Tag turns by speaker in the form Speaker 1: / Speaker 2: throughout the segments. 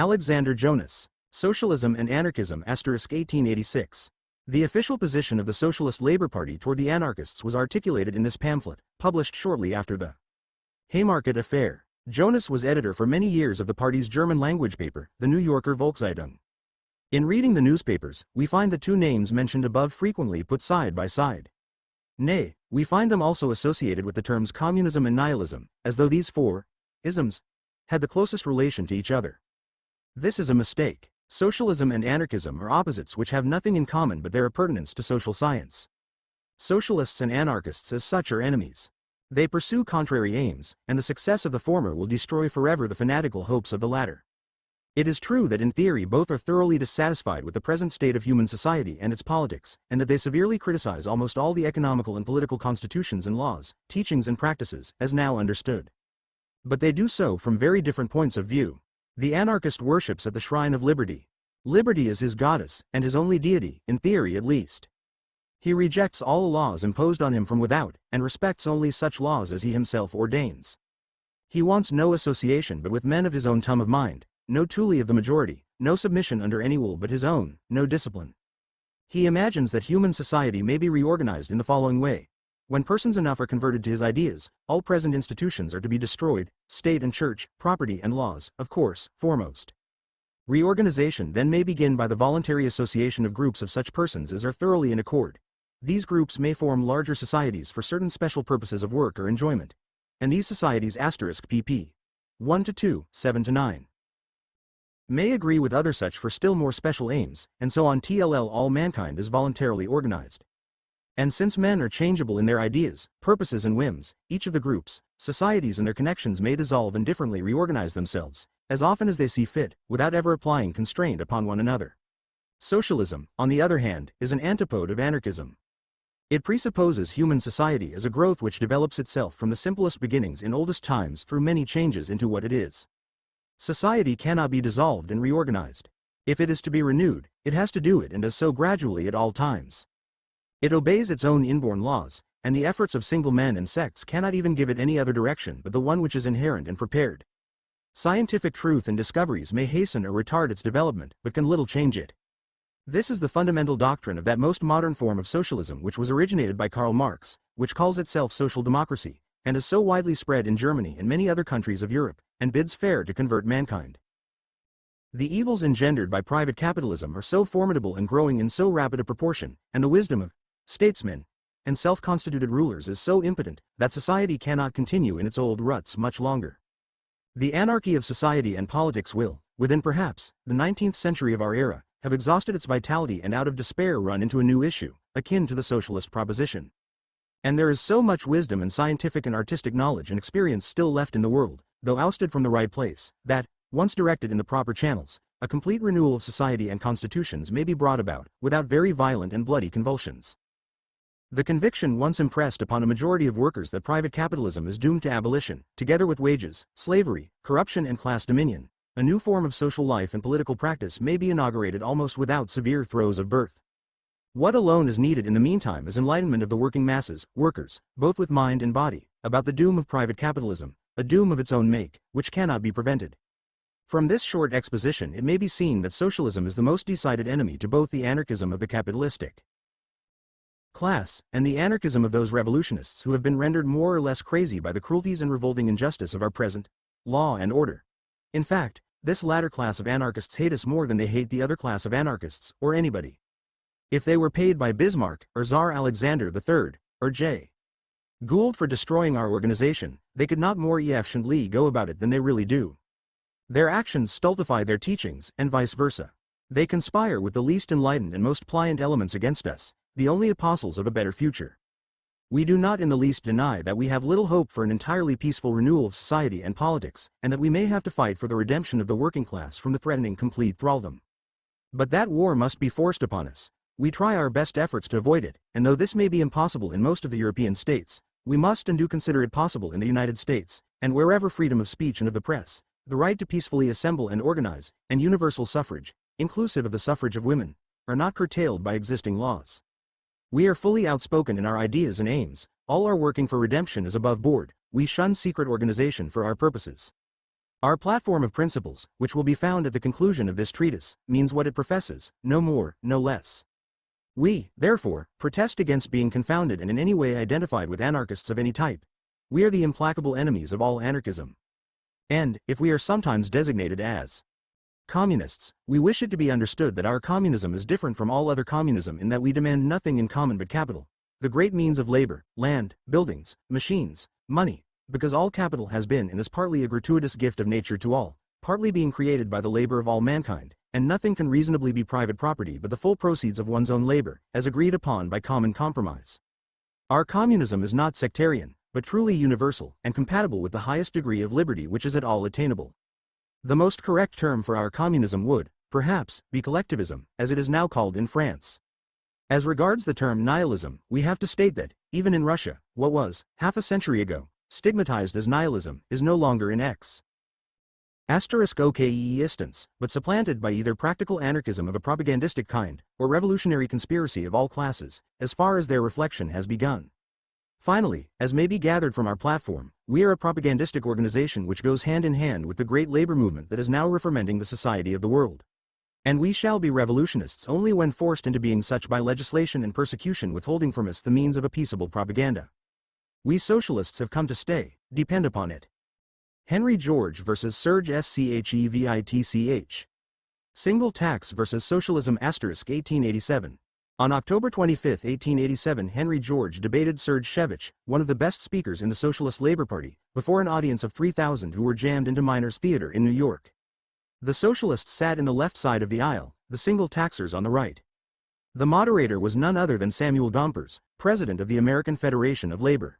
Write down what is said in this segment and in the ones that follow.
Speaker 1: Alexander Jonas. Socialism and Anarchism * 1886. The official position of the Socialist Labour Party toward the anarchists was articulated in this pamphlet, published shortly after the Haymarket affair. Jonas was editor for many years of the party's German-language paper, the New Yorker Volkszeitung. In reading the newspapers, we find the two names mentioned above frequently put side by side. Nay, we find them also associated with the terms communism and nihilism, as though these four isms had the closest relation to each other. This is a mistake. Socialism and anarchism are opposites which have nothing in common but their appurtenance to social science. Socialists and anarchists as such are enemies. They pursue contrary aims, and the success of the former will destroy forever the fanatical hopes of the latter. It is true that in theory both are thoroughly dissatisfied with the present state of human society and its politics, and that they severely criticize almost all the economical and political constitutions and laws, teachings and practices, as now understood. But they do so from very different points of view. The anarchist worships at the shrine of liberty. Liberty is his goddess, and his only deity, in theory at least. He rejects all laws imposed on him from without, and respects only such laws as he himself ordains. He wants no association but with men of his own tum of mind, no tule of the majority, no submission under any rule but his own, no discipline. He imagines that human society may be reorganized in the following way. When persons enough are converted to his ideas, all present institutions are to be destroyed, state and church, property and laws, of course, foremost. Reorganization then may begin by the voluntary association of groups of such persons as are thoroughly in accord. These groups may form larger societies for certain special purposes of work or enjoyment. And these societies *pp. 1-2, 7-9. May agree with other such for still more special aims, and so on till all mankind is voluntarily organized. And since men are changeable in their ideas, purposes and whims, each of the groups, societies and their connections may dissolve and differently reorganize themselves, as often as they see fit, without ever applying constraint upon one another. Socialism, on the other hand, is an antipode of anarchism. It presupposes human society as a growth which develops itself from the simplest beginnings in oldest times through many changes into what it is. Society cannot be dissolved and reorganized. If it is to be renewed, it has to do it and does so gradually at all times. It obeys its own inborn laws, and the efforts of single men and sects cannot even give it any other direction but the one which is inherent and prepared. Scientific truth and discoveries may hasten or retard its development, but can little change it. This is the fundamental doctrine of that most modern form of socialism which was originated by Karl Marx, which calls itself social democracy, and is so widely spread in Germany and many other countries of Europe, and bids fair to convert mankind. The evils engendered by private capitalism are so formidable and growing in so rapid a proportion, and the wisdom of statesmen and self-constituted rulers is so impotent, that society cannot continue in its old ruts much longer. The anarchy of society and politics will, within perhaps the 19th century of our era, have exhausted its vitality and out of despair run into a new issue, akin to the socialist proposition. And there is so much wisdom and scientific and artistic knowledge and experience still left in the world, though ousted from the right place, that, once directed in the proper channels, a complete renewal of society and constitutions may be brought about, without very violent and bloody convulsions. The conviction once impressed upon a majority of workers that private capitalism is doomed to abolition, together with wages, slavery, corruption and class dominion, a new form of social life and political practice may be inaugurated almost without severe throes of birth. What alone is needed in the meantime is enlightenment of the working masses, workers, both with mind and body, about the doom of private capitalism, a doom of its own make, which cannot be prevented. From this short exposition it may be seen that socialism is the most decided enemy to both the anarchism of the capitalistic class, and the anarchism of those revolutionists who have been rendered more or less crazy by the cruelties and revolting injustice of our present law and order. In fact, this latter class of anarchists hate us more than they hate the other class of anarchists, or anybody. If they were paid by Bismarck, or Tsar Alexander III, or J. Gould for destroying our organization, they could not more efficiently go about it than they really do. Their actions stultify their teachings, and vice versa. They conspire with the least enlightened and most pliant elements against us, the only apostles of a better future. We do not in the least deny that we have little hope for an entirely peaceful renewal of society and politics, and that we may have to fight for the redemption of the working class from the threatening complete thraldom. But that war must be forced upon us. We try our best efforts to avoid it, and though this may be impossible in most of the European states, we must and do consider it possible in the United States, and wherever freedom of speech and of the press, the right to peacefully assemble and organize, and universal suffrage, inclusive of the suffrage of women, are not curtailed by existing laws. We are fully outspoken in our ideas and aims, all our working for redemption is above board, we shun secret organization for our purposes. Our platform of principles, which will be found at the conclusion of this treatise, means what it professes, no more, no less. We, therefore, protest against being confounded and in any way identified with anarchists of any type. We are the implacable enemies of all anarchism. And, if we are sometimes designated as communists, we wish it to be understood that our communism is different from all other communism in that we demand nothing in common but capital, the great means of labor, land, buildings, machines, money, because all capital has been and is partly a gratuitous gift of nature to all, partly being created by the labor of all mankind, and nothing can reasonably be private property but the full proceeds of one's own labor, as agreed upon by common compromise. Our communism is not sectarian, but truly universal and compatible with the highest degree of liberty which is at all attainable. The most correct term for our communism would, perhaps, be collectivism, as it is now called in France. As regards the term nihilism, we have to state that, even in Russia, what was, half a century ago, stigmatized as nihilism, is no longer in X. *OKE instance, but supplanted by either practical anarchism of a propagandistic kind, or revolutionary conspiracy of all classes, as far as their reflection has begun. Finally, as may be gathered from our platform, we are a propagandistic organization which goes hand in hand with the great labor movement that is now reforming the society of the world. And we shall be revolutionists only when forced into being such by legislation and persecution withholding from us the means of a peaceable propaganda. We socialists have come to stay, depend upon it. Henry George versus Serge Schevitch. Single Tax versus Socialism * 1887. On October 25, 1887, Henry George debated Serge Schevitch, one of the best speakers in the Socialist Labor Party, before an audience of 3,000 who were jammed into Miners Theater in New York. The socialists sat in the left side of the aisle, the single taxers on the right. The moderator was none other than Samuel Gompers, president of the American Federation of Labor.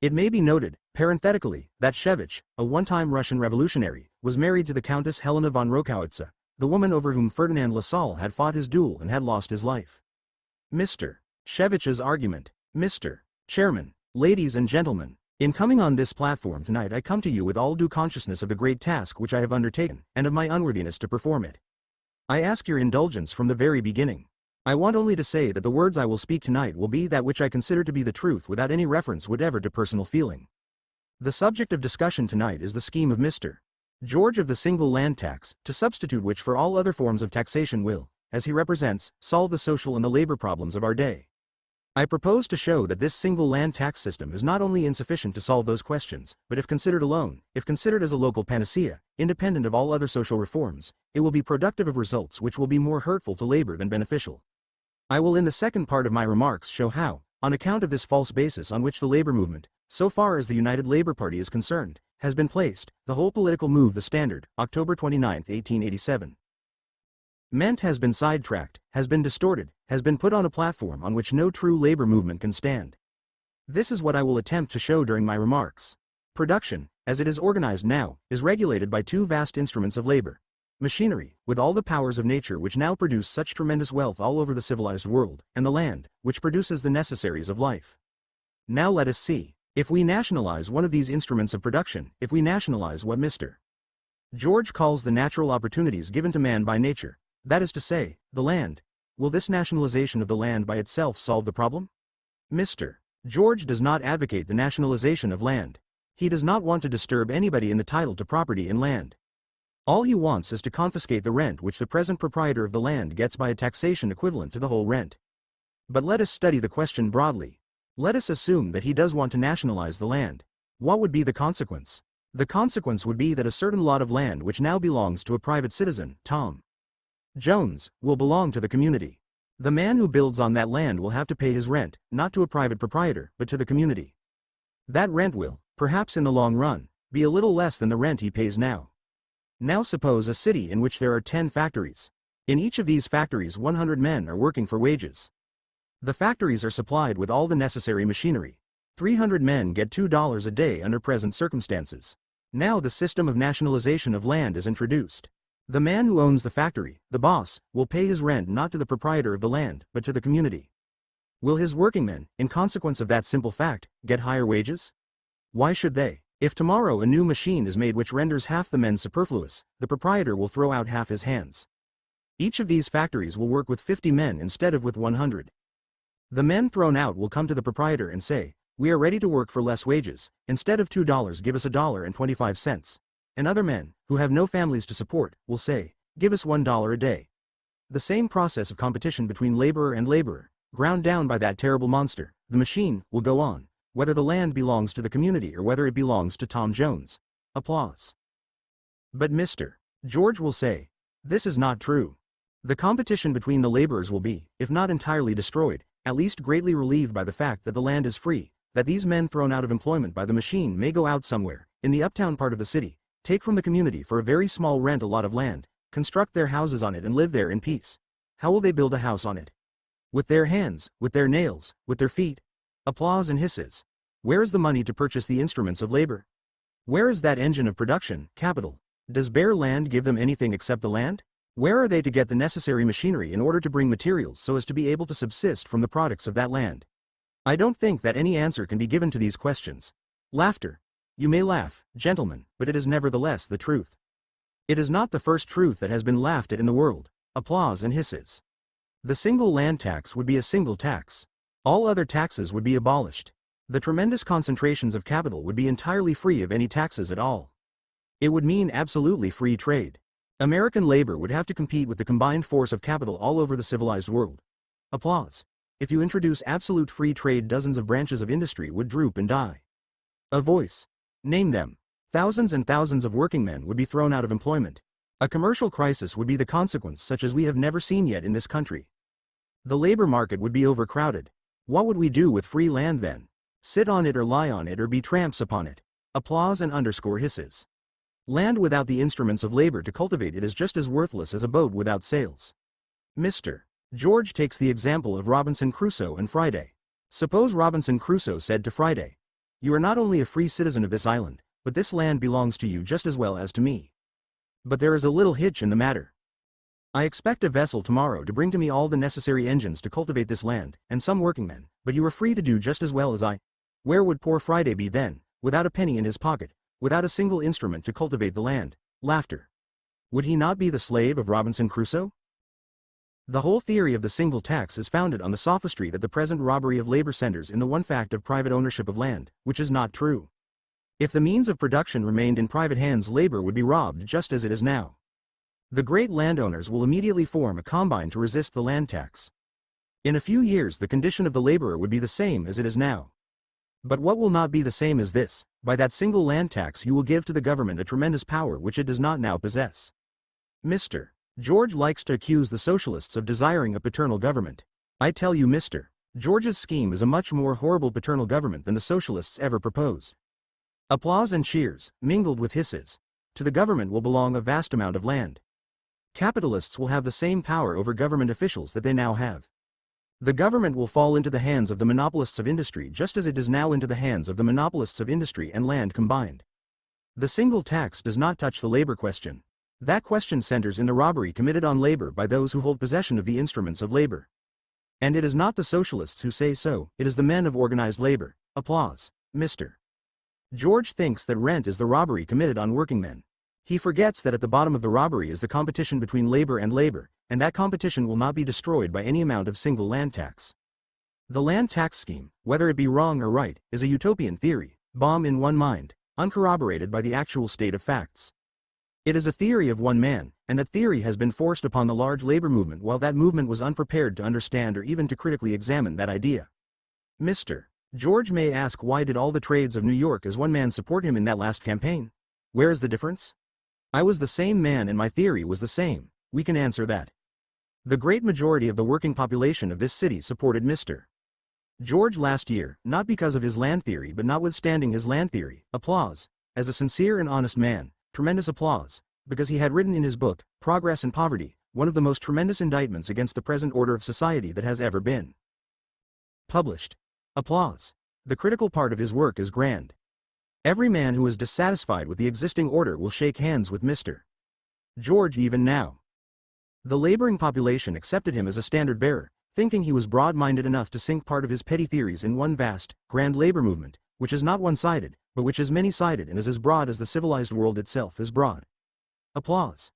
Speaker 1: It may be noted, parenthetically, that Schevitch, a one-time Russian revolutionary, was married to the Countess Helena von Rokowice, the woman over whom Ferdinand Lassalle had fought his duel and had lost his life. Mr. Schevitch's argument. Mr. Chairman, ladies and gentlemen, in coming on this platform tonight I come to you with all due consciousness of the great task which I have undertaken, and of my unworthiness to perform it. I ask your indulgence from the very beginning. I want only to say that the words I will speak tonight will be that which I consider to be the truth without any reference whatever to personal feeling. The subject of discussion tonight is the scheme of Mr. George of the single land tax, to substitute which for all other forms of taxation will, as he represents, solve the social and the labor problems of our day. I propose to show that this single land tax system is not only insufficient to solve those questions, but if considered alone, if considered as a local panacea, independent of all other social reforms, it will be productive of results which will be more hurtful to labor than beneficial. I will in the second part of my remarks show how, on account of this false basis on which the labor movement, so far as the United Labor Party is concerned, has been placed, the whole political move the Standard, October 29, 1887. Meant has been sidetracked, has been distorted, has been put on a platform on which no true labor movement can stand. This is what I will attempt to show during my remarks. Production, as it is organized now, is regulated by two vast instruments of labor. Machinery, with all the powers of nature which now produce such tremendous wealth all over the civilized world, and the land, which produces the necessaries of life. Now let us see, if we nationalize one of these instruments of production, if we nationalize what Mr. George calls the natural opportunities given to man by nature, that is to say, the land, will this nationalization of the land by itself solve the problem? Mr. George does not advocate the nationalization of land. He does not want to disturb anybody in the title to property in land. All he wants is to confiscate the rent which the present proprietor of the land gets by a taxation equivalent to the whole rent. But let us study the question broadly. Let us assume that he does want to nationalize the land. What would be the consequence? The consequence would be that a certain lot of land which now belongs to a private citizen, Tom Jones, will belong to the community. The man who builds on that land will have to pay his rent, not to a private proprietor, but to the community. That rent will, perhaps in the long run, be a little less than the rent he pays now. Now suppose a city in which there are 10 factories. In each of these factories 100 men are working for wages. The factories are supplied with all the necessary machinery. 300 men get $2 a day under present circumstances. Now the system of nationalization of land is introduced. The man who owns the factory, the boss, will pay his rent not to the proprietor of the land, but to the community. Will his workingmen, in consequence of that simple fact, get higher wages? Why should they? If tomorrow a new machine is made which renders half the men superfluous, the proprietor will throw out half his hands. Each of these factories will work with 50 men instead of with 100. The men thrown out will come to the proprietor and say, "We are ready to work for less wages. Instead of $2 give us $1.25. and other men, who have no families to support, will say, "Give us $1 a day." The same process of competition between laborer and laborer, ground down by that terrible monster, the machine, will go on, whether the land belongs to the community or whether it belongs to Tom Jones. Applause. But Mr. George will say, this is not true. The competition between the laborers will be, if not entirely destroyed, at least greatly relieved by the fact that the land is free, that these men thrown out of employment by the machine may go out somewhere, in the uptown part of the city, take from the community for a very small rent a lot of land, construct their houses on it and live there in peace. How will they build a house on it? With their hands, with their nails, with their feet. Applause and hisses. Where is the money to purchase the instruments of labor? Where is that engine of production, capital? Does bare land give them anything except the land? Where are they to get the necessary machinery in order to bring materials so as to be able to subsist from the products of that land? I don't think that any answer can be given to these questions. Laughter. You may laugh, gentlemen, but it is nevertheless the truth. It is not the first truth that has been laughed at in the world. Applause and hisses. The single land tax would be a single tax. All other taxes would be abolished. The tremendous concentrations of capital would be entirely free of any taxes at all. It would mean absolutely free trade. American labor would have to compete with the combined force of capital all over the civilized world. Applause. If you introduce absolute free trade, dozens of branches of industry would droop and die. A voice. Name them. Thousands and thousands of working men would be thrown out of employment. A commercial crisis would be the consequence, such as we have never seen yet in this country. The labor market would be overcrowded. What would we do with free land then? Sit on it or lie on it or be tramps upon it. Applause and underscore hisses. Land without the instruments of labor to cultivate it is just as worthless as a boat without sails. Mr. George takes the example of Robinson Crusoe and Friday. Suppose Robinson Crusoe said to Friday, "You are not only a free citizen of this island, but this land belongs to you just as well as to me. But there is a little hitch in the matter. I expect a vessel tomorrow to bring to me all the necessary engines to cultivate this land, and some working men, but you are free to do just as well as I." Where would poor Friday be then, without a penny in his pocket, without a single instrument to cultivate the land? Laughter. Would he not be the slave of Robinson Crusoe? The whole theory of the single tax is founded on the sophistry that the present robbery of labor centers in the one fact of private ownership of land, which is not true. If the means of production remained in private hands, labor would be robbed just as it is now. The great landowners will immediately form a combine to resist the land tax. In a few years the condition of the laborer would be the same as it is now. But what will not be the same as this? By that single land tax you will give to the government a tremendous power which it does not now possess. Mr. George likes to accuse the socialists of desiring a paternal government. I tell you, Mr. George's scheme is a much more horrible paternal government than the socialists ever proposed. Applause and cheers, mingled with hisses. To the government will belong a vast amount of land. Capitalists will have the same power over government officials that they now have. The government will fall into the hands of the monopolists of industry just as it is now into the hands of the monopolists of industry and land combined. The single tax does not touch the labor question. That question centers in the robbery committed on labor by those who hold possession of the instruments of labor. And it is not the socialists who say so, it is the men of organized labor. Applause. Mr. George thinks that rent is the robbery committed on working men. He forgets that at the bottom of the robbery is the competition between labor, and that competition will not be destroyed by any amount of single land tax. The land tax scheme, whether it be wrong or right, is a utopian theory, bomb in one mind, uncorroborated by the actual state of facts. It is a theory of one man, and that theory has been forced upon the large labor movement while that movement was unprepared to understand or even to critically examine that idea. Mr. George may ask, why did all the trades of New York as one man support him in that last campaign? Where is the difference? I was the same man and my theory was the same. We can answer that. The great majority of the working population of this city supported Mr. George last year, not because of his land theory but notwithstanding his land theory. Applause. As a sincere and honest man, tremendous applause, because he had written in his book, Progress and Poverty, one of the most tremendous indictments against the present order of society that has ever been published. Applause. The critical part of his work is grand. Every man who is dissatisfied with the existing order will shake hands with Mr. George even now. The laboring population accepted him as a standard bearer, thinking he was broad-minded enough to sink part of his petty theories in one vast, grand labor movement, which is not one-sided, but which is many-sided and is as broad as the civilized world itself is broad. Applause.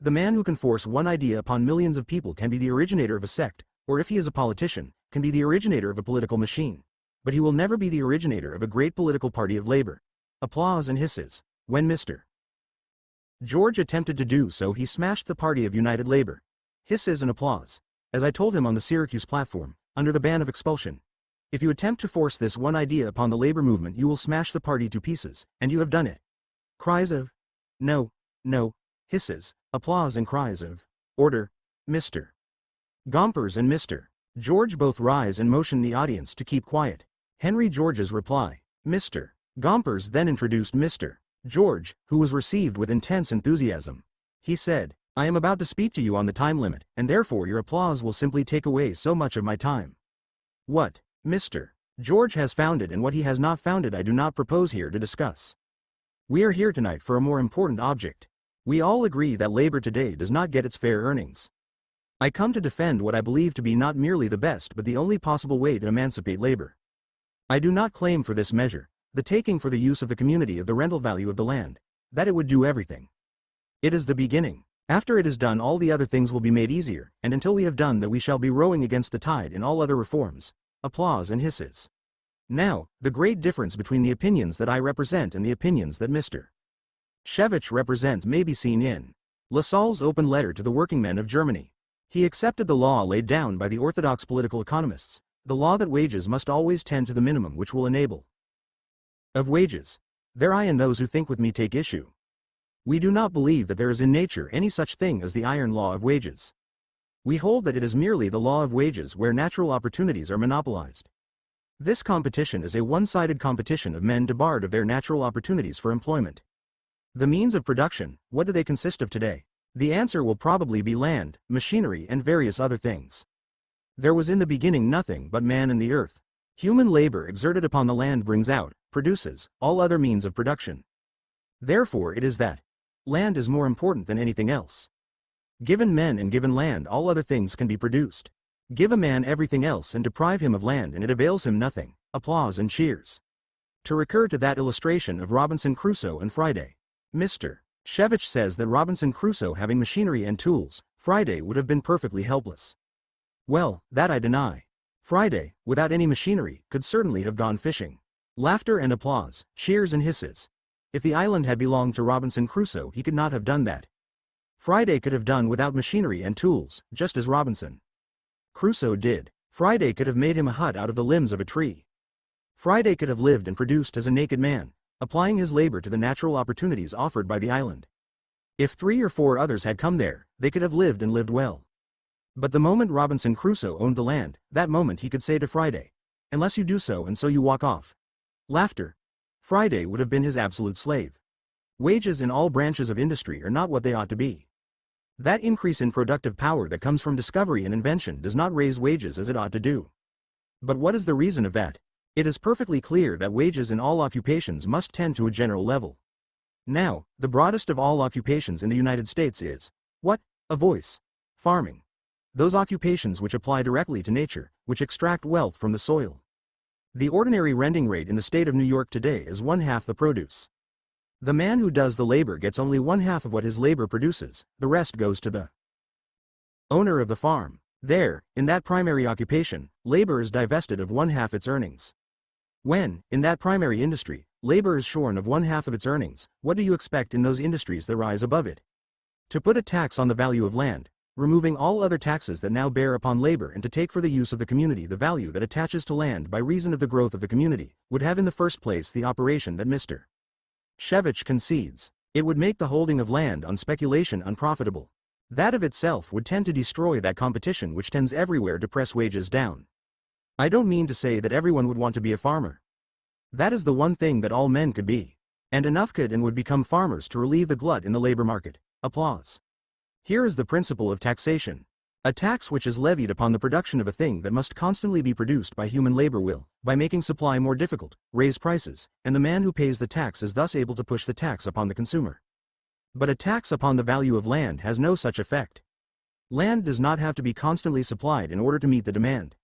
Speaker 1: The man who can force one idea upon millions of people can be the originator of a sect, or if he is a politician, can be the originator of a political machine. But he will never be the originator of a great political party of labor. Applause and hisses. When Mr. George attempted to do so. He smashed the Party of United Labor. Hisses and applause. As I told him on the Syracuse platform, under the ban of expulsion. If you attempt to force this one idea upon the labor movement, you will smash the party to pieces, and you have done it. Cries of, no, no, hisses, applause and cries of, order, Mr. Gompers and Mr. George both rise and motion the audience to keep quiet. Henry George's reply. Mr. Gompers then introduced Mr. George, who was received with intense enthusiasm. He said, I am about to speak to you on the time limit, and therefore your applause will simply take away so much of my time. What Mr. George has founded and what he has not founded I do not propose here to discuss. We are here tonight for a more important object. We all agree that labor today does not get its fair earnings. I come to defend what I believe to be not merely the best but the only possible way to emancipate labor. I do not claim for this measure, the taking for the use of the community of the rental value of the land, that it would do everything. It is the beginning. After it is done, all the other things will be made easier, and until we have done that we shall be rowing against the tide in all other reforms. Applause and hisses. Now, the great difference between the opinions that I represent and the opinions that Mr. Shevich represent may be seen in Lassalle's open letter to the workingmen of Germany. He accepted the law laid down by the orthodox political economists, the law that wages must always tend to the minimum which will enable of wages. There I and those who think with me take issue. We do not believe that there is in nature any such thing as the iron law of wages. We hold that it is merely the law of wages where natural opportunities are monopolized. This competition is a one-sided competition of men debarred of their natural opportunities for employment. The means of production, what do they consist of today? The answer will probably be land, machinery and various other things. There was in the beginning nothing but man and the earth. Human labor exerted upon the land brings out, produces, all other means of production. Therefore it is that land is more important than anything else. Given men and given land, all other things can be produced. Give a man everything else and deprive him of land and it avails him nothing. Applause and cheers. To recur to that illustration of Robinson Crusoe and Friday. Mr. Shevich says that Robinson Crusoe having machinery and tools, Friday would have been perfectly helpless. Well, that I deny. Friday, without any machinery, could certainly have gone fishing. Laughter and applause, cheers and hisses. If the island had belonged to Robinson Crusoe, he could not have done that. Friday could have done without machinery and tools, just as Robinson Crusoe did. Friday could have made him a hut out of the limbs of a tree. Friday could have lived and produced as a naked man, applying his labor to the natural opportunities offered by the island. If 3 or 4 others had come there, they could have lived and lived well. But the moment Robinson Crusoe owned the land, that moment he could say to Friday, unless you do so and so you walk off. Laughter. Friday would have been his absolute slave. Wages in all branches of industry are not what they ought to be. That increase in productive power that comes from discovery and invention does not raise wages as it ought to do. But what is the reason of that? It is perfectly clear that wages in all occupations must tend to a general level. Now, the broadest of all occupations in the United States is, what? A voice. Farming. Those occupations which apply directly to nature, which extract wealth from the soil. The ordinary renting rate in the state of New York today is 1/2 the produce. The man who does the labor gets only 1/2 of what his labor produces, the rest goes to the owner of the farm. There, in that primary occupation, labor is divested of 1/2 its earnings. When, in that primary industry, labor is shorn of 1/2 of its earnings, what do you expect in those industries that rise above it? To put a tax on the value of land, removing all other taxes that now bear upon labor, and to take for the use of the community the value that attaches to land by reason of the growth of the community, would have in the first place the operation that Mr. Shevich concedes. It would make the holding of land on speculation unprofitable. That of itself would tend to destroy that competition which tends everywhere to press wages down. I don't mean to say that everyone would want to be a farmer. That is the one thing that all men could be. And enough could and would become farmers to relieve the glut in the labor market. Applause. Here is the principle of taxation. A tax which is levied upon the production of a thing that must constantly be produced by human labor will, by making supply more difficult, raise prices, and the man who pays the tax is thus able to push the tax upon the consumer. But a tax upon the value of land has no such effect. Land does not have to be constantly supplied in order to meet the demand.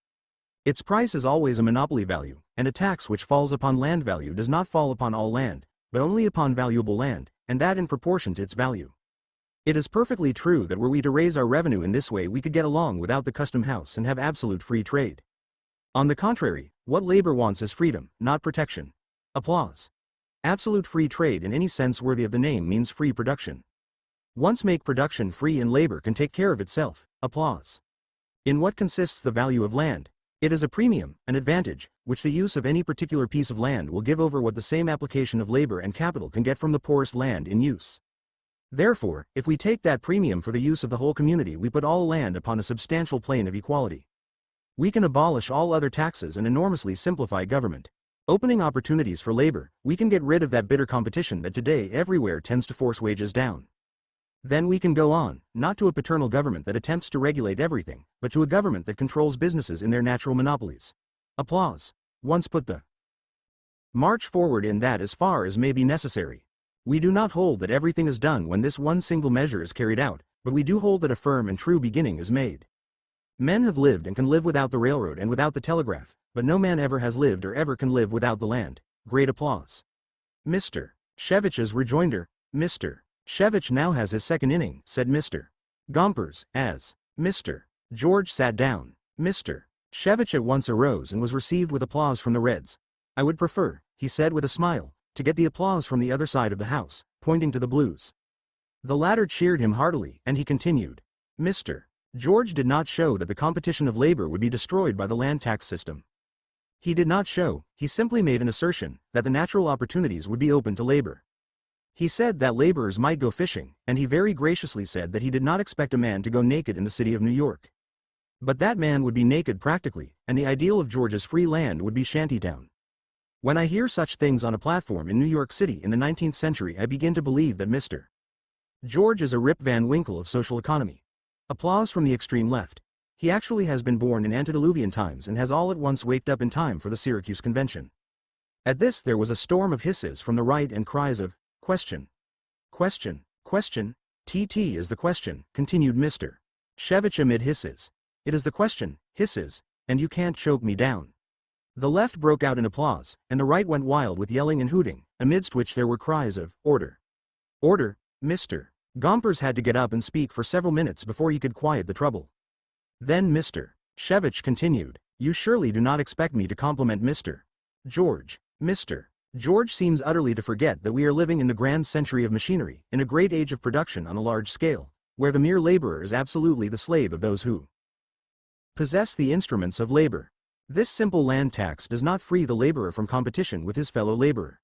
Speaker 1: Its price is always a monopoly value, and a tax which falls upon land value does not fall upon all land, but only upon valuable land, and that in proportion to its value. It is perfectly true that were we to raise our revenue in this way we could get along without the custom house and have absolute free trade. On the contrary, what labor wants is freedom, not protection. Applause. Absolute free trade in any sense worthy of the name means free production. Once make production free and labor can take care of itself. Applause. In what consists the value of land? It is a premium, an advantage, which the use of any particular piece of land will give over what the same application of labor and capital can get from the poorest land in use. Therefore, if we take that premium for the use of the whole community, we put all land upon a substantial plane of equality. We can abolish all other taxes and enormously simplify government. Opening opportunities for labor, we can get rid of that bitter competition that today everywhere tends to force wages down. Then we can go on, not to a paternal government that attempts to regulate everything, but to a government that controls businesses in their natural monopolies. Applause. Once put the march forward in that as far as may be necessary. We do not hold that everything is done when this one single measure is carried out, but we do hold that a firm and true beginning is made. Men have lived and can live without the railroad and without the telegraph, but no man ever has lived or ever can live without the land. Great applause. Mr. Shevich's rejoinder. Mr. Shevich now has his second inning, said Mr. Gompers, as Mr. George sat down. Mr. Shevich at once arose and was received with applause from the Reds. I would prefer, he said with a smile, to get the applause from the other side of the house, pointing to the Blues. The latter cheered him heartily, and he continued. Mr. George did not show that the competition of labor would be destroyed by the land tax system. He did not show, he simply made an assertion, that the natural opportunities would be open to labor. He said that laborers might go fishing, and he very graciously said that he did not expect a man to go naked in the city of New York. But that man would be naked practically, and the ideal of George's free land would be shantytown. When I hear such things on a platform in New York City in the 19th century, I begin to believe that Mr. George is a Rip Van Winkle of social economy. Applause from the extreme left. He actually has been born in antediluvian times and has all at once waked up in time for the Syracuse Convention. At this there was a storm of hisses from the right and cries of, question. Question, question, TT is the question, continued Mr. Shevich amid hisses. It is the question, hisses, and you can't choke me down. The left broke out in applause, and the right went wild with yelling and hooting, amidst which there were cries of, order. Order, Mr. Gompers had to get up and speak for several minutes before he could quiet the trouble. Then Mr. Shevich continued, you surely do not expect me to compliment Mr. George. Mr. George seems utterly to forget that we are living in the grand century of machinery, in a great age of production on a large scale, where the mere laborer is absolutely the slave of those who possess the instruments of labor. This simple land tax does not free the laborer from competition with his fellow laborer.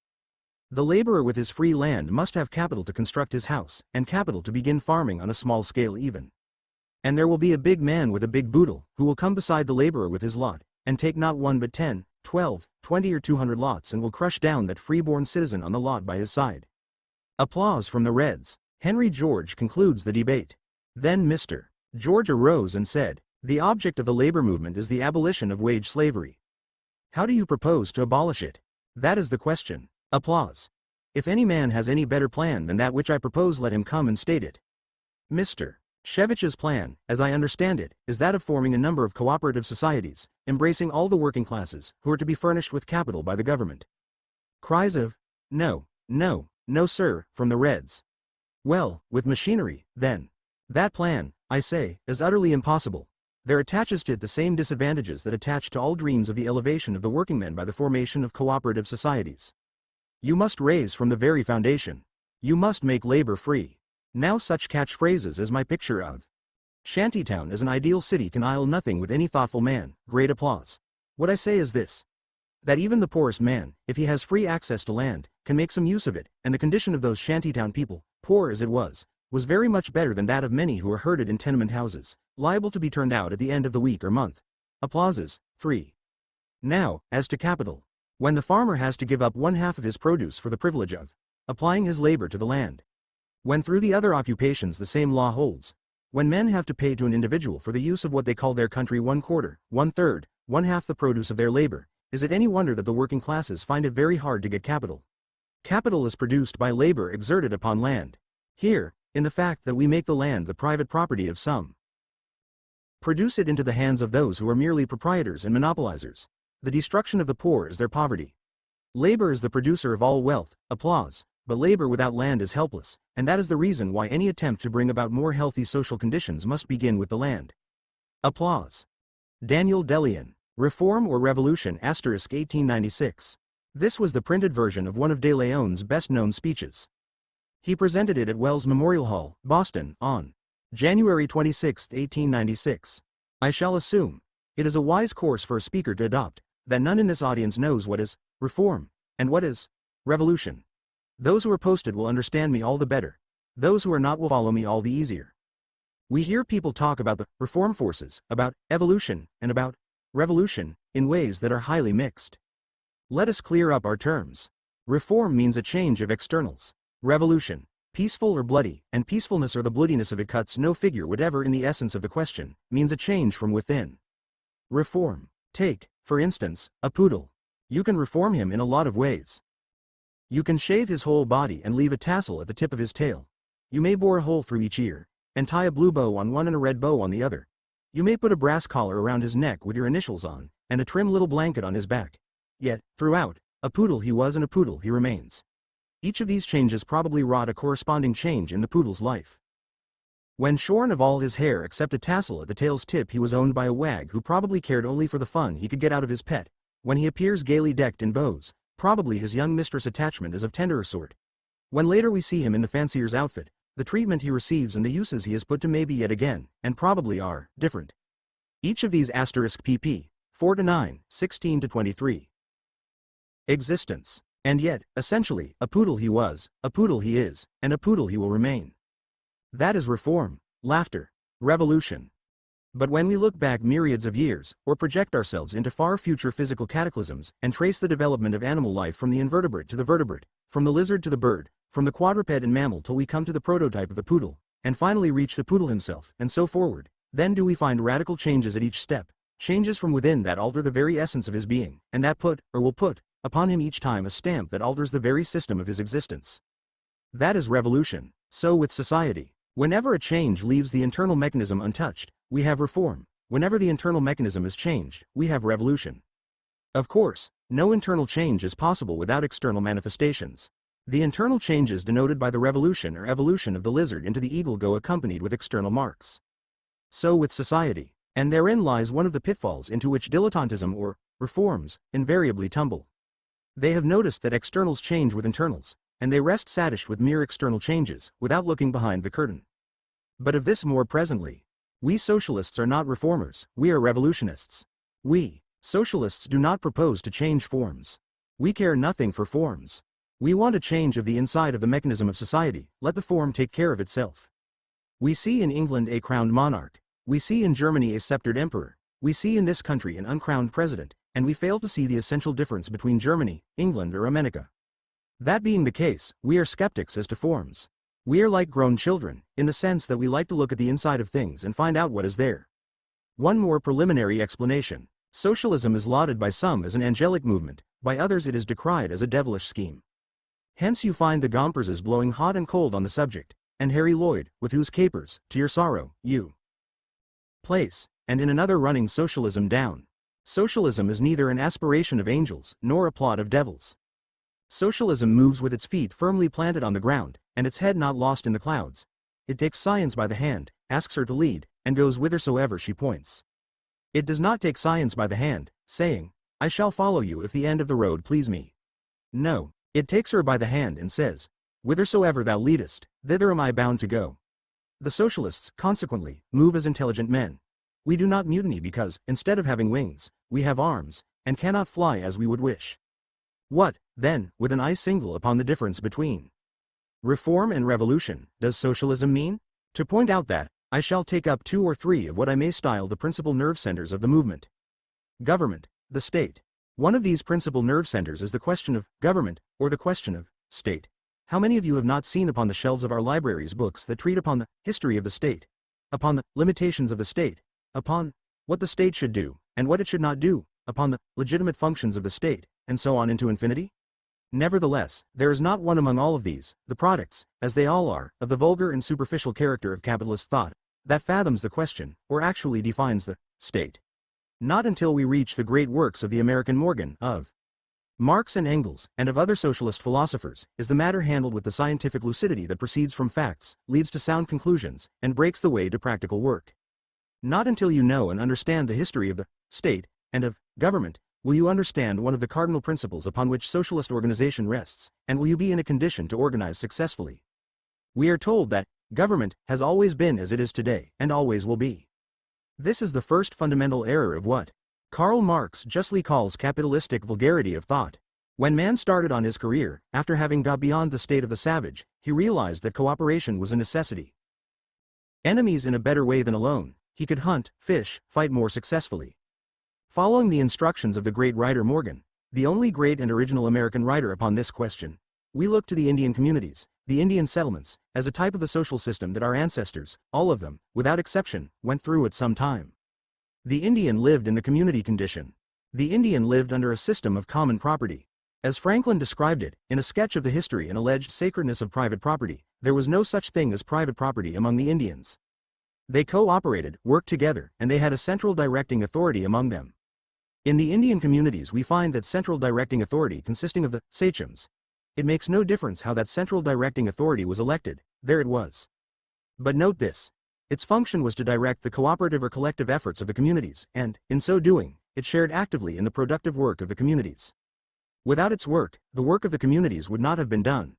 Speaker 1: The laborer with his free land must have capital to construct his house, and capital to begin farming on a small scale even. And there will be a big man with a big boodle, who will come beside the laborer with his lot, and take not one but 10, 12, 20 or 200 lots and will crush down that free-born citizen on the lot by his side. Applause from the Reds. Henry George concludes the debate. Then Mr. George arose and said, the object of the labor movement is the abolition of wage slavery. How do you propose to abolish it? That is the question. Applause. If any man has any better plan than that which I propose, let him come and state it. Mr. Shevich's plan, as I understand it, is that of forming a number of cooperative societies, embracing all the working classes, who are to be furnished with capital by the government. Cries of, no, no, no sir, from the Reds. Well, with machinery, then. That plan, I say, is utterly impossible. There attaches to it the same disadvantages that attach to all dreams of the elevation of the workingmen by the formation of cooperative societies. You must raise from the very foundation. You must make labor free. Now such catchphrases as my picture of Shantytown as an ideal city can aisle nothing with any thoughtful man. Great applause. What I say is this. That even the poorest man, if he has free access to land, can make some use of it, and the condition of those shantytown people, poor as it was very much better than that of many who are herded in tenement houses, liable to be turned out at the end of the week or month. Applauses. 3. Now, as to capital. When the farmer has to give up one half of his produce for the privilege of applying his labor to the land. When through the other occupations the same law holds. When men have to pay to an individual for the use of what they call their country 1/4, 1/3, 1/2 the produce of their labor, is it any wonder that the working classes find it very hard to get capital? Capital is produced by labor exerted upon land. Here, in the fact that we make the land the private property of some, produce it into the hands of those who are merely proprietors and monopolizers. The destruction of the poor is their poverty. Labor is the producer of all wealth. Applause. But labor without land is helpless, and that is the reason why any attempt to bring about more healthy social conditions must begin with the land. Applause. Daniel Delian. Reform or Revolution * 1896. This was the printed version of one of De Leon's best-known speeches. He presented it at Wells Memorial Hall, Boston, on January 26, 1896. I shall assume it is a wise course for a speaker to adopt that none in this audience knows what is reform and what is revolution. Those who are posted will understand me all the better. Those who are not will follow me all the easier. We hear people talk about the reform forces, about evolution, and about revolution, in ways that are highly mixed. Let us clear up our terms. Reform means a change of externals. Revolution, peaceful or bloody, and peacefulness or the bloodiness of it cuts no figure whatever in the essence of the question, means a change from within. Reform. Take, for instance, a poodle. You can reform him in a lot of ways. You can shave his whole body and leave a tassel at the tip of his tail. You may bore a hole through each ear, and tie a blue bow on one and a red bow on the other. You may put a brass collar around his neck with your initials on, and a trim little blanket on his back. Yet, throughout, a poodle he was and a poodle he remains. Each of these changes probably wrought a corresponding change in the poodle's life. When shorn of all his hair except a tassel at the tail's tip, he was owned by a wag who probably cared only for the fun he could get out of his pet. When he appears gaily decked in bows, probably his young mistress' attachment is of tenderer sort. When later we see him in the fancier's outfit, the treatment he receives and the uses he is put to may be yet again, and probably are, different. Each of these *pp. 4-9, 16-23. Existence. And yet, essentially, a poodle he was, a poodle he is, and a poodle he will remain. That is reform, laughter, revolution. But when we look back myriads of years, or project ourselves into far future physical cataclysms, and trace the development of animal life from the invertebrate to the vertebrate, from the lizard to the bird, from the quadruped and mammal till we come to the prototype of the poodle, and finally reach the poodle himself, and so forward, then do we find radical changes at each step, changes from within that alter the very essence of his being, and that put, or will put, upon him each time a stamp that alters the very system of his existence. That is revolution. So with society. Whenever a change leaves the internal mechanism untouched, we have reform. Whenever the internal mechanism is changed, we have revolution. Of course, no internal change is possible without external manifestations. The internal changes denoted by the revolution or evolution of the lizard into the eagle go accompanied with external marks. So with society. And therein lies one of the pitfalls into which dilettantism or reforms invariably tumble. They have noticed that externals change with internals, and they rest satisfied with mere external changes, without looking behind the curtain. But of this more presently. We socialists are not reformers, we are revolutionists. We, socialists, do not propose to change forms. We care nothing for forms. We want a change of the inside of the mechanism of society, let the form take care of itself. We see in England a crowned monarch, we see in Germany a sceptered emperor, we see in this country an uncrowned president, and we fail to see the essential difference between Germany, England, or America. That being the case, we are skeptics as to forms. We are like grown children, in the sense that we like to look at the inside of things and find out what is there. One more preliminary explanation. Socialism is lauded by some as an angelic movement, by others it is decried as a devilish scheme. Hence you find the Gomperses blowing hot and cold on the subject, and Harry Lloyd, with whose capers, to your sorrow, you place, and in another running socialism down. Socialism is neither an aspiration of angels, nor a plot of devils. Socialism moves with its feet firmly planted on the ground, and its head not lost in the clouds. It takes science by the hand, asks her to lead, and goes whithersoever she points. It does not take science by the hand, saying, I shall follow you if the end of the road please me. No, it takes her by the hand and says, whithersoever thou leadest, thither am I bound to go. The socialists, consequently, move as intelligent men. We do not mutiny because, instead of having wings, we have arms, and cannot fly as we would wish. What, then, with an eye single upon the difference between reform and revolution, does socialism mean? To point out that, I shall take up 2 or 3 of what I may style the principal nerve centers of the movement. Government, the state. One of these principal nerve centers is the question of government, or the question of state. How many of you have not seen upon the shelves of our libraries books that treat upon the history of the state, upon the limitations of the state, upon what the state should do, and what it should not do, upon the legitimate functions of the state, and so on into infinity? Nevertheless, there is not one among all of these, the products, as they all are, of the vulgar and superficial character of capitalist thought, that fathoms the question, or actually defines the state. Not until we reach the great works of the American Morgan, of Marx and Engels, and of other socialist philosophers, is the matter handled with the scientific lucidity that proceeds from facts, leads to sound conclusions, and breaks the way to practical work. Not until you know and understand the history of the state, and of government, will you understand one of the cardinal principles upon which socialist organization rests, and will you be in a condition to organize successfully. We are told that government has always been as it is today and always will be. This is the first fundamental error of what Karl Marx justly calls capitalistic vulgarity of thought. When man started on his career, after having got beyond the state of the savage, he realized that cooperation was a necessity. Enemies in a better way than alone, he could hunt, fish, fight more successfully. Following the instructions of the great writer Morgan, the only great and original American writer upon this question, we look to the Indian communities, the Indian settlements, as a type of the social system that our ancestors, all of them, without exception, went through at some time. The Indian lived in the community condition. The Indian lived under a system of common property. As Franklin described it, in a sketch of the history and alleged sacredness of private property, there was no such thing as private property among the Indians. They cooperated, worked together, and they had a central directing authority among them. In the Indian communities we find that central directing authority consisting of the sachems. It makes no difference how that central directing authority was elected, there it was. But note this. Its function was to direct the cooperative or collective efforts of the communities, and, in so doing, it shared actively in the productive work of the communities. Without its work, the work of the communities would not have been done.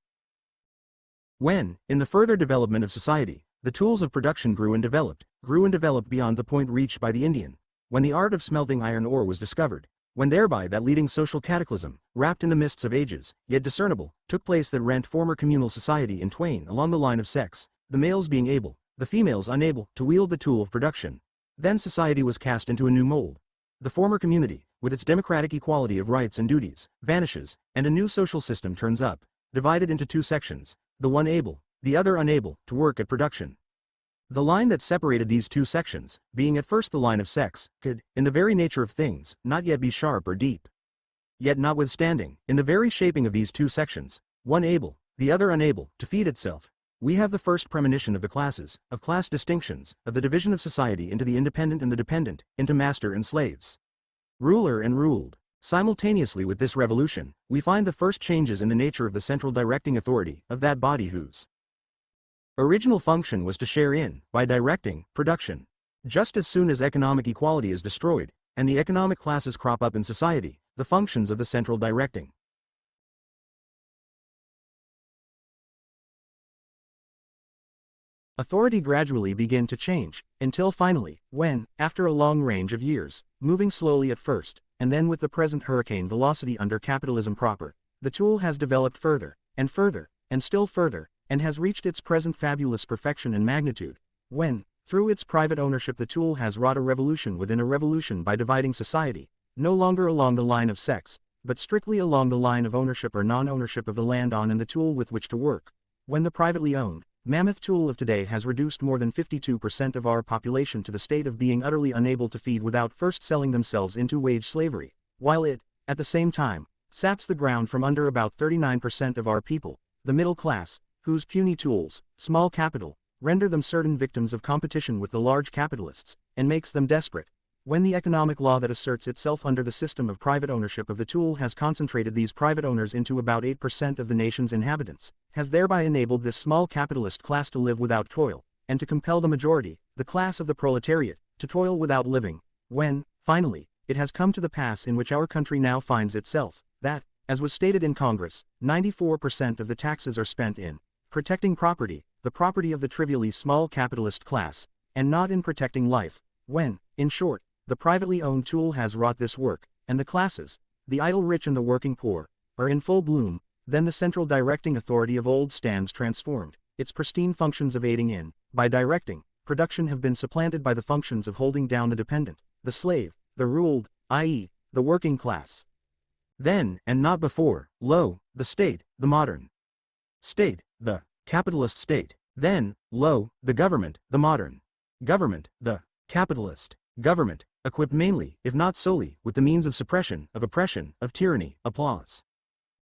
Speaker 1: When, in the further development of society, the tools of production grew and developed beyond the point reached by the Indian, when the art of smelting iron ore was discovered, when thereby that leading social cataclysm, wrapped in the mists of ages, yet discernible, took place that rent former communal society in twain along the line of sex, the males being able, the females unable, to wield the tool of production, then society was cast into a new mold. The former community, with its democratic equality of rights and duties, vanishes, and a new social system turns up, divided into two sections, the one able, the other unable, to work at production. The line that separated these two sections, being at first the line of sex, could, in the very nature of things, not yet be sharp or deep. Yet notwithstanding, in the very shaping of these two sections, one able, the other unable, to feed itself, we have the first premonition of the classes, of class distinctions, of the division of society into the independent and the dependent, into master and slaves. Ruler and ruled. Simultaneously with this revolution, we find the first changes in the nature of the central directing authority of that body whose original function was to share in, by directing, production. Just as soon as economic equality is destroyed, and the economic classes crop up in society, the functions of the central directing authority gradually begin to change, until finally, when, after a long range of years, moving slowly at first, and then with the present hurricane velocity under capitalism proper, the tool has developed further, and still further, and has reached its present fabulous perfection and magnitude, when, through its private ownership the tool has wrought a revolution within a revolution by dividing society, no longer along the line of sex, but strictly along the line of ownership or non-ownership of the land on and the tool with which to work. When the privately owned, mammoth tool of today has reduced more than 52% of our population to the state of being utterly unable to feed without first selling themselves into wage slavery, while it, at the same time, saps the ground from under about 39% of our people, the middle class, whose puny tools, small capital, render them certain victims of competition with the large capitalists, and makes them desperate. When the economic law that asserts itself under the system of private ownership of the tool has concentrated these private owners into about 8% of the nation's inhabitants, has thereby enabled this small capitalist class to live without toil, and to compel the majority, the class of the proletariat, to toil without living, when, finally, it has come to the pass in which our country now finds itself, that, as was stated in Congress, 94% of the taxes are spent in protecting property, the property of the trivially small capitalist class, and not in protecting life, when, in short, the privately owned tool has wrought this work, and the classes, the idle rich and the working poor, are in full bloom, then the central directing authority of old stands transformed, its pristine functions of aiding in, by directing, production have been supplanted by the functions of holding down the dependent, the slave, the ruled, i.e., the working class. Then, and not before, lo, the state, the modern state, the capitalist state. Then, lo, the government, the modern government, the capitalist government, equipped mainly, if not solely, with the means of suppression, of oppression, of tyranny, applause.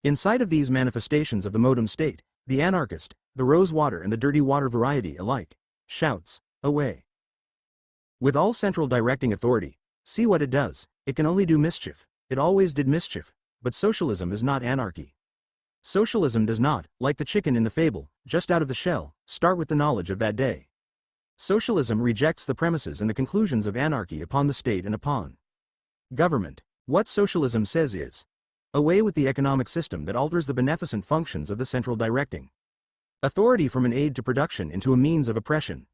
Speaker 1: In sight of these manifestations of the modem state, the anarchist, the rose water and the dirty water variety alike, shouts, away. With all central directing authority, see what it does, it can only do mischief, it always did mischief, but socialism is not anarchy. Socialism does not, like the chicken in the fable, just out of the shell, start with the knowledge of that day. Socialism rejects the premises and the conclusions of anarchy upon the state and upon government. What socialism says is, away with the economic system that alters the beneficent functions of the central directing authority from an aid to production into a means of oppression.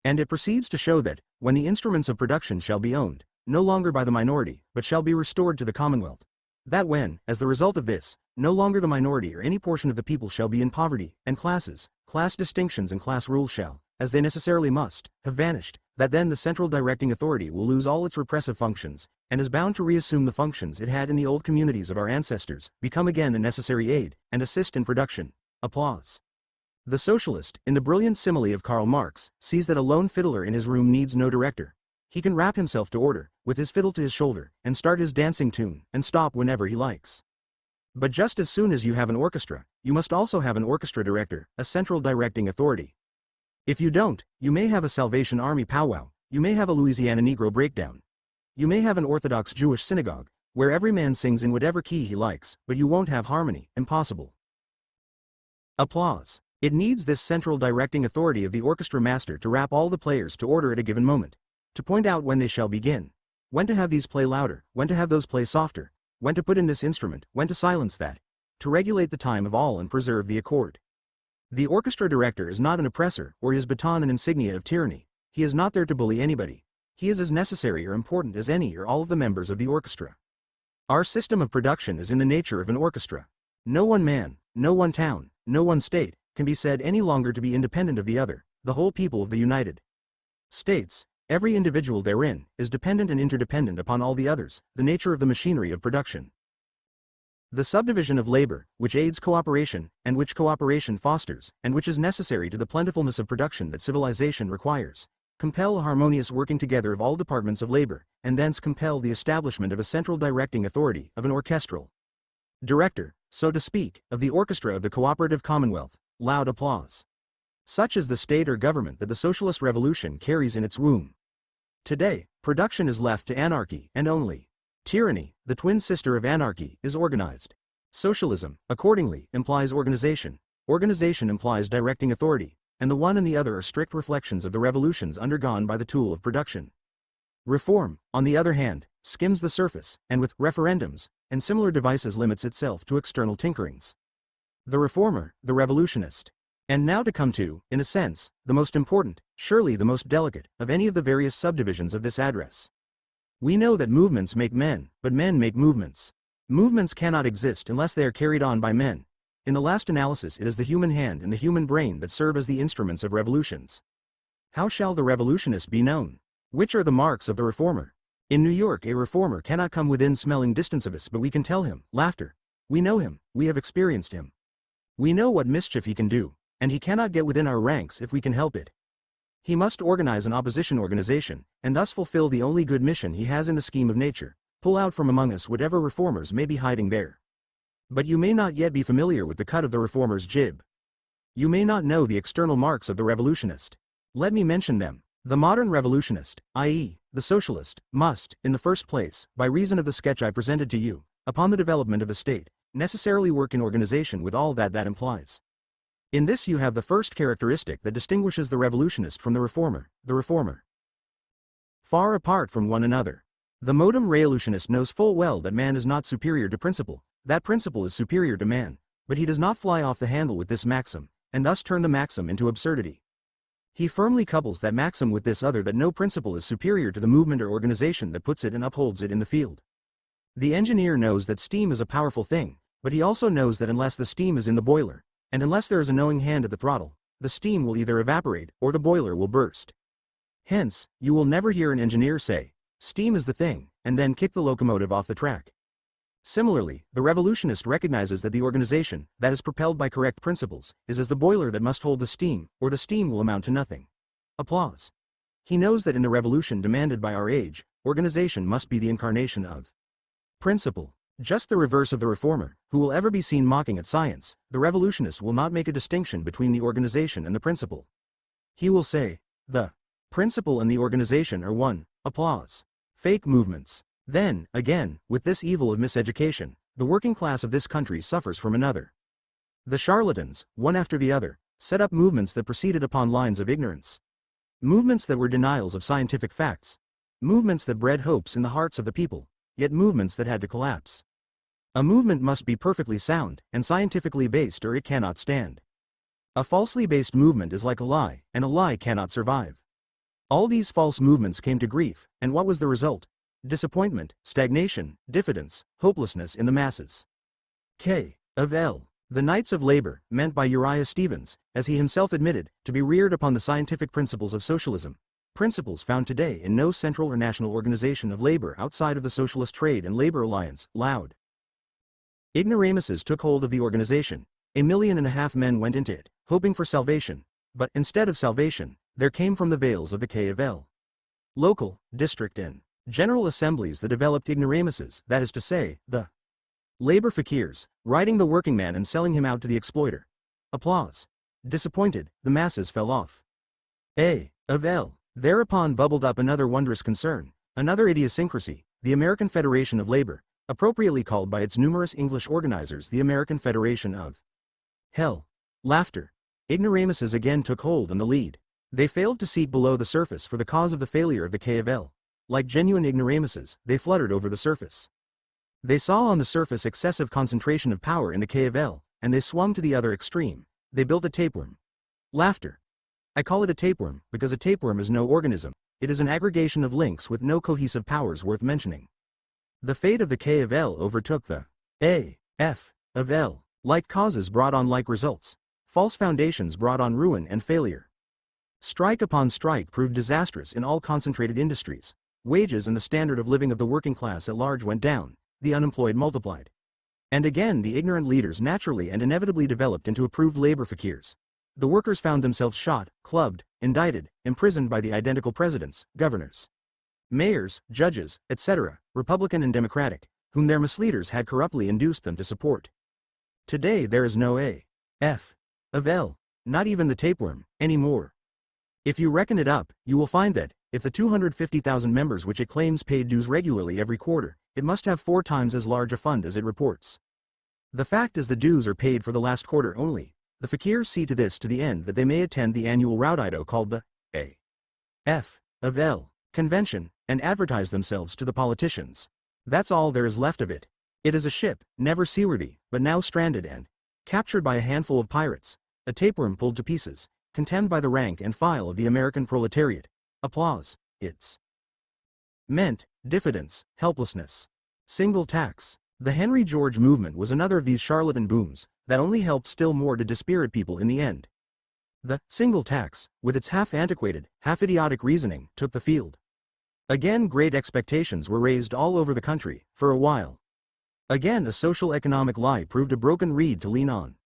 Speaker 1: And it proceeds to show that, when the instruments of production shall be owned, no longer by the minority, but shall be restored to the commonwealth, that when, as the result of this, no longer the minority or any portion of the people shall be in poverty, and classes, class distinctions and class rules shall, as they necessarily must, have vanished, that then the central directing authority will lose all its repressive functions, and is bound to reassume the functions it had in the old communities of our ancestors, become again a necessary aid, and assist in production. Applause. The socialist, in the brilliant simile of Karl Marx, sees that a lone fiddler in his room needs no director. He can rap himself to order, with his fiddle to his shoulder, and start his dancing tune, and stop whenever he likes. But just as soon as you have an orchestra, you must also have an orchestra director, a central directing authority. If you don't, you may have a Salvation Army powwow, you may have a Louisiana Negro breakdown. You may have an Orthodox Jewish synagogue, where every man sings in whatever key he likes, but you won't have harmony. Impossible. Applause. It needs this central directing authority of the orchestra master to rap all the players to order at a given moment, to point out when they shall begin, when to have these play louder, when to have those play softer, when to put in this instrument, when to silence that, to regulate the time of all and preserve the accord. The orchestra director is not an oppressor, or his baton an insignia of tyranny. He is not there to bully anybody. He is as necessary or important as any or all of the members of the orchestra. Our system of production is in the nature of an orchestra. No one man, no one town, no one state, can be said any longer to be independent of the other. The whole people of the United States, every individual therein, is dependent and interdependent upon all the others, the nature of the machinery of production. The subdivision of labor, which aids cooperation, and which cooperation fosters, and which is necessary to the plentifulness of production that civilization requires, compel a harmonious working together of all departments of labor, and thence compel the establishment of a central directing authority, of an orchestral director, so to speak, of the orchestra of the cooperative commonwealth. Loud applause. Such is the state or government that the socialist revolution carries in its womb. Today, production is left to anarchy, and only tyranny, the twin sister of anarchy, is organized. Socialism, accordingly, implies organization. Organization implies directing authority, and the one and the other are strict reflections of the revolutions undergone by the tool of production. Reform, on the other hand, skims the surface, and with referendums and similar devices limits itself to external tinkerings. The reformer, the revolutionist. And now to come to, in a sense, the most important, surely the most delicate, of any of the various subdivisions of this address. We know that movements make men, but men make movements. Movements cannot exist unless they are carried on by men. In the last analysis, it is the human hand and the human brain that serve as the instruments of revolutions. How shall the revolutionist be known? Which are the marks of the reformer? In New York, a reformer cannot come within smelling distance of us, but we can tell him, laughter. We know him, we have experienced him. We know what mischief he can do, and he cannot get within our ranks if we can help it. He must organize an opposition organization, and thus fulfill the only good mission he has in the scheme of nature, pull out from among us whatever reformers may be hiding there. But you may not yet be familiar with the cut of the reformer's jib. You may not know the external marks of the revolutionist. Let me mention them. The modern revolutionist, i.e., the socialist, must, in the first place, by reason of the sketch I presented to you, upon the development of the state, necessarily work in organization with all that implies. In this you have the first characteristic that distinguishes the revolutionist from the reformer, far apart from one another. The modem revolutionist knows full well that man is not superior to principle, that principle is superior to man, but he does not fly off the handle with this maxim, and thus turn the maxim into absurdity. He firmly couples that maxim with this other, that no principle is superior to the movement or organization that puts it and upholds it in the field. The engineer knows that steam is a powerful thing, but he also knows that unless the steam is in the boiler, and unless there is a knowing hand at the throttle, the steam will either evaporate or the boiler will burst. Hence, you will never hear an engineer say, "Steam is the thing," and then kick the locomotive off the track. Similarly, the revolutionist recognizes that the organization, that is propelled by correct principles, is as the boiler that must hold the steam, or the steam will amount to nothing. Applause. He knows that in the revolution demanded by our age, organization must be the incarnation of principle. Just the reverse of the reformer, who will ever be seen mocking at science. The revolutionist will not make a distinction between the organization and the principle. He will say, the principle and the organization are one. Applause. Fake movements. Then, again, with this evil of miseducation, the working class of this country suffers from another. The charlatans, one after the other, set up movements that proceeded upon lines of ignorance. Movements that were denials of scientific facts. Movements that bred hopes in the hearts of the people, yet movements that had to collapse. A movement must be perfectly sound and scientifically based or it cannot stand. A falsely based movement is like a lie, and a lie cannot survive. All these false movements came to grief, and what was the result? Disappointment, stagnation, diffidence, hopelessness in the masses. K. of L. The Knights of Labor, meant by Uriah Stevens, as he himself admitted, to be reared upon the scientific principles of socialism, principles found today in no central or national organization of labor outside of the Socialist Trade and Labor Alliance, loud. Ignoramuses took hold of the organization. 1.5 million men went into it, hoping for salvation, but instead of salvation, there came from the veils of the K of L. Local, district and general assemblies the developed ignoramuses, that is to say, the labor fakirs, riding the working man and selling him out to the exploiter. Applause. Disappointed, the masses fell off. A. of L. Thereupon bubbled up another wondrous concern, another idiosyncrasy, the American Federation of Labor, appropriately called by its numerous English organizers the American Federation of Hell. Laughter. Ignoramuses again took hold and the lead. They failed to seek below the surface for the cause of the failure of the K of L. Like genuine ignoramuses, they fluttered over the surface. They saw on the surface excessive concentration of power in the K of L, and they swung to the other extreme. They built a tapeworm. Laughter. I call it a tapeworm because a tapeworm is no organism. It is an aggregation of links with no cohesive powers worth mentioning. The fate of the K of L overtook the A. F. of L. Like causes brought on like results. False foundations brought on ruin and failure. Strike upon strike proved disastrous in all concentrated industries. Wages and the standard of living of the working class at large went down. The unemployed multiplied. And again the ignorant leaders naturally and inevitably developed into approved labor fakirs. The workers found themselves shot, clubbed, indicted, imprisoned by the identical presidents, governors, mayors, judges, etc., Republican and Democratic, whom their misleaders had corruptly induced them to support. Today there is no A. F. of L. Not even the tapeworm, anymore. If you reckon it up, you will find that, if the 250,000 members which it claims paid dues regularly every quarter, it must have 4 times as large a fund as it reports. The fact is the dues are paid for the last quarter only. The fakirs see to this to the end that they may attend the annual rowdido called the A. F. of L. convention, and advertise themselves to the politicians. That's all there is left of it. It is a ship, never seaworthy, but now stranded and captured by a handful of pirates, a tapeworm pulled to pieces, contemned by the rank and file of the American proletariat. Applause. It's meant diffidence, helplessness. Single tax. The Henry George movement was another of these charlatan booms that only helped still more to dispirit people in the end. The single tax, with its half-antiquated, half-idiotic reasoning, took the field. Again great expectations were raised all over the country, for a while. Again a social economic lie proved a broken reed to lean on.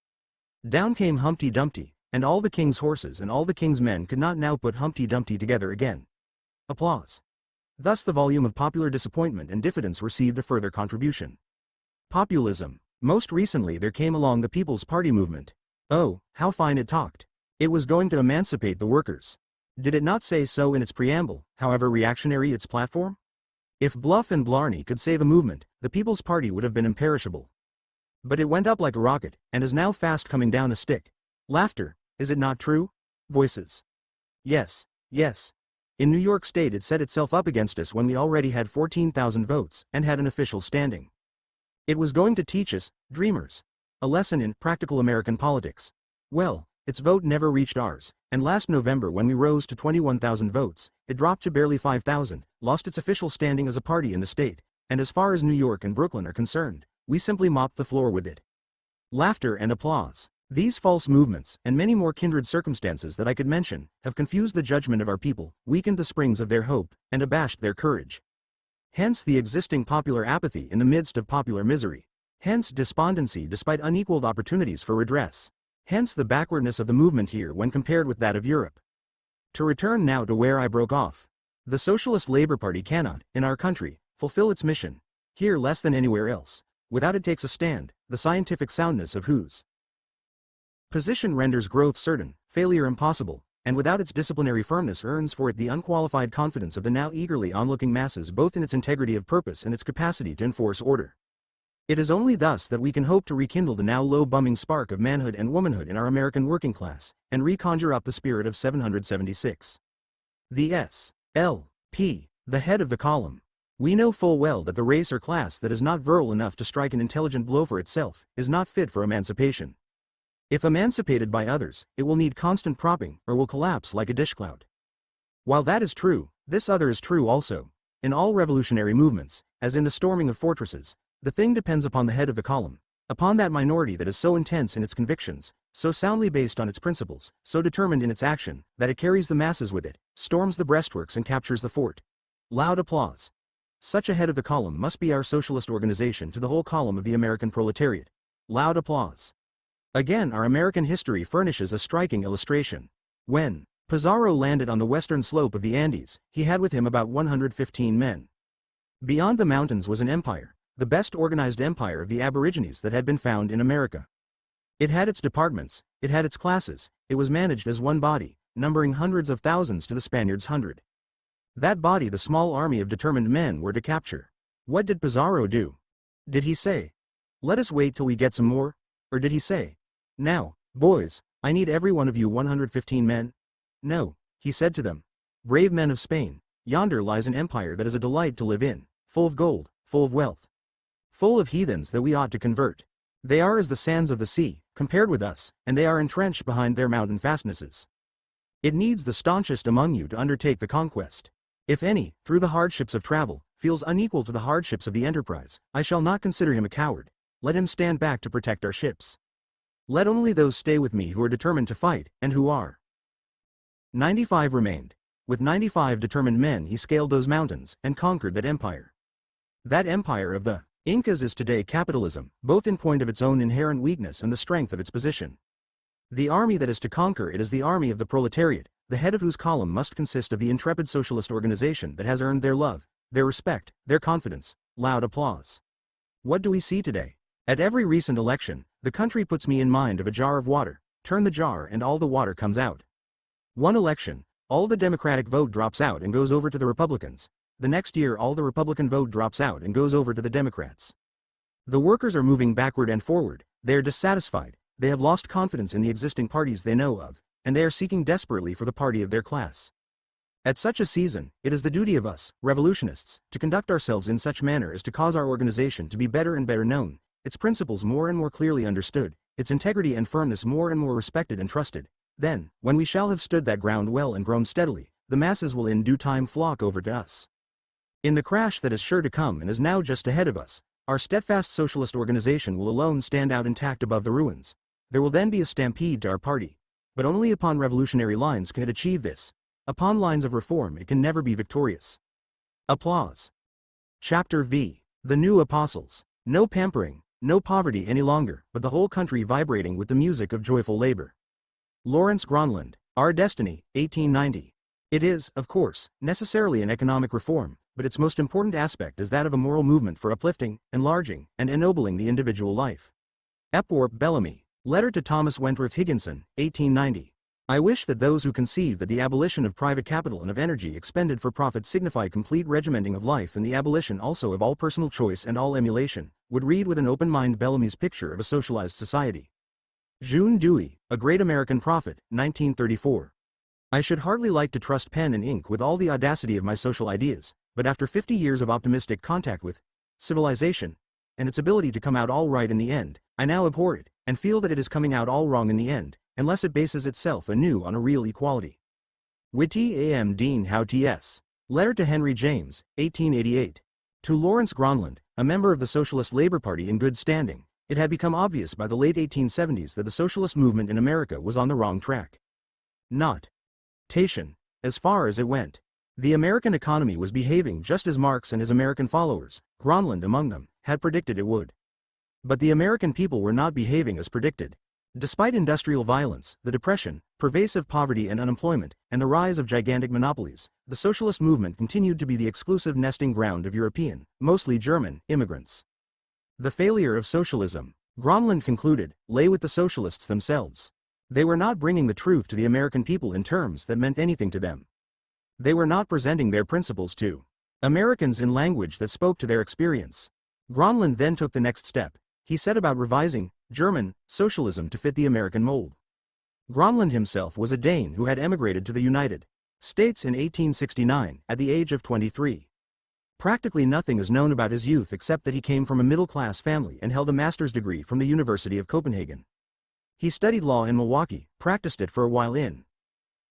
Speaker 1: Down came Humpty Dumpty, and all the king's horses and all the king's men could not now put Humpty Dumpty together again. Applause. Thus the volume of popular disappointment and diffidence received a further contribution. Populism. Most recently there came along the People's Party movement. Oh, how fine it talked. It was going to emancipate the workers. Did it not say so in its preamble, however reactionary its platform? If Bluff and Blarney could save a movement, the People's Party would have been imperishable. But it went up like a rocket, and is now fast coming down a stick. Laughter. Is it not true? Voices. Yes, yes. In New York State it set itself up against us when we already had 14,000 votes, and had an official standing. It was going to teach us, dreamers, a lesson in practical American politics. Well, its vote never reached ours, and last November when we rose to 21,000 votes, it dropped to barely 5,000, lost its official standing as a party in the state, and as far as New York and Brooklyn are concerned, we simply mopped the floor with it. Laughter and applause. These false movements, and many more kindred circumstances that I could mention, have confused the judgment of our people, weakened the springs of their hope, and abashed their courage. Hence the existing popular apathy in the midst of popular misery. Hence despondency despite unequaled opportunities for redress. Hence the backwardness of the movement here when compared with that of Europe. To return now to where I broke off. The Socialist Labor Party cannot, in our country, fulfill its mission, here less than anywhere else, without it takes a stand, the scientific soundness of whose position renders growth certain, failure impossible, and without its disciplinary firmness earns for it the unqualified confidence of the now eagerly onlooking masses both in its integrity of purpose and its capacity to enforce order. It is only thus that we can hope to rekindle the now low bumming spark of manhood and womanhood in our American working class, and reconjure up the spirit of 776. The S. L. P. The head of the column. We know full well that the race or class that is not virile enough to strike an intelligent blow for itself, is not fit for emancipation. If emancipated by others, it will need constant propping or will collapse like a dishclout. While that is true, this other is true also. In all revolutionary movements, as in the storming of fortresses, the thing depends upon the head of the column, upon that minority that is so intense in its convictions, so soundly based on its principles, so determined in its action, that it carries the masses with it, storms the breastworks and captures the fort. Loud applause. Such a head of the column must be our socialist organization to the whole column of the American proletariat. Loud applause. Again, our American history furnishes a striking illustration. When Pizarro landed on the western slope of the Andes, he had with him about 115 men. Beyond the mountains was an empire, the best organized empire of the aborigines that had been found in America. It had its departments, it had its classes, it was managed as one body, numbering hundreds of thousands to the Spaniards' 100. That body the small army of determined men were to capture. What did Pizarro do? Did he say, "Let us wait till we get some more"? Or did he say, "Now, boys, I need every one of you 115 men"? No, he said to them, "Brave men of Spain, yonder lies an empire that is a delight to live in, full of gold, full of wealth, full of heathens that we ought to convert. They are as the sands of the sea, compared with us, and they are entrenched behind their mountain fastnesses. It needs the staunchest among you to undertake the conquest. If any, through the hardships of travel, feels unequal to the hardships of the enterprise, I shall not consider him a coward. Let him stand back to protect our ships. Let only those stay with me who are determined to fight, and who are." 95 remained. With 95 determined men he scaled those mountains, and conquered that empire. That empire of the Incas is today capitalism, both in point of its own inherent weakness and the strength of its position. The army that is to conquer it is the army of the proletariat, the head of whose column must consist of the intrepid socialist organization that has earned their love, their respect, their confidence. Loud applause. What do we see today? At every recent election, the country puts me in mind of a jar of water. Turn the jar and all the water comes out. One election, all the Democratic vote drops out and goes over to the Republicans. The next year all the Republican vote drops out and goes over to the Democrats. The workers are moving backward and forward, they are dissatisfied, they have lost confidence in the existing parties they know of, and they are seeking desperately for the party of their class. At such a season, it is the duty of us, revolutionists, to conduct ourselves in such manner as to cause our organization to be better and better known, its principles more and more clearly understood, its integrity and firmness more and more respected and trusted. Then, when we shall have stood that ground well and grown steadily, the masses will in due time flock over to us. In the crash that is sure to come and is now just ahead of us, our steadfast socialist organization will alone stand out intact above the ruins. There will then be a stampede to our party. But only upon revolutionary lines can it achieve this. Upon lines of reform it can never be victorious. Applause. Chapter V. The New Apostles. No pampering, no poverty any longer, but the whole country vibrating with the music of joyful labor. Lawrence Gronlund, Our Destiny, 1890. It is, of course, necessarily an economic reform, but its most important aspect is that of a moral movement for uplifting, enlarging, and ennobling the individual life. Epworth Bellamy, Letter to Thomas Wentworth Higginson, 1890. I wish that those who conceive that the abolition of private capital and of energy expended for profit signify complete regimenting of life and the abolition also of all personal choice and all emulation, would read with an open mind Bellamy's picture of a socialized society. June Dewey, A Great American Prophet, 1934. I should hardly like to trust pen and ink with all the audacity of my social ideas, but after 50 years of optimistic contact with civilization, and its ability to come out all right in the end, I now abhor it, and feel that it is coming out all wrong in the end, unless it bases itself anew on a real equality. Whitty A. M. Dean Howe T.S. Letter to Henry James, 1888. To Lawrence Gronlund, a member of the Socialist Labor Party in good standing, it had become obvious by the late 1870s that the socialist movement in America was on the wrong track. Not tation, as far as it went. The American economy was behaving just as Marx and his American followers, Gronlund among them, had predicted it would. But the American people were not behaving as predicted. Despite industrial violence, the depression, pervasive poverty and unemployment, and the rise of gigantic monopolies, the socialist movement continued to be the exclusive nesting ground of European, mostly German, immigrants. The failure of socialism, Gronlund concluded, lay with the socialists themselves. They were not bringing the truth to the American people in terms that meant anything to them. They were not presenting their principles to Americans in language that spoke to their experience. Gronlund then took the next step. He set about revising German socialism to fit the American mold. Gronlund himself was a Dane who had emigrated to the United States in 1869, at the age of 23. Practically nothing is known about his youth except that he came from a middle-class family and held a master's degree from the University of Copenhagen. He studied law in Milwaukee, practiced it for a while in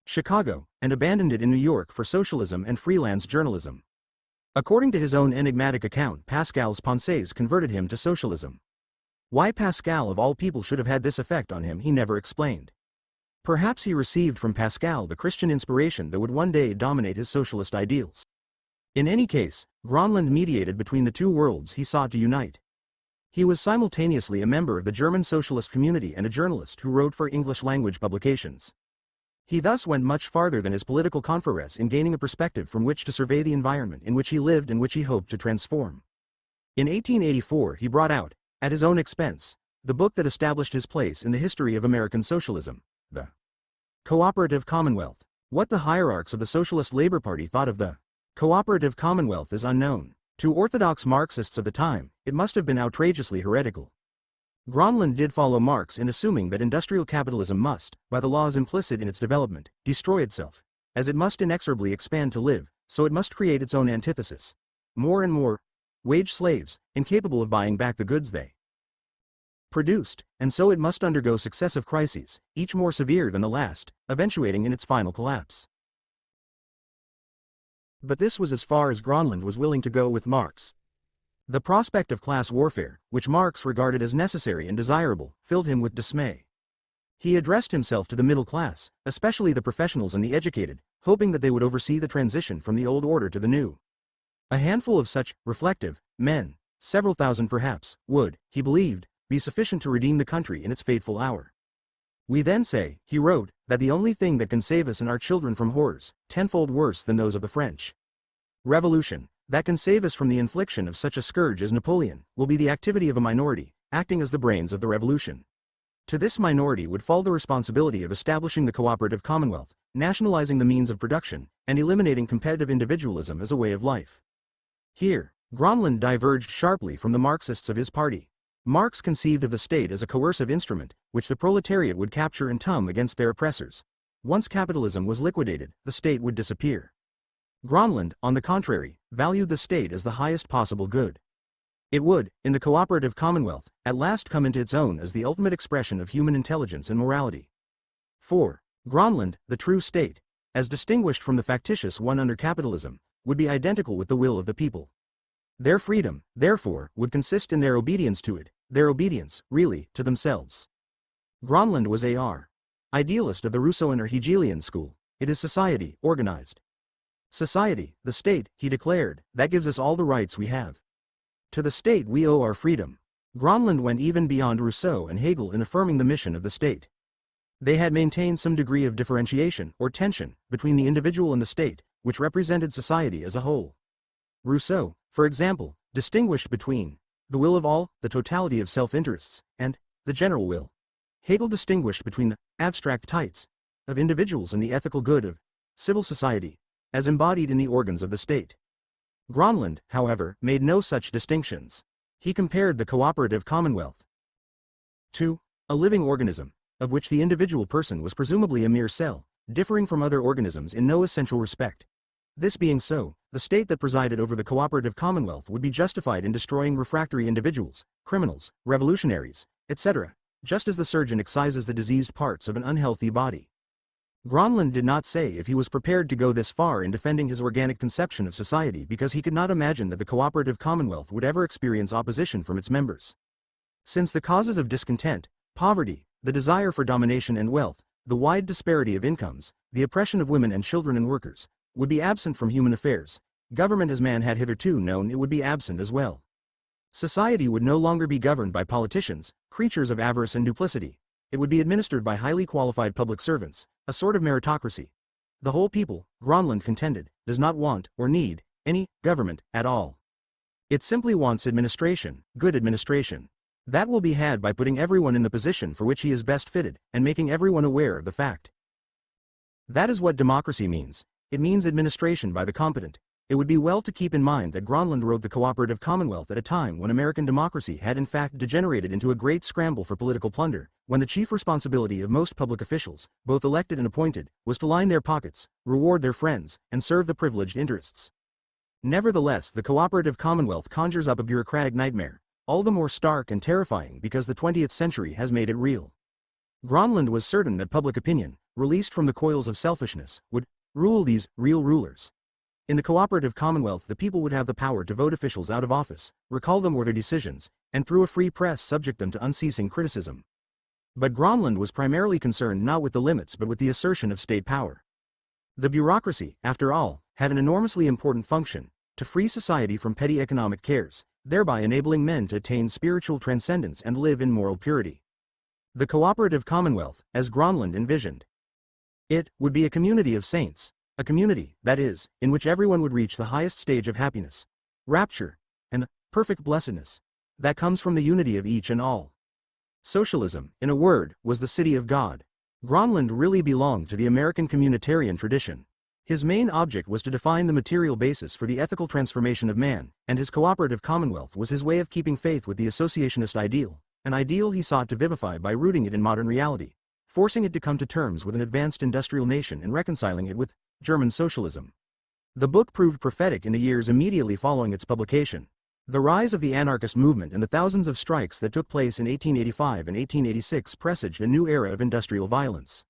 Speaker 1: Chicago, and abandoned it in New York for socialism and freelance journalism. According to his own enigmatic account, Pascal's pensées converted him to socialism. Why Pascal of all people should have had this effect on him he never explained. Perhaps he received from Pascal the Christian inspiration that would one day dominate his socialist ideals. In any case, Gronlund mediated between the two worlds he sought to unite. He was simultaneously a member of the German socialist community and a journalist who wrote for English-language publications. He thus went much farther than his political confreres in gaining a perspective from which to survey the environment in which he lived and which he hoped to transform. In 1884 he brought out, at his own expense, the book that established his place in the history of American socialism, the Cooperative Commonwealth. What the hierarchs of the Socialist Labor Party thought of the Cooperative Commonwealth is unknown. To orthodox Marxists of the time, it must have been outrageously heretical. Gronlund did follow Marx in assuming that industrial capitalism must, by the laws implicit in its development, destroy itself. As it must inexorably expand to live, so it must create its own antithesis. More and more wage slaves, incapable of buying back the goods they produced, and so it must undergo successive crises, each more severe than the last, eventuating in its final collapse. But this was as far as Gronlund was willing to go with Marx. The prospect of class warfare, which Marx regarded as necessary and desirable, filled him with dismay. He addressed himself to the middle class, especially the professionals and the educated, hoping that they would oversee the transition from the old order to the new. A handful of such reflective men, several thousand perhaps, would, he believed, be sufficient to redeem the country in its fateful hour. We then say, he wrote, that the only thing that can save us and our children from horrors, tenfold worse than those of the French Revolution, that can save us from the infliction of such a scourge as Napoleon, will be the activity of a minority, acting as the brains of the revolution. To this minority would fall the responsibility of establishing the cooperative commonwealth, nationalizing the means of production, and eliminating competitive individualism as a way of life. Here, Gronlund diverged sharply from the Marxists of his party. Marx conceived of the state as a coercive instrument, which the proletariat would capture and turn against their oppressors. Once capitalism was liquidated, the state would disappear. Gronlund, on the contrary, valued the state as the highest possible good. It would, in the cooperative commonwealth, at last come into its own as the ultimate expression of human intelligence and morality. For Gronlund, the true state, as distinguished from the factitious one under capitalism, would be identical with the will of the people. Their freedom, therefore, would consist in their obedience to it, their obedience, really, to themselves. Gronlund was a idealist of the Rousseauian or Hegelian school. It is society, organized. Society, the state, he declared, that gives us all the rights we have. To the state we owe our freedom. Gronlund went even beyond Rousseau and Hegel in affirming the mission of the state. They had maintained some degree of differentiation, or tension, between the individual and the state, which represented society as a whole. Rousseau, for example, distinguished between the will of all, the totality of self-interests, and the general will. Hegel distinguished between the abstract tights of individuals and the ethical good of civil society, as embodied in the organs of the state. Gronlund, however, made no such distinctions. He compared the cooperative commonwealth to a living organism, of which the individual person was presumably a mere cell, differing from other organisms in no essential respect. This being so, the state that presided over the cooperative commonwealth would be justified in destroying refractory individuals, criminals, revolutionaries, etc., just as the surgeon excises the diseased parts of an unhealthy body. Gronlund did not say if he was prepared to go this far in defending his organic conception of society because he could not imagine that the cooperative commonwealth would ever experience opposition from its members. Since the causes of discontent, poverty, the desire for domination and wealth, the wide disparity of incomes, the oppression of women and children and workers, would be absent from human affairs, government as man had hitherto known it would be absent as well. Society would no longer be governed by politicians, creatures of avarice and duplicity. It would be administered by highly qualified public servants, a sort of meritocracy. The whole people, Gronlund contended, does not want, or need, any government at all. It simply wants administration, good administration. That will be had by putting everyone in the position for which he is best fitted, and making everyone aware of the fact. That is what democracy means. It means administration by the competent. It would be well to keep in mind that Gronlund wrote the cooperative commonwealth at a time when American democracy had in fact degenerated into a great scramble for political plunder, when the chief responsibility of most public officials, both elected and appointed, was to line their pockets, reward their friends, and serve the privileged interests. Nevertheless, the cooperative commonwealth conjures up a bureaucratic nightmare, all the more stark and terrifying because the 20th century has made it real. Gronlund was certain that public opinion, released from the coils of selfishness, would rule these real rulers. In the cooperative commonwealth, the people would have the power to vote officials out of office, recall them or their decisions, and through a free press subject them to unceasing criticism. But Gronlund was primarily concerned not with the limits but with the assertion of state power. The bureaucracy, after all, had an enormously important function: to free society from petty economic cares, thereby enabling men to attain spiritual transcendence and live in moral purity. The cooperative commonwealth, as Gronlund envisioned it, would be a community of saints, a community, that is, in which everyone would reach the highest stage of happiness, rapture, and the perfect blessedness that comes from the unity of each and all. Socialism, in a word, was the city of God. Gronlund really belonged to the American communitarian tradition. His main object was to define the material basis for the ethical transformation of man, and his cooperative commonwealth was his way of keeping faith with the associationist ideal, an ideal he sought to vivify by rooting it in modern reality, forcing it to come to terms with an advanced industrial nation and reconciling it with German socialism. The book proved prophetic in the years immediately following its publication. The rise of the anarchist movement and the thousands of strikes that took place in 1885 and 1886 presaged a new era of industrial violence.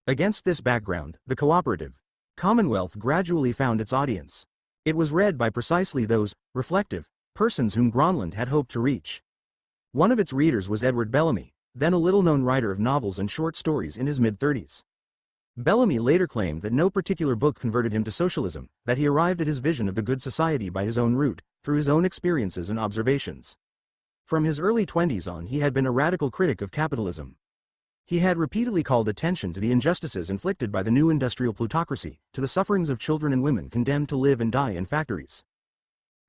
Speaker 1: Against this background, the cooperative commonwealth gradually found its audience. It was read by precisely those reflective persons whom Gronlund had hoped to reach. One of its readers was Edward Bellamy, then a little-known writer of novels and short stories in his mid-30s. Bellamy later claimed that no particular book converted him to socialism, that he arrived at his vision of the good society by his own route, through his own experiences and observations. From his early 20s on, he had been a radical critic of capitalism. He had repeatedly called attention to the injustices inflicted by the new industrial plutocracy, to the sufferings of children and women condemned to live and die in factories.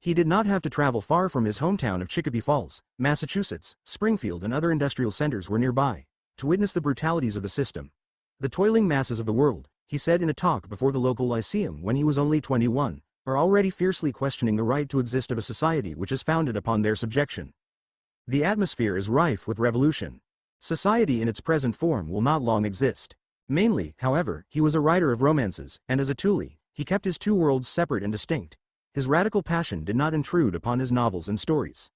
Speaker 1: He did not have to travel far from his hometown of Chicopee Falls, Massachusetts. Springfield and other industrial centers were nearby, to witness the brutalities of the system. The toiling masses of the world, he said in a talk before the local lyceum when he was only 21, are already fiercely questioning the right to exist of a society which is founded upon their subjection. The atmosphere is rife with revolution. Society in its present form will not long exist. Mainly, however, he was a writer of romances, and as a Thule, he kept his two worlds separate and distinct. His radical passion did not intrude upon his novels and stories.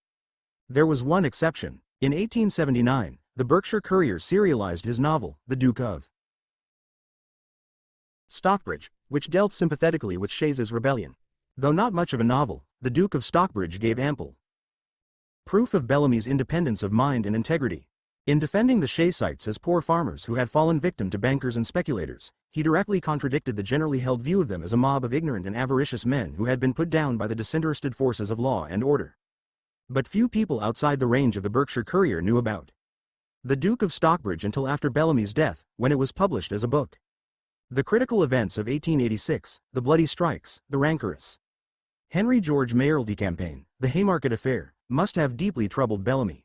Speaker 1: There was one exception. In 1879, the Berkshire Courier serialized his novel, The Duke of Stockbridge, which dealt sympathetically with Shays's rebellion. Though not much of a novel, The Duke of Stockbridge gave ample proof of Bellamy's independence of mind and integrity. In defending the Shaysites as poor farmers who had fallen victim to bankers and speculators, he directly contradicted the generally held view of them as a mob of ignorant and avaricious men who had been put down by the disinterested forces of law and order. But few people outside the range of the Berkshire Courier knew about The Duke of Stockbridge until after Bellamy's death, when it was published as a book. The critical events of 1886, the bloody strikes, the rancorous Henry George mayoralty campaign, the Haymarket affair, must have deeply troubled Bellamy.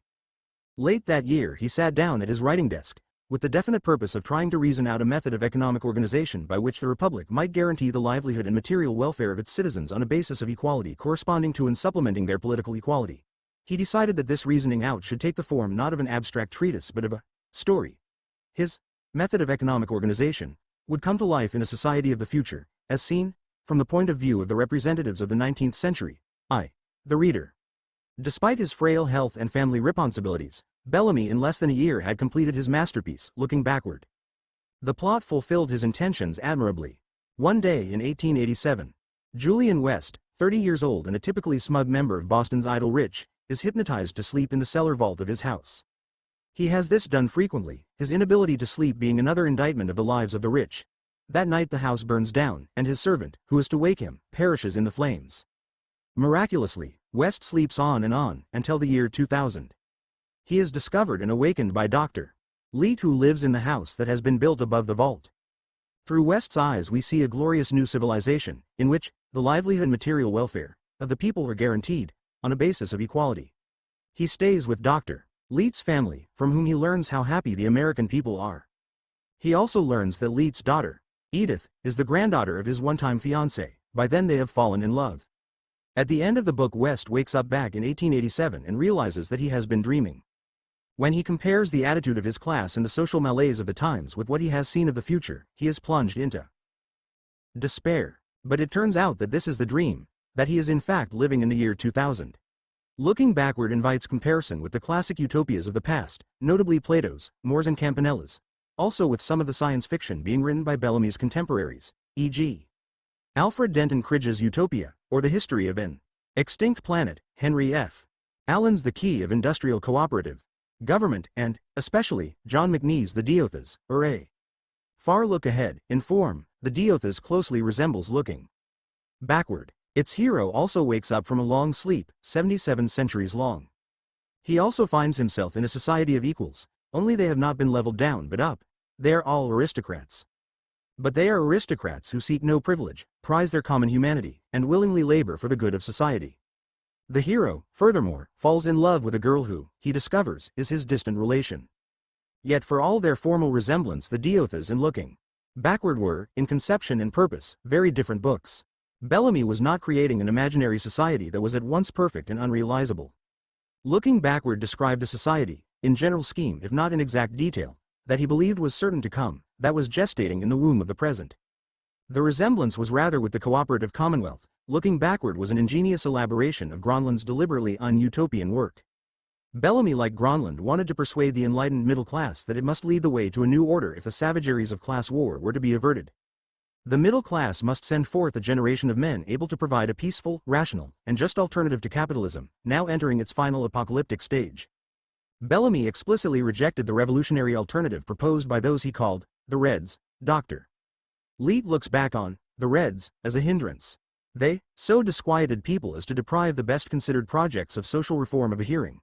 Speaker 1: Late that year he sat down at his writing desk, with the definite purpose of trying to reason out a method of economic organization by which the Republic might guarantee the livelihood and material welfare of its citizens on a basis of equality corresponding to and supplementing their political equality. He decided that this reasoning out should take the form not of an abstract treatise but of a story. His method of economic organization would come to life in a society of the future, as seen from the point of view of the representatives of the 19th century, the reader. Despite his frail health and family responsibilities, Bellamy in less than a year had completed his masterpiece, Looking Backward. The plot fulfilled his intentions admirably. One day in 1887, Julian West, 30 years old and a typically smug member of Boston's idle rich, is hypnotized to sleep in the cellar vault of his house. He has this done frequently, his inability to sleep being another indictment of the lives of the rich. That night the house burns down, and his servant, who is to wake him, perishes in the flames. Miraculously, West sleeps on, until the year 2000. He is discovered and awakened by Dr. Leete, who lives in the house that has been built above the vault. Through West's eyes we see a glorious new civilization, in which the livelihood and material welfare of the people are guaranteed, on a basis of equality. He stays with Dr. Leete's family, from whom he learns how happy the American people are. He also learns that Leete's daughter, Edith, is the granddaughter of his one-time fiancé. By then they have fallen in love. At the end of the book, West wakes up back in 1887 and realizes that he has been dreaming. When he compares the attitude of his class and the social malaise of the times with what he has seen of the future, he is plunged into despair. But it turns out that this is the dream, that he is in fact living in the year 2000. Looking backward invites comparison with the classic utopias of the past, notably Plato's, More's and Campanella's, also with some of the science fiction being written by Bellamy's contemporaries, e.g. Alfred Denton Cridge's Utopia, or The History of an Extinct Planet, Henry F. Allen's The Key of Industrial Cooperative Government, and, especially, John McNee's The Diothas, or A Far Look Ahead. In form, The Diothas closely resembles Looking Backward. Its hero also wakes up from a long sleep, 77 centuries long. He also finds himself in a society of equals, only they have not been leveled down but up. They are all aristocrats. But they are aristocrats who seek no privilege, prize their common humanity, and willingly labor for the good of society. The hero, furthermore, falls in love with a girl who, he discovers, is his distant relation. Yet for all their formal resemblance, the Diothas and Looking Backward were, in conception and purpose, very different books. Bellamy was not creating an imaginary society that was at once perfect and unrealizable. Looking Backward described a society, in general scheme if not in exact detail, that he believed was certain to come, that was gestating in the womb of the present. The resemblance was rather with the cooperative commonwealth. Looking Backward was an ingenious elaboration of Gronlund's deliberately un-utopian work. Bellamy, like Gronlund, wanted to persuade the enlightened middle class that it must lead the way to a new order if the savageries of class war were to be averted. The middle class must send forth a generation of men able to provide a peaceful, rational, and just alternative to capitalism, now entering its final apocalyptic stage. Bellamy explicitly rejected the revolutionary alternative proposed by those he called the Reds. Dr. Leete looks back on the Reds as a hindrance. They so disquieted people as to deprive the best considered projects of social reform of a hearing.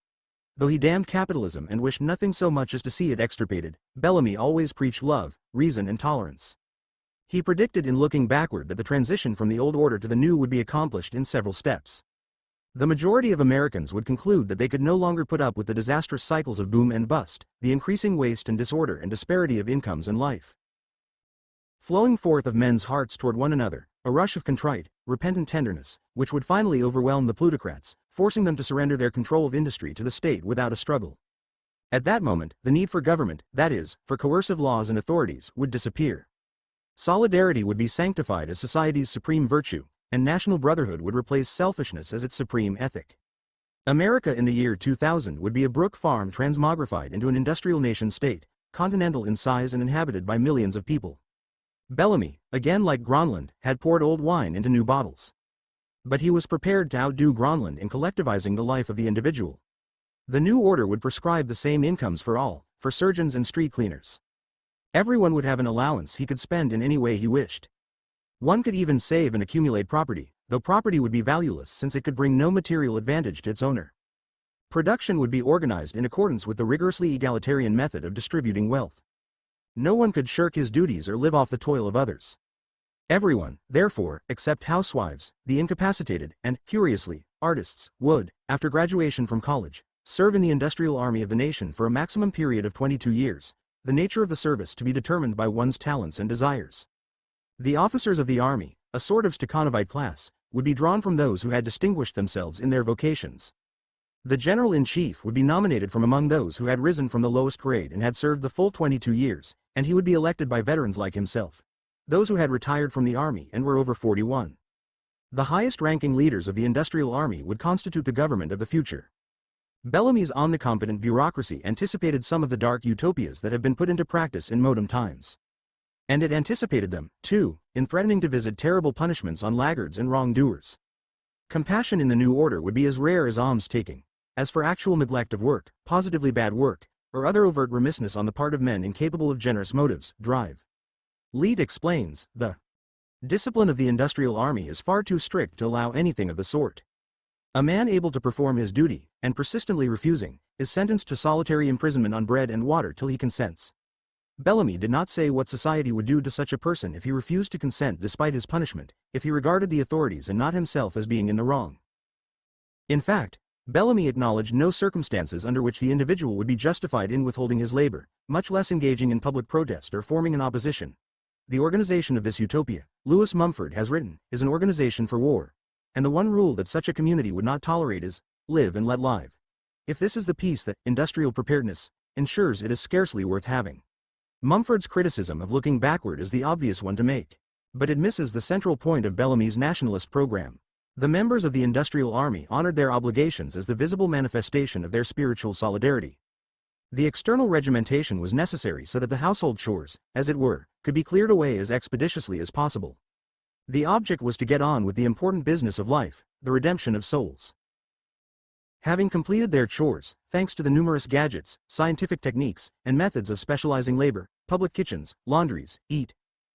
Speaker 1: Though he damned capitalism and wished nothing so much as to see it extirpated, Bellamy always preached love, reason and tolerance. He predicted in Looking Backward that the transition from the old order to the new would be accomplished in several steps. The majority of Americans would conclude that they could no longer put up with the disastrous cycles of boom and bust, the increasing waste and disorder and disparity of incomes and life. Flowing forth of men's hearts toward one another, a rush of contrite, repentant tenderness, which would finally overwhelm the plutocrats, forcing them to surrender their control of industry to the state without a struggle. At that moment, the need for government, that is, for coercive laws and authorities, would disappear. Solidarity would be sanctified as society's supreme virtue, and national brotherhood would replace selfishness as its supreme ethic. America in the year 2000 would be a brook farm transmogrified into an industrial nation-state, continental in size and inhabited by millions of people. Bellamy, again like Gronlund, had poured old wine into new bottles. But he was prepared to outdo Gronlund in collectivizing the life of the individual. The new order would prescribe the same incomes for all, for surgeons and street cleaners. Everyone would have an allowance he could spend in any way he wished. One could even save and accumulate property, though property would be valueless since it could bring no material advantage to its owner. Production would be organized in accordance with the rigorously egalitarian method of distributing wealth. No one could shirk his duties or live off the toil of others. Everyone, therefore, except housewives, the incapacitated, and, curiously, artists, would, after graduation from college, serve in the industrial army of the nation for a maximum period of 22 years. The nature of the service to be determined by one's talents and desires. The officers of the army, a sort of Stakhanovite class, would be drawn from those who had distinguished themselves in their vocations. The general-in-chief would be nominated from among those who had risen from the lowest grade and had served the full 22 years, and he would be elected by veterans like himself, those who had retired from the army and were over 41. The highest-ranking leaders of the industrial army would constitute the government of the future. Bellamy's omnicompetent bureaucracy anticipated some of the dark utopias that have been put into practice in modern times. And it anticipated them, too, in threatening to visit terrible punishments on laggards and wrongdoers. Compassion in the new order would be as rare as alms-taking. As for actual neglect of work, positively bad work, or other overt remissness on the part of men incapable of generous motives, drive. Leete explains, the discipline of the industrial army is far too strict to allow anything of the sort. A man able to perform his duty, and persistently refusing, is sentenced to solitary imprisonment on bread and water till he consents. Bellamy did not say what society would do to such a person if he refused to consent despite his punishment, if he regarded the authorities and not himself as being in the wrong. In fact, Bellamy acknowledged no circumstances under which the individual would be justified in withholding his labor, much less engaging in public protest or forming an opposition. The organization of this utopia, Lewis Mumford has written, is an organization for war. And the one rule that such a community would not tolerate is, live and let live. If this is the peace that industrial preparedness ensures, it is scarcely worth having. Mumford's criticism of Looking Backward is the obvious one to make. But it misses the central point of Bellamy's nationalist program. The members of the industrial army honored their obligations as the visible manifestation of their spiritual solidarity. The external regimentation was necessary so that the household chores, as it were, could be cleared away as expeditiously as possible. The object was to get on with the important business of life, the redemption of souls. Having completed their chores, thanks to the numerous gadgets, scientific techniques, and methods of specializing labor, public kitchens, laundries,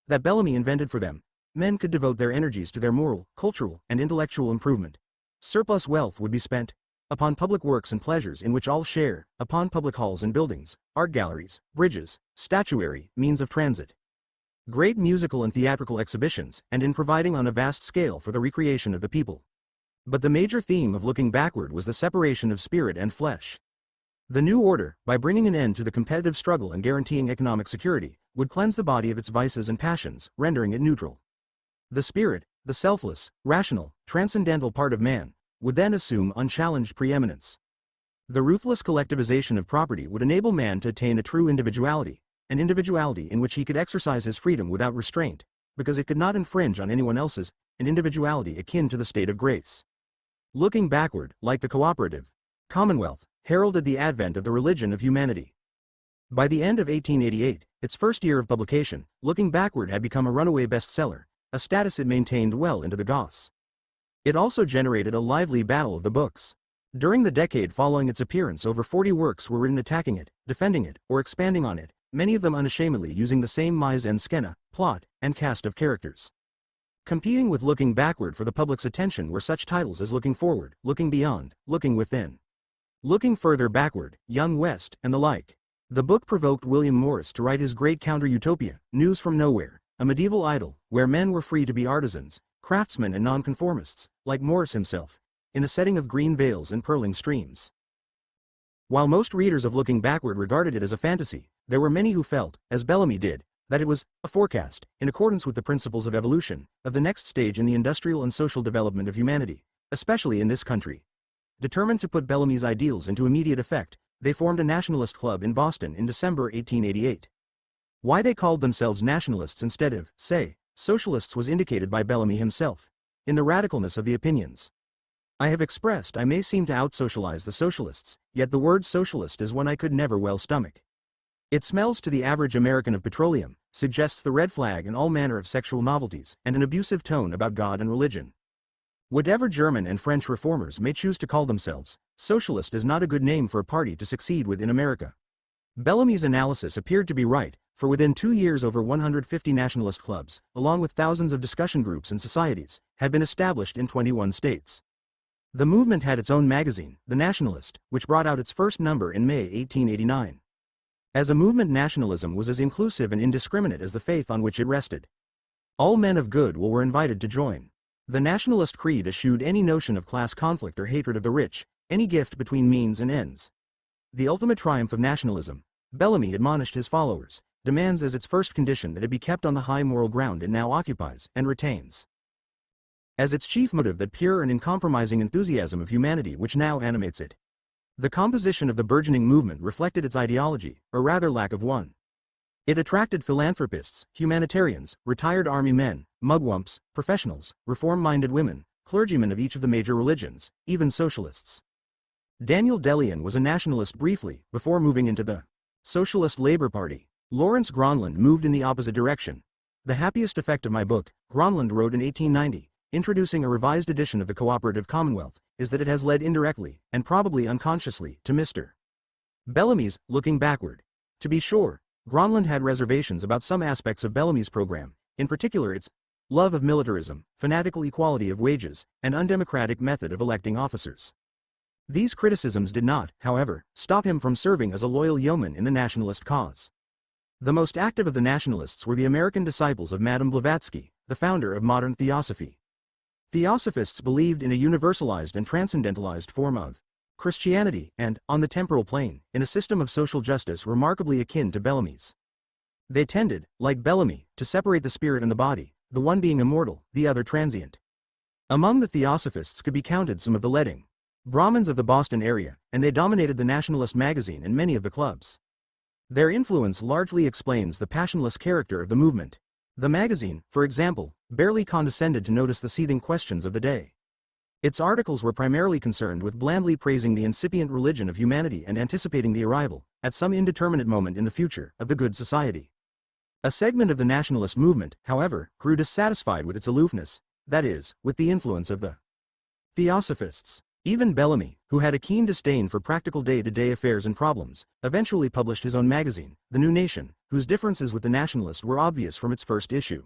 Speaker 1: that Bellamy invented for them, men could devote their energies to their moral, cultural, and intellectual improvement. Surplus wealth would be spent upon public works and pleasures in which all share, upon public halls and buildings, art galleries, bridges, statuary, means of transit, great musical and theatrical exhibitions, and in providing on a vast scale for the recreation of the people. But the major theme of looking backward was the separation of spirit and flesh. The new order, by bringing an end to the competitive struggle and guaranteeing economic security, would cleanse the body of its vices and passions, rendering it neutral. The spirit, the selfless, rational, transcendental part of man, would then assume unchallenged preeminence. The ruthless collectivization of property would enable man to attain a true individuality, an individuality in which he could exercise his freedom without restraint, because it could not infringe on anyone else's, an individuality akin to the state of grace. Looking backward, like the cooperative Commonwealth, heralded the advent of the religion of humanity. By the end of 1888, its first year of publication, Looking Backward had become a runaway bestseller, a status it maintained well into the Goths. It also generated a lively battle of the books. During the decade following its appearance, over 40 works were written attacking it, defending it, or expanding on it, many of them unashamedly using the same mise en scène, plot, and cast of characters. Competing with Looking Backward for the public's attention were such titles as Looking Forward, Looking Beyond, Looking Within, Looking Further Backward, Young West, and the like. The book provoked William Morris to write his great counter-utopia, News from Nowhere, a medieval idyll, where men were free to be artisans, craftsmen and nonconformists, like Morris himself, in a setting of green vales and purling streams. While most readers of Looking Backward regarded it as a fantasy, there were many who felt, as Bellamy did, that it was a forecast, in accordance with the principles of evolution, of the next stage in the industrial and social development of humanity, especially in this country. Determined to put Bellamy's ideals into immediate effect, they formed a nationalist club in Boston in December 1888. Why they called themselves nationalists instead of, say, socialists was indicated by Bellamy himself, in the radicalness of the opinions I have expressed. I may seem to out-socialize the socialists, yet the word socialist is one I could never well stomach. It smells to the average American of petroleum, suggests the red flag and all manner of sexual novelties, and an abusive tone about God and religion. Whatever German and French reformers may choose to call themselves, socialist is not a good name for a party to succeed with in America. Bellamy's analysis appeared to be right, for within 2 years over 150 nationalist clubs, along with thousands of discussion groups and societies, had been established in 21 states. The movement had its own magazine, The Nationalist, which brought out its first number in May 1889. As a movement, nationalism was as inclusive and indiscriminate as the faith on which it rested. All men of good will were invited to join. The nationalist creed eschewed any notion of class conflict or hatred of the rich, any gift between means and ends. The ultimate triumph of nationalism, Bellamy admonished his followers, demands as its first condition that it be kept on the high moral ground it now occupies and retains. As its chief motive that pure and uncompromising enthusiasm of humanity which now animates it. The composition of the burgeoning movement reflected its ideology, or rather lack of one. It attracted philanthropists, humanitarians, retired army men, mugwumps, professionals, reform-minded women, clergymen of each of the major religions, even socialists. Daniel Delian was a nationalist briefly, before moving into the Socialist Labor Party. Lawrence Gronlund moved in the opposite direction. The happiest effect of my book, Gronlund wrote in 1890, introducing a revised edition of the Cooperative Commonwealth, is that it has led indirectly, and probably unconsciously, to Mr. Bellamy's Looking Backward. To be sure, Gronlund had reservations about some aspects of Bellamy's program, in particular its love of militarism, fanatical equality of wages, and undemocratic method of electing officers. These criticisms did not, however, stop him from serving as a loyal yeoman in the nationalist cause. The most active of the nationalists were the American disciples of Madame Blavatsky, the founder of modern theosophy. Theosophists believed in a universalized and transcendentalized form of Christianity and, on the temporal plane, in a system of social justice remarkably akin to Bellamy's. They tended, like Bellamy, to separate the spirit and the body, the one being immortal, the other transient. Among the theosophists could be counted some of the leading Brahmins of the Boston area, and they dominated the nationalist magazine and many of the clubs. Their influence largely explains the passionless character of the movement. The magazine, for example, barely condescended to notice the seething questions of the day. Its articles were primarily concerned with blandly praising the incipient religion of humanity and anticipating the arrival, at some indeterminate moment in the future, of the good society. A segment of the nationalist movement, however, grew dissatisfied with its aloofness, that is, with the influence of the Theosophists. Even Bellamy, who had a keen disdain for practical day-to-day affairs and problems, eventually published his own magazine, The New Nation, whose differences with the Nationalists were obvious from its first issue.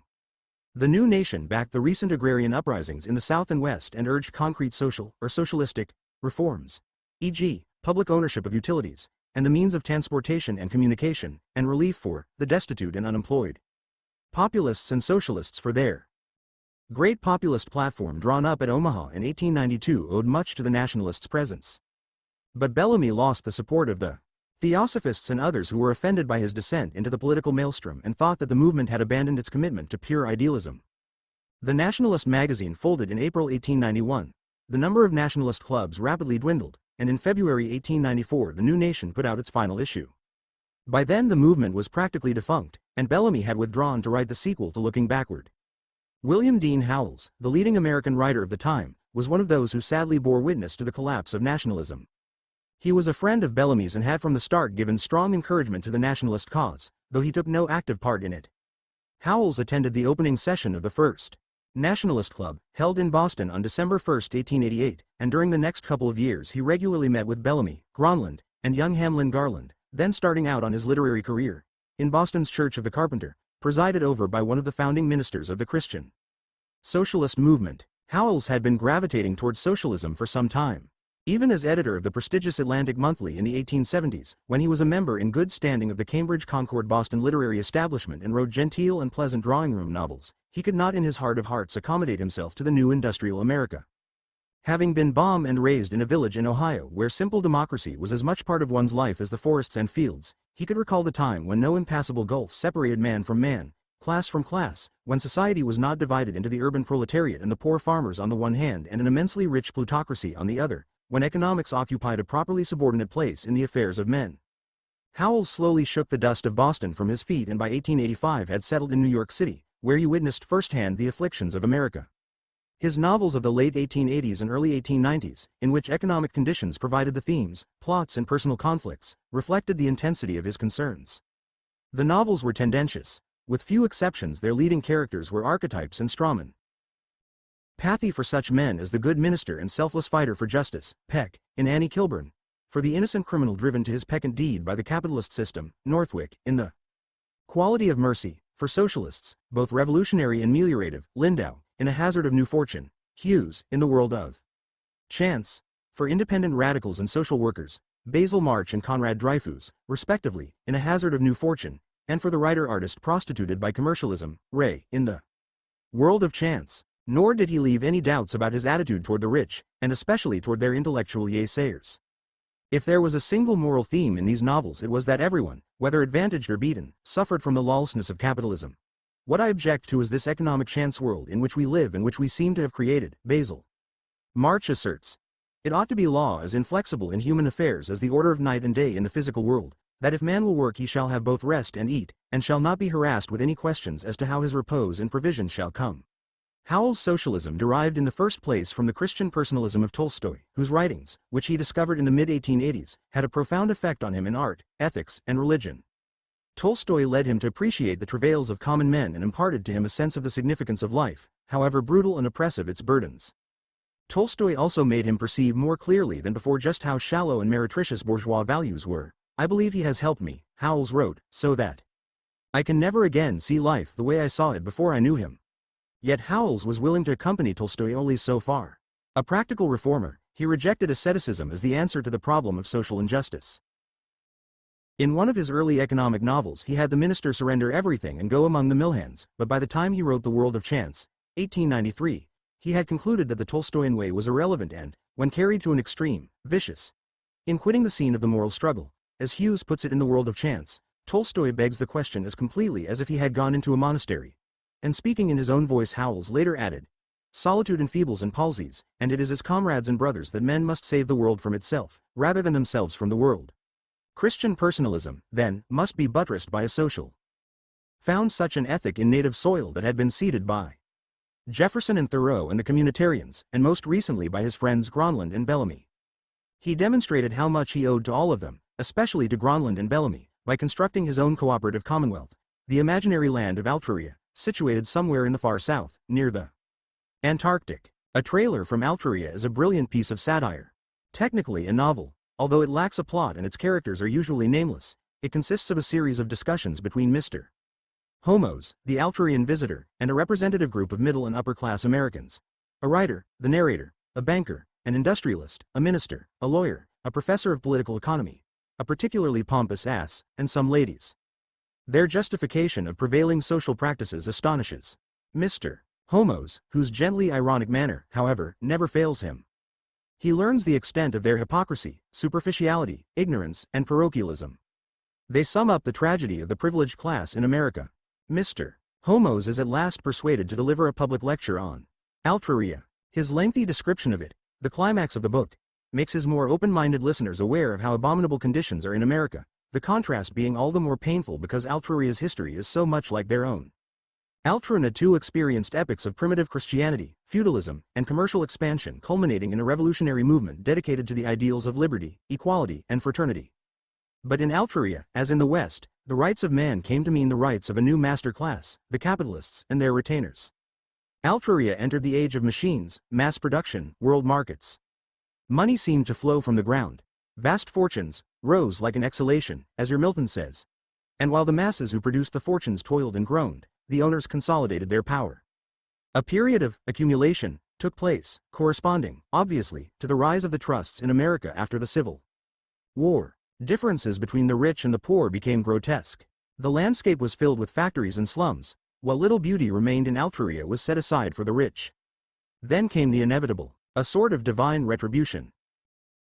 Speaker 1: The New Nation backed the recent agrarian uprisings in the South and West and urged concrete social, or socialistic, reforms, e.g., public ownership of utilities, and the means of transportation and communication, and relief for the destitute and unemployed. Populists and socialists for their great populist platform drawn up at Omaha in 1892 owed much to the Nationalists' presence. But Bellamy lost the support of the Theosophists and others who were offended by his descent into the political maelstrom and thought that the movement had abandoned its commitment to pure idealism. The Nationalist magazine folded in April 1891. The number of nationalist clubs rapidly dwindled, and in February 1894 the New Nation put out its final issue. By then the movement was practically defunct, and Bellamy had withdrawn to write the sequel to Looking Backward. William Dean Howells, the leading American writer of the time, was one of those who sadly bore witness to the collapse of nationalism. He was a friend of Bellamy's and had from the start given strong encouragement to the nationalist cause, though he took no active part in it. Howells attended the opening session of the First Nationalist Club, held in Boston on December 1, 1888, and during the next couple of years he regularly met with Bellamy, Gronlund, and young Hamlin Garland, then starting out on his literary career, in Boston's Church of the Carpenter, presided over by one of the founding ministers of the Christian Socialist movement. Howells had been gravitating towards socialism for some time. Even as editor of the prestigious Atlantic Monthly in the 1870s, when he was a member in good standing of the Cambridge Concord Boston literary establishment and wrote genteel and pleasant drawing-room novels, he could not in his heart of hearts accommodate himself to the new industrial America. Having been born and raised in a village in Ohio where simple democracy was as much part of one's life as the forests and fields, he could recall the time when no impassable gulf separated man from man, class from class, when society was not divided into the urban proletariat and the poor farmers on the one hand and an immensely rich plutocracy on the other, when economics occupied a properly subordinate place in the affairs of men. Howells slowly shook the dust of Boston from his feet and by 1885 had settled in New York City, where he witnessed firsthand the afflictions of America. His novels of the late 1880s and early 1890s, in which economic conditions provided the themes, plots and personal conflicts, reflected the intensity of his concerns. The novels were tendentious. With few exceptions their leading characters were archetypes and strawmen. Pathy for such men as the good minister and selfless fighter for justice, Peck, in Annie Kilburn; for the innocent criminal driven to his peccant deed by the capitalist system, Northwick, in The Quality of Mercy; for socialists, both revolutionary and meliorative, Lindau, in A Hazard of New Fortune; Hughes, in The World of Chance; for independent radicals and social workers, Basil March and Conrad Dreyfus, respectively, in A Hazard of New Fortune; and for the writer-artist prostituted by commercialism, Ray, in The World of Chance. Nor did he leave any doubts about his attitude toward the rich, and especially toward their intellectual yea-sayers. If there was a single moral theme in these novels it was that everyone, whether advantaged or beaten, suffered from the lawlessness of capitalism. What I object to is this economic chance world in which we live and which we seem to have created, Basil March asserts. It ought to be law as inflexible in human affairs as the order of night and day in the physical world, that if man will work he shall have both rest and eat, and shall not be harassed with any questions as to how his repose and provision shall come. Howells' socialism derived in the first place from the Christian personalism of Tolstoy, whose writings, which he discovered in the mid-1880s, had a profound effect on him in art, ethics, and religion. Tolstoy led him to appreciate the travails of common men and imparted to him a sense of the significance of life, however brutal and oppressive its burdens. Tolstoy also made him perceive more clearly than before just how shallow and meretricious bourgeois values were. I believe he has helped me, Howells wrote, so that I can never again see life the way I saw it before I knew him. Yet Howells was willing to accompany Tolstoy only so far. A practical reformer, he rejected asceticism as the answer to the problem of social injustice. In one of his early economic novels he had the minister surrender everything and go among the mill hands, but by the time he wrote The World of Chance, 1893, he had concluded that the Tolstoyan way was irrelevant and, when carried to an extreme, vicious. In quitting the scene of the moral struggle, as Hughes puts it in The World of Chance, Tolstoy begs the question as completely as if he had gone into a monastery. And speaking in his own voice Howells later added, solitude enfeebles and palsies, and it is as comrades and brothers that men must save the world from itself, rather than themselves from the world. Christian personalism, then, must be buttressed by a social. Found such an ethic in native soil that had been seeded by Jefferson and Thoreau and the Communitarians, and most recently by his friends Gronlund and Bellamy. He demonstrated how much he owed to all of them, especially to Gronlund and Bellamy, by constructing his own cooperative commonwealth, the imaginary land of Altruria, situated somewhere in the far south, near the Antarctic. A trailer from Altruria is a brilliant piece of satire. Technically a novel, although it lacks a plot and its characters are usually nameless, it consists of a series of discussions between Mr. Homos, the Altrurian visitor, and a representative group of middle and upper-class Americans. A writer, the narrator, a banker, an industrialist, a minister, a lawyer, a professor of political economy, a particularly pompous ass, and some ladies. Their justification of prevailing social practices astonishes Mr. Homos, whose gently ironic manner, however, never fails him. He learns the extent of their hypocrisy, superficiality, ignorance, and parochialism. They sum up the tragedy of the privileged class in America. Mr. Homos is at last persuaded to deliver a public lecture on Altruria. His lengthy description of it, the climax of the book, makes his more open-minded listeners aware of how abominable conditions are in America, the contrast being all the more painful because Altruria's history is so much like their own. Altruria too experienced epochs of primitive Christianity, feudalism, and commercial expansion culminating in a revolutionary movement dedicated to the ideals of liberty, equality, and fraternity. But in Altruria, as in the West, the rights of man came to mean the rights of a new master class, the capitalists and their retainers. Altruria entered the age of machines, mass production, world markets. Money seemed to flow from the ground. Vast fortunes rose like an exhalation, as Milton says. And while the masses who produced the fortunes toiled and groaned, the owners consolidated their power. A period of accumulation took place, corresponding, obviously, to the rise of the trusts in America after the Civil War. Differences between the rich and the poor became grotesque. The landscape was filled with factories and slums. What little beauty remained in Altruria was set aside for the rich. Then came the inevitable, a sort of divine retribution.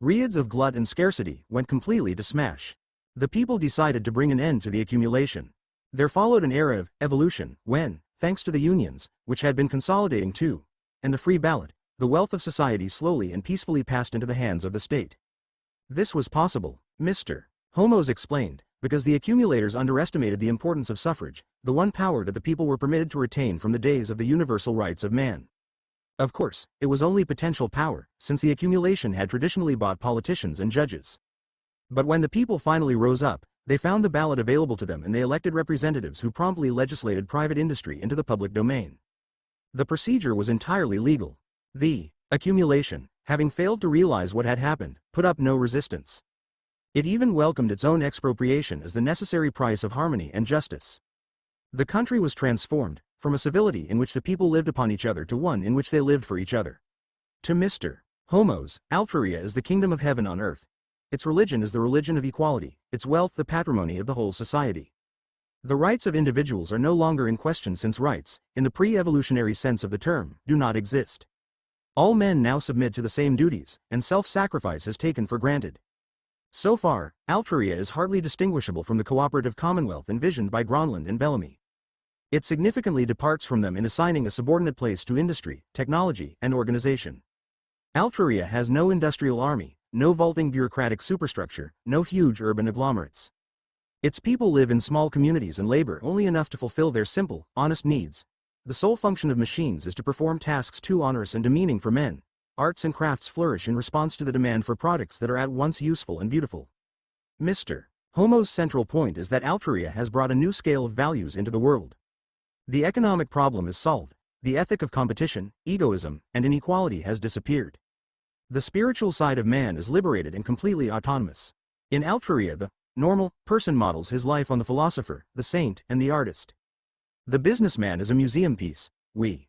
Speaker 1: Reeds of glut and scarcity went completely to smash. The people decided to bring an end to the accumulation. There followed an era of evolution when, thanks to the unions, which had been consolidating too, and the free ballot, the wealth of society slowly and peacefully passed into the hands of the state. This was possible, Mr. Homos explained, because the accumulators underestimated the importance of suffrage, the one power that the people were permitted to retain from the days of the universal rights of man. Of course, it was only potential power, since the accumulation had traditionally bought politicians and judges. But when the people finally rose up, they found the ballot available to them and they elected representatives who promptly legislated private industry into the public domain. The procedure was entirely legal. The accumulation, having failed to realize what had happened, put up no resistance. It even welcomed its own expropriation as the necessary price of harmony and justice. The country was transformed, from a civility in which the people lived upon each other to one in which they lived for each other. To Mr. Homos, Altruria is the kingdom of heaven on earth. Its religion is the religion of equality, its wealth the patrimony of the whole society. The rights of individuals are no longer in question since rights, in the pre-evolutionary sense of the term, do not exist. All men now submit to the same duties, and self-sacrifice is taken for granted. So far, Altruria is hardly distinguishable from the cooperative commonwealth envisioned by Gronlund and Bellamy. It significantly departs from them in assigning a subordinate place to industry, technology, and organization. Altruria has no industrial army, no vaulting bureaucratic superstructure, no huge urban agglomerates. Its people live in small communities and labor only enough to fulfill their simple, honest needs. The sole function of machines is to perform tasks too onerous and demeaning for men. Arts and crafts flourish in response to the demand for products that are at once useful and beautiful. Mr. Homo's central point is that Altruria has brought a new scale of values into the world. The economic problem is solved. The ethic of competition, egoism, and inequality has disappeared. The spiritual side of man is liberated and completely autonomous. In Altruria, the normal person models his life on the philosopher, the saint, and the artist. The businessman is a museum piece, we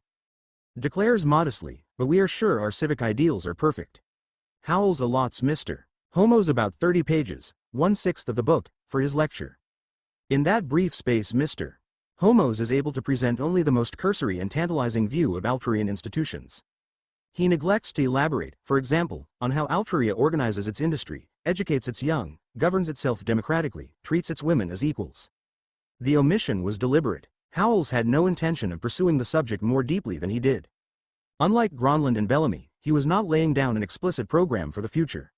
Speaker 1: declares modestly, but we are sure our civic ideals are perfect. Howells allots Mr. Homos about 30 pages, 1/6 of the book, for his lecture. In that brief space Mr. Homos is able to present only the most cursory and tantalizing view of Altrurian institutions. He neglects to elaborate, for example, on how Altruria organizes its industry, educates its young, governs itself democratically, treats its women as equals. The omission was deliberate. Howells had no intention of pursuing the subject more deeply than he did. Unlike Gronlund and Bellamy, he was not laying down an explicit program for the future.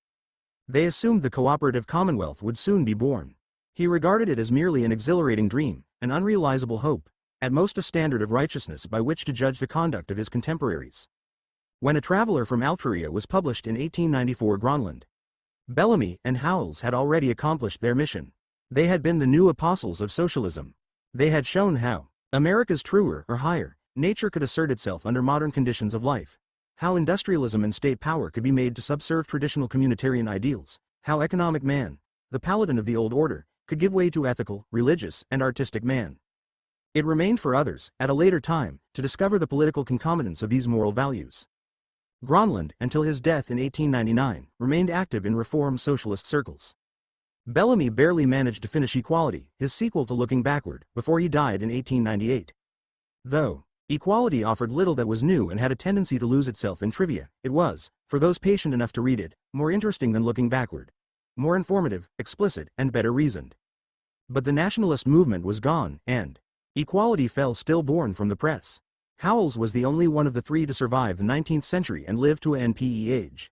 Speaker 1: They assumed the cooperative commonwealth would soon be born. He regarded it as merely an exhilarating dream, an unrealizable hope, at most a standard of righteousness by which to judge the conduct of his contemporaries. When A Traveller from Altruria was published in 1894, Gronlund, Bellamy, and Howells had already accomplished their mission. They had been the new apostles of socialism. They had shown how America's truer or higher nature could assert itself under modern conditions of life, how industrialism and state power could be made to subserve traditional communitarian ideals, how economic man, the paladin of the old order, could give way to ethical, religious, and artistic man. It remained for others, at a later time, to discover the political concomitants of these moral values. Gronlund, until his death in 1899, remained active in reform socialist circles. Bellamy barely managed to finish Equality, his sequel to Looking Backward, before he died in 1898. Though Equality offered little that was new and had a tendency to lose itself in trivia, it was, for those patient enough to read it, more interesting than Looking Backward. More informative, explicit, and better reasoned. But the nationalist movement was gone, and Equality fell stillborn from the press. Howells was the only one of the three to survive the 19th century and live to an NPE age.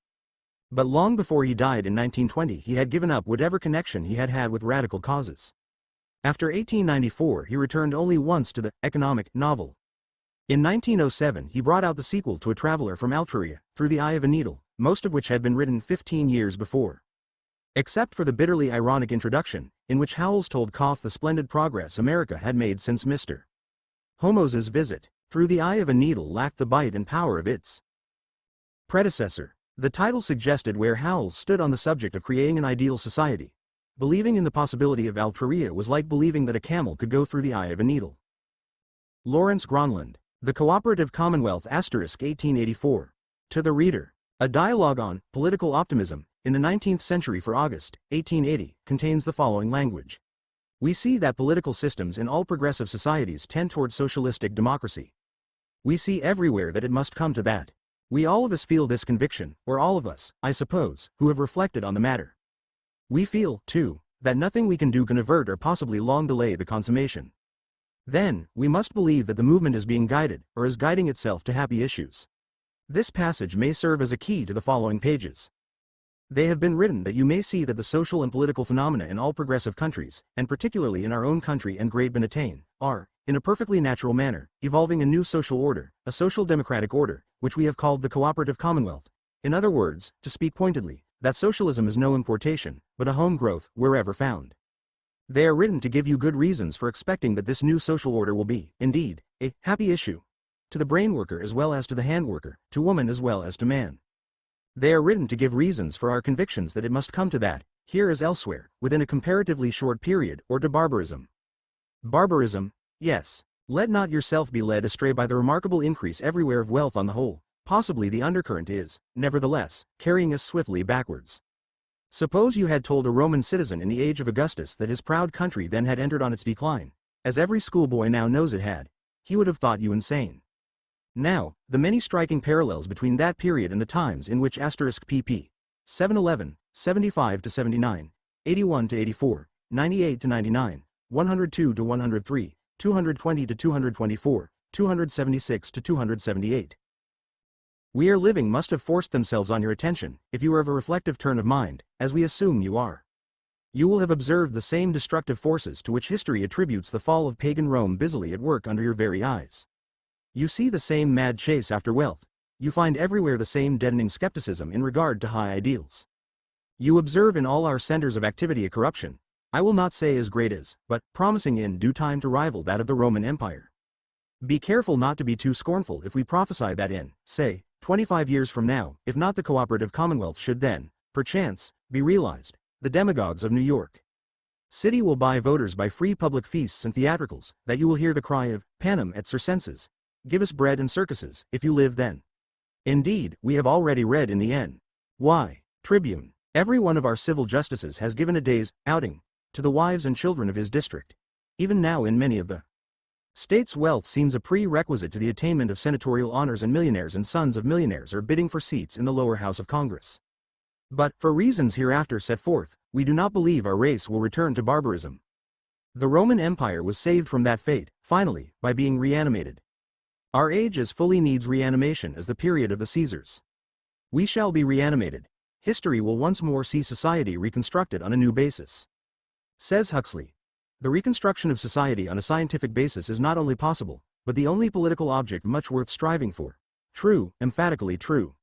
Speaker 1: But long before he died in 1920 he had given up whatever connection he had had with radical causes. After 1894 he returned only once to the economic novel. In 1907 he brought out the sequel to A Traveller from Altruria, Through the Eye of a Needle, most of which had been written 15 years before. Except for the bitterly ironic introduction, in which Howells told Koff the splendid progress America had made since Mr. Holmes's visit, Through the Eye of a Needle lacked the bite and power of its predecessor. The title suggested where Howells stood on the subject of creating an ideal society. Believing in the possibility of Altruria was like believing that a camel could go through the eye of a needle. Lawrence Gronlund, The Cooperative Commonwealth * 1884. To the reader. A Dialogue on Political Optimism in the 19th Century for August, 1880, contains the following language. We see that political systems in all progressive societies tend toward socialistic democracy. We see everywhere that it must come to that. We all of us feel this conviction, or all of us, I suppose, who have reflected on the matter. We feel, too, that nothing we can do can avert or possibly long delay the consummation. Then, we must believe that the movement is being guided, or is guiding itself to happy issues. This passage may serve as a key to the following pages. They have been written that you may see that the social and political phenomena in all progressive countries, and particularly in our own country and Great Britain, are, in a perfectly natural manner, evolving a new social order, a social democratic order, which we have called the Cooperative Commonwealth. In other words, to speak pointedly, that socialism is no importation, but a home growth, wherever found. They are written to give you good reasons for expecting that this new social order will be, indeed, a happy issue. To the brain worker as well as to the hand worker, to woman as well as to man. They are written to give reasons for our convictions that it must come to that, here as elsewhere, within a comparatively short period, or to barbarism. Barbarism, yes. Let not yourself be led astray by the remarkable increase everywhere of wealth on the whole. Possibly the undercurrent is, nevertheless, carrying us swiftly backwards. Suppose you had told a Roman citizen in the age of Augustus that his proud country then had entered on its decline, as every schoolboy now knows it had, he would have thought you insane. Now, the many striking parallels between that period and the times in which *pp. 711, 75 to 79, 81 to 84, 98 to 99, 102 to 103, 220 to 224, 276 to 278. We are living must have forced themselves on your attention, if you are of a reflective turn of mind, as we assume you are. You will have observed the same destructive forces to which history attributes the fall of pagan Rome busily at work under your very eyes. You see the same mad chase after wealth. You find everywhere the same deadening skepticism in regard to high ideals. You observe in all our centers of activity a corruption, I will not say as great as, but promising in due time to rival that of the Roman Empire. Be careful not to be too scornful if we prophesy that in, say, 25 years from now, if not the Cooperative Commonwealth should then, perchance, be realized, the demagogues of New York City will buy voters by free public feasts and theatricals, that you will hear the cry of, Panem et circenses. Give us bread and circuses, if you live then. Indeed, we have already read in the N.Y. Tribune, every one of our civil justices has given a day's outing to the wives and children of his district. Even now in many of the states wealth seems a prerequisite to the attainment of senatorial honors, and millionaires and sons of millionaires are bidding for seats in the lower house of Congress. But, for reasons hereafter set forth, we do not believe our race will return to barbarism. The Roman Empire was saved from that fate, finally, by being reanimated. Our age as fully needs reanimation as the period of the Caesars. We shall be reanimated. History will once more see society reconstructed on a new basis. Says Huxley. The reconstruction of society on a scientific basis is not only possible, but the only political object much worth striving for. True, emphatically true.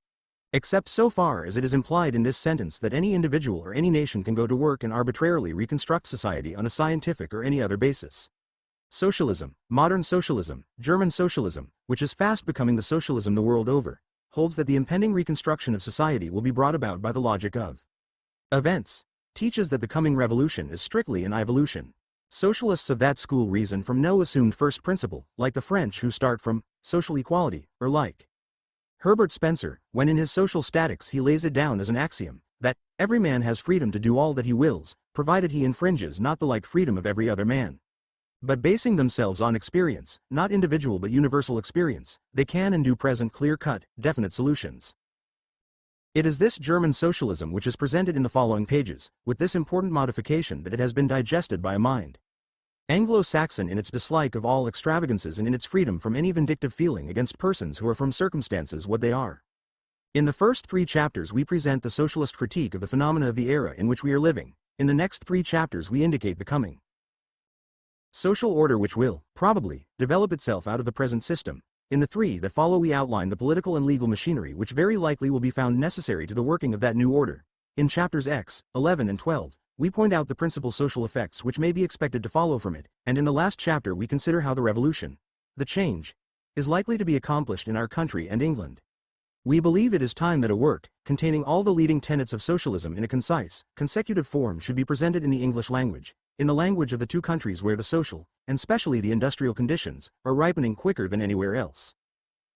Speaker 1: Except so far as it is implied in this sentence that any individual or any nation can go to work and arbitrarily reconstruct society on a scientific or any other basis. Socialism, modern socialism, German socialism, which is fast becoming the socialism the world over, holds that the impending reconstruction of society will be brought about by the logic of events, teaches that the coming revolution is strictly an evolution. Socialists of that school reason from no assumed first principle, like the French who start from social equality, or like Herbert Spencer, when in his Social Statics he lays it down as an axiom, that every man has freedom to do all that he wills, provided he infringes not the like freedom of every other man. But basing themselves on experience, not individual but universal experience, they can and do present clear-cut, definite solutions. It is this German socialism which is presented in the following pages, with this important modification that it has been digested by a mind Anglo-Saxon in its dislike of all extravagances and in its freedom from any vindictive feeling against persons who are from circumstances what they are. In the first 3 chapters we present the socialist critique of the phenomena of the era in which we are living. In the next 3 chapters we indicate the coming social order which will, probably, develop itself out of the present system. In the 3 that follow we outline the political and legal machinery which very likely will be found necessary to the working of that new order. In chapters X, 11 and 12, we point out the principal social effects which may be expected to follow from it, and in the last chapter we consider how the revolution, the change, is likely to be accomplished in our country and England. We believe it is time that a work, containing all the leading tenets of socialism in a concise, consecutive form should be presented in the English language, in the language of the 2 countries where the social, and specially the industrial conditions, are ripening quicker than anywhere else.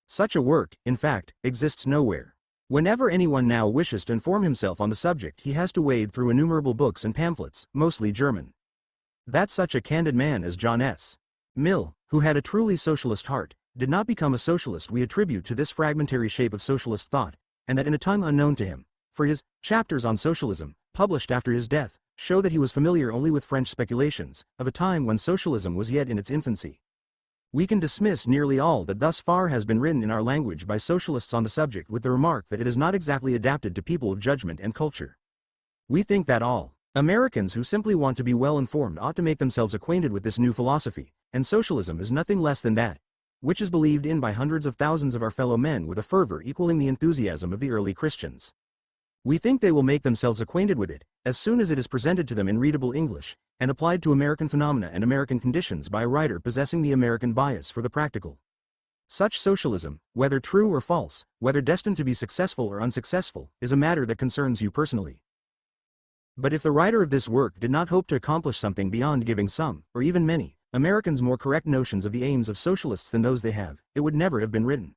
Speaker 1: Such a work, in fact, exists nowhere. Whenever anyone now wishes to inform himself on the subject he has to wade through innumerable books and pamphlets, mostly German. That such a candid man as John S. Mill, who had a truly socialist heart, did not become a socialist we attribute to this fragmentary shape of socialist thought, and that in a time unknown to him, for his chapters on socialism, published after his death, show that he was familiar only with French speculations, of a time when socialism was yet in its infancy. We can dismiss nearly all that thus far has been written in our language by socialists on the subject with the remark that it is not exactly adapted to people of judgment and culture. We think that all Americans who simply want to be well informed ought to make themselves acquainted with this new philosophy, and socialism is nothing less than that, which is believed in by hundreds of thousands of our fellow men with a fervor equaling the enthusiasm of the early Christians. We think they will make themselves acquainted with it, as soon as it is presented to them in readable English, and applied to American phenomena and American conditions by a writer possessing the American bias for the practical. Such socialism, whether true or false, whether destined to be successful or unsuccessful, is a matter that concerns you personally. But if the writer of this work did not hope to accomplish something beyond giving some, or even many, Americans more correct notions of the aims of socialists than those they have, it would never have been written.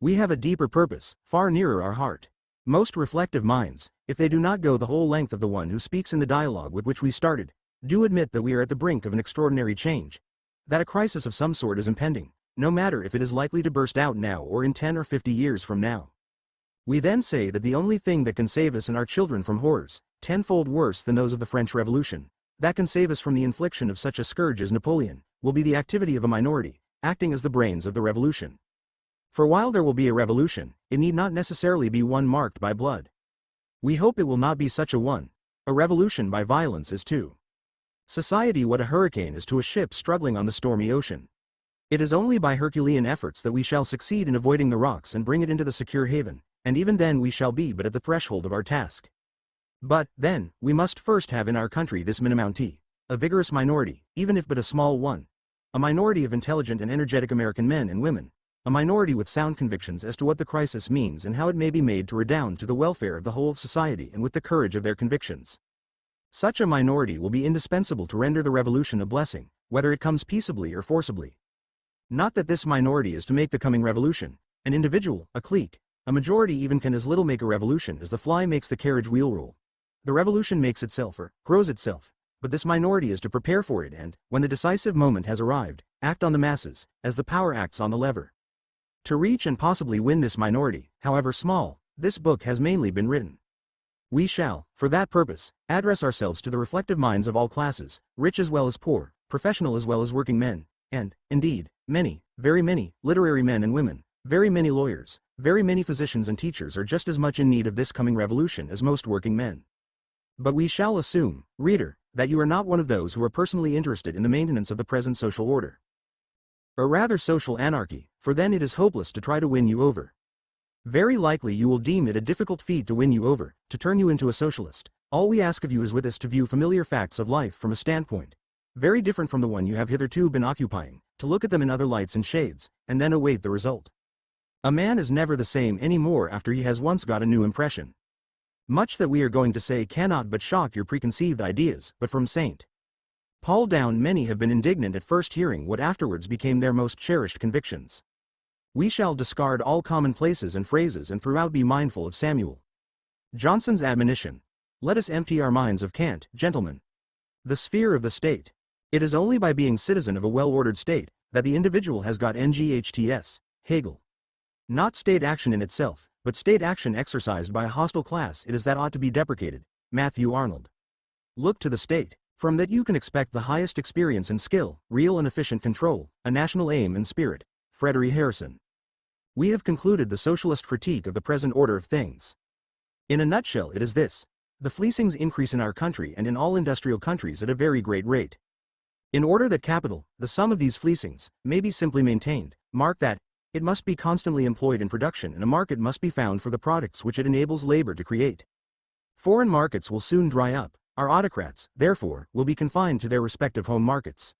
Speaker 1: We have a deeper purpose, far nearer our heart. Most reflective minds, if they do not go the whole length of the one who speaks in the dialogue with which we started, do admit that we are at the brink of an extraordinary change, that a crisis of some sort is impending, no matter if it is likely to burst out now or in 10 or 50 years from now. We then say that the only thing that can save us and our children from horrors, tenfold worse than those of the French Revolution, that can save us from the infliction of such a scourge as Napoleon, will be the activity of a minority, acting as the brains of the revolution. For while there will be a revolution, it need not necessarily be one marked by blood. We hope it will not be such a one. A revolution by violence is to society what a hurricane is to a ship struggling on the stormy ocean. It is only by Herculean efforts that we shall succeed in avoiding the rocks and bring it into the secure haven, and even then we shall be but at the threshold of our task. But, then, we must first have in our country this minimum a vigorous minority, even if but a small one, a minority of intelligent and energetic American men and women, a minority with sound convictions as to what the crisis means and how it may be made to redound to the welfare of the whole of society and with the courage of their convictions. Such a minority will be indispensable to render the revolution a blessing, whether it comes peaceably or forcibly. Not that this minority is to make the coming revolution, an individual, a clique, a majority even can as little make a revolution as the fly makes the carriage wheel roll. The revolution makes itself or grows itself, but this minority is to prepare for it and, when the decisive moment has arrived, act on the masses, as the power acts on the lever. To reach and possibly win this minority, however small, this book has mainly been written. We shall, for that purpose, address ourselves to the reflective minds of all classes, rich as well as poor, professional as well as working men, and, indeed, many, very many, literary men and women, very many lawyers, very many physicians and teachers are just as much in need of this coming revolution as most working men. But we shall assume, reader, that you are not one of those who are personally interested in the maintenance of the present social order. Or rather social anarchy, for then it is hopeless to try to win you over. Very likely you will deem it a difficult feat to win you over, to turn you into a socialist. All we ask of you is with us to view familiar facts of life from a standpoint very different from the one you have hitherto been occupying, to look at them in other lights and shades, and then await the result. A man is never the same any more after he has once got a new impression. Much that we are going to say cannot but shock your preconceived ideas, but from St. Paul down many have been indignant at first hearing what afterwards became their most cherished convictions. We shall discard all commonplaces and phrases and throughout be mindful of Samuel Johnson's admonition. Let us empty our minds of cant, gentlemen. The sphere of the state. It is only by being citizen of a well-ordered state that the individual has got NGHTS, Hegel. Not state action in itself, but state action exercised by a hostile class it is that ought to be deprecated, Matthew Arnold. Look to the state. From that you can expect the highest experience and skill, real and efficient control, a national aim and spirit, Frederick Harrison. We have concluded the socialist critique of the present order of things. In a nutshell it is this. The fleecings increase in our country and in all industrial countries at a very great rate. In order that capital, the sum of these fleecings, may be simply maintained, mark that, it must be constantly employed in production and a market must be found for the products which it enables labor to create. Foreign markets will soon dry up, our autocrats, therefore, will be confined to their respective home markets.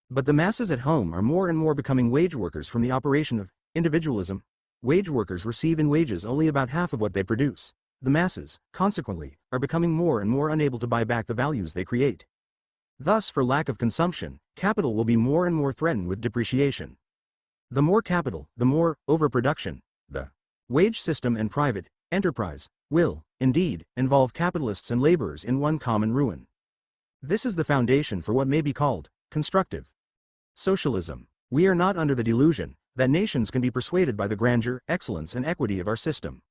Speaker 1: But the masses at home are more and more becoming wage workers from the operation of individualism. Wage workers receive in wages only about half of what they produce. The masses, consequently, are becoming more and more unable to buy back the values they create. Thus, for lack of consumption, capital will be more and more threatened with depreciation. The more capital, the more overproduction. The wage system and private enterprise will, indeed, involve capitalists and laborers in one common ruin. This is the foundation for what may be called constructive socialism. We are not under the delusion that nations can be persuaded by the grandeur, excellence, and equity of our system.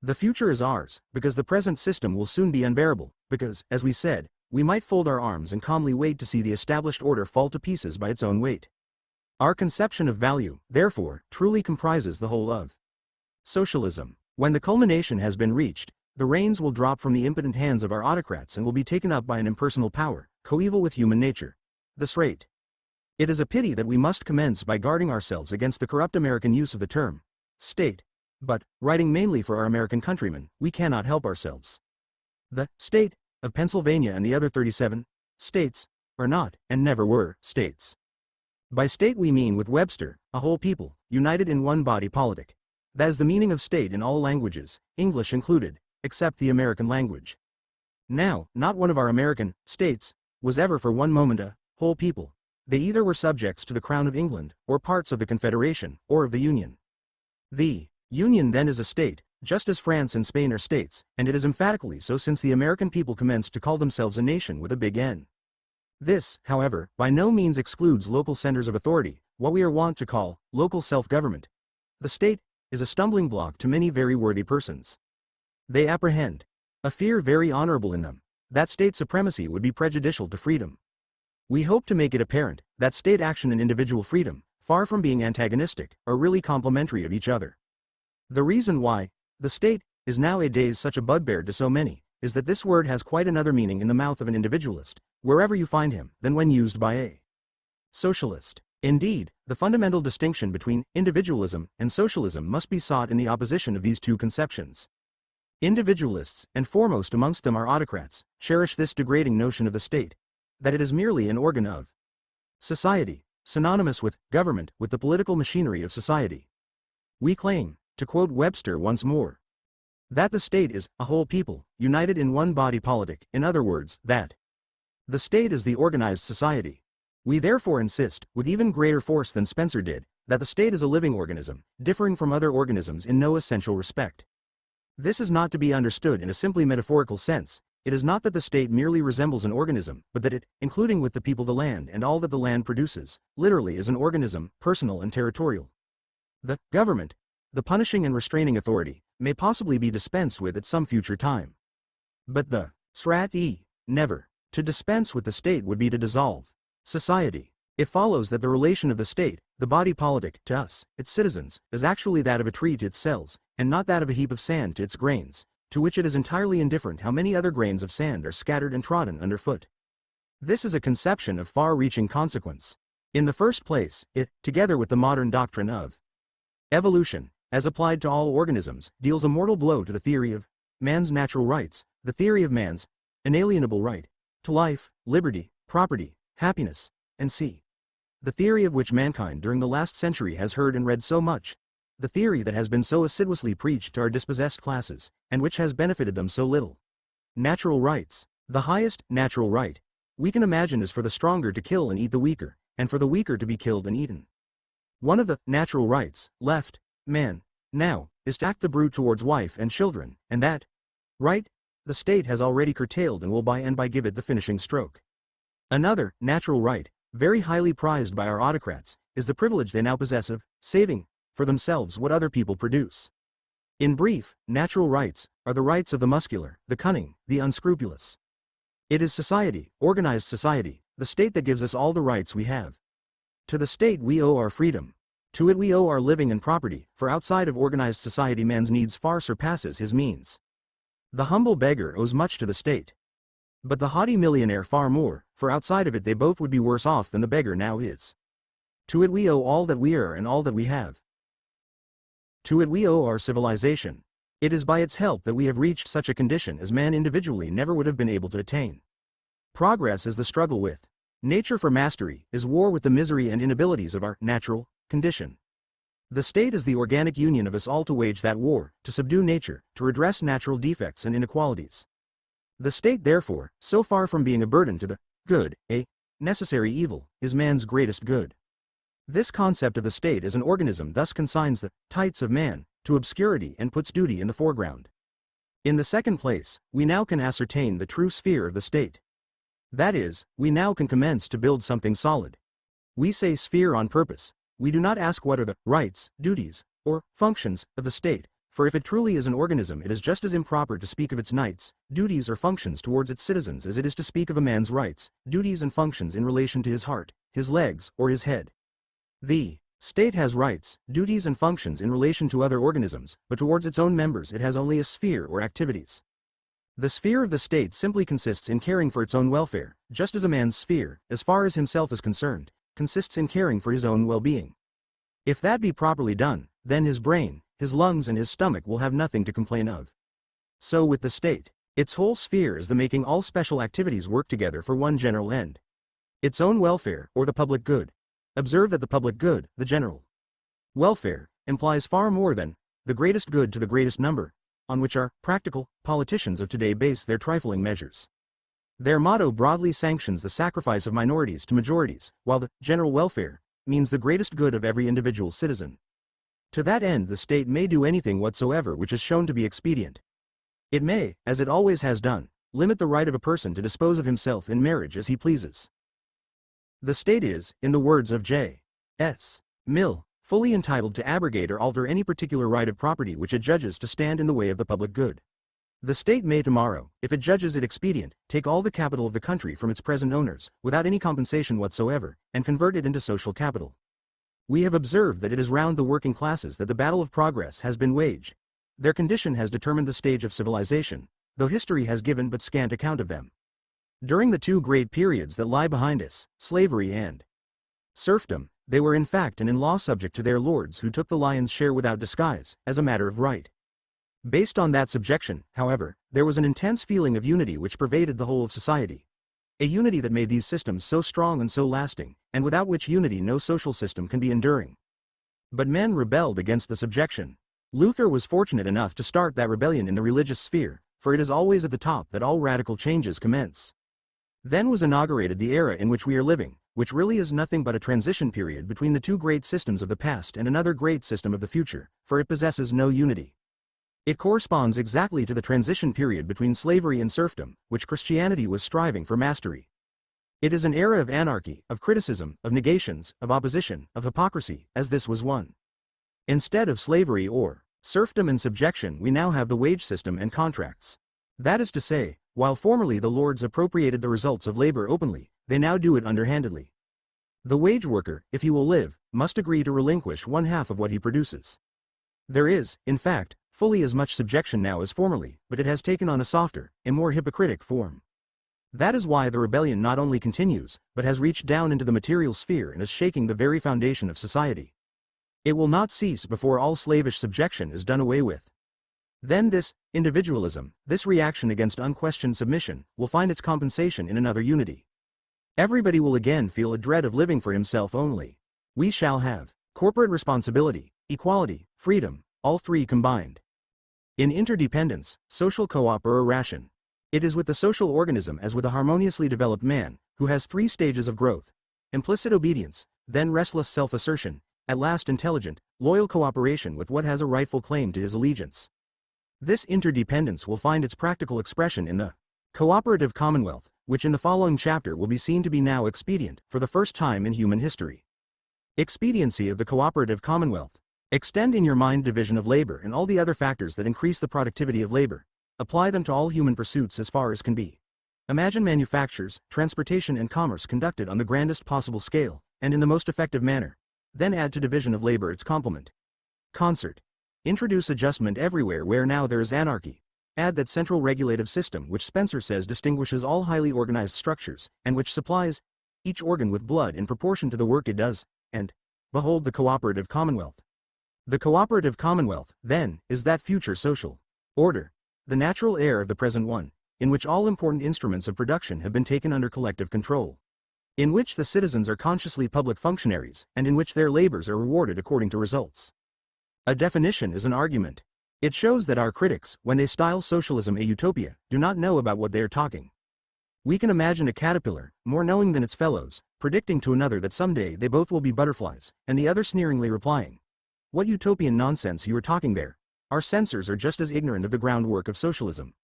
Speaker 1: The future is ours, because the present system will soon be unbearable, because, as we said, we might fold our arms and calmly wait to see the established order fall to pieces by its own weight. Our conception of value, therefore, truly comprises the whole of socialism. When the culmination has been reached, the reins will drop from the impotent hands of our autocrats and will be taken up by an impersonal power, coeval with human nature. The state. It is a pity that we must commence by guarding ourselves against the corrupt American use of the term state. But, writing mainly for our American countrymen, we cannot help ourselves. The state of Pennsylvania and the other 37 states are not, and never were, states. By state we mean with Webster, a whole people, united in one body politic. That is the meaning of state in all languages, English included, except the American language. Now, not one of our American states was ever for one moment a whole people. They either were subjects to the Crown of England, or parts of the Confederation, or of the Union. The Union then is a state, just as France and Spain are states, and it is emphatically so since the American people commenced to call themselves a nation with a big N. This, however, by no means excludes local centers of authority, what we are wont to call local self-government. The state is a stumbling block to many very worthy persons. They apprehend a fear very honorable in them, that state supremacy would be prejudicial to freedom. We hope to make it apparent that state action and individual freedom, far from being antagonistic, are really complementary of each other. The reason why the state is nowadays such a bugbear to so many is that this word has quite another meaning in the mouth of an individualist, wherever you find him, than when used by a socialist. Indeed, the fundamental distinction between individualism and socialism must be sought in the opposition of these two conceptions. Individualists, and foremost amongst them our autocrats, cherish this degrading notion of the state, that it is merely an organ of society, synonymous with government, with the political machinery of society. We claim, to quote Webster once more, that the state is a whole people, united in one body politic, in other words, that the state is the organized society. We therefore insist, with even greater force than Spencer did, that the state is a living organism, differing from other organisms in no essential respect. This is not to be understood in a simply metaphorical sense. It is not that the state merely resembles an organism, but that it, including with the people the land and all that the land produces, literally is an organism, personal and territorial. The government, the punishing and restraining authority, may possibly be dispensed with at some future time. But the srat-e, never. To dispense with the state would be to dissolve society. It follows that the relation of the state, the body politic, to us, its citizens, is actually that of a tree to its cells, and not that of a heap of sand to its grains, to which it is entirely indifferent how many other grains of sand are scattered and trodden underfoot. This is a conception of far-reaching consequence. In the first place, it, together with the modern doctrine of evolution, as applied to all organisms, deals a mortal blow to the theory of man's natural rights, the theory of man's inalienable right to life, liberty, property, happiness, and c. The theory of which mankind during the last century has heard and read so much, the theory that has been so assiduously preached to our dispossessed classes, and which has benefited them so little. Natural rights. The highest natural right we can imagine is for the stronger to kill and eat the weaker, and for the weaker to be killed and eaten. One of the natural rights left man now is to act the brute towards wife and children, and that right the state has already curtailed and will by and by give it the finishing stroke. Another natural right, very highly prized by our autocrats, is the privilege they now possess of saving for themselves what other people produce. In brief, natural rights are the rights of the muscular, the cunning, the unscrupulous. It is society, organized society, the state that gives us all the rights we have. To the state we owe our freedom. To it we owe our living and property, for outside of organized society man's needs far surpasses his means. The humble beggar owes much to the state. But the haughty millionaire far more, for outside of it they both would be worse off than the beggar now is. To it we owe all that we are and all that we have. To it we owe our civilization. It is by its help that we have reached such a condition as man individually never would have been able to attain. Progress is the struggle with nature for mastery, is war with the misery and inabilities of our natural condition. The state is the organic union of us all to wage that war, to subdue nature, to redress natural defects and inequalities. The state therefore, so far from being a burden to the good, a necessary evil, is man's greatest good. This concept of the state as an organism thus consigns the tights of man to obscurity and puts duty in the foreground. In the second place, we now can ascertain the true sphere of the state. That is, we now can commence to build something solid. We say sphere on purpose. We do not ask what are the rights, duties, or functions of the state, for if it truly is an organism it is just as improper to speak of its rights, duties or functions towards its citizens as it is to speak of a man's rights, duties and functions in relation to his heart, his legs, or his head. The state has rights, duties and functions in relation to other organisms, but towards its own members it has only a sphere or activities. The sphere of the state simply consists in caring for its own welfare, just as a man's sphere, as far as himself is concerned, consists in caring for his own well-being. If that be properly done, then his brain, his lungs and his stomach will have nothing to complain of. So with the state, its whole sphere is the making all special activities work together for one general end. Its own welfare, or the public good. Observe that the public good, the general welfare, implies far more than the greatest good to the greatest number, on which our practical politicians of today base their trifling measures. Their motto broadly sanctions the sacrifice of minorities to majorities, while the general welfare means the greatest good of every individual citizen. To that end the state may do anything whatsoever which is shown to be expedient. It may, as it always has done, limit the right of a person to dispose of himself in marriage as he pleases. The state is, in the words of J.S. Mill, fully entitled to abrogate or alter any particular right of property which it judges to stand in the way of the public good. The state may tomorrow, if it judges it expedient, take all the capital of the country from its present owners, without any compensation whatsoever, and convert it into social capital. We have observed that it is round the working classes that the battle of progress has been waged. Their condition has determined the stage of civilization, though history has given but scant account of them. During the two great periods that lie behind us, slavery and serfdom, they were in fact and in law subject to their lords who took the lion's share without disguise, as a matter of right. Based on that subjection, however, there was an intense feeling of unity which pervaded the whole of society. A unity that made these systems so strong and so lasting, and without which unity no social system can be enduring. But men rebelled against the subjection. Luther was fortunate enough to start that rebellion in the religious sphere, for it is always at the top that all radical changes commence. Then was inaugurated the era in which we are living, which really is nothing but a transition period between the two great systems of the past and another great system of the future, for it possesses no unity. It corresponds exactly to the transition period between slavery and serfdom, which Christianity was striving for mastery. It is an era of anarchy, of criticism, of negations, of opposition, of hypocrisy, as this was one. Instead of slavery or serfdom and subjection we now have the wage system and contracts. That is to say, while formerly the lords appropriated the results of labor openly, they now do it underhandedly. The wage worker, if he will live, must agree to relinquish one half of what he produces. There is, in fact, fully as much subjection now as formerly, but it has taken on a softer, a more hypocritic form. That is why the rebellion not only continues, but has reached down into the material sphere and is shaking the very foundation of society. It will not cease before all slavish subjection is done away with. Then this individualism, this reaction against unquestioned submission, will find its compensation in another unity. Everybody will again feel a dread of living for himself only. We shall have corporate responsibility, equality, freedom, all three combined. In interdependence, social co-op are a ration. It is with the social organism as with a harmoniously developed man, who has three stages of growth: implicit obedience, then restless self-assertion, at last intelligent, loyal cooperation with what has a rightful claim to his allegiance. This interdependence will find its practical expression in the cooperative commonwealth, which in the following chapter will be seen to be now expedient, for the first time in human history. Expediency of the cooperative commonwealth. Extend in your mind division of labor and all the other factors that increase the productivity of labor. Apply them to all human pursuits as far as can be. Imagine manufactures, transportation and commerce conducted on the grandest possible scale, and in the most effective manner. Then add to division of labor its complement. Concert. Introduce adjustment everywhere where now there is anarchy. Add that central regulative system which Spencer says distinguishes all highly organized structures, and which supplies each organ with blood in proportion to the work it does, and behold the cooperative commonwealth. The cooperative commonwealth, then, is that future social order, the natural heir of the present one, in which all important instruments of production have been taken under collective control, in which the citizens are consciously public functionaries, and in which their labors are rewarded according to results. A definition is an argument. It shows that our critics, when they style socialism a utopia, do not know about what they are talking. We can imagine a caterpillar, more knowing than its fellows, predicting to another that someday they both will be butterflies, and the other sneeringly replying, "What utopian nonsense you are talking there. Our censors are just as ignorant of the groundwork of socialism."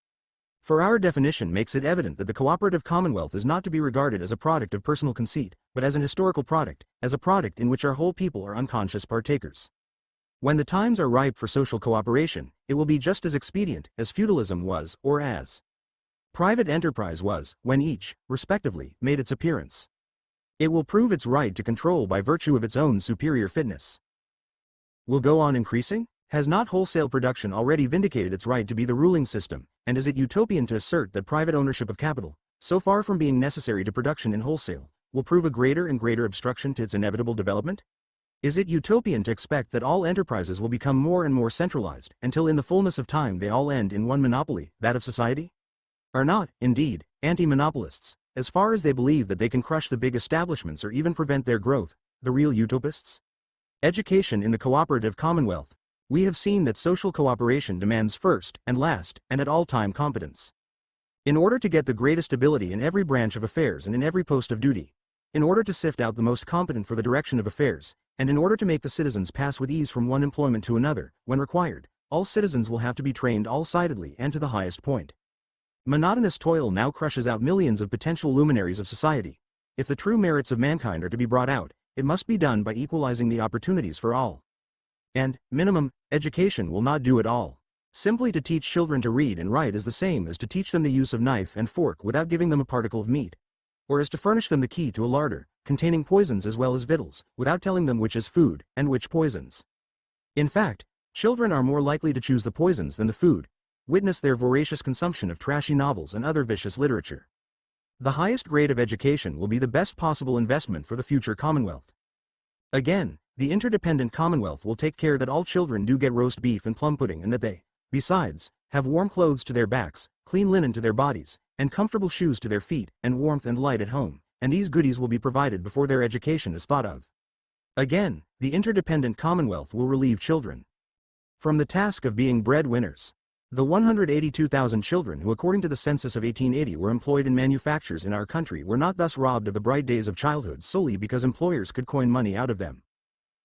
Speaker 1: For our definition makes it evident that the cooperative commonwealth is not to be regarded as a product of personal conceit, but as an historical product, as a product in which our whole people are unconscious partakers. When the times are ripe for social cooperation, it will be just as expedient as feudalism was, or as private enterprise was, when each, respectively, made its appearance. It will prove its right to control by virtue of its own superior fitness. Will go on increasing? Has not wholesale production already vindicated its right to be the ruling system, and is it utopian to assert that private ownership of capital, so far from being necessary to production in wholesale, will prove a greater and greater obstruction to its inevitable development? Is it utopian to expect that all enterprises will become more and more centralized, until in the fullness of time they all end in one monopoly, that of society? Are not, indeed, anti-monopolists, as far as they believe that they can crush the big establishments or even prevent their growth, the real utopists? Education in the cooperative commonwealth. We have seen that social cooperation demands first, and last, and at all time competence. In order to get the greatest ability in every branch of affairs and in every post of duty, in order to sift out the most competent for the direction of affairs, and in order to make the citizens pass with ease from one employment to another, when required, all citizens will have to be trained all-sidedly and to the highest point. Monotonous toil now crushes out millions of potential luminaries of society. If the true merits of mankind are to be brought out, it must be done by equalizing the opportunities for all. And, minimum, education will not do it all. Simply to teach children to read and write is the same as to teach them the use of knife and fork without giving them a particle of meat, or as to furnish them the key to a larder, containing poisons as well as victuals, without telling them which is food, and which poisons. In fact, children are more likely to choose the poisons than the food. Witness their voracious consumption of trashy novels and other vicious literature. The highest grade of education will be the best possible investment for the future commonwealth. Again, the interdependent commonwealth will take care that all children do get roast beef and plum pudding, and that they, besides, have warm clothes to their backs, clean linen to their bodies, and comfortable shoes to their feet, and warmth and light at home, and these goodies will be provided before their education is thought of. Again, the interdependent commonwealth will relieve children from the task of being breadwinners. The 182,000 children who according to the census of 1880 were employed in manufactures in our country were not thus robbed of the bright days of childhood solely because employers could coin money out of them.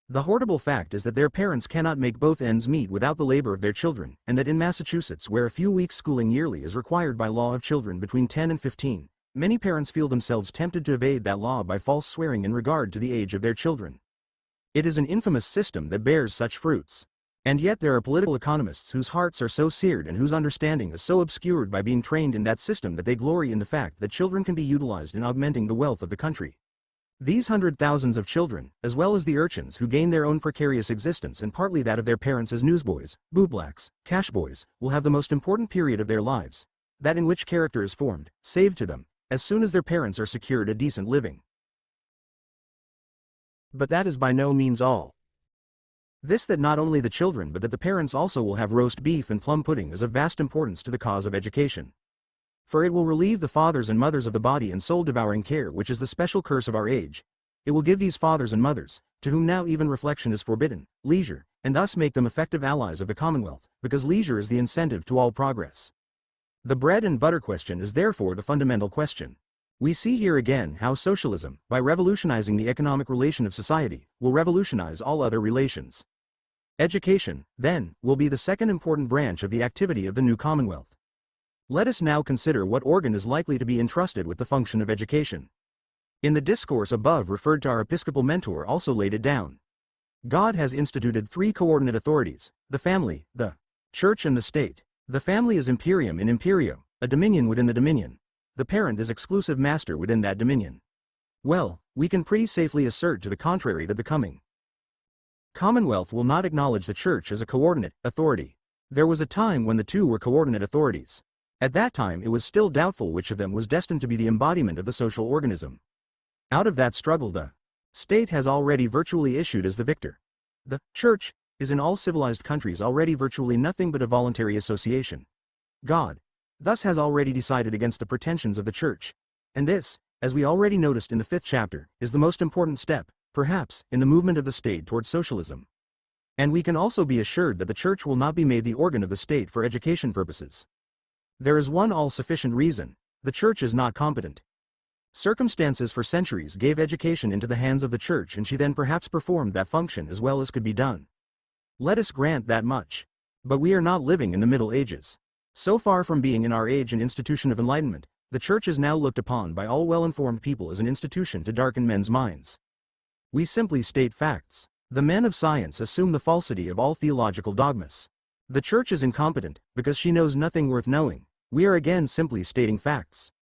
Speaker 1: The horrible fact is that their parents cannot make both ends meet without the labor of their children, and that in Massachusetts, where a few weeks' schooling yearly is required by law of children between 10 and 15, many parents feel themselves tempted to evade that law by false swearing in regard to the age of their children. It is an infamous system that bears such fruits. And yet there are political economists whose hearts are so seared and whose understanding is so obscured by being trained in that system that they glory in the fact that children can be utilized in augmenting the wealth of the country. These hundred thousands of children, as well as the urchins who gain their own precarious existence and partly that of their parents as newsboys, bootblacks, cash boys, will have the most important period of their lives, that in which character is formed, saved to them, as soon as their parents are secured a decent living. But that is by no means all. This that not only the children but that the parents also will have roast beef and plum pudding is of vast importance to the cause of education. For it will relieve the fathers and mothers of the body and soul devouring care which is the special curse of our age. It will give these fathers and mothers, to whom now even reflection is forbidden, leisure, and thus make them effective allies of the Commonwealth, because leisure is the incentive to all progress. The bread and butter question is therefore the fundamental question. We see here again how socialism, by revolutionizing the economic relation of society, will revolutionize all other relations. Education, then, will be the second important branch of the activity of the new Commonwealth. Let us now consider what organ is likely to be entrusted with the function of education. In the discourse above referred to, our episcopal mentor also laid it down. God has instituted three coordinate authorities: the family, the church and the state. The family is imperium in imperio, a dominion within the dominion. The parent is exclusive master within that dominion. Well, we can pretty safely assert to the contrary that the coming Commonwealth will not acknowledge the church as a coordinate authority. There was a time when the two were coordinate authorities. At that time it was still doubtful which of them was destined to be the embodiment of the social organism. Out of that struggle the state has already virtually issued as the victor. The church is in all civilized countries already virtually nothing but a voluntary association. God thus has already decided against the pretensions of the church. And this, as we already noticed in the 5th chapter, is the most important step, perhaps, in the movement of the state towards socialism. And we can also be assured that the church will not be made the organ of the state for education purposes. There is one all-sufficient reason: the church is not competent. Circumstances for centuries gave education into the hands of the church, and she then perhaps performed that function as well as could be done. Let us grant that much. But we are not living in the Middle Ages. So far from being in our age an institution of enlightenment, the church is now looked upon by all well-informed people as an institution to darken men's minds. We simply state facts. The men of science assume the falsity of all theological dogmas. The church is incompetent, because she knows nothing worth knowing. We are again simply stating facts.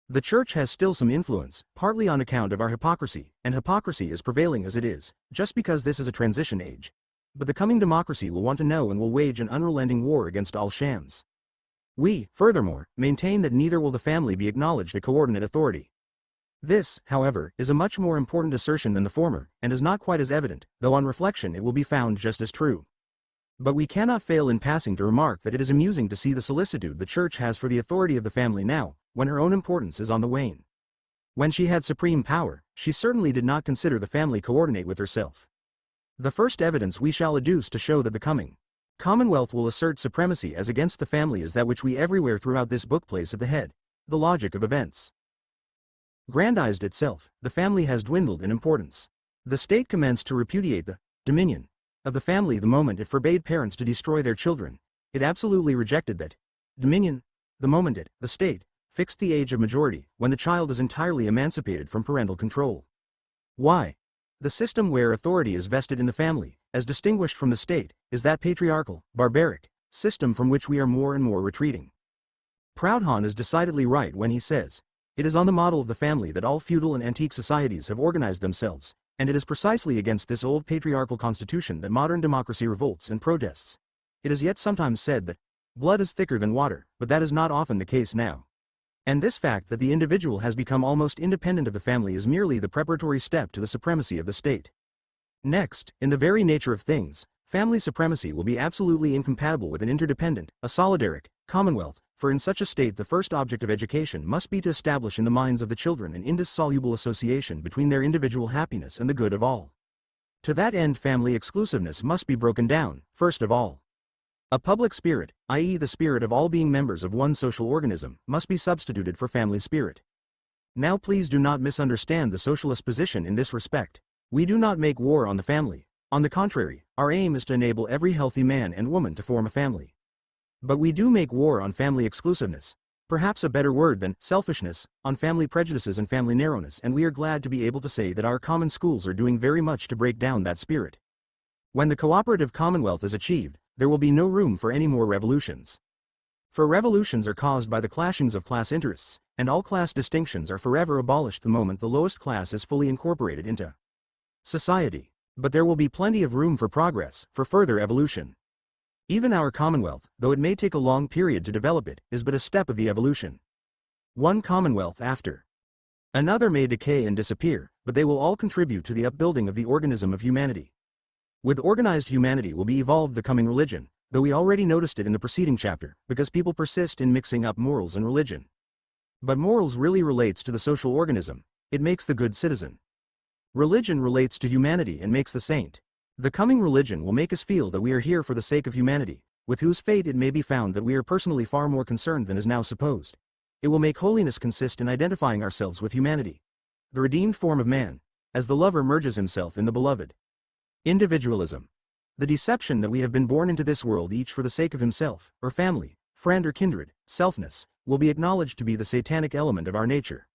Speaker 1: The church has still some influence, partly on account of our hypocrisy, and hypocrisy is prevailing as it is, just because this is a transition age. But the coming democracy will want to know and will wage an unrelenting war against all shams. We, furthermore, maintain that neither will the family be acknowledged a coordinate authority. This, however, is a much more important assertion than the former, and is not quite as evident, though on reflection it will be found just as true. But we cannot fail in passing to remark that it is amusing to see the solicitude the church has for the authority of the family now, when her own importance is on the wane. When she had supreme power, she certainly did not consider the family coordinate with herself. The first evidence we shall adduce to show that the coming Commonwealth will assert supremacy as against the family is that which we everywhere throughout this book place at the head: the logic of events. Grandized itself, the family has dwindled in importance. The state commenced to repudiate the dominion of the family the moment it forbade parents to destroy their children. It absolutely rejected that dominion the moment it, the state, fixed the age of majority, when the child is entirely emancipated from parental control. Why? The system where authority is vested in the family, as distinguished from the state, is that patriarchal, barbaric system from which we are more and more retreating. Proudhon is decidedly right when he says, "It is on the model of the family that all feudal and antique societies have organized themselves, and it is precisely against this old patriarchal constitution that modern democracy revolts and protests." It is yet sometimes said that blood is thicker than water, but that is not often the case now. And this fact that the individual has become almost independent of the family is merely the preparatory step to the supremacy of the state. Next, in the very nature of things, family supremacy will be absolutely incompatible with an interdependent, a solidaric, commonwealth, for in such a state the first object of education must be to establish in the minds of the children an indissoluble association between their individual happiness and the good of all. To that end family exclusiveness must be broken down, first of all. A public spirit, i.e. the spirit of all being members of one social organism, must be substituted for family spirit. Now please do not misunderstand the socialist position in this respect. We do not make war on the family. On the contrary, our aim is to enable every healthy man and woman to form a family. But we do make war on family exclusiveness, perhaps a better word than selfishness, on family prejudices and family narrowness, and we are glad to be able to say that our common schools are doing very much to break down that spirit. When the cooperative commonwealth is achieved, there will be no room for any more revolutions. For revolutions are caused by the clashings of class interests, and all class distinctions are forever abolished the moment the lowest class is fully incorporated into society. But there will be plenty of room for progress, for further evolution. Even our commonwealth, though it may take a long period to develop it, is but a step of the evolution. One commonwealth after another may decay and disappear, but they will all contribute to the upbuilding of the organism of humanity. With organized humanity will be evolved the coming religion, though we already noticed it in the preceding chapter, because people persist in mixing up morals and religion. But morals really relates to the social organism, it makes the good citizen. Religion relates to humanity and makes the saint. The coming religion will make us feel that we are here for the sake of humanity, with whose fate it may be found that we are personally far more concerned than is now supposed. It will make holiness consist in identifying ourselves with humanity, the redeemed form of man, as the lover merges himself in the beloved. Individualism. The deception that we have been born into this world each for the sake of himself, or family, friend or kindred, selfness, will be acknowledged to be the satanic element of our nature.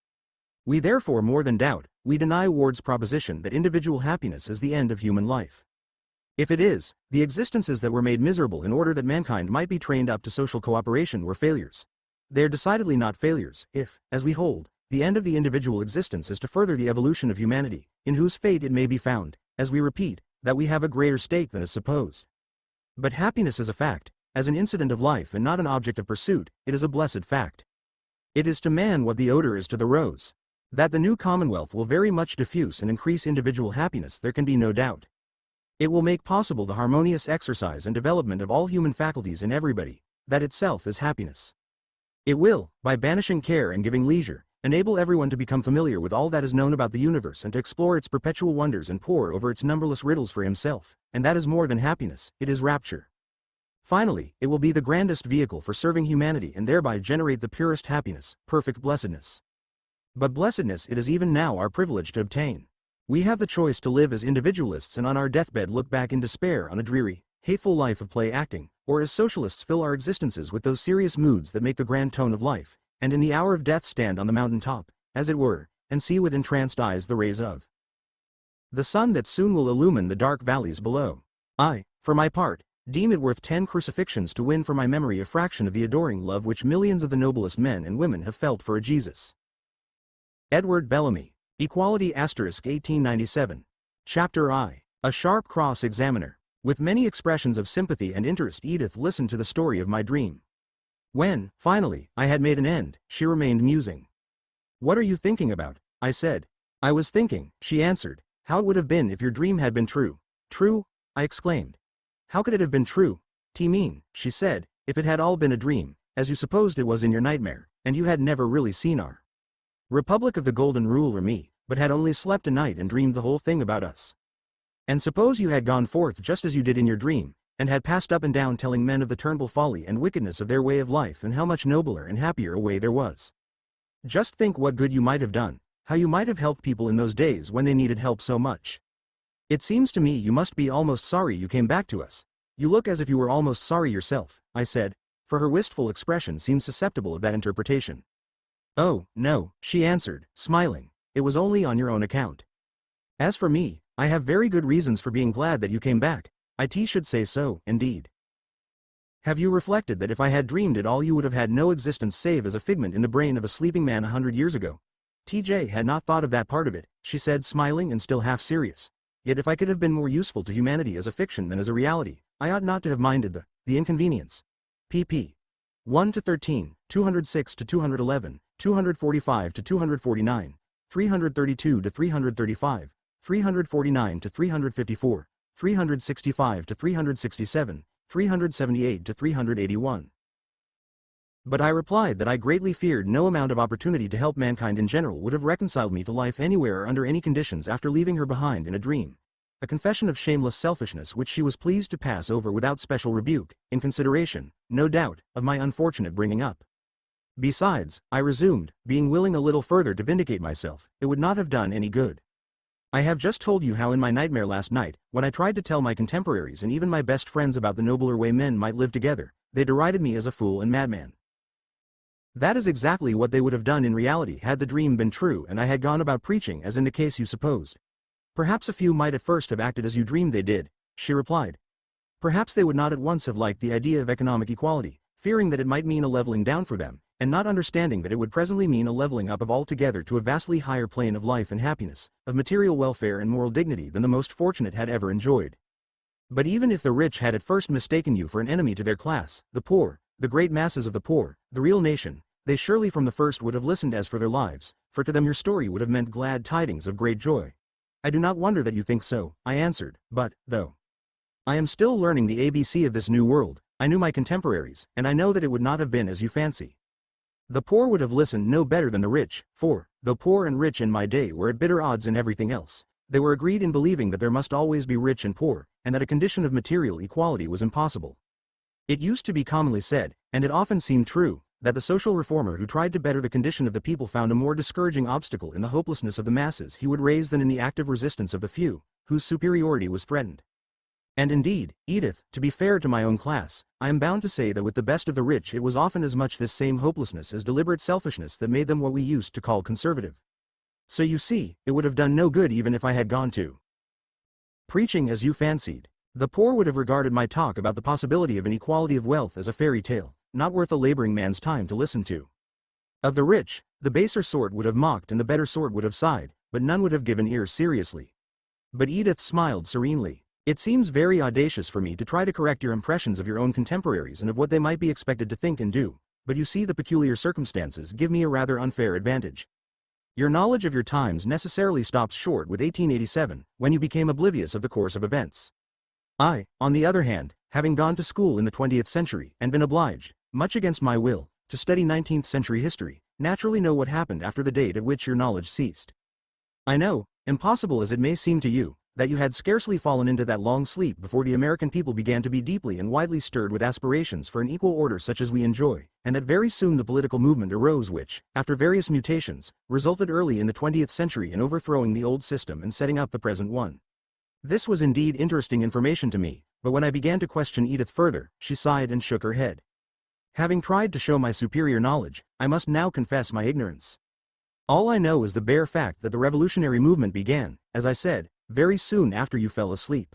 Speaker 1: We therefore more than doubt, we deny Ward's proposition that individual happiness is the end of human life. If it is, the existences that were made miserable in order that mankind might be trained up to social cooperation were failures. They are decidedly not failures, if, as we hold, the end of the individual existence is to further the evolution of humanity, in whose fate it may be found, as we repeat, that we have a greater stake than is supposed. But happiness is a fact, as an incident of life and not an object of pursuit, it is a blessed fact. It is to man what the odor is to the rose. That the new commonwealth will very much diffuse and increase individual happiness there can be no doubt. It will make possible the harmonious exercise and development of all human faculties in everybody, that itself is happiness. It will, by banishing care and giving leisure, enable everyone to become familiar with all that is known about the universe and to explore its perpetual wonders and pore over its numberless riddles for himself, and that is more than happiness, it is rapture. Finally, it will be the grandest vehicle for serving humanity and thereby generate the purest happiness, perfect blessedness. But blessedness it is even now our privilege to obtain. We have the choice to live as individualists and on our deathbed look back in despair on a dreary, hateful life of play acting, or as socialists fill our existences with those serious moods that make the grand tone of life, and in the hour of death stand on the mountain top, as it were, and see with entranced eyes the rays of the sun that soon will illumine the dark valleys below. I, for my part, deem it worth 10 crucifixions to win for my memory a fraction of the adoring love which millions of the noblest men and women have felt for a Jesus. Edward Bellamy, Equality * 1897. Chapter I. A Sharp Cross-Examiner. With many expressions of sympathy and interest Edith listened to the story of my dream. When, finally, I had made an end, she remained musing. "What are you thinking about?" I said. "I was thinking," she answered, "how it would have been if your dream had been true." "True?" I exclaimed. "How could it have been true?" "T mean," she said, "if it had all been a dream, as you supposed it was in your nightmare, and you had never really seen our Republic of the Golden Rule or me, but had only slept a night and dreamed the whole thing about us. And suppose you had gone forth just as you did in your dream, and had passed up and down telling men of the terrible folly and wickedness of their way of life and how much nobler and happier a way there was. Just think what good you might have done, how you might have helped people in those days when they needed help so much. It seems to me you must be almost sorry you came back to us. You look as if you were almost sorry yourself," I said, for her wistful expression seemed susceptible of that interpretation. "Oh, no," she answered, smiling, "it was only on your own account. As for me, I have very good reasons for being glad that you came back. I should say so, indeed. Have you reflected that if I had dreamed it all you would have had no existence save as a figment in the brain of a sleeping man 100 years ago?" TJ had not thought of that part of it, she said, smiling and still half serious. "Yet if I could have been more useful to humanity as a fiction than as a reality, I ought not to have minded the inconvenience." pp. 1-13, 206-211, 245-249, 332-335, 349-354, 365-367, 378-381. But I replied that I greatly feared no amount of opportunity to help mankind in general would have reconciled me to life anywhere or under any conditions after leaving her behind in a dream. A confession of shameless selfishness which she was pleased to pass over without special rebuke, in consideration, no doubt, of my unfortunate bringing up. Besides, I resumed, being willing a little further to vindicate myself, it would not have done any good. I have just told you how in my nightmare last night, when I tried to tell my contemporaries and even my best friends about the nobler way men might live together, they derided me as a fool and madman. That is exactly what they would have done in reality had the dream been true and I had gone about preaching as in the case you supposed. Perhaps a few might at first have acted as you dreamed they did, she replied. Perhaps they would not at once have liked the idea of economic equality, fearing that it might mean a leveling down for them, and not understanding that it would presently mean a leveling up of altogether to a vastly higher plane of life and happiness, of material welfare and moral dignity than the most fortunate had ever enjoyed. But even if the rich had at first mistaken you for an enemy to their class, the poor, the great masses of the poor, the real nation, they surely from the first would have listened as for their lives, for to them your story would have meant glad tidings of great joy. I do not wonder that you think so, I answered, but, though I am still learning the ABC of this new world, I knew my contemporaries, and I know that it would not have been as you fancy. The poor would have listened no better than the rich, for, though poor and rich in my day were at bitter odds in everything else, they were agreed in believing that there must always be rich and poor, and that a condition of material equality was impossible. It used to be commonly said, and it often seemed true, that the social reformer who tried to better the condition of the people found a more discouraging obstacle in the hopelessness of the masses he would raise than in the active resistance of the few, whose superiority was threatened. And indeed, Edith, to be fair to my own class, I am bound to say that with the best of the rich it was often as much this same hopelessness as deliberate selfishness that made them what we used to call conservative. So you see, it would have done no good even if I had gone to preaching as you fancied. The poor would have regarded my talk about the possibility of an equality of wealth as a fairy tale, not worth a laboring man's time to listen to. Of the rich, the baser sort would have mocked and the better sort would have sighed, but none would have given ear seriously. But Edith smiled serenely. It seems very audacious for me to try to correct your impressions of your own contemporaries and of what they might be expected to think and do, but you see the peculiar circumstances give me a rather unfair advantage. Your knowledge of your times necessarily stops short with 1887, when you became oblivious of the course of events. I, on the other hand, having gone to school in the 20th century and been obliged, much against my will, to study 19th century history, naturally know what happened after the date at which your knowledge ceased. I know, impossible as it may seem to you, that you had scarcely fallen into that long sleep before the American people began to be deeply and widely stirred with aspirations for an equal order such as we enjoy, and that very soon the political movement arose which, after various mutations, resulted early in the 20th century in overthrowing the old system and setting up the present one. This was indeed interesting information to me, but when I began to question Edith further, she sighed and shook her head. Having tried to show my superior knowledge, I must now confess my ignorance. All I know is the bare fact that the revolutionary movement began, as I said, very soon after you fell asleep.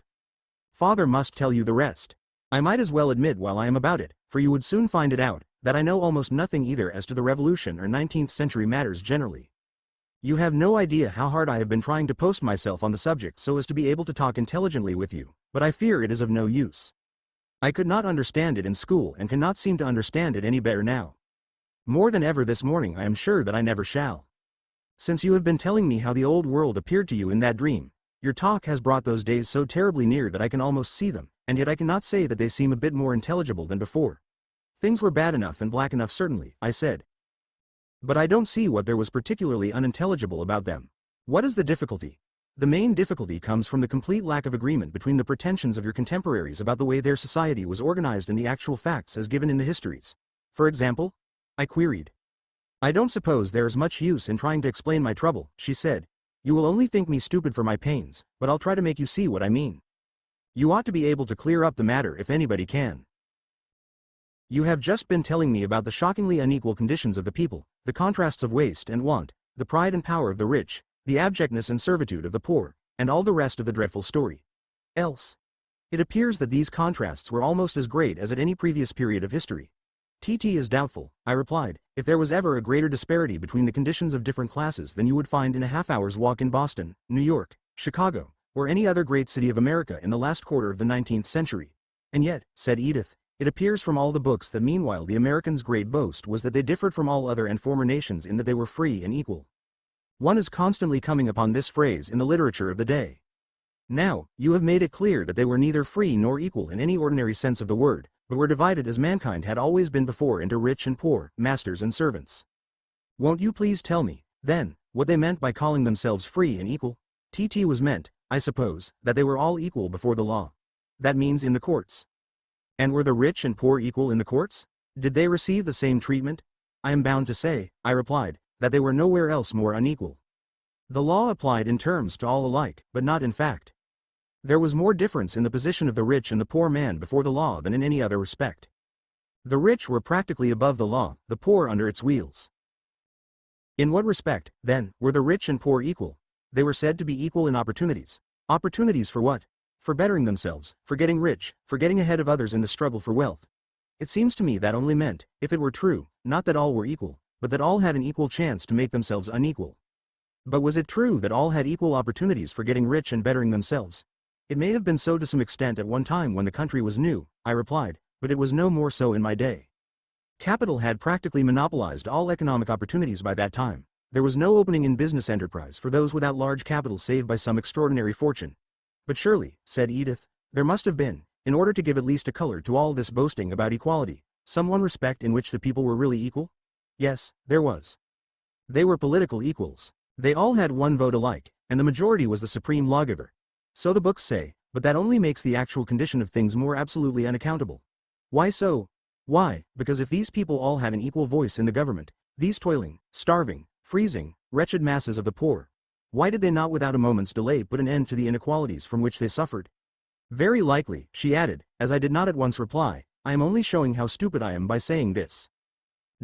Speaker 1: Father must tell you the rest. I might as well admit while I am about it, for you would soon find it out, that I know almost nothing either as to the revolution or 19th century matters generally. You have no idea how hard I have been trying to post myself on the subject so as to be able to talk intelligently with you, but I fear it is of no use. I could not understand it in school and cannot seem to understand it any better now. More than ever this morning I am sure that I never shall. Since you have been telling me how the old world appeared to you in that dream, your talk has brought those days so terribly near that I can almost see them, and yet I cannot say that they seem a bit more intelligible than before. Things were bad enough and black enough certainly, I said. But I don't see what there was particularly unintelligible about them. What is the difficulty? The main difficulty comes from the complete lack of agreement between the pretensions of your contemporaries about the way their society was organized and the actual facts as given in the histories. For example? I queried. I don't suppose there is much use in trying to explain my trouble, she said. You will only think me stupid for my pains, but I'll try to make you see what I mean. You ought to be able to clear up the matter if anybody can. You have just been telling me about the shockingly unequal conditions of the people, the contrasts of waste and want, the pride and power of the rich, the abjectness and servitude of the poor, and all the rest of the dreadful story. Else, it appears that these contrasts were almost as great as at any previous period of history. TT is doubtful, I replied, if there was ever a greater disparity between the conditions of different classes than you would find in a half-hour's walk in Boston, New York, Chicago, or any other great city of America in the last quarter of the 19th century. And yet, said Edith, it appears from all the books that meanwhile the Americans' great boast was that they differed from all other and former nations in that they were free and equal. One is constantly coming upon this phrase in the literature of the day. Now, you have made it clear that they were neither free nor equal in any ordinary sense of the word, but were divided as mankind had always been before into rich and poor, masters and servants. Won't you please tell me, then, what they meant by calling themselves free and equal? TT was meant, I suppose, that they were all equal before the law. That means in the courts. And were the rich and poor equal in the courts? Did they receive the same treatment? I am bound to say, I replied, that they were nowhere else more unequal. The law applied in terms to all alike, but not in fact. There was more difference in the position of the rich and the poor man before the law than in any other respect. The rich were practically above the law, the poor under its wheels. In what respect, then, were the rich and poor equal? They were said to be equal in opportunities. Opportunities for what? For bettering themselves, for getting rich, for getting ahead of others in the struggle for wealth. It seems to me that only meant, if it were true, not that all were equal, but that all had an equal chance to make themselves unequal. But was it true that all had equal opportunities for getting rich and bettering themselves? It may have been so to some extent at one time when the country was new, I replied, but it was no more so in my day. Capital had practically monopolized all economic opportunities by that time. There was no opening in business enterprise for those without large capital save by some extraordinary fortune. But surely, said Edith, there must have been, in order to give at least a color to all this boasting about equality, some one respect in which the people were really equal? Yes, there was. They were political equals. They all had one vote alike, and the majority was the supreme lawgiver. So the books say, but that only makes the actual condition of things more absolutely unaccountable. Why so? Why, because if these people all had an equal voice in the government, these toiling, starving, freezing, wretched masses of the poor, why did they not without a moment's delay put an end to the inequalities from which they suffered? Very likely, she added, as I did not at once reply, I am only showing how stupid I am by saying this.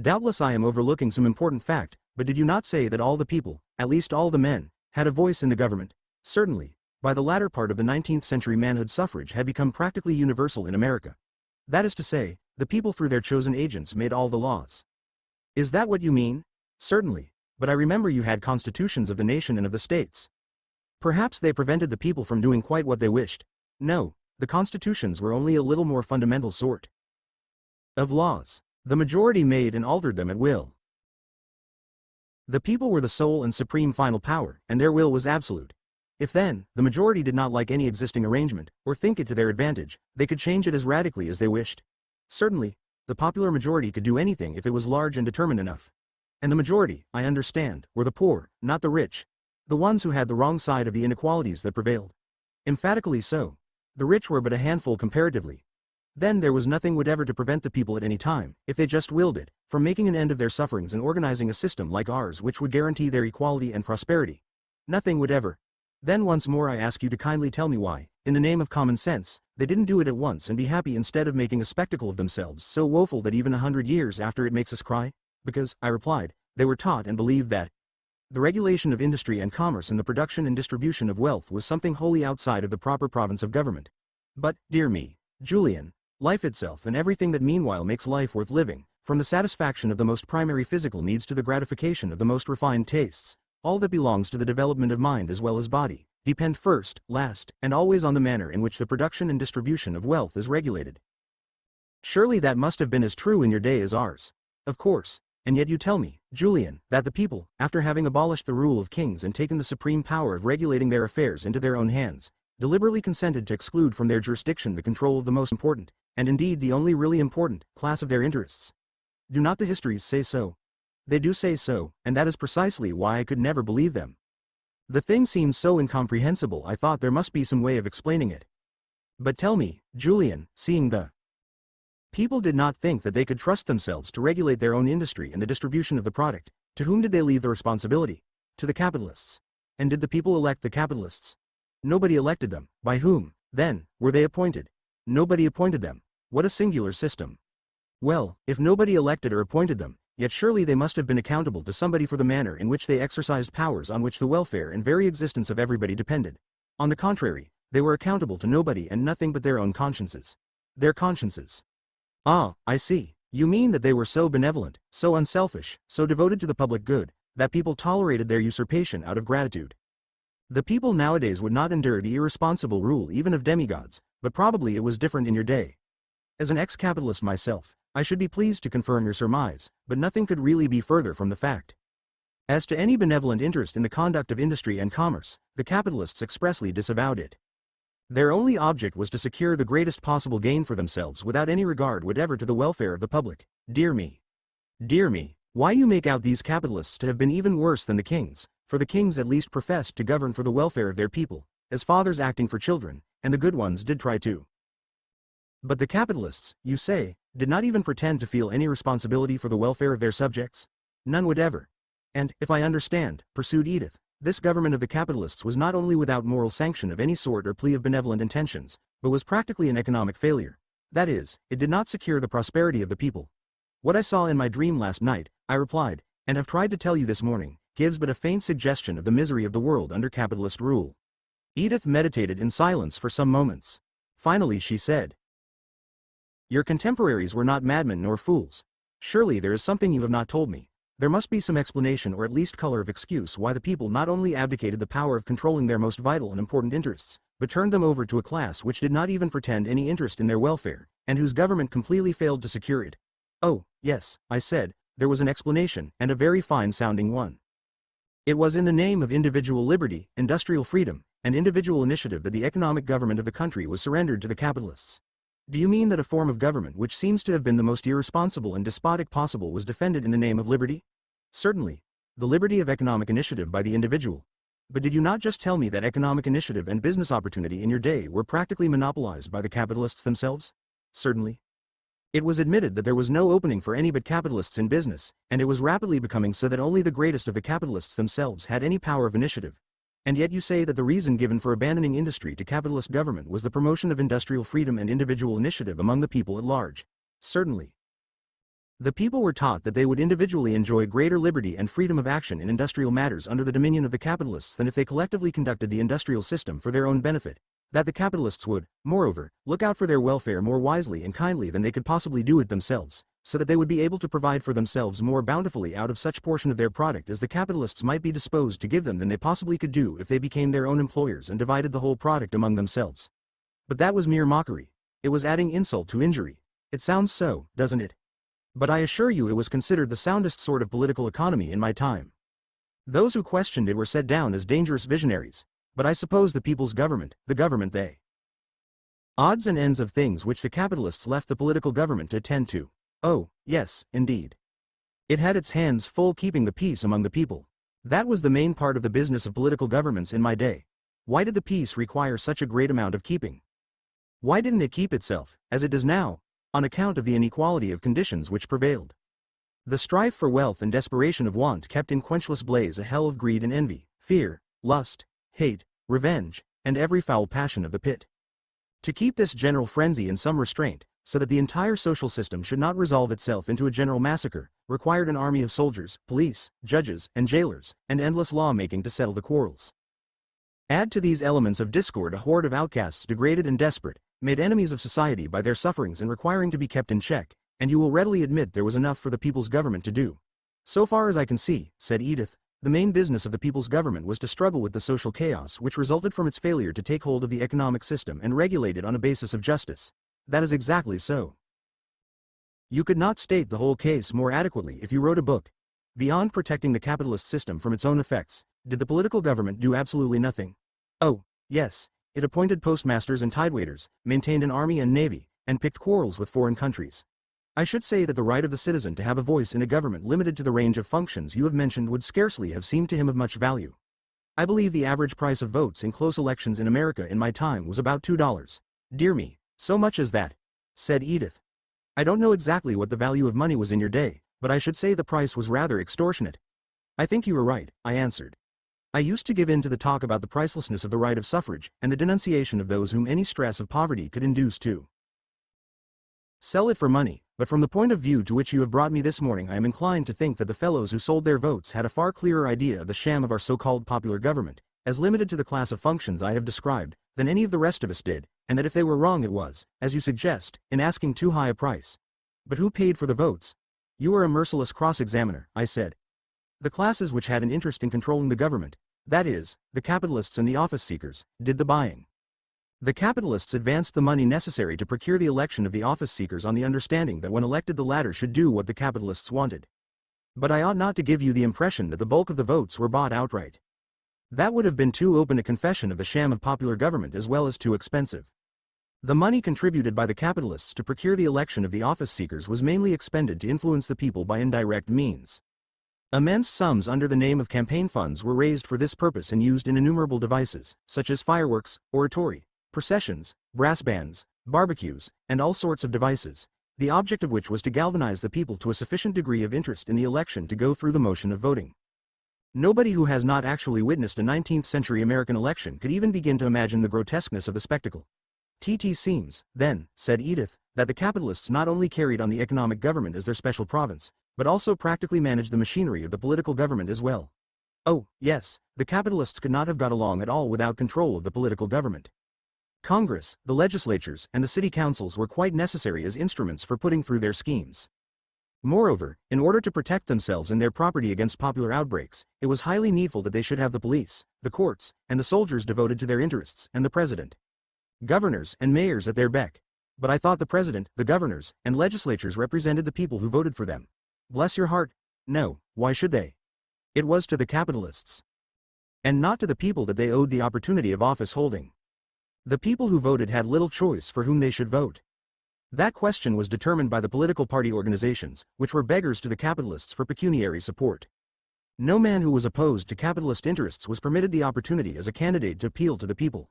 Speaker 1: Doubtless I am overlooking some important fact, but did you not say that all the people, at least all the men, had a voice in the government? Certainly. By the latter part of the 19th century manhood suffrage had become practically universal in America. That is to say, the people through their chosen agents made all the laws. Is that what you mean? Certainly. But I remember you had constitutions of the nation and of the states. Perhaps they prevented the people from doing quite what they wished. No, the constitutions were only a little more fundamental sort of laws. The majority made and altered them at will. The people were the sole and supreme final power, and their will was absolute. If then, the majority did not like any existing arrangement, or think it to their advantage, they could change it as radically as they wished. Certainly, the popular majority could do anything if it was large and determined enough. And the majority, I understand, were the poor, not the rich. The ones who had the wrong side of the inequalities that prevailed. Emphatically so. The rich were but a handful comparatively. Then there was nothing whatever to prevent the people at any time, if they just willed it, from making an end of their sufferings and organizing a system like ours which would guarantee their equality and prosperity. Nothing whatever. Then once more I ask you to kindly tell me why, in the name of common sense, they didn't do it at once and be happy instead of making a spectacle of themselves so woeful that even 100 years after it makes us cry? Because, I replied, they were taught and believed that the regulation of industry and commerce and the production and distribution of wealth was something wholly outside of the proper province of government. But, dear me, Julian, life itself and everything that meanwhile makes life worth living, from the satisfaction of the most primary physical needs to the gratification of the most refined tastes, all that belongs to the development of mind as well as body, depend first, last, and always on the manner in which the production and distribution of wealth is regulated. Surely that must have been as true in your day as ours. Of course. And yet you tell me, Julian, that the people, after having abolished the rule of kings and taken the supreme power of regulating their affairs into their own hands, deliberately consented to exclude from their jurisdiction the control of the most important, and indeed the only really important, class of their interests. Do not the histories say so? They do say so, and that is precisely why I could never believe them. The thing seemed so incomprehensible I thought there must be some way of explaining it. But tell me, Julian, seeing the people did not think that they could trust themselves to regulate their own industry and the distribution of the product, to whom did they leave the responsibility? To the capitalists. And did the people elect the capitalists? Nobody elected them. By whom, then, were they appointed? Nobody appointed them. What a singular system. Well, if nobody elected or appointed them, yet surely they must have been accountable to somebody for the manner in which they exercised powers on which the welfare and very existence of everybody depended. On the contrary, they were accountable to nobody and nothing but their own consciences. Their consciences. Ah, I see. You mean that they were so benevolent, so unselfish, so devoted to the public good, that people tolerated their usurpation out of gratitude. The people nowadays would not endure the irresponsible rule even of demigods, but probably it was different in your day. As an ex-capitalist myself, I should be pleased to confirm your surmise, but nothing could really be further from the fact. As to any benevolent interest in the conduct of industry and commerce, the capitalists expressly disavowed it. Their only object was to secure the greatest possible gain for themselves without any regard whatever to the welfare of the public. Dear me. Dear me, why you make out these capitalists to have been even worse than the kings, for the kings at least professed to govern for the welfare of their people, as fathers acting for children, and the good ones did try to. But the capitalists, you say, did not even pretend to feel any responsibility for the welfare of their subjects? None whatever. And, if I understand, pursued Edith, this government of the capitalists was not only without moral sanction of any sort or plea of benevolent intentions, but was practically an economic failure. That is, it did not secure the prosperity of the people. What I saw in my dream last night, I replied, and have tried to tell you this morning, gives but a faint suggestion of the misery of the world under capitalist rule. Edith meditated in silence for some moments. Finally she said, Your contemporaries were not madmen nor fools. Surely there is something you have not told me. There must be some explanation or at least color of excuse why the people not only abdicated the power of controlling their most vital and important interests, but turned them over to a class which did not even pretend any interest in their welfare, and whose government completely failed to secure it. Oh, yes, I said, there was an explanation, and a very fine-sounding one. It was in the name of individual liberty, industrial freedom, and individual initiative that the economic government of the country was surrendered to the capitalists. Do you mean that a form of government which seems to have been the most irresponsible and despotic possible was defended in the name of liberty? Certainly. The liberty of economic initiative by the individual. But did you not just tell me that economic initiative and business opportunity in your day were practically monopolized by the capitalists themselves? Certainly. It was admitted that there was no opening for any but capitalists in business, and it was rapidly becoming so that only the greatest of the capitalists themselves had any power of initiative. And yet you say that the reason given for abandoning industry to capitalist government was the promotion of industrial freedom and individual initiative among the people at large. Certainly. The people were taught that they would individually enjoy greater liberty and freedom of action in industrial matters under the dominion of the capitalists than if they collectively conducted the industrial system for their own benefit, that the capitalists would, moreover, look out for their welfare more wisely and kindly than they could possibly do it themselves, so that they would be able to provide for themselves more bountifully out of such portion of their product as the capitalists might be disposed to give them than they possibly could do if they became their own employers and divided the whole product among themselves. But that was mere mockery. It was adding insult to injury. It sounds so, doesn't it? But I assure you it was considered the soundest sort of political economy in my time. Those who questioned it were set down as dangerous visionaries, but I suppose the people's government, the government they. Odds and ends of things which the capitalists left the political government to attend to. Oh, yes, indeed. It had its hands full keeping the peace among the people. That was the main part of the business of political governments in my day. Why did the peace require such a great amount of keeping? Why didn't it keep itself, as it does now, on account of the inequality of conditions which prevailed? The strife for wealth and desperation of want kept in quenchless blaze a hell of greed and envy, fear, lust, hate, revenge, and every foul passion of the pit. To keep this general frenzy in some restraint, so that the entire social system should not resolve itself into a general massacre, required an army of soldiers, police, judges, and jailers, and endless law-making to settle the quarrels. Add to these elements of discord a horde of outcasts degraded and desperate, made enemies of society by their sufferings and requiring to be kept in check, and you will readily admit there was enough for the people's government to do. So far as I can see, said Edith, the main business of the people's government was to struggle with the social chaos which resulted from its failure to take hold of the economic system and regulate it on a basis of justice. That is exactly so. You could not state the whole case more adequately if you wrote a book. Beyond protecting the capitalist system from its own effects, did the political government do absolutely nothing? Oh, yes, it appointed postmasters and tidewaiters, maintained an army and navy, and picked quarrels with foreign countries. I should say that the right of the citizen to have a voice in a government limited to the range of functions you have mentioned would scarcely have seemed to him of much value. I believe the average price of votes in close elections in America in my time was about $2. Dear me, so much as that, said Edith. I don't know exactly what the value of money was in your day, but I should say the price was rather extortionate. I think you are right, I answered. I used to give in to the talk about the pricelessness of the right of suffrage and the denunciation of those whom any stress of poverty could induce to sell it for money, but from the point of view to which you have brought me this morning I am inclined to think that the fellows who sold their votes had a far clearer idea of the sham of our so-called popular government, as limited to the class of functions I have described, than any of the rest of us did, and that if they were wrong it was, as you suggest, in asking too high a price. But who paid for the votes? You are a merciless cross-examiner, I said. The classes which had an interest in controlling the government, that is, the capitalists and the office-seekers, did the buying. The capitalists advanced the money necessary to procure the election of the office-seekers on the understanding that when elected the latter should do what the capitalists wanted. But I ought not to give you the impression that the bulk of the votes were bought outright. That would have been too open a confession of the sham of popular government as well as too expensive. The money contributed by the capitalists to procure the election of the office-seekers was mainly expended to influence the people by indirect means. Immense sums under the name of campaign funds were raised for this purpose and used in innumerable devices, such as fireworks, oratory, processions, brass bands, barbecues, and all sorts of devices, the object of which was to galvanize the people to a sufficient degree of interest in the election to go through the motion of voting. Nobody who has not actually witnessed a 19th-century American election could even begin to imagine the grotesqueness of the spectacle. It seems, then, said Edith, that the capitalists not only carried on the economic government as their special province, but also practically managed the machinery of the political government as well. Oh, yes, the capitalists could not have got along at all without control of the political government. Congress, the legislatures, and the city councils were quite necessary as instruments for putting through their schemes. Moreover, in order to protect themselves and their property against popular outbreaks, it was highly needful that they should have the police, the courts, and the soldiers devoted to their interests, and the president, governors, and mayors at their beck. But I thought the president, the governors, and legislatures represented the people who voted for them. Bless your heart. No, why should they? It was to the capitalists. And not to the people that they owed the opportunity of office holding. The people who voted had little choice for whom they should vote. That question was determined by the political party organizations, which were beggars to the capitalists for pecuniary support. No man who was opposed to capitalist interests was permitted the opportunity as a candidate to appeal to the people.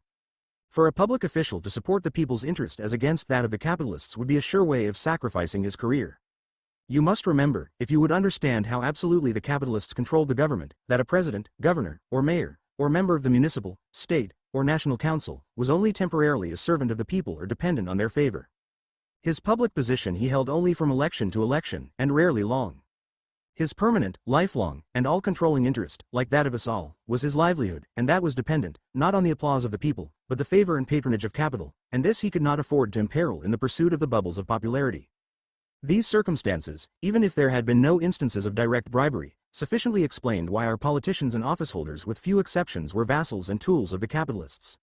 Speaker 1: For a public official to support the people's interest as against that of the capitalists would be a sure way of sacrificing his career. You must remember, if you would understand how absolutely the capitalists controlled the government, that a president, governor, or mayor, or member of the municipal, state, or national council, was only temporarily a servant of the people or dependent on their favor. His public position he held only from election to election, and rarely long. His permanent, lifelong, and all-controlling interest, like that of us all, was his livelihood, and that was dependent, not on the applause of the people, but the favor and patronage of capital, and this he could not afford to imperil in the pursuit of the bubbles of popularity. These circumstances, even if there had been no instances of direct bribery, sufficiently explained why our politicians and officeholders with few exceptions were vassals and tools of the capitalists.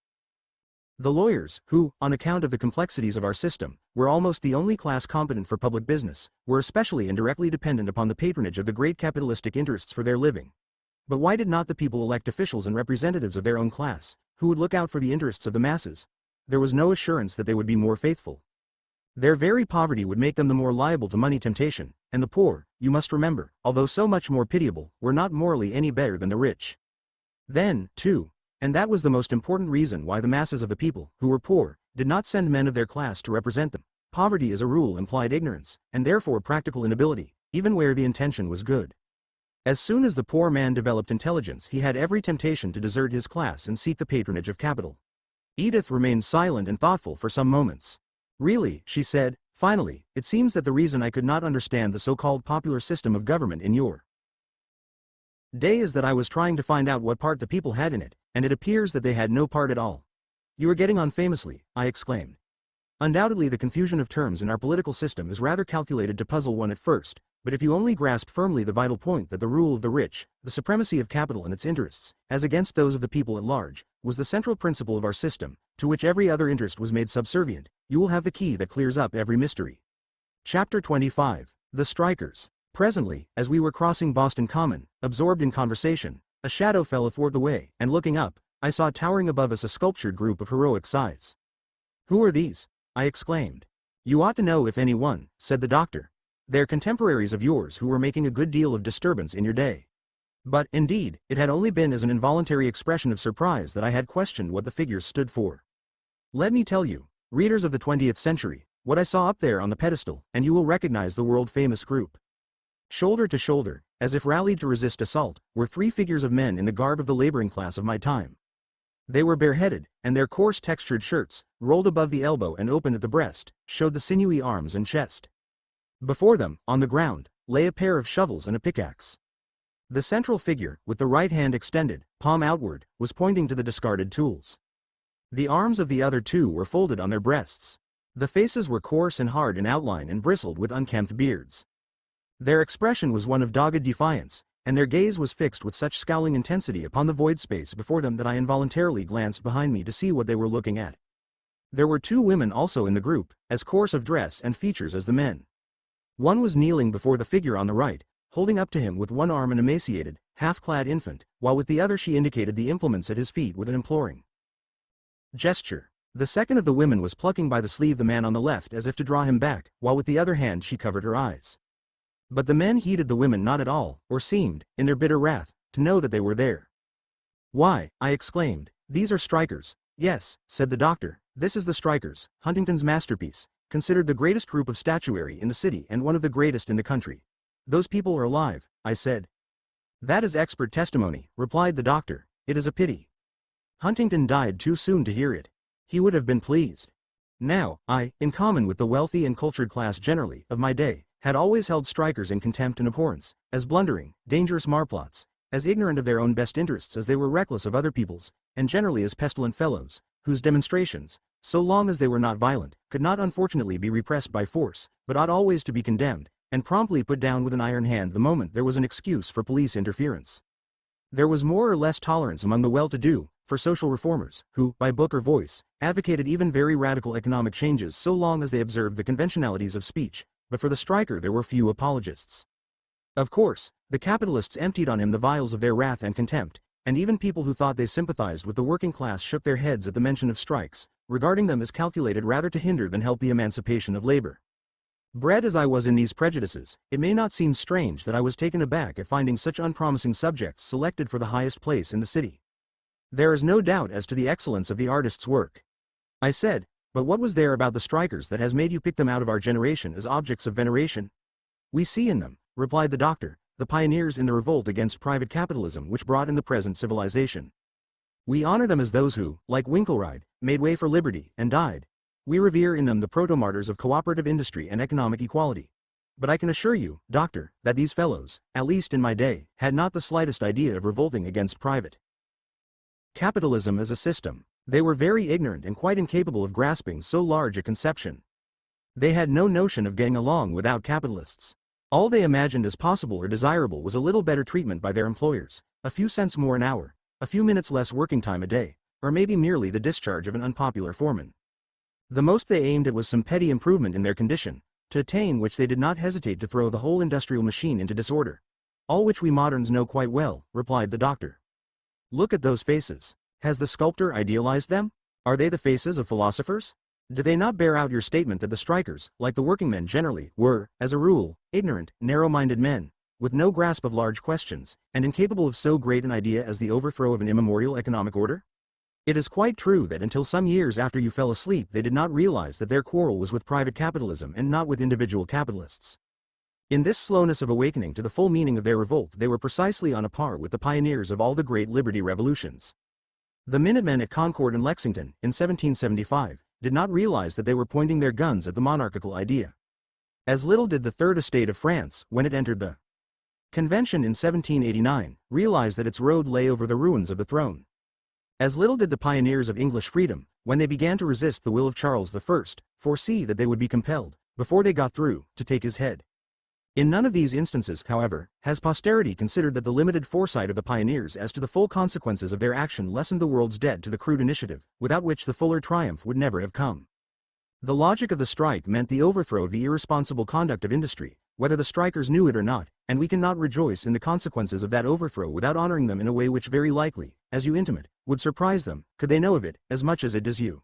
Speaker 1: The lawyers, who, on account of the complexities of our system, were almost the only class competent for public business, were especially and directly dependent upon the patronage of the great capitalistic interests for their living. But why did not the people elect officials and representatives of their own class, who would look out for the interests of the masses? There was no assurance that they would be more faithful. Their very poverty would make them the more liable to money temptation, and the poor, you must remember, although so much more pitiable, were not morally any better than the rich. Then, too, and that was the most important reason why the masses of the people, who were poor, did not send men of their class to represent them. Poverty as a rule implied ignorance, and therefore practical inability, even where the intention was good. As soon as the poor man developed intelligence he had every temptation to desert his class and seek the patronage of capital. Edith remained silent and thoughtful for some moments. Really, she said, finally, it seems that the reason I could not understand the so-called popular system of government in your day is that I was trying to find out what part the people had in it, and it appears that they had no part at all. You are getting on famously, I exclaimed. Undoubtedly the confusion of terms in our political system is rather calculated to puzzle one at first, but if you only grasp firmly the vital point that the rule of the rich, the supremacy of capital and its interests, as against those of the people at large, was the central principle of our system, to which every other interest was made subservient, you will have the key that clears up every mystery. Chapter 25. The Strikers. Presently, as we were crossing Boston Common, absorbed in conversation, a shadow fell athwart the way, and looking up, I saw towering above us a sculptured group of heroic size. Who are these? I exclaimed. You ought to know if any one, said the doctor. They're contemporaries of yours who were making a good deal of disturbance in your day. But, indeed, it had only been as an involuntary expression of surprise that I had questioned what the figures stood for. Let me tell you, readers of the 20th century, what I saw up there on the pedestal, and you will recognize the world-famous group. Shoulder to shoulder, as if rallied to resist assault, were three figures of men in the garb of the laboring class of my time. They were bareheaded, and their coarse textured shirts, rolled above the elbow and open at the breast, showed the sinewy arms and chest. Before them, on the ground, lay a pair of shovels and a pickaxe. The central figure, with the right hand extended, palm outward, was pointing to the discarded tools. The arms of the other two were folded on their breasts. The faces were coarse and hard in outline and bristled with unkempt beards. Their expression was one of dogged defiance, and their gaze was fixed with such scowling intensity upon the void space before them that I involuntarily glanced behind me to see what they were looking at. There were two women also in the group, as coarse of dress and features as the men. One was kneeling before the figure on the right, holding up to him with one arm an emaciated, half-clad infant, while with the other she indicated the implements at his feet with an imploring gesture. The second of the women was plucking by the sleeve the man on the left as if to draw him back, while with the other hand she covered her eyes. But the men heeded the women not at all, or seemed, in their bitter wrath, to know that they were there. Why, I exclaimed, these are strikers. Yes, said the doctor, this is the strikers, Huntington's masterpiece, considered the greatest group of statuary in the city and one of the greatest in the country. Those people are alive, I said. That is expert testimony, replied the doctor. It is a pity. Huntington died too soon to hear it. He would have been pleased. Now, I, in common with the wealthy and cultured class generally, of my day, had always held strikers in contempt and abhorrence, as blundering, dangerous marplots, as ignorant of their own best interests as they were reckless of other people's, and generally as pestilent fellows, whose demonstrations, so long as they were not violent, could not unfortunately be repressed by force, but ought always to be condemned, and promptly put down with an iron hand the moment there was an excuse for police interference. There was more or less tolerance among the well-to-do, for social reformers, who, by book or voice, advocated even very radical economic changes so long as they observed the conventionalities of speech, but for the striker there were few apologists. Of course, the capitalists emptied on him the vials of their wrath and contempt, and even people who thought they sympathized with the working class shook their heads at the mention of strikes, regarding them as calculated rather to hinder than help the emancipation of labor. Bred as I was in these prejudices, it may not seem strange that I was taken aback at finding such unpromising subjects selected for the highest place in the city. There is no doubt as to the excellence of the artist's work. I said, but what was there about the strikers that has made you pick them out of our generation as objects of veneration? We see in them, replied the doctor, the pioneers in the revolt against private capitalism which brought in the present civilization. We honor them as those who, like Winkelried, made way for liberty and died. We revere in them the proto-martyrs of cooperative industry and economic equality. But I can assure you, doctor, that these fellows, at least in my day, had not the slightest idea of revolting against private capitalism as a system. They were very ignorant and quite incapable of grasping so large a conception. They had no notion of getting along without capitalists. All they imagined as possible or desirable was a little better treatment by their employers, a few cents more an hour, a few minutes less working time a day, or maybe merely the discharge of an unpopular foreman. The most they aimed at was some petty improvement in their condition, to attain which they did not hesitate to throw the whole industrial machine into disorder. All which we moderns know quite well, replied the doctor. Look at those faces. Has the sculptor idealized them? Are they the faces of philosophers? Do they not bear out your statement that the strikers, like the workingmen generally, were, as a rule, ignorant, narrow-minded men, with no grasp of large questions, and incapable of so great an idea as the overthrow of an immemorial economic order? It is quite true that until some years after you fell asleep they did not realize that their quarrel was with private capitalism and not with individual capitalists. In this slowness of awakening to the full meaning of their revolt they were precisely on a par with the pioneers of all the great liberty revolutions. The Minutemen at Concord and Lexington, in 1775, did not realize that they were pointing their guns at the monarchical idea. As little did the Third Estate of France, when it entered the Convention in 1789, realize that its road lay over the ruins of the throne. As little did the pioneers of English freedom, when they began to resist the will of Charles I, foresee that they would be compelled, before they got through, to take his head. In none of these instances, however, has posterity considered that the limited foresight of the pioneers as to the full consequences of their action lessened the world's debt to the crude initiative, without which the fuller triumph would never have come. The logic of the strike meant the overthrow of the irresponsible conduct of industry, whether the strikers knew it or not, and we cannot rejoice in the consequences of that overthrow without honoring them in a way which very likely, as you intimate, would surprise them, could they know of it, as much as it does you.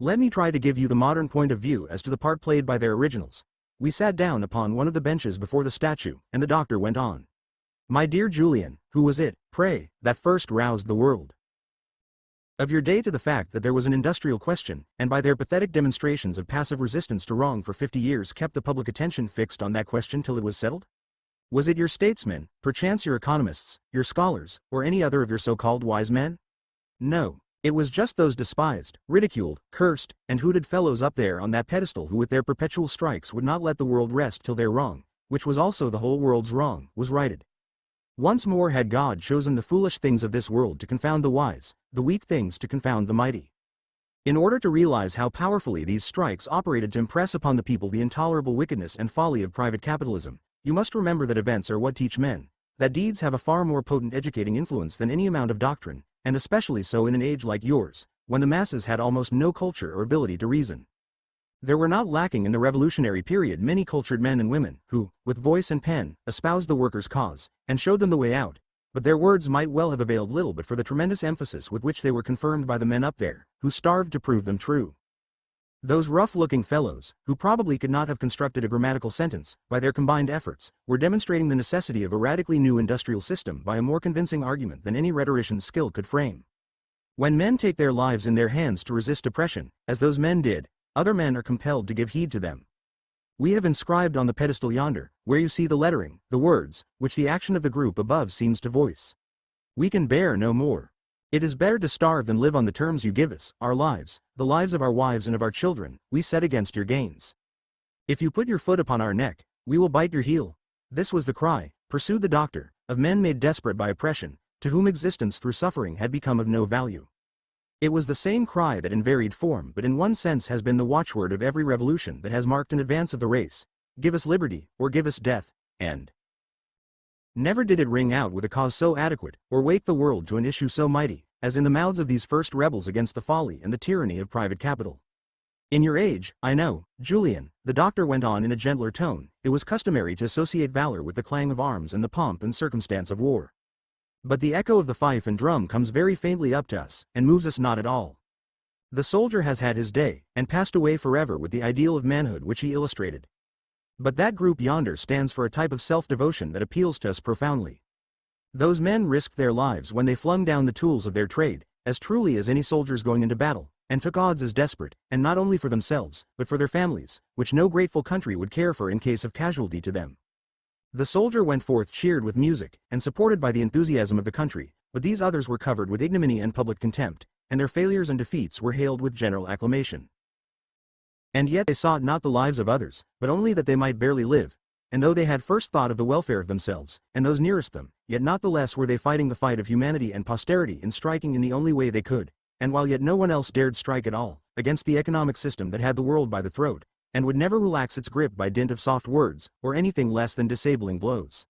Speaker 1: Let me try to give you the modern point of view as to the part played by their originals. We sat down upon one of the benches before the statue, and the doctor went on. My dear Julian, who was it, pray, that first roused the world of your day to the fact that there was an industrial question, and by their pathetic demonstrations of passive resistance to wrong for 50 years kept the public attention fixed on that question till it was settled? Was it your statesmen, perchance your economists, your scholars, or any other of your so-called wise men? No. It was just those despised, ridiculed, cursed, and hooted fellows up there on that pedestal who with their perpetual strikes would not let the world rest till their wrong, which was also the whole world's wrong, was righted. Once more had God chosen the foolish things of this world to confound the wise, the weak things to confound the mighty. In order to realize how powerfully these strikes operated to impress upon the people the intolerable wickedness and folly of private capitalism, you must remember that events are what teach men, that deeds have a far more potent educating influence than any amount of doctrine, and especially so in an age like yours, when the masses had almost no culture or ability to reason. There were not lacking in the revolutionary period many cultured men and women, who, with voice and pen, espoused the workers' cause, and showed them the way out, but their words might well have availed little but for the tremendous emphasis with which they were confirmed by the men up there, who starved to prove them true. Those rough-looking fellows, who probably could not have constructed a grammatical sentence, by their combined efforts, were demonstrating the necessity of a radically new industrial system by a more convincing argument than any rhetorician's skill could frame. When men take their lives in their hands to resist oppression, as those men did, other men are compelled to give heed to them. We have inscribed on the pedestal yonder, where you see the lettering, the words, which the action of the group above seems to voice. We can bear no more. It is better to starve than live on the terms you give us, our lives, the lives of our wives and of our children, we set against your gains. If you put your foot upon our neck, we will bite your heel. This was the cry, pursued the doctor, of men made desperate by oppression, to whom existence through suffering had become of no value. It was the same cry that in varied form but in one sense has been the watchword of every revolution that has marked an advance of the race, give us liberty, or give us death, and never did it ring out with a cause so adequate, or wake the world to an issue so mighty, as in the mouths of these first rebels against the folly and the tyranny of private capital. In your age, I know, Julian, the doctor went on in a gentler tone, it was customary to associate valor with the clang of arms and the pomp and circumstance of war. But the echo of the fife and drum comes very faintly up to us, and moves us not at all. The soldier has had his day, and passed away forever with the ideal of manhood which he illustrated. But that group yonder stands for a type of self-devotion that appeals to us profoundly. Those men risked their lives when they flung down the tools of their trade, as truly as any soldiers going into battle, and took odds as desperate, and not only for themselves, but for their families, which no grateful country would care for in case of casualty to them. The soldier went forth cheered with music, and supported by the enthusiasm of the country, but these others were covered with ignominy and public contempt, and their failures and defeats were hailed with general acclamation. And yet they sought not the lives of others, but only that they might barely live, and though they had first thought of the welfare of themselves, and those nearest them, yet not the less were they fighting the fight of humanity and posterity in striking in the only way they could, and while yet no one else dared strike at all, against the economic system that had the world by the throat, and would never relax its grip by dint of soft words, or anything less than disabling blows.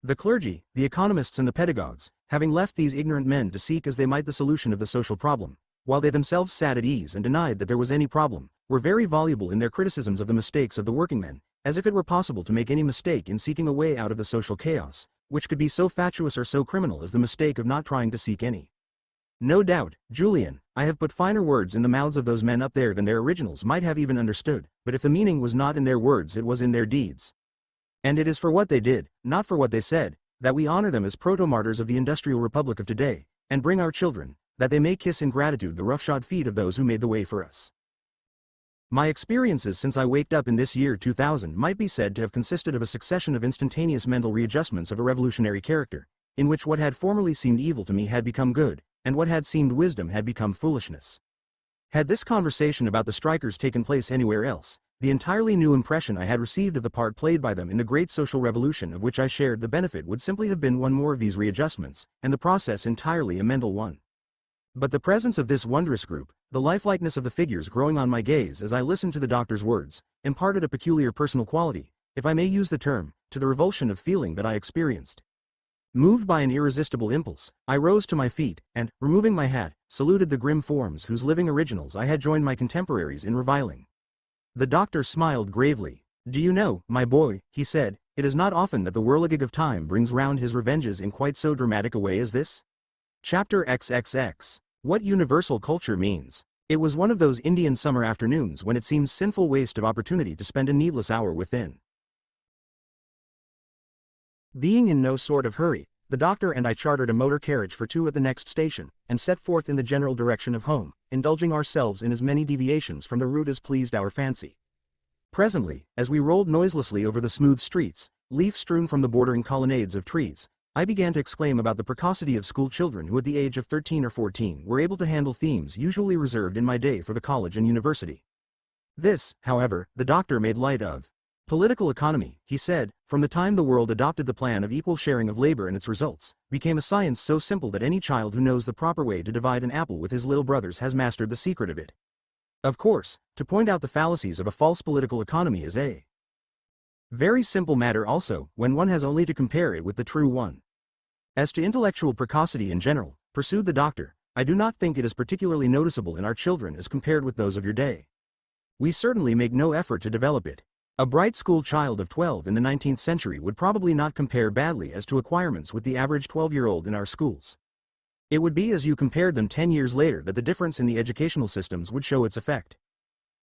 Speaker 1: The clergy, the economists and the pedagogues, having left these ignorant men to seek as they might the solution of the social problem, while they themselves sat at ease and denied that there was any problem, were very voluble in their criticisms of the mistakes of the workingmen, as if it were possible to make any mistake in seeking a way out of the social chaos, which could be so fatuous or so criminal as the mistake of not trying to seek any. No doubt, Julian, I have put finer words in the mouths of those men up there than their originals might have even understood, but if the meaning was not in their words it was in their deeds. And it is for what they did, not for what they said, that we honor them as proto-martyrs of the industrial republic of today, and bring our children, that they may kiss in gratitude the roughshod feet of those who made the way for us. My experiences since I waked up in this year 2000 might be said to have consisted of a succession of instantaneous mental readjustments of a revolutionary character, in which what had formerly seemed evil to me had become good, and what had seemed wisdom had become foolishness. Had this conversation about the strikers taken place anywhere else, the entirely new impression I had received of the part played by them in the great social revolution of which I shared the benefit would simply have been one more of these readjustments, and the process entirely a mental one. But the presence of this wondrous group, the lifelikeness of the figures growing on my gaze as I listened to the doctor's words, imparted a peculiar personal quality, if I may use the term, to the revulsion of feeling that I experienced. Moved by an irresistible impulse, I rose to my feet, and, removing my hat, saluted the grim forms whose living originals I had joined my contemporaries in reviling. The doctor smiled gravely. "Do you know, my boy," he said, "it is not often that the whirligig of time brings round his revenges in quite so dramatic a way as this? Chapter XXX. What universal culture means. It was one of those Indian summer afternoons when it seems sinful waste of opportunity to spend a needless hour within. Being in no sort of hurry, the doctor and I chartered a motor carriage for 2 at the next station, and set forth in the general direction of home, indulging ourselves in as many deviations from the route as pleased our fancy. Presently, as we rolled noiselessly over the smooth streets, leaf-strewn from the bordering colonnades of trees, I began to exclaim about the precocity of school children who at the age of 13 or 14 were able to handle themes usually reserved in my day for the college and university. This, however, the doctor made light of. Political economy, he said, from the time the world adopted the plan of equal sharing of labor and its results, became a science so simple that any child who knows the proper way to divide an apple with his little brothers has mastered the secret of it. Of course, to point out the fallacies of a false political economy is a very simple matter also, when one has only to compare it with the true one. As to intellectual precocity in general, pursued the doctor, I do not think it is particularly noticeable in our children as compared with those of your day. We certainly make no effort to develop it. A bright school child of 12 in the 19th century would probably not compare badly as to acquirements with the average 12-year-old in our schools. It would be as you compared them 10 years later that the difference in the educational systems would show its effect.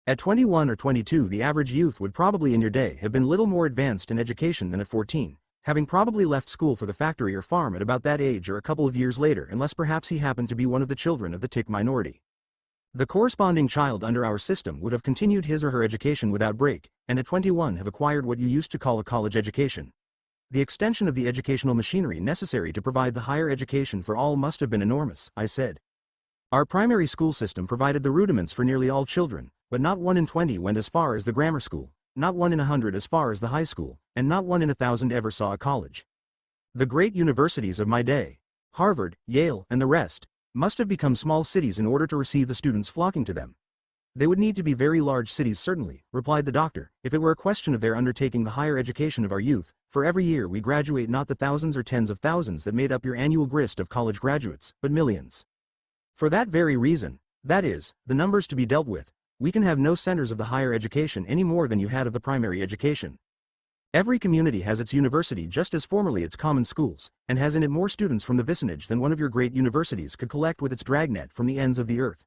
Speaker 1: At 21 or 22 the average youth would probably in your day have been little more advanced in education than at 14. Having probably left school for the factory or farm at about that age or a couple of years later, unless perhaps he happened to be one of the children of the tick minority. The corresponding child under our system would have continued his or her education without break, and at 21 have acquired what you used to call a college education. The extension of the educational machinery necessary to provide the higher education for all must have been enormous, I said. Our primary school system provided the rudiments for nearly all children, but not 1 in 20 went as far as the grammar school. Not 1 in 100 as far as the high school, and not 1 in 1,000 ever saw a college. The great universities of my day, Harvard, Yale, and the rest, must have become small cities in order to receive the students flocking to them. They would need to be very large cities certainly, replied the doctor, if it were a question of their undertaking the higher education of our youth, for every year we graduate not the thousands or tens of thousands that made up your annual grist of college graduates, but millions. For that very reason, that is, the numbers to be dealt with, we can have no centers of the higher education any more than you had of the primary education. Every community has its university just as formerly its common schools, and has in it more students from the vicinage than one of your great universities could collect with its dragnet from the ends of the earth.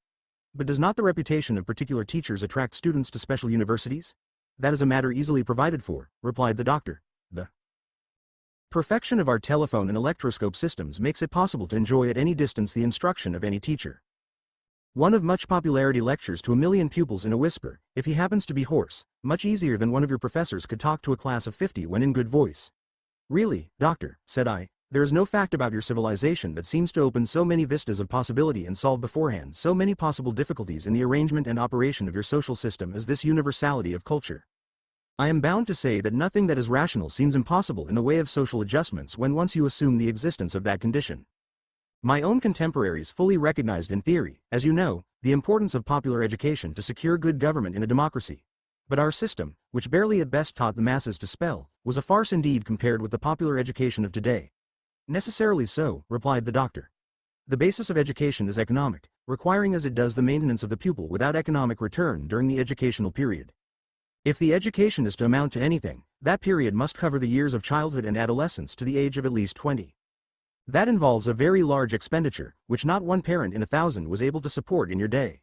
Speaker 1: But does not the reputation of particular teachers attract students to special universities? That is a matter easily provided for, replied the doctor. The perfection of our telephone and electroscope systems makes it possible to enjoy at any distance the instruction of any teacher. One of much popularity lectures to 1,000,000 pupils in a whisper, if he happens to be hoarse, much easier than one of your professors could talk to a class of 50 when in good voice. Really, doctor, said I, there is no fact about your civilization that seems to open so many vistas of possibility and solve beforehand so many possible difficulties in the arrangement and operation of your social system as this universality of culture. I am bound to say that nothing that is rational seems impossible in the way of social adjustments when once you assume the existence of that condition. My own contemporaries fully recognized in theory, as you know, the importance of popular education to secure good government in a democracy. But our system, which barely at best taught the masses to spell, was a farce indeed compared with the popular education of today. Necessarily so, replied the doctor. The basis of education is economic, requiring as it does the maintenance of the pupil without economic return during the educational period. If the education is to amount to anything, that period must cover the years of childhood and adolescence to the age of at least 20. That involves a very large expenditure, which not one parent in 1,000 was able to support in your day.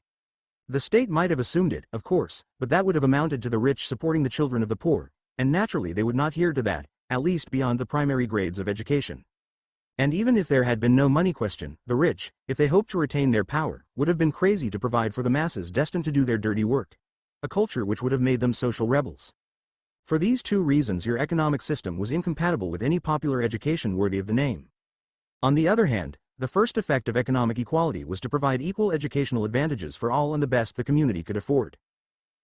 Speaker 1: The state might have assumed it, of course, but that would have amounted to the rich supporting the children of the poor, and naturally they would not hear to that, at least beyond the primary grades of education. And even if there had been no money question, the rich, if they hoped to retain their power, would have been crazy to provide for the masses destined to do their dirty work. A culture which would have made them social rebels. For these two reasons your economic system was incompatible with any popular education worthy of the name. On the other hand, the first effect of economic equality was to provide equal educational advantages for all and the best the community could afford.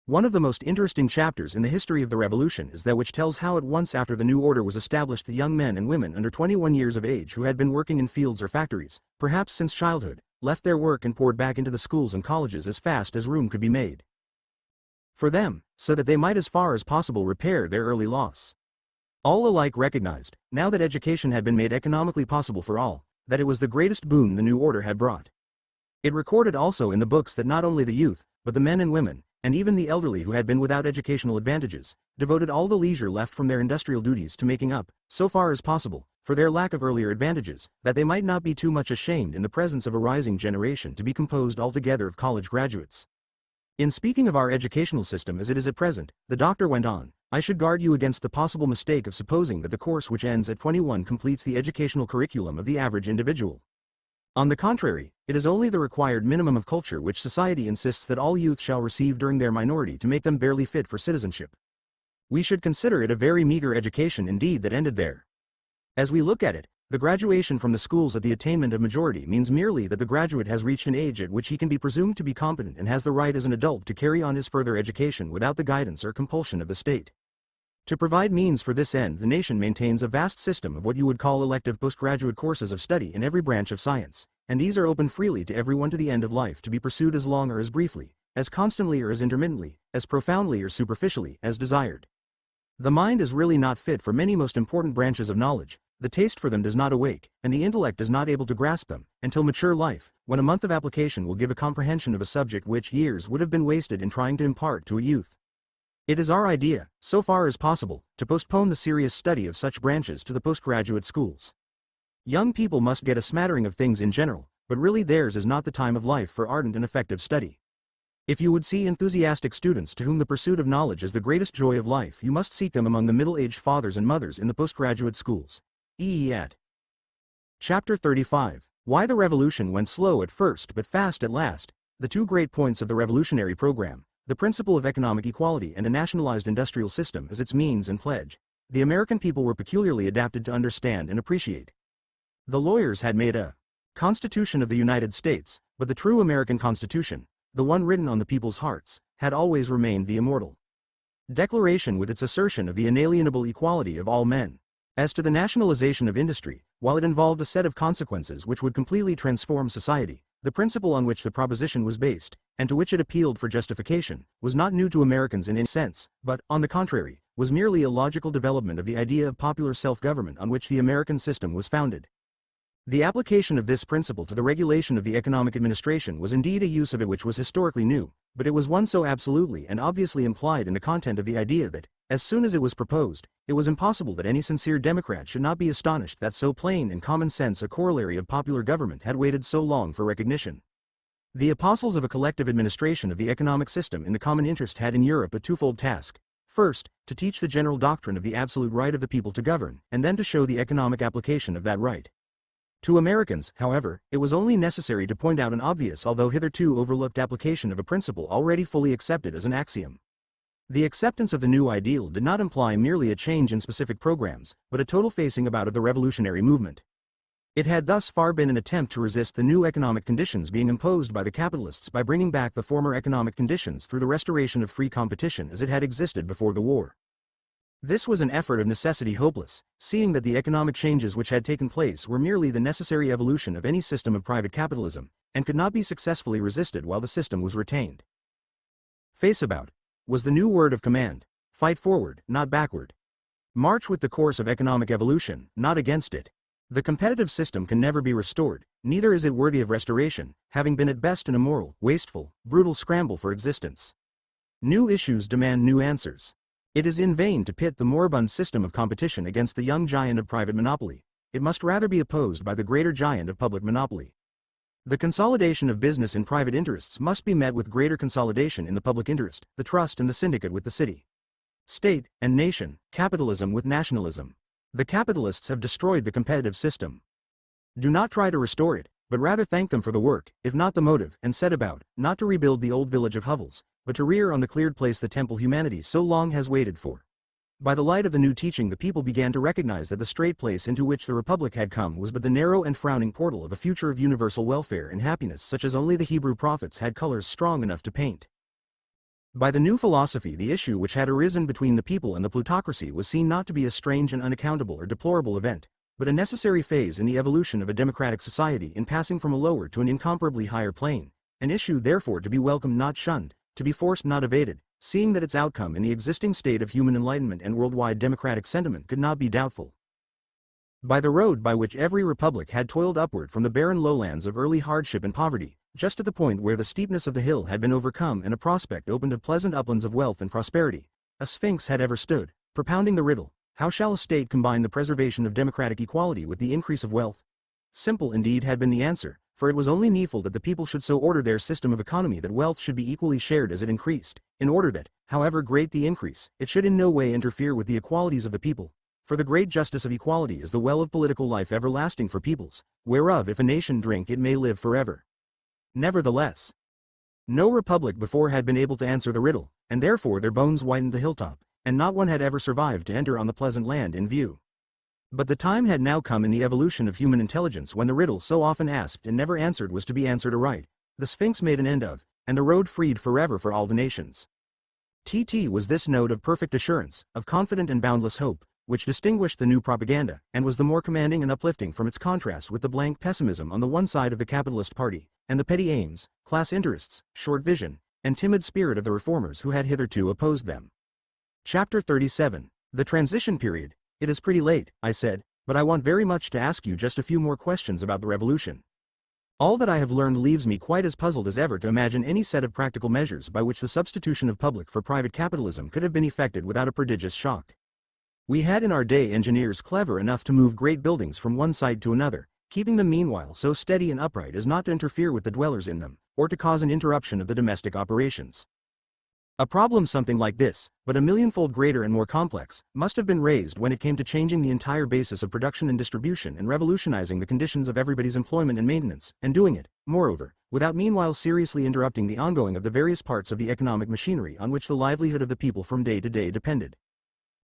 Speaker 1: One of the most interesting chapters in the history of the Revolution is that which tells how at once after the new order was established the young men and women under 21 years of age who had been working in fields or factories, perhaps since childhood, left their work and poured back into the schools and colleges as fast as room could be made for them, so that they might as far as possible repair their early loss. All alike recognized, now that education had been made economically possible for all, that it was the greatest boon the new order had brought. It recorded also in the books that not only the youth, but the men and women, and even the elderly who had been without educational advantages, devoted all the leisure left from their industrial duties to making up, so far as possible, for their lack of earlier advantages, that they might not be too much ashamed in the presence of a rising generation to be composed altogether of college graduates. In speaking of our educational system as it is at present, the doctor went on, I should guard you against the possible mistake of supposing that the course which ends at 21 completes the educational curriculum of the average individual. On the contrary, it is only the required minimum of culture which society insists that all youth shall receive during their minority to make them barely fit for citizenship. We should consider it a very meager education indeed that ended there. As we look at it, the graduation from the schools at the attainment of majority means merely that the graduate has reached an age at which he can be presumed to be competent and has the right as an adult to carry on his further education without the guidance or compulsion of the state. To provide means for this end, the nation maintains a vast system of what you would call elective postgraduate courses of study in every branch of science, and these are open freely to everyone to the end of life to be pursued as long or as briefly, as constantly or as intermittently, as profoundly or superficially, as desired. The mind is really not fit for many most important branches of knowledge, the taste for them does not awake, and the intellect is not able to grasp them, until mature life, when a month of application will give a comprehension of a subject which years would have been wasted in trying to impart to a youth. It is our idea, so far as possible, to postpone the serious study of such branches to the postgraduate schools. Young people must get a smattering of things in general, but really theirs is not the time of life for ardent and effective study. If you would see enthusiastic students to whom the pursuit of knowledge is the greatest joy of life, you must seek them among the middle-aged fathers and mothers in the postgraduate schools. At Chapter 35, Why the Revolution Went Slow at First but Fast at Last, the two great points of the revolutionary program, the principle of economic equality and a nationalized industrial system as its means and pledge, the American people were peculiarly adapted to understand and appreciate. The lawyers had made a Constitution of the United States, but the true American Constitution, the one written on the people's hearts, had always remained the immortal Declaration with its assertion of the inalienable equality of all men. As to the nationalization of industry, while it involved a set of consequences which would completely transform society, the principle on which the proposition was based, and to which it appealed for justification, was not new to Americans in any sense, but, on the contrary, was merely a logical development of the idea of popular self-government on which the American system was founded. The application of this principle to the regulation of the economic administration was indeed a use of it which was historically new, but it was one so absolutely and obviously implied in the content of the idea that, as soon as it was proposed, it was impossible that any sincere Democrat should not be astonished that so plain and common sense a corollary of popular government had waited so long for recognition. The apostles of a collective administration of the economic system in the common interest had in Europe a twofold task. First, to teach the general doctrine of the absolute right of the people to govern, and then to show the economic application of that right. To Americans, however, it was only necessary to point out an obvious although hitherto overlooked application of a principle already fully accepted as an axiom. The acceptance of the new ideal did not imply merely a change in specific programs, but a total facing about of the revolutionary movement. It had thus far been an attempt to resist the new economic conditions being imposed by the capitalists by bringing back the former economic conditions through the restoration of free competition as it had existed before the war. This was an effort of necessity hopeless, seeing that the economic changes which had taken place were merely the necessary evolution of any system of private capitalism, and could not be successfully resisted while the system was retained. Face about was the new word of command. Fight forward, not backward. March with the course of economic evolution, not against it. The competitive system can never be restored, neither is it worthy of restoration, having been at best an immoral, wasteful, brutal scramble for existence. New issues demand new answers. It is in vain to pit the moribund system of competition against the young giant of private monopoly. It must rather be opposed by the greater giant of public monopoly. The consolidation of business in private interests must be met with greater consolidation in the public interest, the trust and the syndicate with the city, state, and nation, capitalism with nationalism. The capitalists have destroyed the competitive system. Do not try to restore it, but rather thank them for the work, if not the motive, and set about, not to rebuild the old village of hovels, but to rear on the cleared place the temple humanity so long has waited for. By the light of the new teaching the people began to recognize that the straight place into which the Republic had come was but the narrow and frowning portal of a future of universal welfare and happiness such as only the Hebrew prophets had colors strong enough to paint. By the new philosophy the issue which had arisen between the people and the plutocracy was seen not to be a strange and unaccountable or deplorable event, but a necessary phase in the evolution of a democratic society in passing from a lower to an incomparably higher plane, an issue therefore to be welcomed not shunned, to be forced not evaded, seeing that its outcome in the existing state of human enlightenment and worldwide democratic sentiment could not be doubtful. By the road by which every republic had toiled upward from the barren lowlands of early hardship and poverty, just at the point where the steepness of the hill had been overcome and a prospect opened of pleasant uplands of wealth and prosperity, a sphinx had ever stood, propounding the riddle, how shall a state combine the preservation of democratic equality with the increase of wealth? Simple indeed had been the answer, for it was only needful that the people should so order their system of economy that wealth should be equally shared as it increased, in order that, however great the increase, it should in no way interfere with the equalities of the people. For the great justice of equality is the well of political life everlasting for peoples, whereof if a nation drink it may live forever. Nevertheless, no republic before had been able to answer the riddle, and therefore their bones whitened the hilltop, and not one had ever survived to enter on the pleasant land in view. But the time had now come in the evolution of human intelligence when the riddle so often asked and never answered was to be answered aright, the Sphinx made an end of, and the road freed forever for all the nations. TT was this note of perfect assurance, of confident and boundless hope, which distinguished the new propaganda, and was the more commanding and uplifting from its contrast with the blank pessimism on the one side of the capitalist party, and the petty aims, class interests, short vision, and timid spirit of the reformers who had hitherto opposed them. Chapter 37. The Transition Period. It is pretty late, I said, but I want very much to ask you just a few more questions about the revolution. All that I have learned leaves me quite as puzzled as ever to imagine any set of practical measures by which the substitution of public for private capitalism could have been effected without a prodigious shock. We had in our day engineers clever enough to move great buildings from one site to another, keeping them meanwhile so steady and upright as not to interfere with the dwellers in them, or to cause an interruption of the domestic operations. A problem something like this, but a millionfold greater and more complex, must have been raised when it came to changing the entire basis of production and distribution and revolutionizing the conditions of everybody's employment and maintenance, and doing it, moreover, without meanwhile seriously interrupting the ongoing of the various parts of the economic machinery on which the livelihood of the people from day to day depended.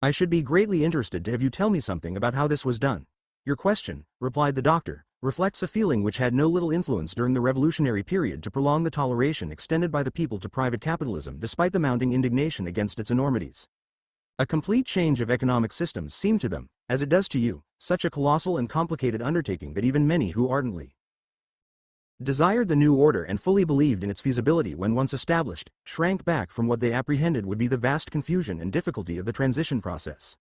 Speaker 1: I should be greatly interested to have you tell me something about how this was done. Your question, replied the doctor, reflects a feeling which had no little influence during the revolutionary period to prolong the toleration extended by the people to private capitalism despite the mounting indignation against its enormities. A complete change of economic systems seemed to them, as it does to you, such a colossal and complicated undertaking that even many who ardently desired the new order and fully believed in its feasibility when once established, shrank back from what they apprehended would be the vast confusion and difficulty of the transition process.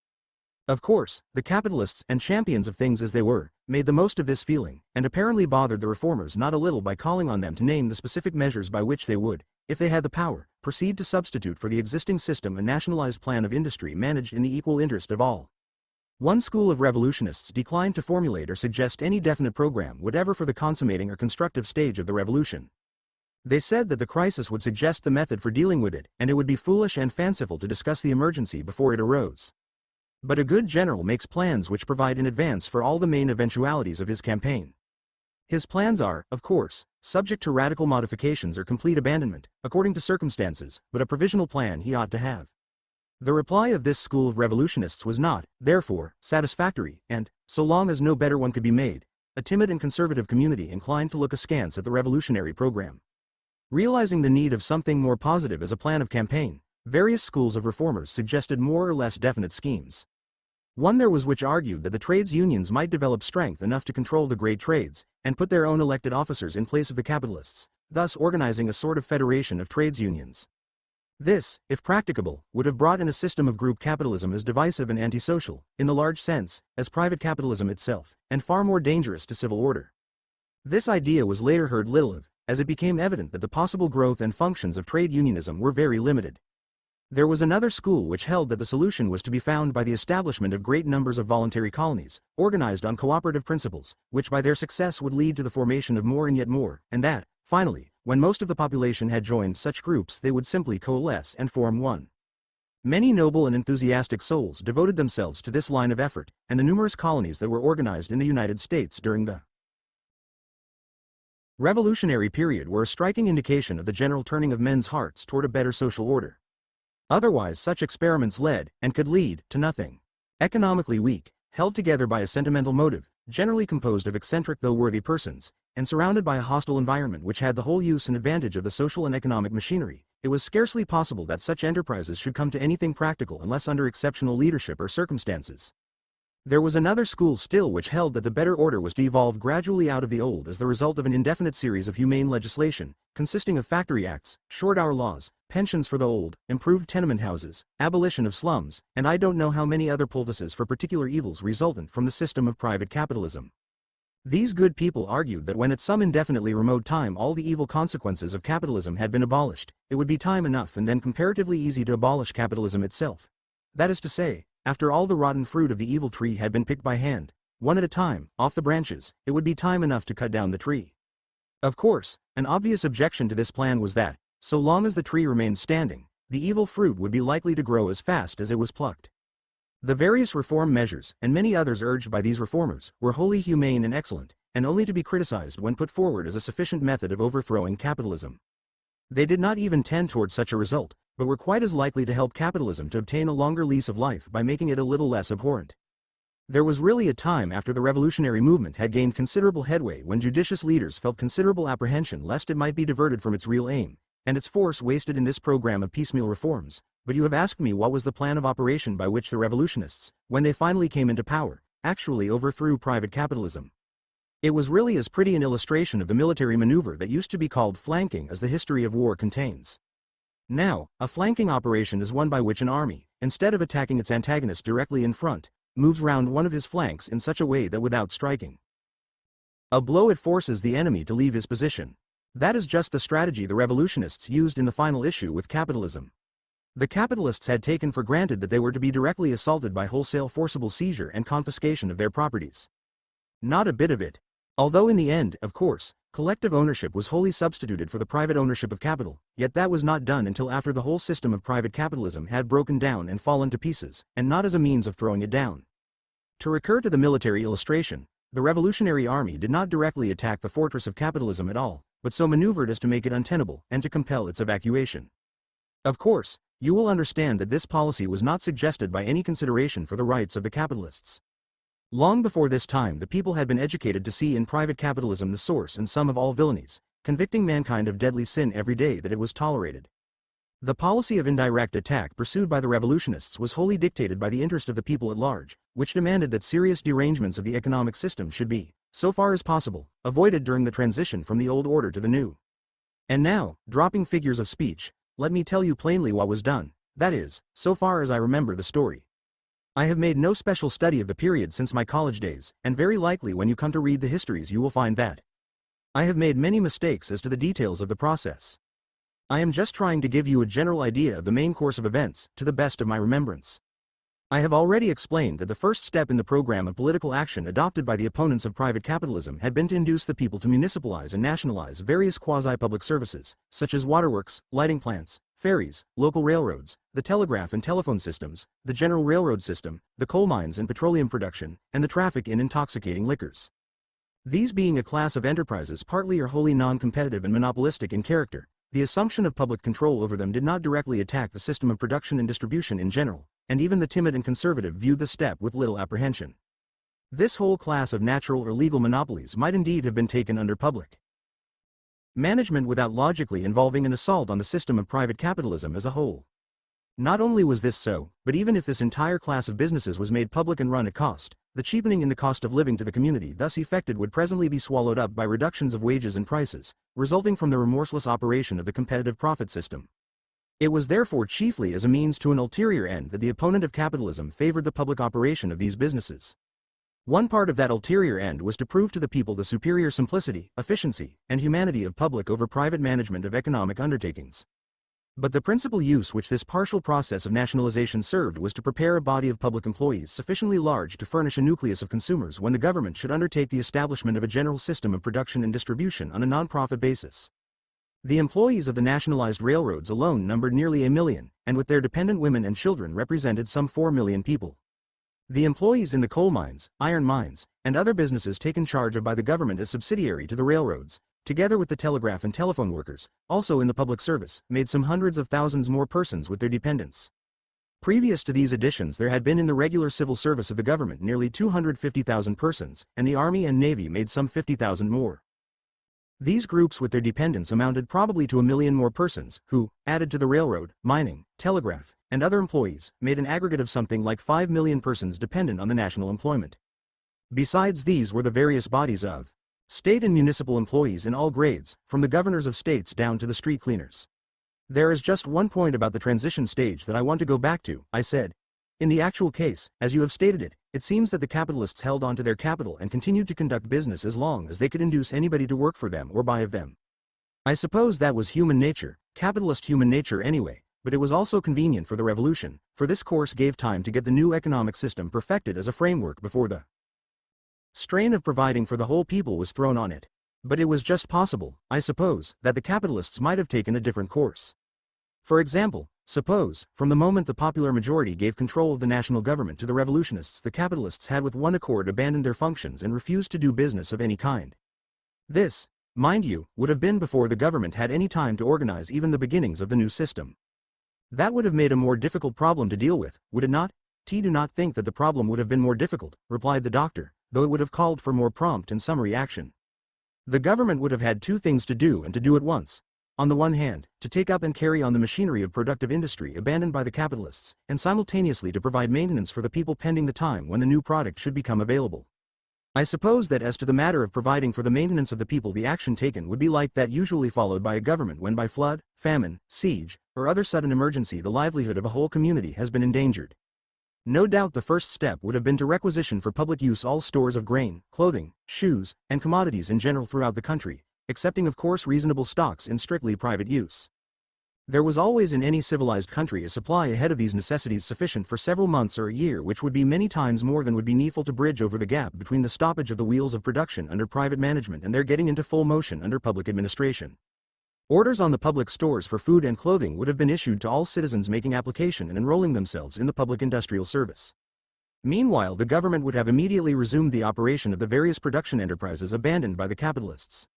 Speaker 1: Of course, the capitalists and champions of things as they were, made the most of this feeling, and apparently bothered the reformers not a little by calling on them to name the specific measures by which they would, if they had the power, proceed to substitute for the existing system a nationalized plan of industry managed in the equal interest of all. One school of revolutionists declined to formulate or suggest any definite program whatever for the consummating or constructive stage of the revolution. They said that the crisis would suggest the method for dealing with it, and it would be foolish and fanciful to discuss the emergency before it arose. But a good general makes plans which provide in advance for all the main eventualities of his campaign. His plans are, of course, subject to radical modifications or complete abandonment, according to circumstances, but a provisional plan he ought to have. The reply of this school of revolutionists was not, therefore, satisfactory, and, so long as no better one could be made, a timid and conservative community inclined to look askance at the revolutionary program. Realizing the need of something more positive as a plan of campaign, various schools of reformers suggested more or less definite schemes. One there was which argued that the trades unions might develop strength enough to control the great trades, and put their own elected officers in place of the capitalists, thus organizing a sort of federation of trades unions. This, if practicable, would have brought in a system of group capitalism as divisive and antisocial, in the large sense, as private capitalism itself, and far more dangerous to civil order. This idea was later heard little of, as it became evident that the possible growth and functions of trade unionism were very limited. There was another school which held that the solution was to be found by the establishment of great numbers of voluntary colonies, organized on cooperative principles, which by their success would lead to the formation of more and yet more, and that, finally, when most of the population had joined such groups they would simply coalesce and form one. Many noble and enthusiastic souls devoted themselves to this line of effort, and the numerous colonies that were organized in the United States during the Revolutionary period were a striking indication of the general turning of men's hearts toward a better social order. Otherwise such experiments led, and could lead, to nothing. Economically weak, held together by a sentimental motive, generally composed of eccentric though worthy persons, and surrounded by a hostile environment which had the whole use and advantage of the social and economic machinery, it was scarcely possible that such enterprises should come to anything practical unless under exceptional leadership or circumstances. There was another school still which held that the better order was to evolve gradually out of the old as the result of an indefinite series of humane legislation, consisting of factory acts, short-hour laws, pensions for the old, improved tenement houses, abolition of slums, and I don't know how many other poultices for particular evils resultant from the system of private capitalism. These good people argued that when at some indefinitely remote time all the evil consequences of capitalism had been abolished, it would be time enough and then comparatively easy to abolish capitalism itself. That is to say, after all the rotten fruit of the evil tree had been picked by hand, one at a time, off the branches, it would be time enough to cut down the tree. Of course, an obvious objection to this plan was that, so long as the tree remained standing, the evil fruit would be likely to grow as fast as it was plucked. The various reform measures, and many others urged by these reformers, were wholly humane and excellent, and only to be criticized when put forward as a sufficient method of overthrowing capitalism. They did not even tend toward such a result, but were quite as likely to help capitalism to obtain a longer lease of life by making it a little less abhorrent. There was really a time after the revolutionary movement had gained considerable headway when judicious leaders felt considerable apprehension lest it might be diverted from its real aim, and its force wasted in this program of piecemeal reforms. But you have asked me what was the plan of operation by which the revolutionists, when they finally came into power, actually overthrew private capitalism. It was really as pretty an illustration of the military maneuver that used to be called flanking as the history of war contains. Now, a flanking operation is one by which an army, instead of attacking its antagonist directly in front, moves round one of his flanks in such a way that without striking a blow it forces the enemy to leave his position. That is just the strategy the revolutionists used in the final issue with capitalism. The capitalists had taken for granted that they were to be directly assaulted by wholesale forcible seizure and confiscation of their properties. Not a bit of it. Although in the end, of course, collective ownership was wholly substituted for the private ownership of capital, yet that was not done until after the whole system of private capitalism had broken down and fallen to pieces, and not as a means of throwing it down. To recur to the military illustration, the Revolutionary Army did not directly attack the fortress of capitalism at all, but so maneuvered as to make it untenable and to compel its evacuation. Of course, you will understand that this policy was not suggested by any consideration for the rights of the capitalists. Long before this time the people had been educated to see in private capitalism the source and sum of all villainies, convicting mankind of deadly sin every day that it was tolerated. The policy of indirect attack pursued by the revolutionists was wholly dictated by the interest of the people at large, which demanded that serious derangements of the economic system should be, so far as possible, avoided during the transition from the old order to the new. And now, dropping figures of speech, let me tell you plainly what was done, that is, so far as I remember the story. I have made no special study of the period since my college days, and very likely when you come to read the histories you will find that I have made many mistakes as to the details of the process. I am just trying to give you a general idea of the main course of events, to the best of my remembrance. I have already explained that the first step in the program of political action adopted by the opponents of private capitalism had been to induce the people to municipalize and nationalize various quasi-public services, such as waterworks, lighting plants, ferries, local railroads, the telegraph and telephone systems, the general railroad system, the coal mines and petroleum production, and the traffic in intoxicating liquors. These being a class of enterprises partly or wholly non-competitive and monopolistic in character, the assumption of public control over them did not directly attack the system of production and distribution in general, and even the timid and conservative viewed the step with little apprehension. This whole class of natural or legal monopolies might indeed have been taken under public management without logically involving an assault on the system of private capitalism as a whole. Not only was this so, but even if this entire class of businesses was made public and run at cost, the cheapening in the cost of living to the community thus effected would presently be swallowed up by reductions of wages and prices, resulting from the remorseless operation of the competitive profit system. It was therefore chiefly as a means to an ulterior end that the opponent of capitalism favored the public operation of these businesses. One part of that ulterior end was to prove to the people the superior simplicity, efficiency, and humanity of public over private management of economic undertakings. But the principal use which this partial process of nationalization served was to prepare a body of public employees sufficiently large to furnish a nucleus of consumers when the government should undertake the establishment of a general system of production and distribution on a non-profit basis. The employees of the nationalized railroads alone numbered nearly 1 million, and with their dependent women and children represented some 4 million people. The employees in the coal mines, iron mines, and other businesses taken charge of by the government as subsidiary to the railroads, together with the telegraph and telephone workers, also in the public service, made some hundreds of thousands more persons with their dependents. Previous to these additions there had been in the regular civil service of the government nearly 250,000 persons, and the Army and Navy made some 50,000 more. These groups with their dependents amounted probably to 1 million more persons, who, added to the railroad, mining, telegraph, and other employees, made an aggregate of something like 5 million persons dependent on the national employment. Besides these were the various bodies of state and municipal employees in all grades, from the governors of states down to the street cleaners. There is just one point about the transition stage that I want to go back to, I said. In the actual case, as you have stated it, it seems that the capitalists held on to their capital and continued to conduct business as long as they could induce anybody to work for them or buy of them. I suppose that was human nature, capitalist human nature anyway, but it was also convenient for the revolution, for this course gave time to get the new economic system perfected as a framework before the strain of providing for the whole people was thrown on it. But it was just possible, I suppose, that the capitalists might have taken a different course. For example, suppose, from the moment the popular majority gave control of the national government to the revolutionists, the capitalists had with one accord abandoned their functions and refused to do business of any kind. This, mind you, would have been before the government had any time to organize even the beginnings of the new system. That would have made a more difficult problem to deal with, would it not? Do not think that the problem would have been more difficult, replied the doctor, though it would have called for more prompt and summary action. The government would have had two things to do and to do at once. On the one hand, to take up and carry on the machinery of productive industry abandoned by the capitalists, and simultaneously to provide maintenance for the people pending the time when the new product should become available. I suppose that as to the matter of providing for the maintenance of the people, the action taken would be like that usually followed by a government when by flood, famine, siege, or other sudden emergency the livelihood of a whole community has been endangered. No doubt the first step would have been to requisition for public use all stores of grain, clothing, shoes, and commodities in general throughout the country, excepting of course reasonable stocks in strictly private use. There was always in any civilized country a supply ahead of these necessities sufficient for several months or a year, which would be many times more than would be needful to bridge over the gap between the stoppage of the wheels of production under private management and their getting into full motion under public administration. Orders on the public stores for food and clothing would have been issued to all citizens making application and enrolling themselves in the public industrial service. Meanwhile, the government would have immediately resumed the operation of the various production enterprises abandoned by the capitalists.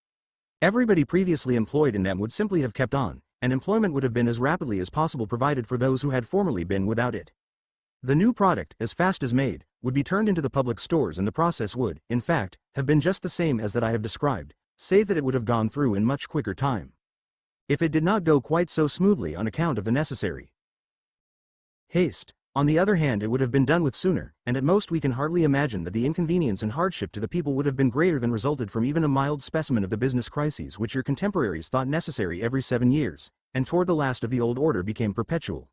Speaker 1: Everybody previously employed in them would simply have kept on, and employment would have been as rapidly as possible provided for those who had formerly been without it. The new product, as fast as made, would be turned into the public stores, and the process would, in fact, have been just the same as that I have described, save that it would have gone through in much quicker time. If it did not go quite so smoothly on account of the necessary haste On the other hand, it would have been done with sooner, and at most we can hardly imagine that the inconvenience and hardship to the people would have been greater than resulted from even a mild specimen of the business crises which your contemporaries thought necessary every 7 years, and toward the last of the old order became perpetual.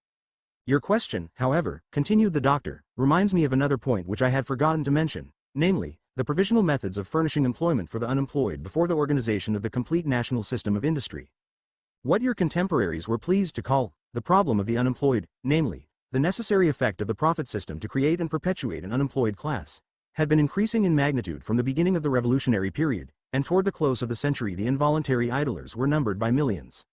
Speaker 1: Your question, however, continued the doctor, reminds me of another point which I had forgotten to mention, namely, the provisional methods of furnishing employment for the unemployed before the organization of the complete national system of industry. What your contemporaries were pleased to call the problem of the unemployed, namely, the necessary effect of the profit system to create and perpetuate an unemployed class, had been increasing in magnitude from the beginning of the revolutionary period, and toward the close of the century the involuntary idlers were numbered by millions.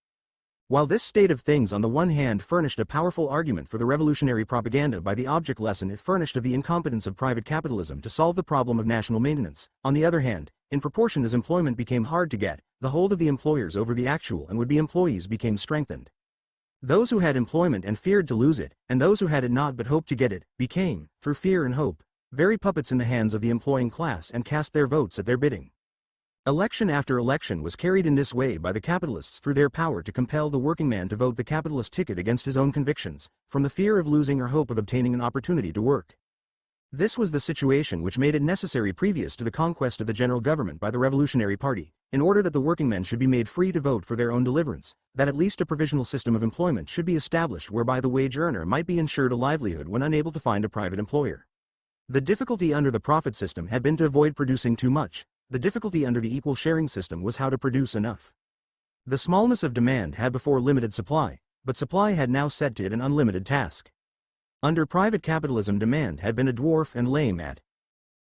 Speaker 1: While this state of things on the one hand furnished a powerful argument for the revolutionary propaganda by the object lesson it furnished of the incompetence of private capitalism to solve the problem of national maintenance, on the other hand, in proportion as employment became hard to get, the hold of the employers over the actual and would-be employees became strengthened. Those who had employment and feared to lose it, and those who had it not but hoped to get it, became, through fear and hope, very puppets in the hands of the employing class and cast their votes at their bidding. Election after election was carried in this way by the capitalists through their power to compel the working man to vote the capitalist ticket against his own convictions, from the fear of losing or hope of obtaining an opportunity to work. This was the situation which made it necessary previous to the conquest of the general government by the Revolutionary Party, in order that the working men should be made free to vote for their own deliverance, that at least a provisional system of employment should be established whereby the wage earner might be ensured a livelihood when unable to find a private employer. The difficulty under the profit system had been to avoid producing too much. The difficulty under the equal sharing system was how to produce enough. The smallness of demand had before limited supply, but supply had now set to it an unlimited task. Under private capitalism demand had been a dwarf and lame at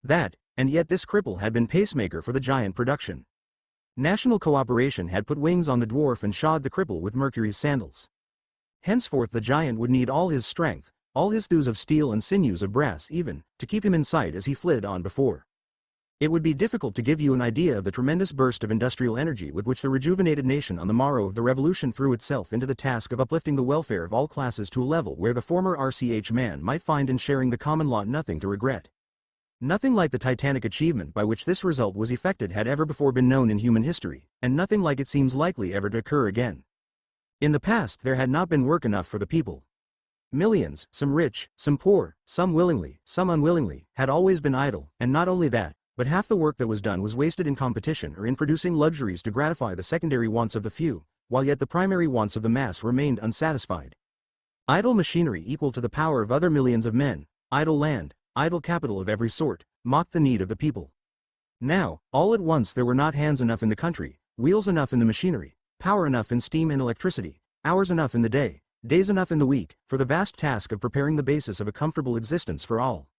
Speaker 1: that, and yet this cripple had been pacemaker for the giant production. National cooperation had put wings on the dwarf and shod the cripple with Mercury's sandals. Henceforth the giant would need all his strength, all his thews of steel and sinews of brass even, to keep him in sight as he flitted on before. It would be difficult to give you an idea of the tremendous burst of industrial energy with which the rejuvenated nation on the morrow of the revolution threw itself into the task of uplifting the welfare of all classes to a level where the former RCH man might find in sharing the common lot nothing to regret. Nothing like the titanic achievement by which this result was effected had ever before been known in human history, and nothing like it seems likely ever to occur again. In the past there had not been work enough for the people. Millions, some rich, some poor, some willingly, some unwillingly, had always been idle, and not only that, but half the work that was done was wasted in competition or in producing luxuries to gratify the secondary wants of the few, while yet the primary wants of the mass remained unsatisfied. Idle machinery equal to the power of other millions of men, idle land, idle capital of every sort, mocked the need of the people. Now, all at once there were not hands enough in the country, wheels enough in the machinery, power enough in steam and electricity, hours enough in the day, days enough in the week, for the vast task of preparing the basis of a comfortable existence for all.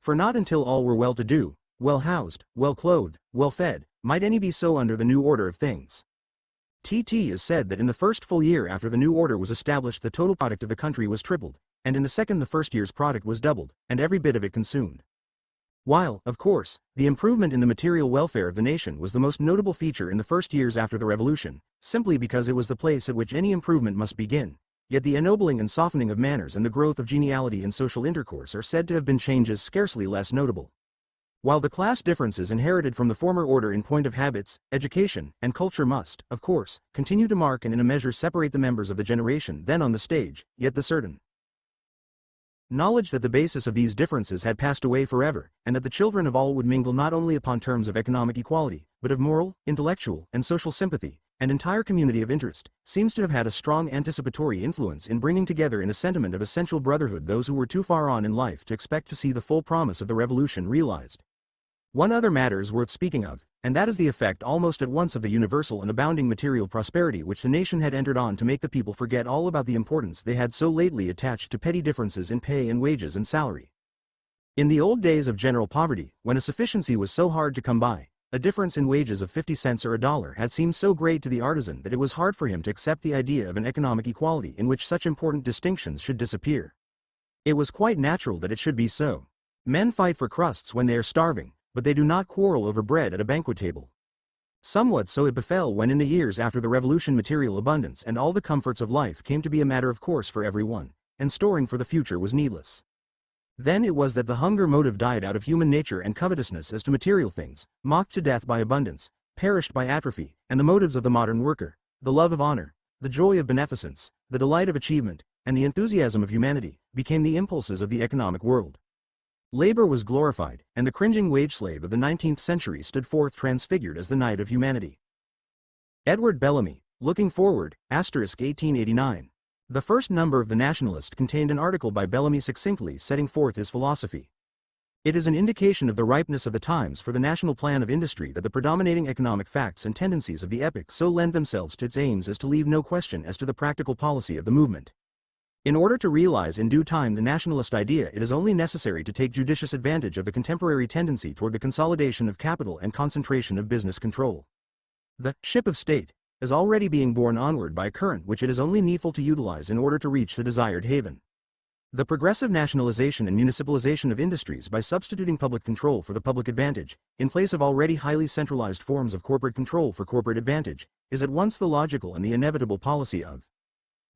Speaker 1: For not until all were well-to-do, well-housed, well-clothed, well-fed, might any be so under the new order of things. T.T. is said that in the first full year after the new order was established the total product of the country was tripled, and in the second the first year's product was doubled, and every bit of it consumed. While, of course, the improvement in the material welfare of the nation was the most notable feature in the first years after the Revolution, simply because it was the place at which any improvement must begin, yet the ennobling and softening of manners and the growth of geniality in social intercourse are said to have been changes scarcely less notable. While the class differences inherited from the former order in point of habits, education, and culture must, of course, continue to mark and in a measure separate the members of the generation then on the stage, yet the certain knowledge that the basis of these differences had passed away forever, and that the children of all would mingle not only upon terms of economic equality, but of moral, intellectual, and social sympathy, and entire community of interest, seems to have had a strong anticipatory influence in bringing together in a sentiment of essential brotherhood those who were too far on in life to expect to see the full promise of the revolution realized. One other matter is worth speaking of, and that is the effect almost at once of the universal and abounding material prosperity which the nation had entered on to make the people forget all about the importance they had so lately attached to petty differences in pay and wages and salary. In the old days of general poverty, when a sufficiency was so hard to come by, a difference in wages of 50 cents or $1 had seemed so great to the artisan that it was hard for him to accept the idea of an economic equality in which such important distinctions should disappear. It was quite natural that it should be so. Men fight for crusts when they are starving, but they do not quarrel over bread at a banquet table. Somewhat so it befell when in the years after the Revolution material abundance and all the comforts of life came to be a matter of course for everyone, and storing for the future was needless. Then it was that the hunger motive died out of human nature and covetousness as to material things, mocked to death by abundance, perished by atrophy, and the motives of the modern worker, the love of honor, the joy of beneficence, the delight of achievement, and the enthusiasm of humanity, became the impulses of the economic world. Labor was glorified, and the cringing wage slave of the 19th century stood forth transfigured as the knight of humanity. Edward Bellamy, Looking Forward, *1889. The first number of The Nationalist contained an article by Bellamy succinctly setting forth his philosophy. It is an indication of the ripeness of the times for the national plan of industry that the predominating economic facts and tendencies of the epoch so lend themselves to its aims as to leave no question as to the practical policy of the movement. In order to realize in due time the nationalist idea, it is only necessary to take judicious advantage of the contemporary tendency toward the consolidation of capital and concentration of business control. The ship of state is already being borne onward by a current which it is only needful to utilize in order to reach the desired haven. The progressive nationalization and municipalization of industries by substituting public control for the public advantage, in place of already highly centralized forms of corporate control for corporate advantage, is at once the logical and the inevitable policy of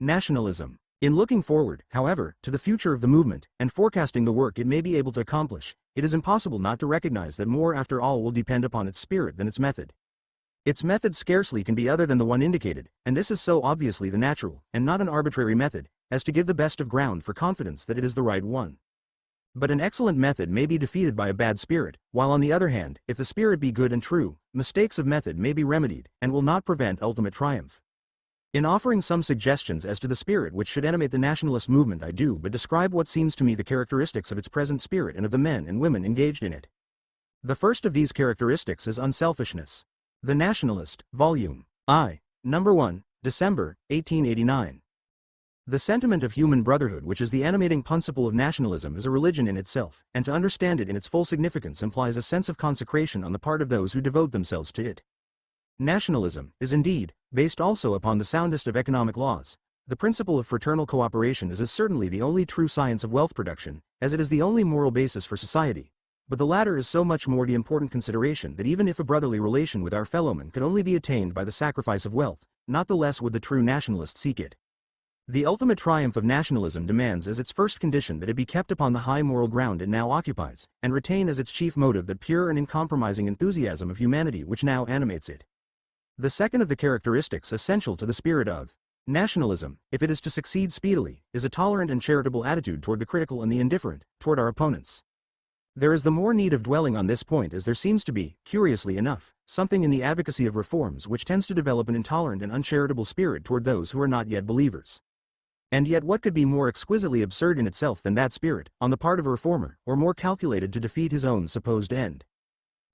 Speaker 1: nationalism. In looking forward, however, to the future of the movement, and forecasting the work it may be able to accomplish, it is impossible not to recognize that more after all will depend upon its spirit than its method. Its method scarcely can be other than the one indicated, and this is so obviously the natural, and not an arbitrary method, as to give the best of ground for confidence that it is the right one. But an excellent method may be defeated by a bad spirit, while on the other hand, if the spirit be good and true, mistakes of method may be remedied, and will not prevent ultimate triumph. In offering some suggestions as to the spirit which should animate the nationalist movement, I do but describe what seems to me the characteristics of its present spirit and of the men and women engaged in it. The first of these characteristics is unselfishness. The Nationalist, Volume I, Number 1, December, 1889. The sentiment of human brotherhood, which is the animating principle of nationalism, is a religion in itself, and to understand it in its full significance implies a sense of consecration on the part of those who devote themselves to it. Nationalism is indeed based also upon the soundest of economic laws. The principle of fraternal cooperation is as certainly the only true science of wealth production, as it is the only moral basis for society. But the latter is so much more the important consideration that even if a brotherly relation with our fellowmen could only be attained by the sacrifice of wealth, not the less would the true nationalist seek it. The ultimate triumph of nationalism demands as its first condition that it be kept upon the high moral ground it now occupies, and retain as its chief motive that pure and uncompromising enthusiasm of humanity which now animates it. The second of the characteristics essential to the spirit of nationalism, if it is to succeed speedily, is a tolerant and charitable attitude toward the critical and the indifferent, toward our opponents. There is the more need of dwelling on this point as there seems to be, curiously enough, something in the advocacy of reforms which tends to develop an intolerant and uncharitable spirit toward those who are not yet believers. And yet what could be more exquisitely absurd in itself than that spirit, on the part of a reformer, or more calculated to defeat his own supposed end?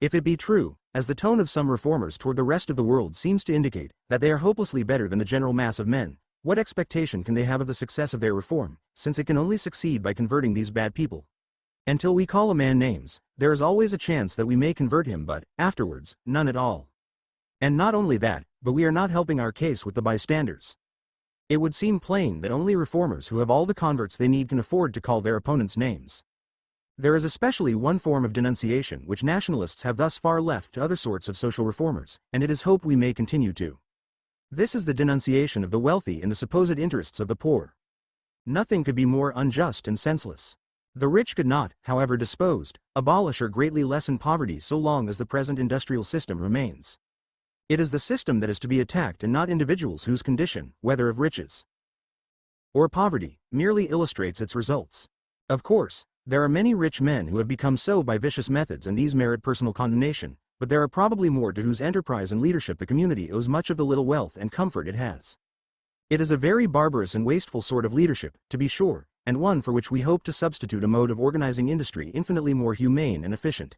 Speaker 1: If it be true, as the tone of some reformers toward the rest of the world seems to indicate, that they are hopelessly better than the general mass of men, what expectation can they have of the success of their reform, since it can only succeed by converting these bad people? Until we call a man names, there is always a chance that we may convert him, but, afterwards, none at all. And not only that, but we are not helping our case with the bystanders. It would seem plain that only reformers who have all the converts they need can afford to call their opponents names. There is especially one form of denunciation which nationalists have thus far left to other sorts of social reformers, and it is hoped we may continue to. This is the denunciation of the wealthy in the supposed interests of the poor. Nothing could be more unjust and senseless. The rich could not, however disposed, abolish or greatly lessen poverty so long as the present industrial system remains. It is the system that is to be attacked and not individuals whose condition, whether of riches or poverty, merely illustrates its results. Of course, there are many rich men who have become so by vicious methods, and these merit personal condemnation, but there are probably more to whose enterprise and leadership the community owes much of the little wealth and comfort it has. It is a very barbarous and wasteful sort of leadership, to be sure, and one for which we hope to substitute a mode of organizing industry infinitely more humane and efficient.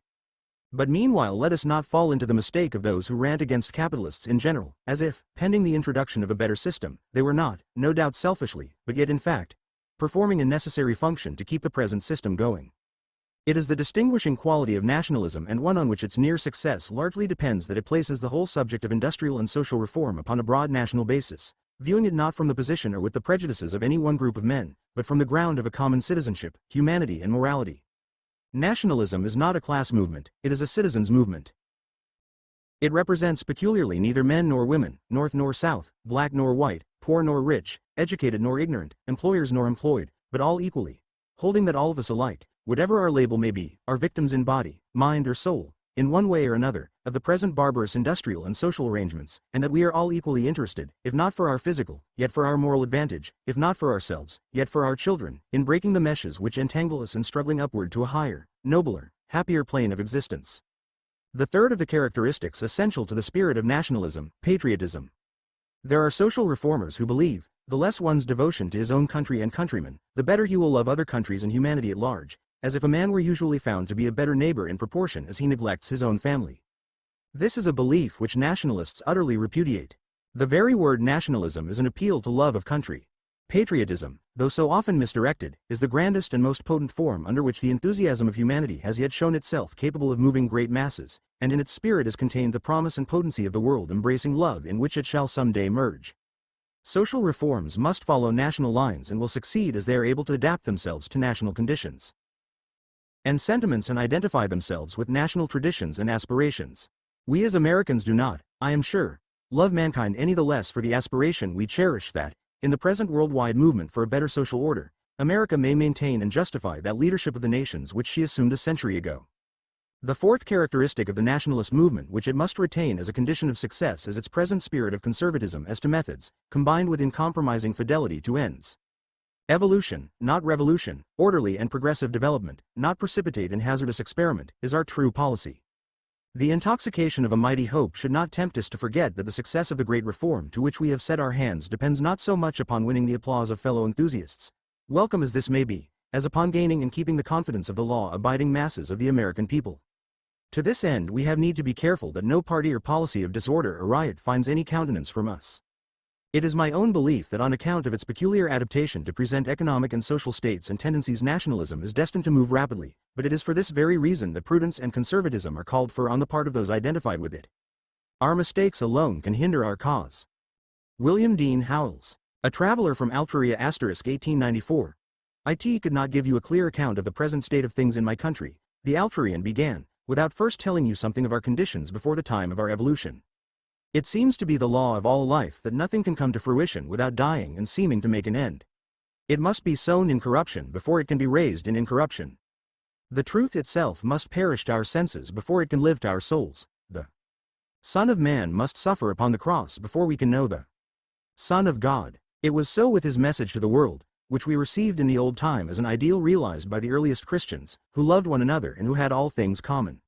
Speaker 1: But meanwhile let us not fall into the mistake of those who rant against capitalists in general, as if, pending the introduction of a better system, they were not, no doubt selfishly, but yet in fact, performing a necessary function to keep the present system going. It is the distinguishing quality of nationalism, and one on which its near success largely depends, that it places the whole subject of industrial and social reform upon a broad national basis, viewing it not from the position or with the prejudices of any one group of men, but from the ground of a common citizenship, humanity and morality. Nationalism is not a class movement, it is a citizens' movement. It represents peculiarly neither men nor women, north nor south, black nor white, poor nor rich, educated nor ignorant, employers nor employed, but all equally, holding that all of us alike, whatever our label may be, are victims in body, mind or soul, in one way or another, of the present barbarous industrial and social arrangements, and that we are all equally interested, if not for our physical, yet for our moral advantage, if not for ourselves, yet for our children, in breaking the meshes which entangle us and struggling upward to a higher, nobler, happier plane of existence. The third of the characteristics essential to the spirit of nationalism, patriotism. There are social reformers who believe, the less one's devotion to his own country and countrymen, the better he will love other countries and humanity at large, as if a man were usually found to be a better neighbor in proportion as he neglects his own family. This is a belief which nationalists utterly repudiate. The very word nationalism is an appeal to love of country. Patriotism, though so often misdirected, is the grandest and most potent form under which the enthusiasm of humanity has yet shown itself capable of moving great masses, and in its spirit is contained the promise and potency of the world embracing love in which it shall some day merge. Social reforms must follow national lines and will succeed as they are able to adapt themselves to national conditions and sentiments and identify themselves with national traditions and aspirations. We as Americans do not, I am sure, love mankind any the less for the aspiration we cherish that, in the present worldwide movement for a better social order, America may maintain and justify that leadership of the nations which she assumed a century ago. The fourth characteristic of the nationalist movement which it must retain as a condition of success is its present spirit of conservatism as to methods, combined with uncompromising fidelity to ends. Evolution, not revolution, orderly and progressive development, not precipitate and hazardous experiment, is our true policy. The intoxication of a mighty hope should not tempt us to forget that the success of the great reform to which we have set our hands depends not so much upon winning the applause of fellow enthusiasts, welcome as this may be, as upon gaining and keeping the confidence of the law-abiding masses of the American people. To this end we have need to be careful that no party or policy of disorder or riot finds any countenance from us. It is my own belief that on account of its peculiar adaptation to present economic and social states and tendencies nationalism is destined to move rapidly, but it is for this very reason that prudence and conservatism are called for on the part of those identified with it. Our mistakes alone can hinder our cause. William Dean Howells, a traveler from Altruria * 1894. It could not give you a clear account of the present state of things in my country, the Altrurian began, without first telling you something of our conditions before the time of our evolution. It seems to be the law of all life that nothing can come to fruition without dying and seeming to make an end. It must be sown in corruption before it can be raised in incorruption. The truth itself must perish to our senses before it can live to our souls. The Son of Man must suffer upon the cross before we can know the Son of God. It was so with his message to the world, which we received in the old time as an ideal realized by the earliest Christians, who loved one another and who had all things common.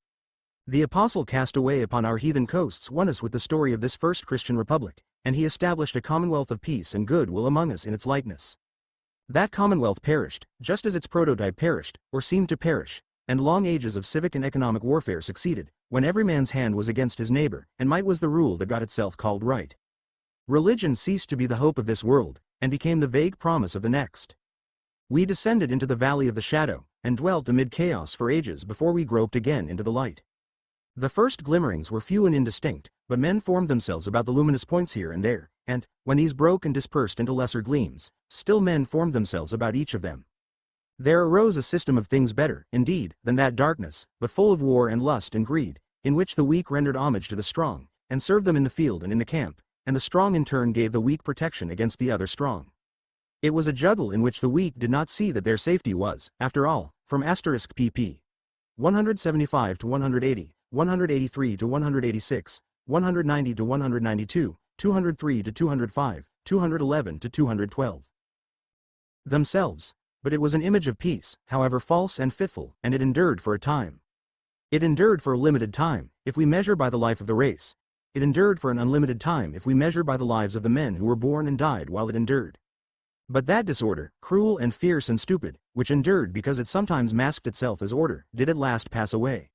Speaker 1: The apostle cast away upon our heathen coasts won us with the story of this first Christian republic, and he established a commonwealth of peace and goodwill among us in its likeness. That commonwealth perished, just as its prototype perished, or seemed to perish, and long ages of civic and economic warfare succeeded, when every man's hand was against his neighbor, and might was the rule that God itself called right. Religion ceased to be the hope of this world, and became the vague promise of the next. We descended into the valley of the shadow, and dwelt amid chaos for ages before we groped again into the light. The first glimmerings were few and indistinct, but men formed themselves about the luminous points here and there, and, when these broke and dispersed into lesser gleams, still men formed themselves about each of them. There arose a system of things better, indeed, than that darkness, but full of war and lust and greed, in which the weak rendered homage to the strong, and served them in the field and in the camp, and the strong in turn gave the weak protection against the other strong. It was a juggle in which the weak did not see that their safety was, after all, from *pp. 175 to 180. 183 to 186, 190 to 192, 203 to 205, 211 to 212. Themselves, but it was an image of peace, however false and fitful, and it endured for a time. It endured for a limited time, if we measure by the life of the race. It endured for an unlimited time if we measure by the lives of the men who were born and died while it endured. But that disorder, cruel and fierce and stupid, which endured because it sometimes masked itself as order, did at last pass away.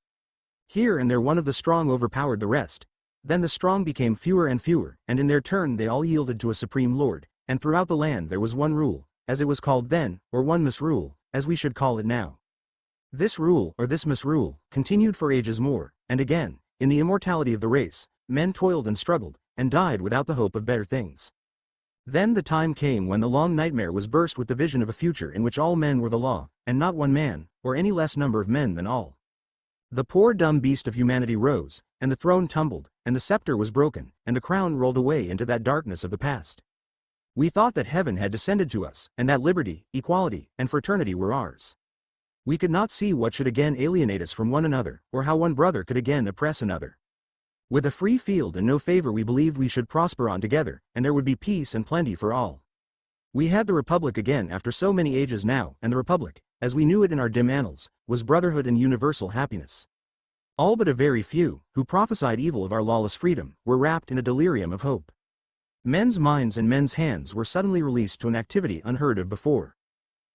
Speaker 1: Here and there one of the strong overpowered the rest. Then the strong became fewer and fewer, and in their turn they all yielded to a supreme lord, and throughout the land there was one rule, as it was called then, or one misrule, as we should call it now. This rule, or this misrule, continued for ages more, and again, in the immortality of the race, men toiled and struggled, and died without the hope of better things. Then the time came when the long nightmare was burst with the vision of a future in which all men were the law, and not one man, or any less number of men than all. The poor dumb beast of humanity rose, and the throne tumbled, and the scepter was broken, and the crown rolled away into that darkness of the past. We thought that heaven had descended to us, and that liberty, equality, and fraternity were ours. We could not see what should again alienate us from one another, or how one brother could again oppress another. With a free field and no favor we believed we should prosper on together, and there would be peace and plenty for all. We had the Republic again after so many ages now, and the Republic, as we knew it in our dim annals, was brotherhood and universal happiness. All but a very few, who prophesied evil of our lawless freedom, were wrapped in a delirium of hope. Men's minds and men's hands were suddenly released to an activity unheard of before.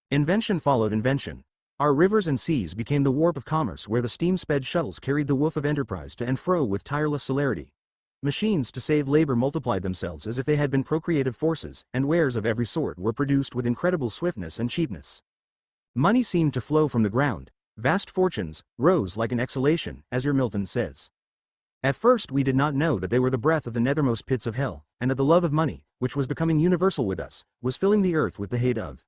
Speaker 1: Invention followed invention. Our rivers and seas became the warp of commerce where the steam-sped shuttles carried the woof of enterprise to and fro with tireless celerity. Machines to save labor multiplied themselves as if they had been procreative forces, and wares of every sort were produced with incredible swiftness and cheapness. Money seemed to flow from the ground. Vast fortunes rose like an exhalation, as your Milton says. At first we did not know that they were the breath of the nethermost pits of hell, and that the love of money, which was becoming universal with us, was filling the earth with the hate of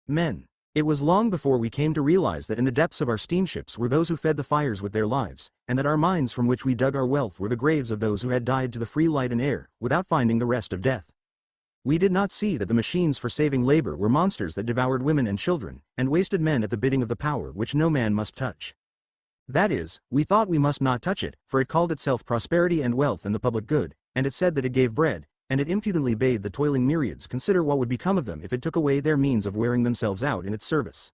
Speaker 1: men. It was long before we came to realize that in the depths of our steamships were those who fed the fires with their lives, and that our mines from which we dug our wealth were the graves of those who had died to the free light and air, without finding the rest of death. We did not see that the machines for saving labor were monsters that devoured women and children, and wasted men at the bidding of the power which no man must touch. That is, we thought we must not touch it, for it called itself prosperity and wealth and the public good, and it said that it gave bread, and it impudently bade the toiling myriads consider what would become of them if it took away their means of wearing themselves out in its service.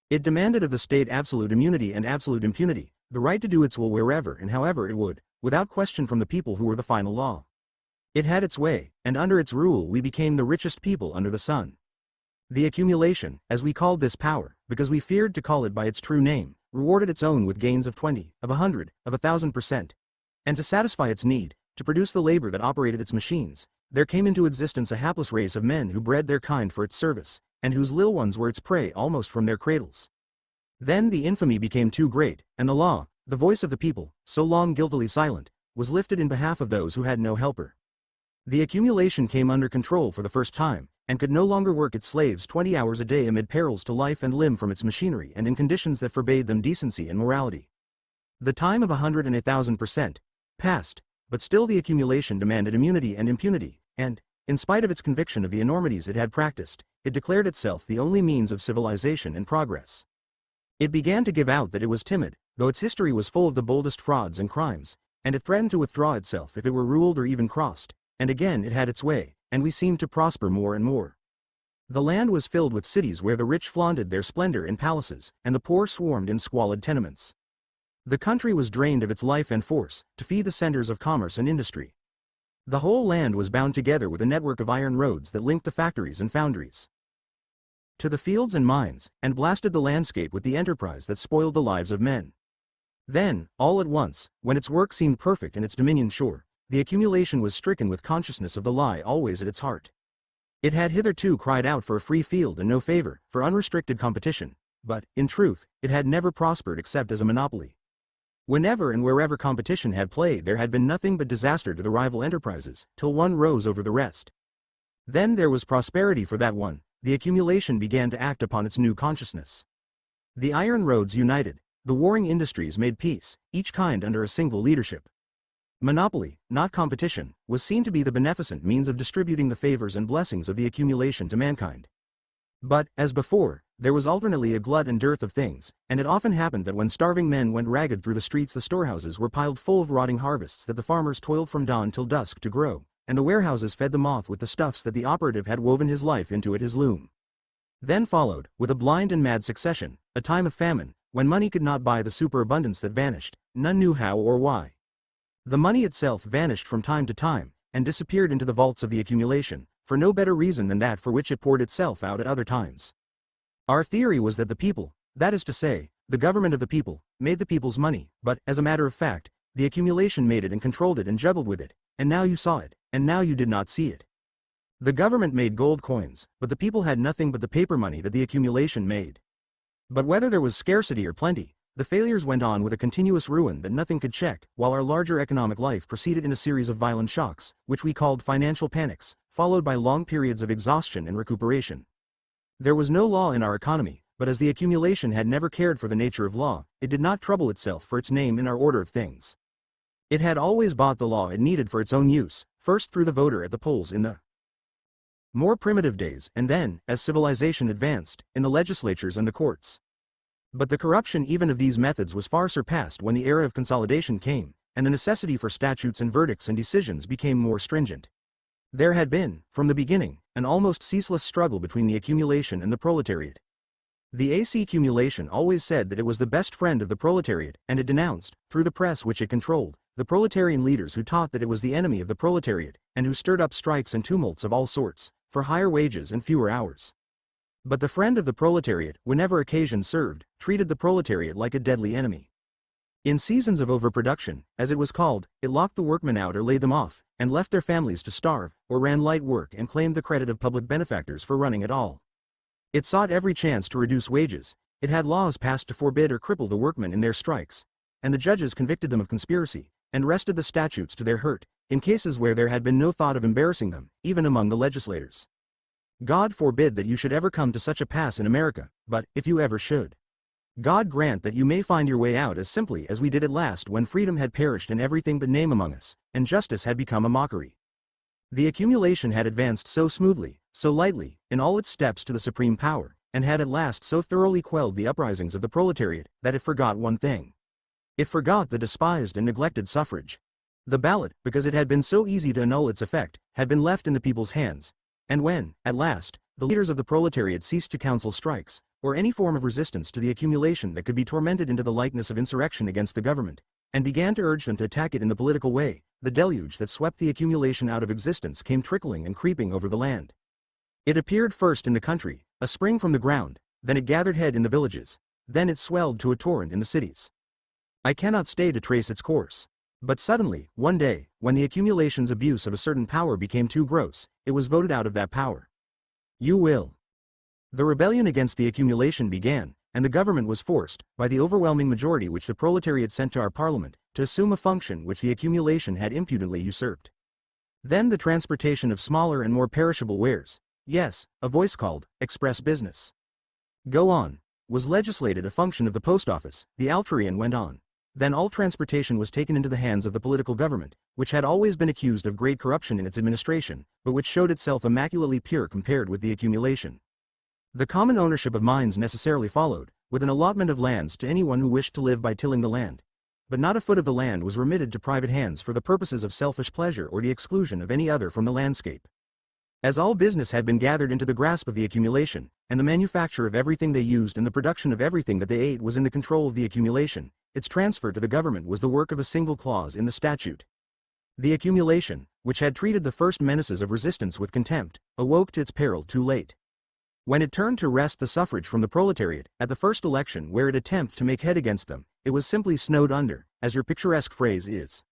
Speaker 1: It demanded of the state absolute immunity and absolute impunity, the right to do its will wherever and however it would, without question from the people who were the final law. It had its way, and under its rule we became the richest people under the sun. The accumulation, as we called this power, because we feared to call it by its true name, rewarded its own with gains of 20, of 100, of 1,000%. And to satisfy its need, to produce the labor that operated its machines, there came into existence a hapless race of men who bred their kind for its service, and whose little ones were its prey almost from their cradles. Then the infamy became too great, and the law, the voice of the people, so long guiltily silent, was lifted in behalf of those who had no helper. The accumulation came under control for the first time, and could no longer work its slaves 20 hours a day amid perils to life and limb from its machinery and in conditions that forbade them decency and morality. The time of 100 and 1,000% passed, but still the accumulation demanded immunity and impunity, and, in spite of its conviction of the enormities it had practiced, it declared itself the only means of civilization and progress. It began to give out that it was timid, though its history was full of the boldest frauds and crimes, and it threatened to withdraw itself if it were ruled or even crossed, and again it had its way, and we seemed to prosper more and more. The land was filled with cities where the rich flaunted their splendor in palaces, and the poor swarmed in squalid tenements. The country was drained of its life and force, to feed the centers of commerce and industry. The whole land was bound together with a network of iron roads that linked the factories and foundries to the fields and mines, and blasted the landscape with the enterprise that spoiled the lives of men. Then, all at once, when its work seemed perfect and its dominion sure, the accumulation was stricken with consciousness of the lie always at its heart. It had hitherto cried out for a free field and no favor, for unrestricted competition, but, in truth, it had never prospered except as a monopoly. Whenever and wherever competition had played there had been nothing but disaster to the rival enterprises, till one rose over the rest. Then there was prosperity for that one. The accumulation began to act upon its new consciousness. The iron roads united, the warring industries made peace, each kind under a single leadership. Monopoly, not competition, was seen to be the beneficent means of distributing the favors and blessings of the accumulation to mankind. But, as before, there was alternately a glut and dearth of things, and it often happened that when starving men went ragged through the streets the storehouses were piled full of rotting harvests that the farmers toiled from dawn till dusk to grow, and the warehouses fed the moth with the stuffs that the operative had woven his life into at his loom. Then followed, with a blind and mad succession, a time of famine, when money could not buy the superabundance that vanished, none knew how or why. The money itself vanished from time to time, and disappeared into the vaults of the accumulation, for no better reason than that for which it poured itself out at other times. Our theory was that the people, that is to say, the government of the people, made the people's money, but, as a matter of fact, the accumulation made it and controlled it and juggled with it, and now you saw it, and now you did not see it. The government made gold coins, but the people had nothing but the paper money that the accumulation made. But whether there was scarcity or plenty, the failures went on with a continuous ruin that nothing could check, while our larger economic life proceeded in a series of violent shocks, which we called financial panics, followed by long periods of exhaustion and recuperation. There was no law in our economy, but as the accumulation had never cared for the nature of law, it did not trouble itself for its name in our order of things. It had always bought the law it needed for its own use, first through the voter at the polls in the more primitive days, and then, as civilization advanced, in the legislatures and the courts. But the corruption even of these methods was far surpassed when the era of consolidation came, and the necessity for statutes and verdicts and decisions became more stringent. There had been, from the beginning, an almost ceaseless struggle between the accumulation and the proletariat. The AC accumulation always said that it was the best friend of the proletariat, and it denounced, through the press which it controlled, the proletarian leaders who taught that it was the enemy of the proletariat, and who stirred up strikes and tumults of all sorts, for higher wages and fewer hours. But the friend of the proletariat, whenever occasion served, treated the proletariat like a deadly enemy. In seasons of overproduction, as it was called, it locked the workmen out or laid them off, and left their families to starve, or ran light work and claimed the credit of public benefactors for running at all. It sought every chance to reduce wages, it had laws passed to forbid or cripple the workmen in their strikes, and the judges convicted them of conspiracy, and wrested the statutes to their hurt, in cases where there had been no thought of embarrassing them, even among the legislators. God forbid that you should ever come to such a pass in America, but, if you ever should, God grant that you may find your way out as simply as we did at last when freedom had perished in everything but name among us, and justice had become a mockery. The accumulation had advanced so smoothly, so lightly, in all its steps to the supreme power, and had at last so thoroughly quelled the uprisings of the proletariat, that it forgot one thing. It forgot the despised and neglected suffrage. The ballot, because it had been so easy to annul its effect, had been left in the people's hands, and when, at last, the leaders of the proletariat ceased to counsel strikes, or any form of resistance to the accumulation that could be tormented into the likeness of insurrection against the government, and began to urge them to attack it in the political way, the deluge that swept the accumulation out of existence came trickling and creeping over the land. It appeared first in the country, a spring from the ground, then it gathered head in the villages, then it swelled to a torrent in the cities. I cannot stay to trace its course. But suddenly, one day, when the accumulation's abuse of a certain power became too gross, it was voted out of that power. You will. The rebellion against the accumulation began, and the government was forced, by the overwhelming majority which the proletariat sent to our parliament, to assume a function which the accumulation had impudently usurped. Then the transportation of smaller and more perishable wares, yes, a voice called, express business. Go on, was legislated a function of the post office, the Altrian went on. Then all transportation was taken into the hands of the political government, which had always been accused of great corruption in its administration, but which showed itself immaculately pure compared with the accumulation. The common ownership of mines necessarily followed, with an allotment of lands to anyone who wished to live by tilling the land. But not a foot of the land was remitted to private hands for the purposes of selfish pleasure or the exclusion of any other from the landscape. As all business had been gathered into the grasp of the accumulation, and the manufacture of everything they used and the production of everything that they ate was in the control of the accumulation, its transfer to the government was the work of a single clause in the statute. The accumulation, which had treated the first menaces of resistance with contempt, awoke to its peril too late. When it turned to wrest the suffrage from the proletariat, at the first election where it attempted to make head against them, it was simply snowed under, as your picturesque phrase is.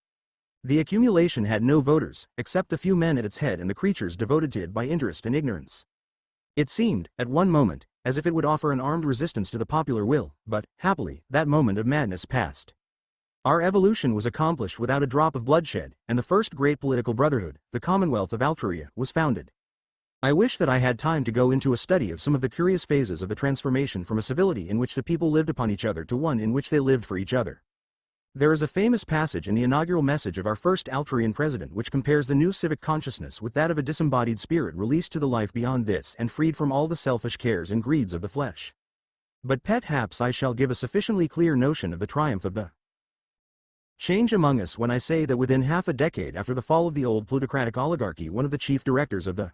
Speaker 1: The accumulation had no voters, except the few men at its head and the creatures devoted to it by interest and ignorance. It seemed, at one moment, as if it would offer an armed resistance to the popular will, but, happily, that moment of madness passed. Our evolution was accomplished without a drop of bloodshed, and the first great political brotherhood, the Commonwealth of Altruria, was founded. I wish that I had time to go into a study of some of the curious phases of the transformation from a civility in which the people lived upon each other to one in which they lived for each other. There is a famous passage in the inaugural message of our first Altrian president which compares the new civic consciousness with that of a disembodied spirit released to the life beyond this and freed from all the selfish cares and greeds of the flesh. But perhaps I shall give a sufficiently clear notion of the triumph of the change among us when I say that within half a decade after the fall of the old plutocratic oligarchy, one of the chief directors of the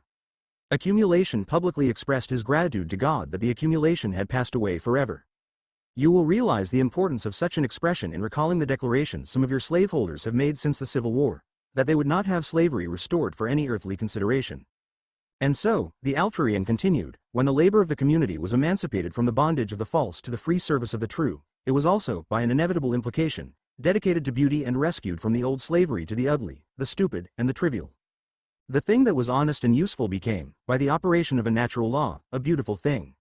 Speaker 1: accumulation publicly expressed his gratitude to God that the accumulation had passed away forever. You will realize the importance of such an expression in recalling the declarations some of your slaveholders have made since the Civil War, that they would not have slavery restored for any earthly consideration. And so, the Altrian continued, when the labor of the community was emancipated from the bondage of the false to the free service of the true, it was also, by an inevitable implication, dedicated to beauty and rescued from the old slavery to the ugly, the stupid, and the trivial. The thing that was honest and useful became, by the operation of a natural law, a beautiful thing.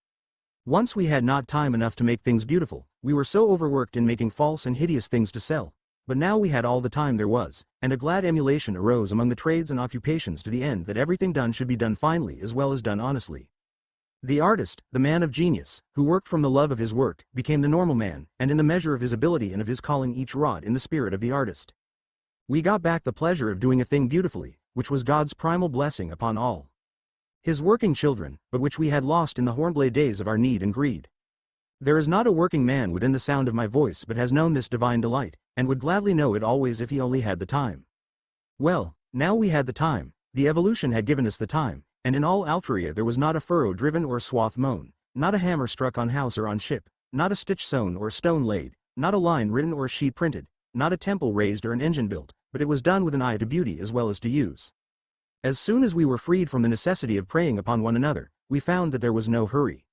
Speaker 1: Once we had not time enough to make things beautiful, we were so overworked in making false and hideous things to sell, but now we had all the time there was, and a glad emulation arose among the trades and occupations to the end that everything done should be done finely as well as done honestly. The artist, the man of genius, who worked from the love of his work, became the normal man, and in the measure of his ability and of his calling each wrought in the spirit of the artist. We got back the pleasure of doing a thing beautifully, which was God's primal blessing upon all His working children, but which we had lost in the hornblade days of our need and greed. There is not a working man within the sound of my voice but has known this divine delight, and would gladly know it always if he only had the time. Well, now we had the time, the evolution had given us the time, and in all Altruria there was not a furrow driven or a swath mown, not a hammer struck on house or on ship, not a stitch sewn or a stone laid, not a line written or a sheet printed, not a temple raised or an engine built, but it was done with an eye to beauty as well as to use. As soon as we were freed from the necessity of preying upon one another, we found that there was no hurry.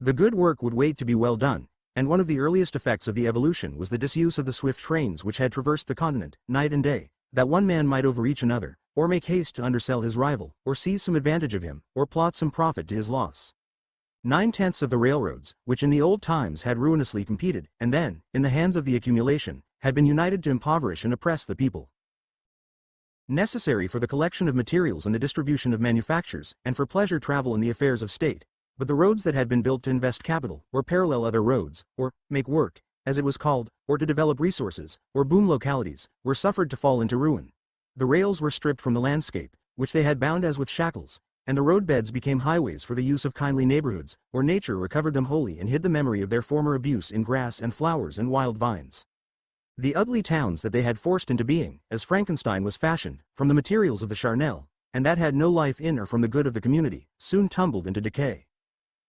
Speaker 1: The good work would wait to be well done, and one of the earliest effects of the evolution was the disuse of the swift trains which had traversed the continent, night and day, that one man might overreach another, or make haste to undersell his rival, or seize some advantage of him, or plot some profit to his loss. 9/10 of the railroads, which in the old times had ruinously competed, and then, in the hands of the accumulation, had been united to impoverish and oppress the people. Necessary for the collection of materials and the distribution of manufactures, and for pleasure travel in the affairs of state, but the roads that had been built to invest capital, or parallel other roads, or make work, as it was called, or to develop resources, or boom localities, were suffered to fall into ruin. The rails were stripped from the landscape, which they had bound as with shackles, and the roadbeds became highways for the use of kindly neighborhoods, or nature recovered them wholly and hid the memory of their former abuse in grass and flowers and wild vines. The ugly towns that they had forced into being, as Frankenstein was fashioned, from the materials of the charnel, and that had no life in or from the good of the community, soon tumbled into decay.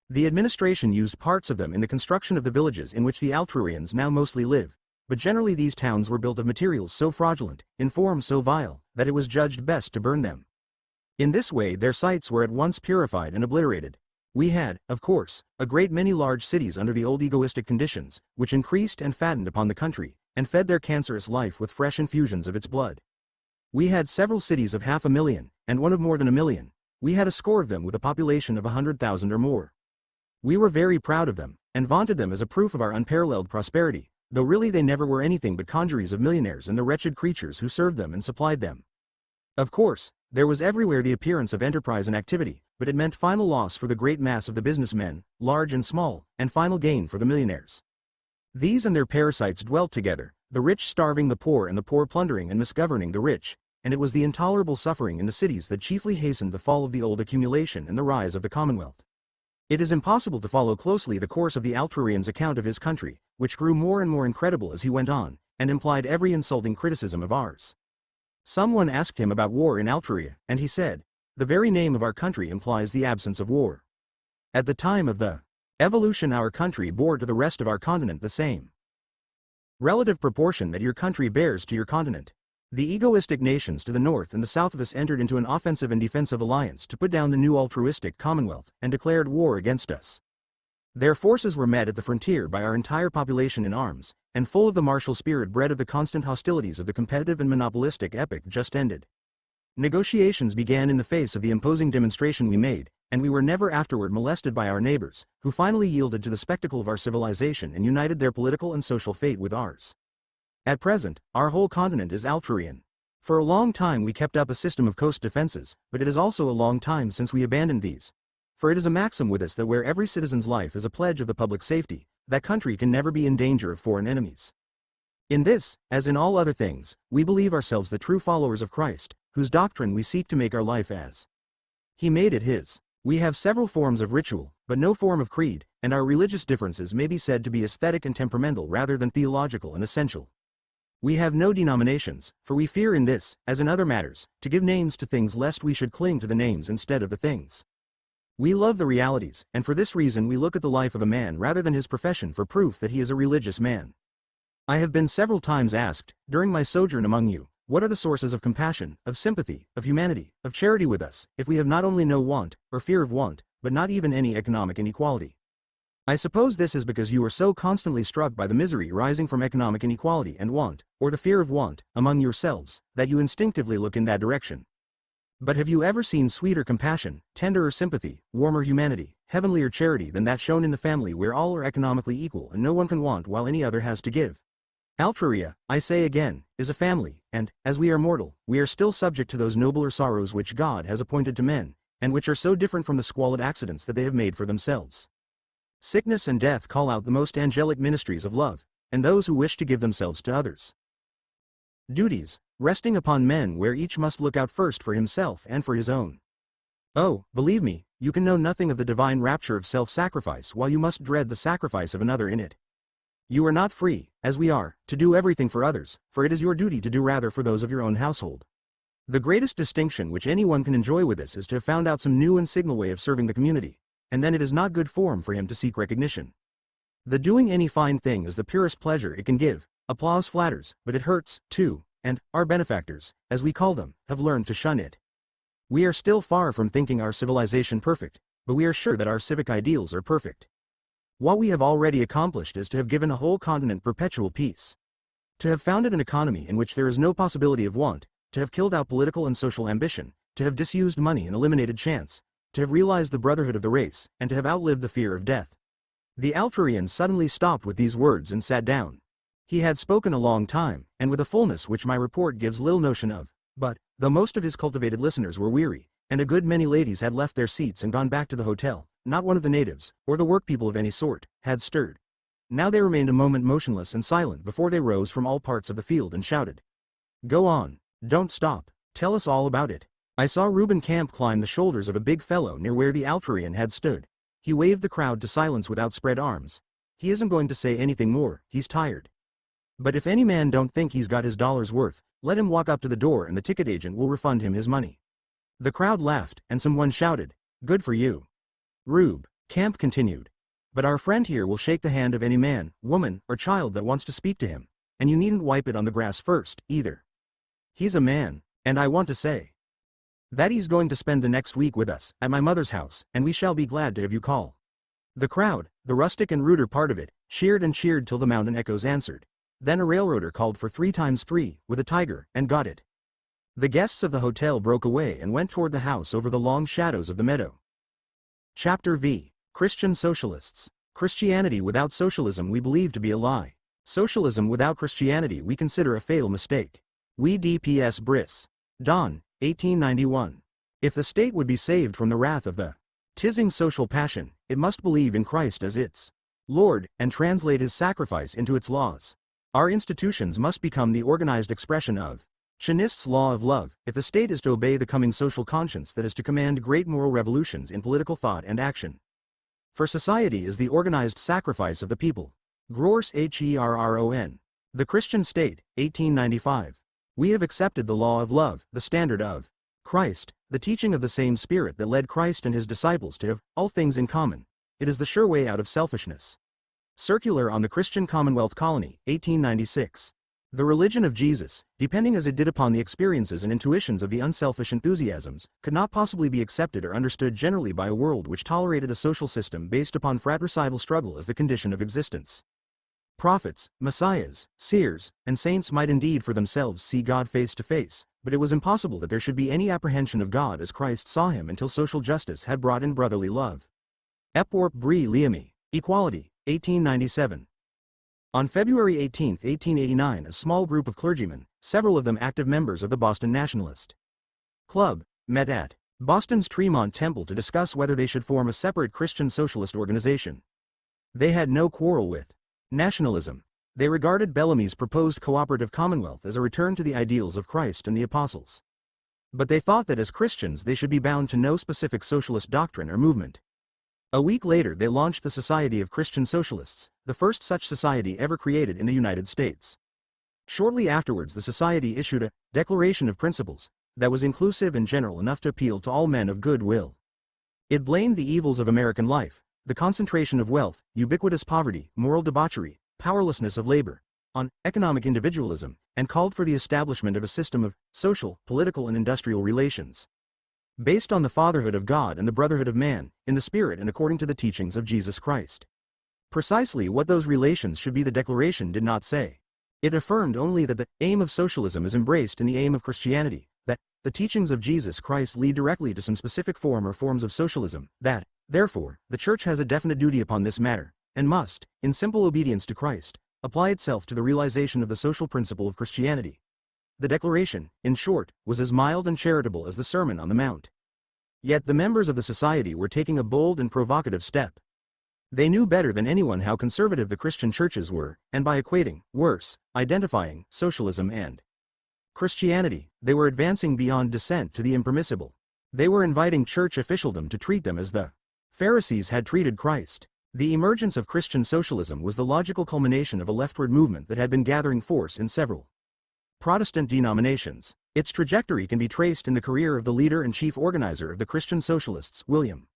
Speaker 1: The administration used parts of them in the construction of the villages in which the Altrurians now mostly live, but generally these towns were built of materials so fraudulent, in form so vile, that it was judged best to burn them. In this way their sites were at once purified and obliterated. We had, of course, a great many large cities under the old egoistic conditions, which increased and fattened upon the country, and fed their cancerous life with fresh infusions of its blood. We had several cities of 500,000, and one of more than 1,000,000. We had a score of them with a population of 100,000 or more. We were very proud of them, and vaunted them as a proof of our unparalleled prosperity, though really they never were anything but congeries of millionaires and the wretched creatures who served them and supplied them. Of course, there was everywhere the appearance of enterprise and activity, but it meant final loss for the great mass of the businessmen, large and small, and final gain for the millionaires. These and their parasites dwelt together, the rich starving the poor and the poor plundering and misgoverning the rich, and it was the intolerable suffering in the cities that chiefly hastened the fall of the old accumulation and the rise of the Commonwealth. It is impossible to follow closely the course of the Altrurian's account of his country, which grew more and more incredible as he went on, and implied every insulting criticism of ours. Someone asked him about war in Altruria, and he said, "The very name of our country implies the absence of war." At the time of the evolution our country bore to the rest of our continent the same relative proportion that your country bears to your continent. The egoistic nations to the north and the south of us entered into an offensive and defensive alliance to put down the new altruistic Commonwealth, and declared war against us. Their forces were met at the frontier by our entire population in arms, and full of the martial spirit bred of the constant hostilities of the competitive and monopolistic epoch just ended. Negotiations began in the face of the imposing demonstration we made, and we were never afterward molested by our neighbors, who finally yielded to the spectacle of our civilization and united their political and social fate with ours. At present, our whole continent is Altrurian. For a long time we kept up a system of coast defenses, but it is also a long time since we abandoned these. For it is a maxim with us that where every citizen's life is a pledge of the public safety, that country can never be in danger of foreign enemies. In this, as in all other things, we believe ourselves the true followers of Christ, whose doctrine we seek to make our life as He made it His. We have several forms of ritual, but no form of creed, and our religious differences may be said to be aesthetic and temperamental rather than theological and essential. We have no denominations, for we fear in this, as in other matters, to give names to things lest we should cling to the names instead of the things. We love the realities, and for this reason we look at the life of a man rather than his profession for proof that he is a religious man. I have been several times asked, during my sojourn among you, what are the sources of compassion, of sympathy, of humanity, of charity with us, if we have not only no want, or fear of want, but not even any economic inequality? I suppose this is because you are so constantly struck by the misery rising from economic inequality and want, or the fear of want, among yourselves, that you instinctively look in that direction. But have you ever seen sweeter compassion, tenderer sympathy, warmer humanity, heavenlier charity than that shown in the family where all are economically equal and no one can want while any other has to give? Altruria, I say again, is a family, and, as we are mortal, we are still subject to those nobler sorrows which God has appointed to men, and which are so different from the squalid accidents that they have made for themselves. Sickness and death call out the most angelic ministries of love, and those who wish to give themselves to others. Duties, resting upon men where each must look out first for himself and for his own. Oh, believe me, you can know nothing of the divine rapture of self-sacrifice while you must dread the sacrifice of another in it. You are not free, as we are, to do everything for others, for it is your duty to do rather for those of your own household. The greatest distinction which anyone can enjoy with this is to have found out some new and signal way of serving the community, and then it is not good form for him to seek recognition. The doing any fine thing is the purest pleasure it can give, applause flatters, but it hurts, too, and our benefactors, as we call them, have learned to shun it. We are still far from thinking our civilization perfect, but we are sure that our civic ideals are perfect. What we have already accomplished is to have given a whole continent perpetual peace. To have founded an economy in which there is no possibility of want, to have killed out political and social ambition, to have disused money and eliminated chance, to have realized the brotherhood of the race, and to have outlived the fear of death. The Altrarian suddenly stopped with these words and sat down. He had spoken a long time, and with a fullness which my report gives little notion of, but, though most of his cultivated listeners were weary, and a good many ladies had left their seats and gone back to the hotel, not one of the natives, or the workpeople of any sort, had stirred. Now they remained a moment motionless and silent before they rose from all parts of the field and shouted. "Go on. Don't stop. Tell us all about it." I saw Reuben Camp climb the shoulders of a big fellow near where the Altrarian had stood. He waved the crowd to silence with outspread arms. He isn't going to say anything more, he's tired. But if any man don't think he's got his dollar's worth, let him walk up to the door and the ticket agent will refund him his money. The crowd laughed, and someone shouted, "Good for you, Rube," Camp continued. "But our friend here will shake the hand of any man, woman, or child that wants to speak to him, and you needn't wipe it on the grass first, either. He's a man, and I want to say that he's going to spend the next week with us, at my mother's house, and we shall be glad to have you call." The crowd, the rustic and ruder part of it, cheered and cheered till the mountain echoes answered. Then a railroader called for 3 times 3, with a tiger, and got it. The guests of the hotel broke away and went toward the house over the long shadows of the meadow. Chapter V. Christian Socialists. Christianity without socialism we believe to be a lie. Socialism without Christianity we consider a fatal mistake. We D.P.S. Briss. Don, 1891. If the state would be saved from the wrath of the tizing social passion, it must believe in Christ as its Lord, and translate his sacrifice into its laws. Our institutions must become the organized expression of Chinist's law of love, if the state is to obey the coming social conscience that is to command great moral revolutions in political thought and action. For society is the organized sacrifice of the people. Grors Herron. The Christian State, 1895. We have accepted the law of love, the standard of Christ, the teaching of the same Spirit that led Christ and his disciples to have all things in common. It is the sure way out of selfishness. Circular on the Christian Commonwealth Colony, 1896. The religion of Jesus, depending as it did upon the experiences and intuitions of the unselfish enthusiasms, could not possibly be accepted or understood generally by a world which tolerated a social system based upon fratricidal struggle as the condition of existence. Prophets, messiahs, seers, and saints might indeed for themselves see God face to face, but it was impossible that there should be any apprehension of God as Christ saw him until social justice had brought in brotherly love. Epworth Bree Liami, Equality, 1897. On February 18, 1889, a small group of clergymen, several of them active members of the Boston Nationalist Club, met at Boston's Tremont Temple to discuss whether they should form a separate Christian socialist organization. They had no quarrel with nationalism. They regarded Bellamy's proposed cooperative commonwealth as a return to the ideals of Christ and the apostles. But they thought that as Christians they should be bound to no specific socialist doctrine or movement. A week later they launched the Society of Christian Socialists, the first such society ever created in the United States. Shortly afterwards the society issued a Declaration of Principles that was inclusive and general enough to appeal to all men of good will. It blamed the evils of American life, the concentration of wealth, ubiquitous poverty, moral debauchery, powerlessness of labor, on economic individualism, and called for the establishment of a system of social, political and industrial relations based on the fatherhood of God and the brotherhood of man, in the Spirit and according to the teachings of Jesus Christ. Precisely what those relations should be the Declaration did not say. It affirmed only that the aim of socialism is embraced in the aim of Christianity, that the teachings of Jesus Christ lead directly to some specific form or forms of socialism, that, therefore, the Church has a definite duty upon this matter, and must, in simple obedience to Christ, apply itself to the realization of the social principle of Christianity. The Declaration, in short, was as mild and charitable as the Sermon on the Mount. Yet the members of the society were taking a bold and provocative step. They knew better than anyone how conservative the Christian churches were, and by equating, worse, identifying, socialism and Christianity, they were advancing beyond dissent to the impermissible. They were inviting church officialdom to treat them as the Pharisees had treated Christ. The emergence of Christian socialism was the logical culmination of a leftward movement that had been gathering force in several Protestant denominations. Its trajectory can be traced in the career of the leader and chief organizer of the Christian Socialists, William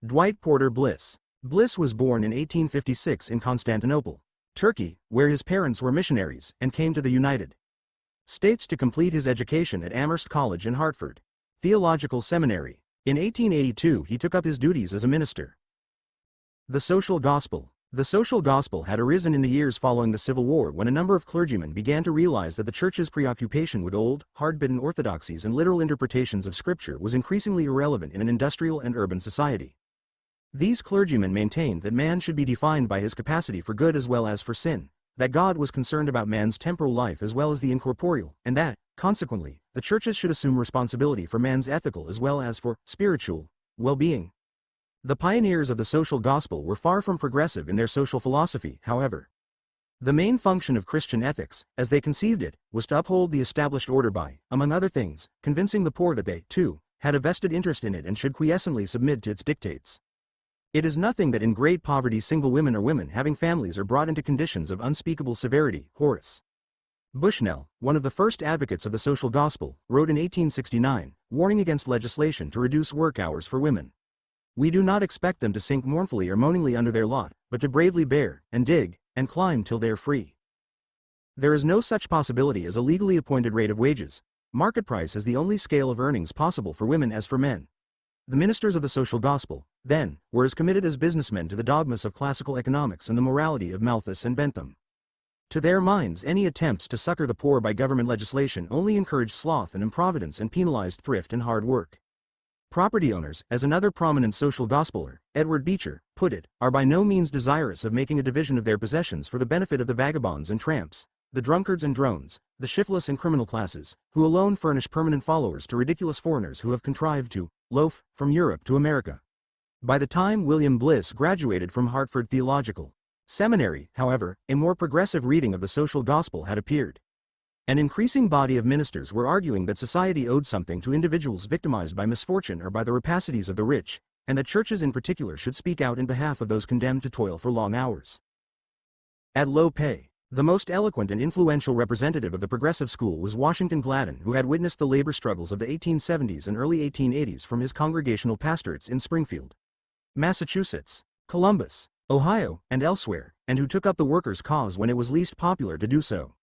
Speaker 1: Dwight Porter Bliss. Bliss was born in 1856 in Constantinople, Turkey, where his parents were missionaries, and came to the United States to complete his education at Amherst College and Hartford Theological Seminary. In 1882 he took up his duties as a minister. The social gospel. The social gospel had arisen in the years following the Civil War when a number of clergymen began to realize that the church's preoccupation with old, hard-bitten orthodoxies and literal interpretations of Scripture was increasingly irrelevant in an industrial and urban society. These clergymen maintained that man should be defined by his capacity for good as well as for sin, that God was concerned about man's temporal life as well as the incorporeal, and that, consequently, the churches should assume responsibility for man's ethical as well as for spiritual well-being. The pioneers of the social gospel were far from progressive in their social philosophy, however. The main function of Christian ethics, as they conceived it, was to uphold the established order by, among other things, convincing the poor that they, too, had a vested interest in it and should quiescently submit to its dictates. It is nothing that in great poverty single women or women having families are brought into conditions of unspeakable severity. Horace Bushnell, one of the first advocates of the social gospel, wrote in 1869, warning against legislation to reduce work hours for women. We do not expect them to sink mournfully or moaningly under their lot, but to bravely bear, and dig, and climb till they are free. There is no such possibility as a legally appointed rate of wages. Market price is the only scale of earnings possible for women as for men. The ministers of the social gospel, then, were as committed as businessmen to the dogmas of classical economics and the morality of Malthus and Bentham. To their minds, any attempts to succor the poor by government legislation only encouraged sloth and improvidence and penalized thrift and hard work. Property owners, as another prominent social gospeler, Edward Beecher, put it, are by no means desirous of making a division of their possessions for the benefit of the vagabonds and tramps, the drunkards and drones, the shiftless and criminal classes, who alone furnish permanent followers to ridiculous foreigners who have contrived to loaf from Europe to America. By the time William Bliss graduated from Hartford Theological Seminary, however, a more progressive reading of the social gospel had appeared. An increasing body of ministers were arguing that society owed something to individuals victimized by misfortune or by the rapacities of the rich, and that churches in particular should speak out in behalf of those condemned to toil for long hours at low pay. The most eloquent and influential representative of the progressive school was Washington Gladden, who had witnessed the labor struggles of the 1870s and early 1880s from his congregational pastorates in Springfield, Massachusetts, Columbus, Ohio, and elsewhere, and who took up the workers' cause when it was least popular to do so.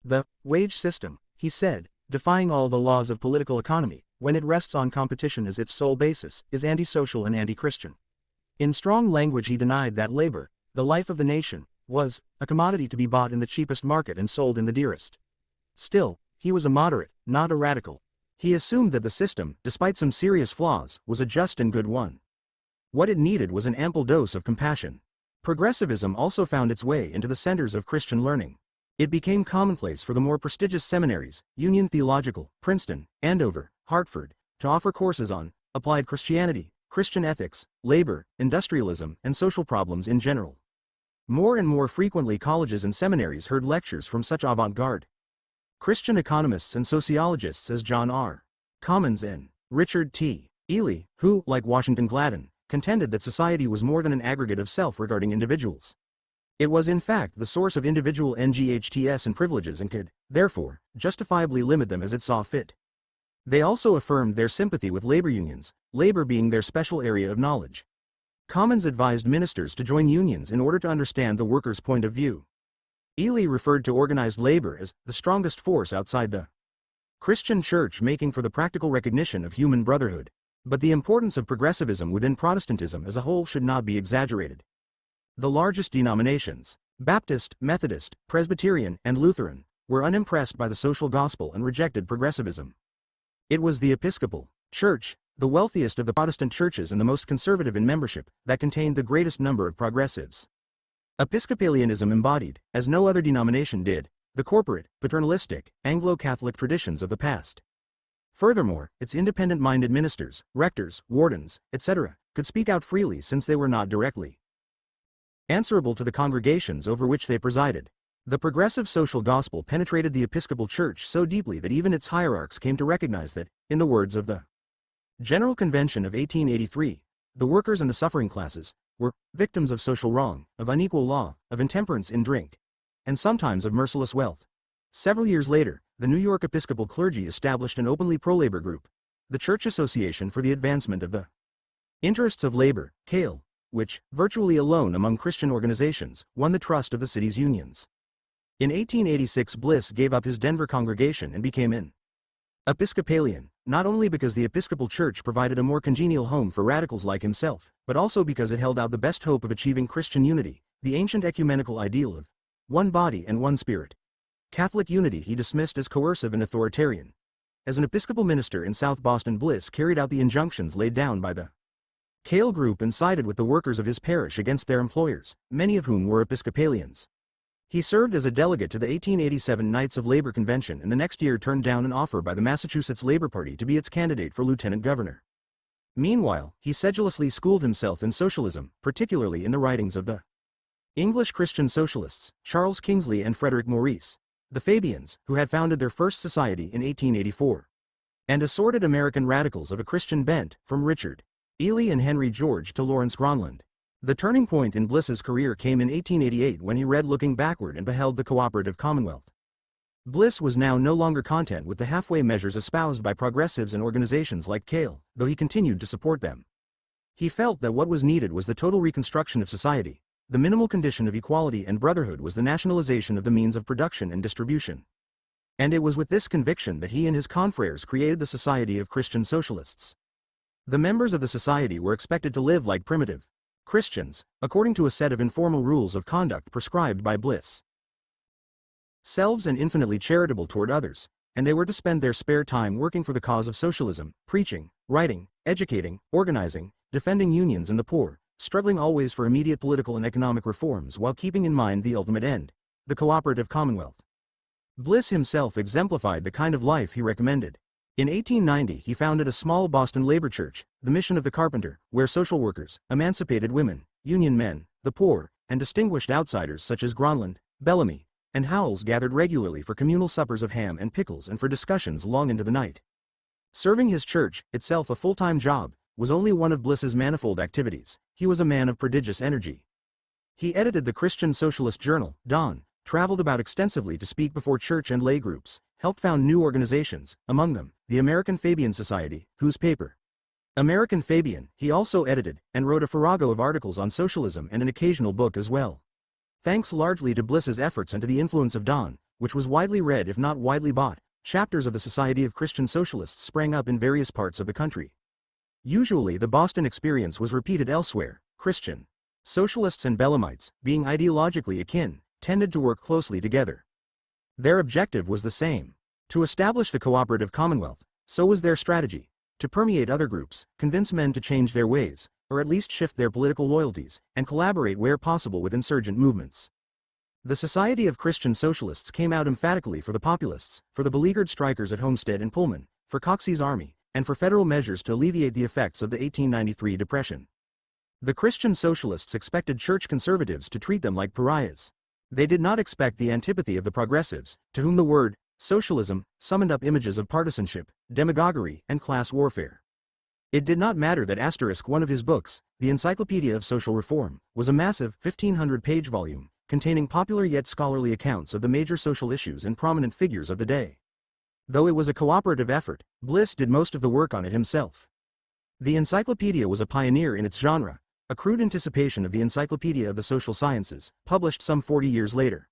Speaker 1: The wage system, he said, defying all the laws of political economy, when it rests on competition as its sole basis, is antisocial and anti-Christian. In strong language he denied that labor, the life of the nation, was a commodity to be bought in the cheapest market and sold in the dearest. Still, he was a moderate, not a radical. He assumed that the system, despite some serious flaws, was a just and good one. What it needed was an ample dose of compassion. Progressivism also found its way into the centers of Christian learning. It became commonplace for the more prestigious seminaries, Union Theological, Princeton, Andover, Hartford, to offer courses on applied Christianity, Christian ethics, labor, industrialism, and social problems in general. More and more frequently colleges and seminaries heard lectures from such avant-garde Christian economists and sociologists as John R. Commons and Richard T. Ely, who, like Washington Gladden, contended that society was more than an aggregate of self-regarding individuals. It was in fact the source of individual NGHTS and privileges and could, therefore, justifiably limit them as it saw fit. They also affirmed their sympathy with labor unions, labor being their special area of knowledge. Commons advised ministers to join unions in order to understand the workers' point of view. Ely referred to organized labor as the strongest force outside the Christian church, making for the practical recognition of human brotherhood. But the importance of progressivism within Protestantism as a whole should not be exaggerated. The largest denominations, Baptist, Methodist, Presbyterian, and Lutheran, were unimpressed by the social gospel and rejected progressivism. It was the Episcopal Church, the wealthiest of the Protestant churches and the most conservative in membership, that contained the greatest number of progressives. Episcopalianism embodied, as no other denomination did, the corporate, paternalistic, Anglo-Catholic traditions of the past. Furthermore, its independent-minded ministers, rectors, wardens, etc., could speak out freely since they were not directly answerable to the congregations over which they presided. The progressive social gospel penetrated the Episcopal Church so deeply that even its hierarchs came to recognize that, in the words of the General Convention of 1883, the workers and the suffering classes were victims of social wrong, of unequal law, of intemperance in drink, and sometimes of merciless wealth. Several years later, the New York Episcopal clergy established an openly pro-labor group, the Church Association for the Advancement of the Interests of Labor, CALE, which, virtually alone among Christian organizations, won the trust of the city's unions. In 1886, Bliss gave up his Denver congregation and became an Episcopalian, not only because the Episcopal Church provided a more congenial home for radicals like himself, but also because it held out the best hope of achieving Christian unity, the ancient ecumenical ideal of one body and one spirit. Catholic unity he dismissed as coercive and authoritarian. As an Episcopal minister in South Boston, Bliss carried out the injunctions laid down by the CALE group and sided with the workers of his parish against their employers, many of whom were Episcopalians. He served as a delegate to the 1887 Knights of Labor Convention and the next year turned down an offer by the Massachusetts Labor Party to be its candidate for lieutenant governor. Meanwhile, he sedulously schooled himself in socialism, particularly in the writings of the English Christian socialists, Charles Kingsley and Frederick Maurice, the Fabians, who had founded their first society in 1884, and assorted American radicals of a Christian bent, from Richard Ely and Henry George to Lawrence Gronlund. The turning point in Bliss's career came in 1888 when he read Looking Backward and beheld the cooperative commonwealth. Bliss was now no longer content with the halfway measures espoused by progressives and organizations like CALE, though he continued to support them. He felt that what was needed was the total reconstruction of society. The minimal condition of equality and brotherhood was the nationalization of the means of production and distribution. And it was with this conviction that he and his confreres created the Society of Christian Socialists. The members of the society were expected to live like primitive Christians, according to a set of informal rules of conduct prescribed by Bliss. Selves and infinitely charitable toward others, and they were to spend their spare time working for the cause of socialism, preaching, writing, educating, organizing, defending unions and the poor, struggling always for immediate political and economic reforms while keeping in mind the ultimate end, the cooperative commonwealth. Bliss himself exemplified the kind of life he recommended. In 1890 he founded a small Boston labor church, the Mission of the Carpenter, where social workers, emancipated women, union men, the poor, and distinguished outsiders such as Gronlund, Bellamy, and Howells gathered regularly for communal suppers of ham and pickles and for discussions long into the night. Serving his church, itself a full-time job, was only one of Bliss's manifold activities. He was a man of prodigious energy. He edited the Christian Socialist journal, Dawn, traveled about extensively to speak before church and lay groups, helped found new organizations, among them, the American Fabian Society, whose paper, American Fabian, he also edited, and wrote a farrago of articles on socialism and an occasional book as well. Thanks largely to Bliss's efforts and to the influence of Dawn, which was widely read if not widely bought, chapters of the Society of Christian Socialists sprang up in various parts of the country. Usually the Boston experience was repeated elsewhere. Christian socialists and Bellamites, being ideologically akin, tended to work closely together. Their objective was the same: to establish the cooperative commonwealth. So was their strategy: to permeate other groups, convince men to change their ways, or at least shift their political loyalties, and collaborate where possible with insurgent movements. The Society of Christian Socialists came out emphatically for the populists, for the beleaguered strikers at Homestead and Pullman, for Coxey's Army, and for federal measures to alleviate the effects of the 1893 Depression. The Christian Socialists expected church conservatives to treat them like pariahs. They did not expect the antipathy of the progressives, to whom the word socialism summoned up images of partisanship, demagoguery, and class warfare. It did not matter that one of his books, The Encyclopedia of Social Reform, was a massive 1,500-page volume, containing popular yet scholarly accounts of the major social issues and prominent figures of the day. Though it was a cooperative effort, Bliss did most of the work on it himself. The encyclopedia was a pioneer in its genre, a crude anticipation of the Encyclopedia of the Social Sciences, published some 40 years later.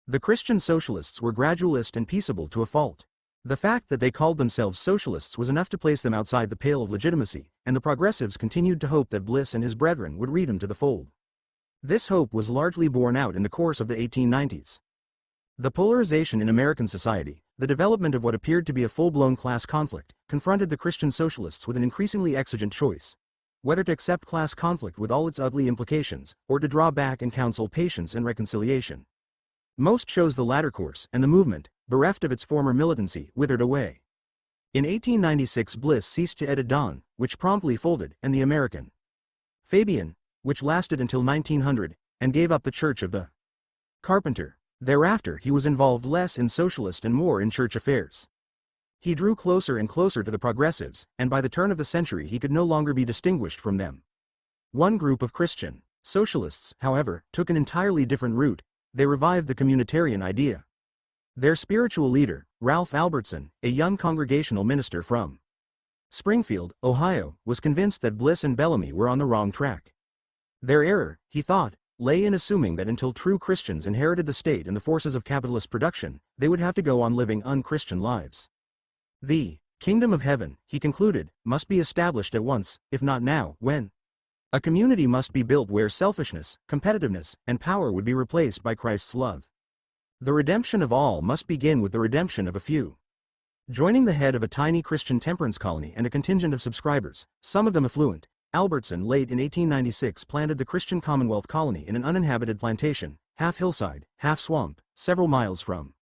Speaker 1: The Christian Socialists were gradualist and peaceable to a fault. The fact that they called themselves socialists was enough to place them outside the pale of legitimacy, and the progressives continued to hope that Bliss and his brethren would read him to the fold. This hope was largely borne out in the course of the 1890s. The polarization in American society, the development of what appeared to be a full-blown class conflict, confronted the Christian Socialists with an increasingly exigent choice: whether to accept class conflict with all its ugly implications, or to draw back and counsel patience and reconciliation. Most chose the latter course, and the movement, bereft of its former militancy, withered away. In 1896 Bliss ceased to edit Dawn, which promptly folded, and the American Fabian, which lasted until 1900, and gave up the Church of the Carpenter. Thereafter he was involved less in socialist and more in church affairs. He drew closer and closer to the progressives, and by the turn of the century he could no longer be distinguished from them. One group of Christian socialists, however, took an entirely different route. They revived the communitarian idea. Their spiritual leader, Ralph Albertson, a young congregational minister from Springfield, Ohio, was convinced that Bliss and Bellamy were on the wrong track. Their error, he thought, lay in assuming that until true Christians inherited the state and the forces of capitalist production, they would have to go on living unchristian lives. The kingdom of heaven, he concluded, must be established at once, if not now, when? A community must be built where selfishness, competitiveness, and power would be replaced by Christ's love. The redemption of all must begin with the redemption of a few. Joining the head of a tiny Christian temperance colony and a contingent of subscribers, some of them affluent, Albertson late in 1896 planted the Christian Commonwealth Colony in an uninhabited plantation, half hillside, half swamp, several miles from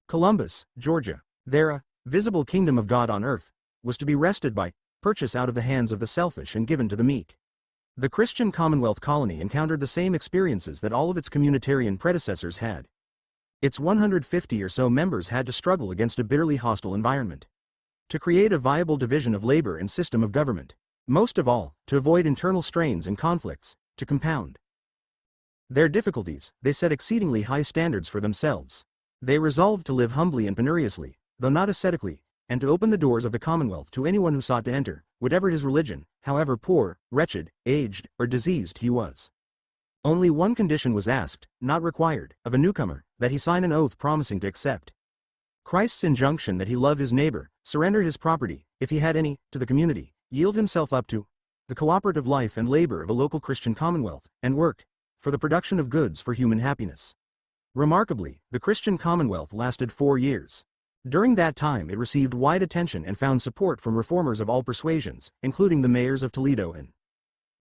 Speaker 1: Columbus, Georgia. There a visible kingdom of God on earth was to be wrested by purchase out of the hands of the selfish and given to the meek. The Christian Commonwealth Colony encountered the same experiences that all of its communitarian predecessors had. Its 150 or so members had to struggle against a bitterly hostile environment. To create a viable division of labor and system of government. Most of all, to avoid internal strains and conflicts, to compound their difficulties, they set exceedingly high standards for themselves. They resolved to live humbly and penuriously, though not ascetically, and to open the doors of the Commonwealth to anyone who sought to enter, whatever his religion, however poor, wretched, aged, or diseased he was. Only one condition was asked, not required, of a newcomer, that he sign an oath promising to accept Christ's injunction that he love his neighbor, surrender his property, if he had any, to the community, yield himself up to the cooperative life and labor of a local Christian commonwealth, and work for the production of goods for human happiness. Remarkably, the Christian Commonwealth lasted 4 years. During that time it received wide attention and found support from reformers of all persuasions, including the mayors of Toledo and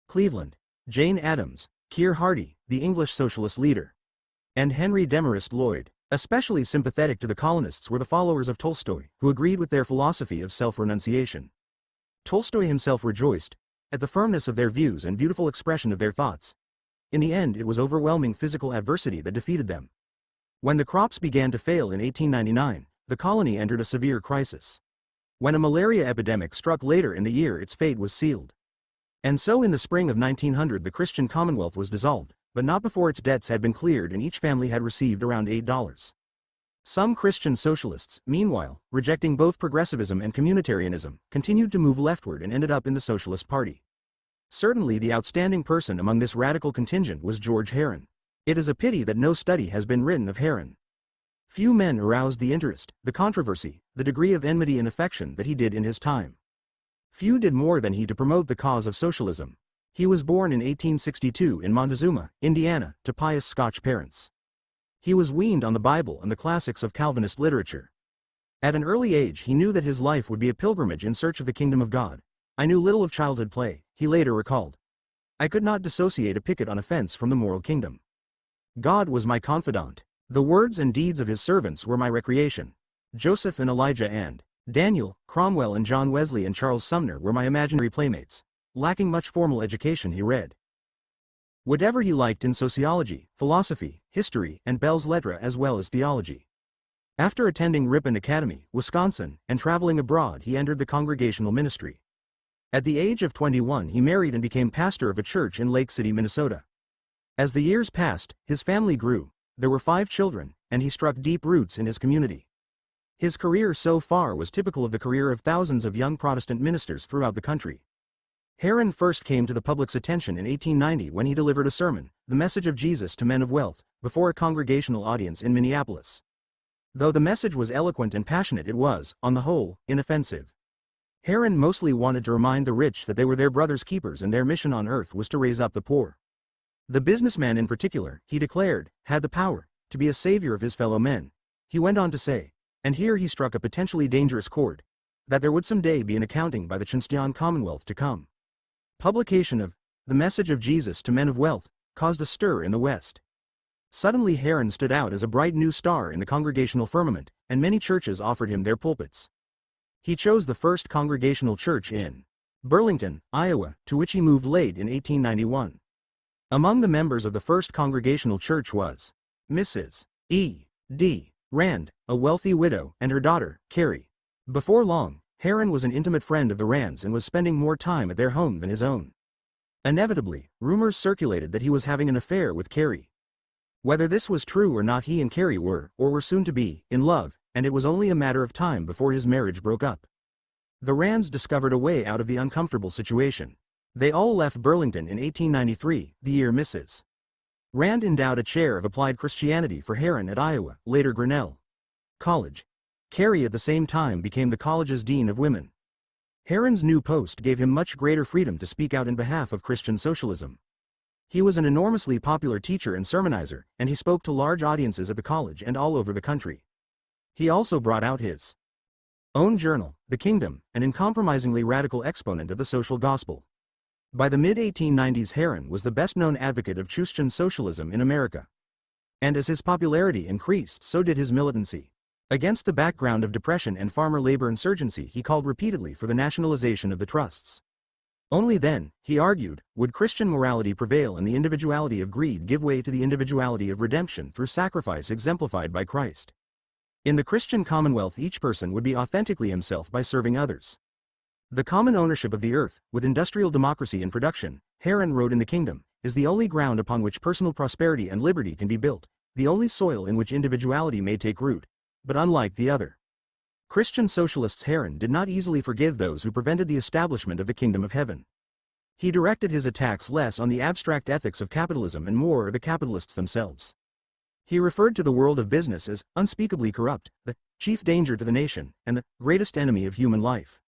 Speaker 1: Cleveland, Jane Addams, Keir Hardie, the English socialist leader, and Henry Demarest Lloyd. Especially sympathetic to the colonists were the followers of Tolstoy, who agreed with their philosophy of self-renunciation. Tolstoy himself rejoiced at the firmness of their views and beautiful expression of their thoughts. In the end, it was overwhelming physical adversity that defeated them. When the crops began to fail in 1899, the colony entered a severe crisis. When a malaria epidemic struck later in the year, its fate was sealed. And so in the spring of 1900 the Christian Commonwealth was dissolved, but not before its debts had been cleared and each family had received around $8. Some Christian socialists, meanwhile, rejecting both progressivism and communitarianism, continued to move leftward and ended up in the Socialist Party. Certainly the outstanding person among this radical contingent was George Herron. It is a pity that no study has been written of Herron. Few men aroused the interest, the controversy, the degree of enmity and affection that he did in his time. Few did more than he to promote the cause of socialism. He was born in 1862 in Montezuma, Indiana, to pious Scotch parents. He was weaned on the Bible and the classics of Calvinist literature. At an early age he knew that his life would be a pilgrimage in search of the kingdom of God. I knew little of childhood play, he later recalled. I could not dissociate a picket on a fence from the moral kingdom. God was my confidant. The words and deeds of his servants were my recreation. Joseph and Elijah and Daniel, Cromwell and John Wesley and Charles Sumner were my imaginary playmates. Lacking much formal education, he read whatever he liked in sociology, philosophy, history, and belles lettres as well as theology. After attending Ripon Academy, Wisconsin, and traveling abroad, he entered the congregational ministry. At the age of 21 he married and became pastor of a church in Lake City, Minnesota. As the years passed, his family grew. There were 5 children, and he struck deep roots in his community. His career so far was typical of the career of thousands of young Protestant ministers throughout the country. Herron first came to the public's attention in 1890 when he delivered a sermon, The Message of Jesus to Men of Wealth, before a congregational audience in Minneapolis. Though the message was eloquent and passionate, it was, on the whole, inoffensive. Herron mostly wanted to remind the rich that they were their brother's keepers and their mission on earth was to raise up the poor. The businessman in particular, he declared, had the power to be a savior of his fellow men. He went on to say, and here he struck a potentially dangerous chord, that there would someday be an accounting by the Christian Commonwealth to come. Publication of The Message of Jesus to Men of Wealth caused a stir in the West. Suddenly Herron stood out as a bright new star in the congregational firmament, and many churches offered him their pulpits. He chose the First Congregational Church in Burlington, Iowa, to which he moved late in 1891. Among the members of the First Congregational Church was Mrs. E. D. Rand, a wealthy widow, and her daughter, Carrie. Before long, Heron was an intimate friend of the Rands and was spending more time at their home than his own. Inevitably, rumors circulated that he was having an affair with Carrie. Whether this was true or not, he and Carrie were, or were soon to be, in love, and it was only a matter of time before his marriage broke up. The Rands discovered a way out of the uncomfortable situation. They all left Burlington in 1893, the year Mrs. Rand endowed a chair of applied Christianity for Heron at Iowa, later Grinnell College. Carrie at the same time became the college's dean of women. Heron's new post gave him much greater freedom to speak out in behalf of Christian socialism. He was an enormously popular teacher and sermonizer, and he spoke to large audiences at the college and all over the country. He also brought out his own journal, The Kingdom, an uncompromisingly radical exponent of the social gospel. By the mid-1890s, Heron was the best-known advocate of Christian socialism in America. And as his popularity increased, so did his militancy. Against the background of depression and farmer labor insurgency, he called repeatedly for the nationalization of the trusts. Only then, he argued, would Christian morality prevail and the individuality of greed give way to the individuality of redemption through sacrifice exemplified by Christ. In the Christian commonwealth, each person would be authentically himself by serving others. The common ownership of the earth, with industrial democracy and production, Heron wrote in The Kingdom, is the only ground upon which personal prosperity and liberty can be built, the only soil in which individuality may take root. But unlike the other Christian socialists, Heron did not easily forgive those who prevented the establishment of the kingdom of heaven. He directed his attacks less on the abstract ethics of capitalism and more on the capitalists themselves. He referred to the world of business as unspeakably corrupt, the chief danger to the nation, and the greatest enemy of human life.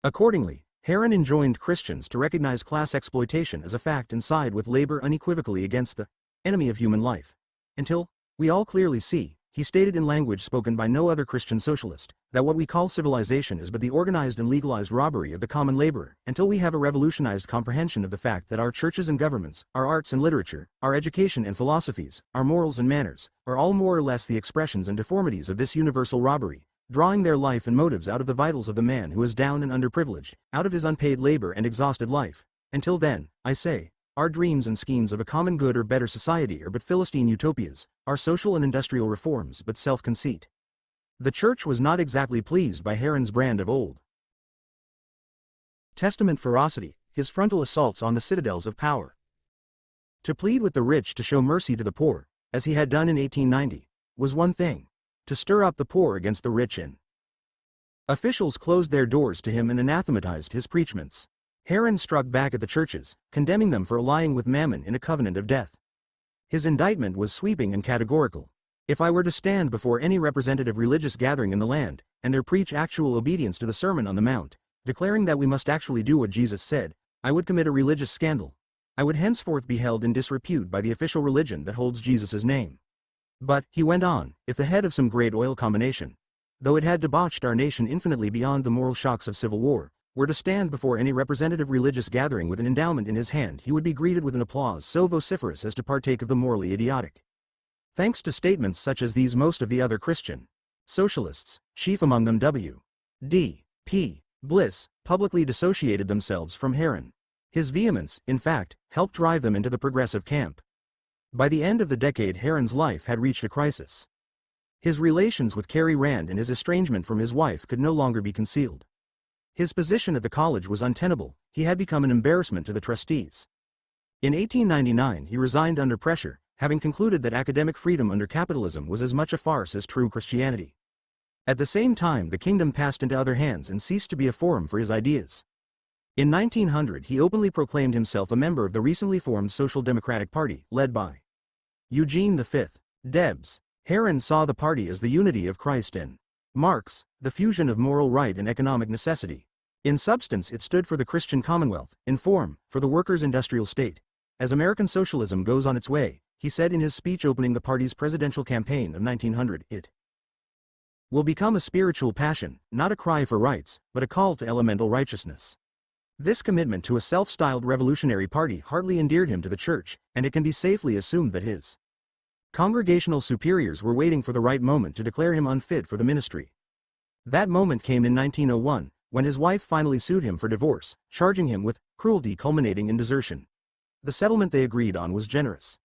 Speaker 1: Accordingly, Heron enjoined Christians to recognize class exploitation as a fact and side with labor unequivocally against the enemy of human life. Until we all clearly see, he stated in language spoken by no other Christian socialist, that what we call civilization is but the organized and legalized robbery of the common laborer, until we have a revolutionized comprehension of the fact that our churches and governments, our arts and literature, our education and philosophies, our morals and manners, are all more or less the expressions and deformities of this universal robbery, drawing their life and motives out of the vitals of the man who is down and underprivileged, out of his unpaid labor and exhausted life. Until then, I say, our dreams and schemes of a common good or better society are but Philistine utopias, our social and industrial reforms but self-conceit. The church was not exactly pleased by Heron's brand of Old Testament ferocity, his frontal assaults on the citadels of power. To plead with the rich to show mercy to the poor, as he had done in 1890, was one thing. To stir up the poor against the rich in officials closed their doors to him and anathematized his preachments. Heron struck back at the churches, condemning them for allying with Mammon in a covenant of death. His indictment was sweeping and categorical. If I were to stand before any representative religious gathering in the land, and there preach actual obedience to the Sermon on the Mount, declaring that we must actually do what Jesus said, I would commit a religious scandal. I would henceforth be held in disrepute by the official religion that holds Jesus' name. But, he went on, if the head of some great oil combination, though it had debauched our nation infinitely beyond the moral shocks of civil war, were to stand before any representative religious gathering with an endowment in his hand, he would be greeted with an applause so vociferous as to partake of the morally idiotic. Thanks to statements such as these, most of the other Christian socialists, chief among them W. D. P. Bliss, publicly dissociated themselves from Heron. His vehemence, in fact, helped drive them into the progressive camp. By the end of the decade, Heron's life had reached a crisis. His relations with Carrie Rand and his estrangement from his wife could no longer be concealed. His position at the college was untenable, he had become an embarrassment to the trustees. In 1899 he resigned under pressure, having concluded that academic freedom under capitalism was as much a farce as true Christianity. At the same time, the kingdom passed into other hands and ceased to be a forum for his ideas. In 1900 he openly proclaimed himself a member of the recently formed Social Democratic Party, led by Eugene V. Debs. Heron saw the party as the unity of Christ and Marx, the fusion of moral right and economic necessity. In substance it stood for the Christian Commonwealth, in form, for the workers' industrial state. As American socialism goes on its way, he said in his speech opening the party's presidential campaign of 1900, it will become a spiritual passion, not a cry for rights, but a call to elemental righteousness. This commitment to a self-styled revolutionary party hardly endeared him to the church, and it can be safely assumed that his congregational superiors were waiting for the right moment to declare him unfit for the ministry. That moment came in 1901, when his wife finally sued him for divorce, charging him with cruelty culminating in desertion. The settlement they agreed on was generous.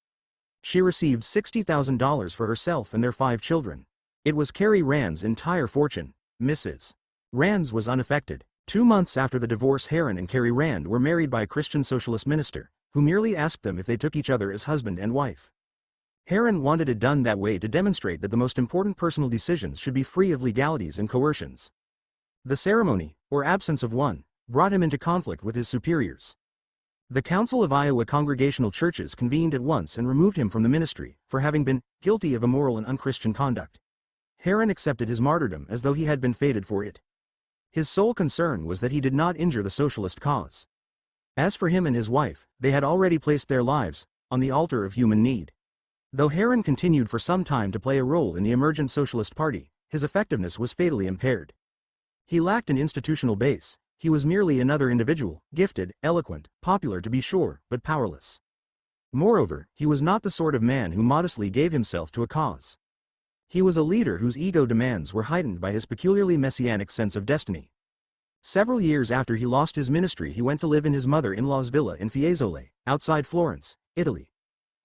Speaker 1: She received $60,000 for herself and their 5 children. It was Carrie Rand's entire fortune. Mrs. Rand's was unaffected. 2 months after the divorce, Heron and Carrie Rand were married by a Christian socialist minister, who merely asked them if they took each other as husband and wife. Heron wanted it done that way to demonstrate that the most important personal decisions should be free of legalities and coercions. The ceremony, or absence of one, brought him into conflict with his superiors. The Council of Iowa Congregational Churches convened at once and removed him from the ministry for having been guilty of immoral and unchristian conduct. Heron accepted his martyrdom as though he had been fated for it. His sole concern was that he did not injure the socialist cause. As for him and his wife, they had already placed their lives on the altar of human need. Though Heron continued for some time to play a role in the emergent Socialist Party, his effectiveness was fatally impaired. He lacked an institutional base. He was merely another individual, gifted, eloquent, popular to be sure, but powerless. Moreover, he was not the sort of man who modestly gave himself to a cause. He was a leader whose ego demands were heightened by his peculiarly messianic sense of destiny. Several years after he lost his ministry, he went to live in his mother-in-law's villa in Fiesole, outside Florence, Italy.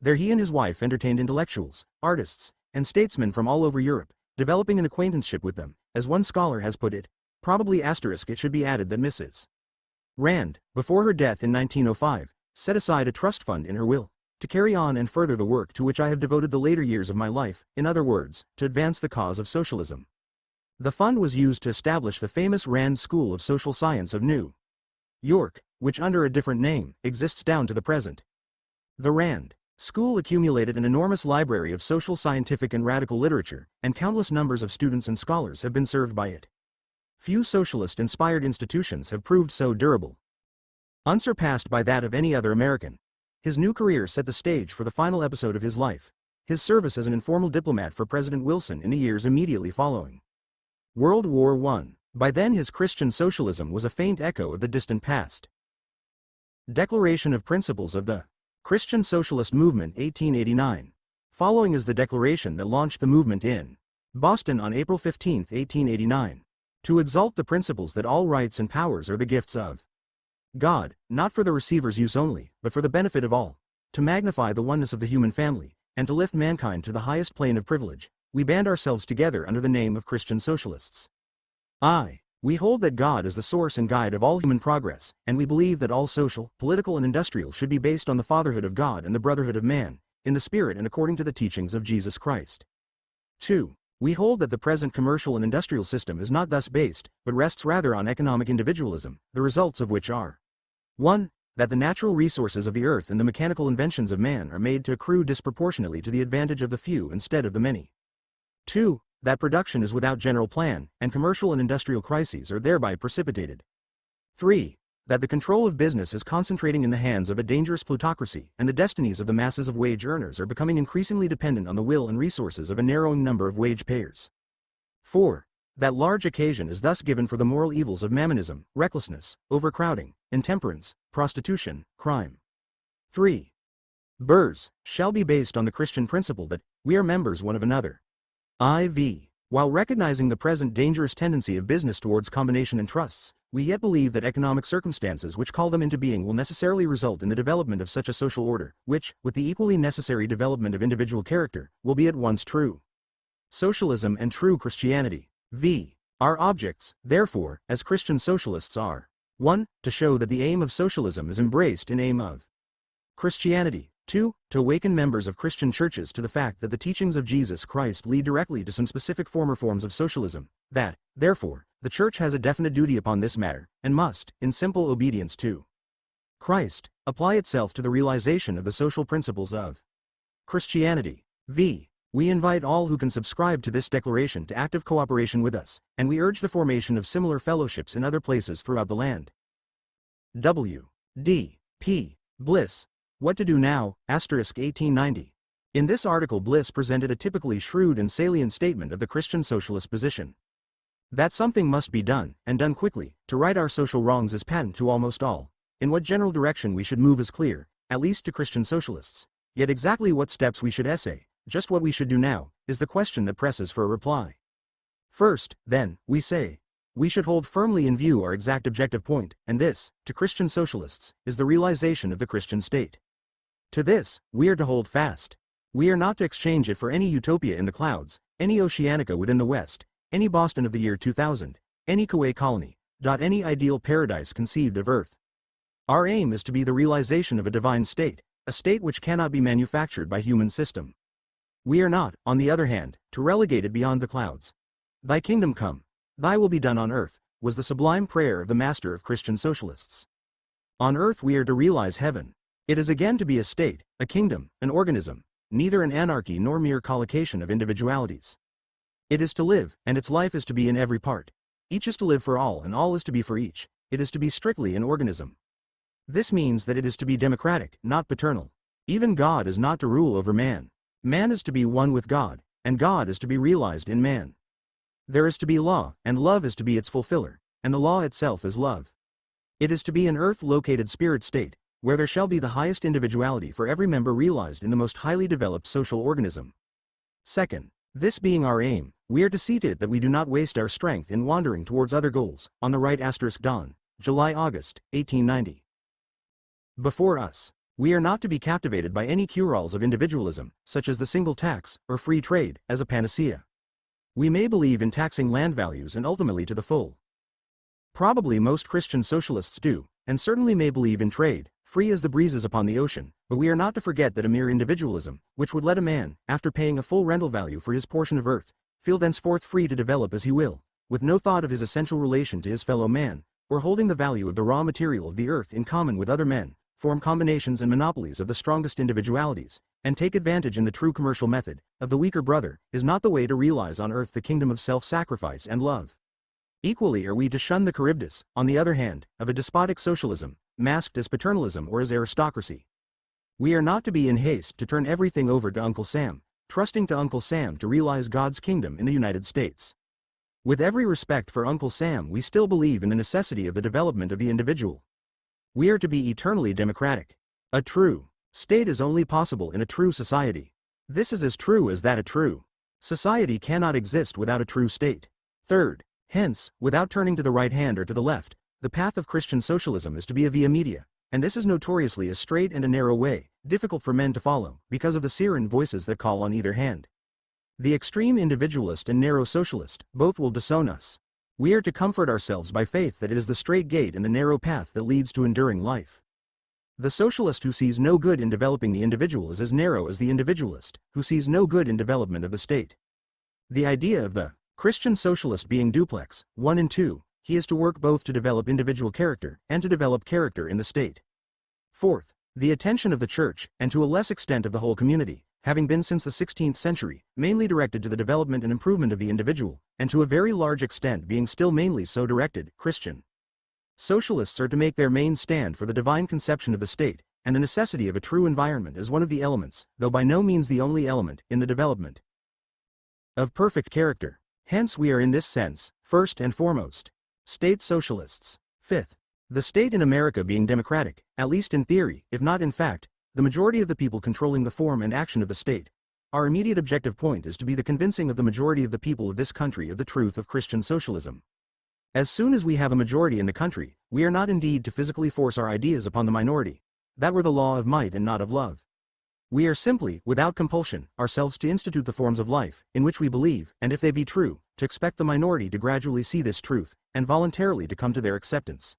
Speaker 1: There he and his wife entertained intellectuals, artists, and statesmen from all over Europe, developing an acquaintanceship with them. As one scholar has put it, probably * it should be added that Mrs. Rand, before her death in 1905, set aside a trust fund in her will, to carry on and further the work to which I have devoted the later years of my life, in other words, to advance the cause of socialism. The fund was used to establish the famous Rand School of Social Science of New York, which under a different name, exists down to the present. The Rand School accumulated an enormous library of social, scientific and radical literature, and countless numbers of students and scholars have been served by it. Few socialist-inspired institutions have proved so durable, unsurpassed by that of any other American. His new career set the stage for the final episode of his life, his service as an informal diplomat for President Wilson in the years immediately following World War I. By then his Christian socialism was a faint echo of the distant past. Declaration of Principles of the Christian Socialist Movement 1889. Following is the declaration that launched the movement in Boston on April 15, 1889. To exalt the principles that all rights and powers are the gifts of God, not for the receiver's use only, but for the benefit of all. To magnify the oneness of the human family, and to lift mankind to the highest plane of privilege, we band ourselves together under the name of Christian Socialists. We hold that God is the source and guide of all human progress, and we believe that all social, political and industrial should be based on the fatherhood of God and the brotherhood of man, in the spirit and according to the teachings of Jesus Christ. 2. We hold that the present commercial and industrial system is not thus based, but rests rather on economic individualism, the results of which are 1. That the natural resources of the earth and the mechanical inventions of man are made to accrue disproportionately to the advantage of the few instead of the many. 2. That production is without general plan, and commercial and industrial crises are thereby precipitated. 3. That the control of business is concentrating in the hands of a dangerous plutocracy, and the destinies of the masses of wage earners are becoming increasingly dependent on the will and resources of a narrowing number of wage payers. 4. That large occasion is thus given for the moral evils of mammonism, recklessness, overcrowding, intemperance, prostitution, crime. 3. Burrs shall be based on the Christian principle that we are members one of another. While recognizing the present dangerous tendency of business towards combination and trusts, we yet believe that economic circumstances which call them into being will necessarily result in the development of such a social order, which, with the equally necessary development of individual character, will be at once true socialism and true Christianity. Our objects, therefore, as Christian socialists are 1. To show that the aim of socialism is embraced in aim of Christianity. 2. To awaken members of Christian churches to the fact that the teachings of Jesus Christ lead directly to some specific former forms of socialism, that, therefore, the church has a definite duty upon this matter, and must, in simple obedience to Christ, apply itself to the realization of the social principles of Christianity. We invite all who can subscribe to this declaration to active cooperation with us, and we urge the formation of similar fellowships in other places throughout the land. W.D.P. Bliss. What to do now, * 1890. In this article Bliss presented a typically shrewd and salient statement of the Christian socialist position. That something must be done, and done quickly, to right our social wrongs is patent to almost all. In what general direction we should move is clear, at least to Christian socialists. Yet exactly what steps we should essay, just what we should do now, is the question that presses for a reply. First, then, we say, we should hold firmly in view our exact objective point, and this, to Christian socialists, is the realization of the Christian state. To this, we are to hold fast. We are not to exchange it for any utopia in the clouds, any Oceanica within the West, any Boston of the year 2000, any Kauai colony, any ideal paradise conceived of Earth. Our aim is to be the realization of a divine state, a state which cannot be manufactured by human system. We are not, on the other hand, to relegate it beyond the clouds. Thy kingdom come, thy will be done on earth, was the sublime prayer of the master of Christian socialists. On earth we are to realize heaven. It is again to be a state, a kingdom, an organism, neither an anarchy nor mere collocation of individualities. It is to live, and its life is to be in every part. Each is to live for all and all is to be for each. It is to be strictly an organism. This means that it is to be democratic, not paternal. Even God is not to rule over man. Man is to be one with God, and God is to be realized in man. There is to be law, and love is to be its fulfiller, and the law itself is love. It is to be an earth-located spirit state, where there shall be the highest individuality for every member realized in the most highly developed social organism. Second, this being our aim, we are to see to it that we do not waste our strength in wandering towards other goals. On the right *, Don, July-August, 1890. Before us, we are not to be captivated by any cure-alls of individualism, such as the single tax, or free trade, as a panacea. We may believe in taxing land values and ultimately to the full. Probably most Christian socialists do, and certainly may believe in trade, free as the breezes upon the ocean, but we are not to forget that a mere individualism, which would let a man, after paying a full rental value for his portion of earth, feel thenceforth free to develop as he will, with no thought of his essential relation to his fellow man, or holding the value of the raw material of the earth in common with other men, form combinations and monopolies of the strongest individualities, and take advantage in the true commercial method of the weaker brother, is not the way to realize on earth the kingdom of self-sacrifice and love. Equally are we to shun the Charybdis, on the other hand, of a despotic socialism, masked as paternalism or as aristocracy. We are not to be in haste to turn everything over to Uncle Sam, trusting to Uncle Sam to realize God's kingdom in the United States. With every respect for Uncle Sam, we still believe in the necessity of the development of the individual. We are to be eternally democratic. A true state is only possible in a true society. This is as true as that a true society cannot exist without a true state. Third, hence, without turning to the right hand or to the left, the path of Christian socialism is to be a via media, and this is notoriously a straight and a narrow way, difficult for men to follow, because of the siren voices that call on either hand. The extreme individualist and narrow socialist, both will disown us. We are to comfort ourselves by faith that it is the straight gate and the narrow path that leads to enduring life. The socialist who sees no good in developing the individual is as narrow as the individualist, who sees no good in development of the state. The idea of the Christian socialist being duplex, 1 and 2, he is to work both to develop individual character and to develop character in the state. Fourth, the attention of the church, and to a less extent of the whole community, having been since the 16th century, mainly directed to the development and improvement of the individual, and to a very large extent being still mainly so directed, Christian socialists are to make their main stand for the divine conception of the state, and the necessity of a true environment as one of the elements, though by no means the only element, in the development of perfect character. Hence we are in this sense, first and foremost, state socialists. Fifth, the state in America being democratic, at least in theory, if not in fact, the majority of the people controlling the form and action of the state. Our immediate objective point is to be the convincing of the majority of the people of this country of the truth of Christian socialism. As soon as we have a majority in the country, we are not indeed to physically force our ideas upon the minority. That were the law of might and not of love. We are simply, without compulsion, ourselves to institute the forms of life, in which we believe, and if they be true, to expect the minority to gradually see this truth, and voluntarily to come to their acceptance.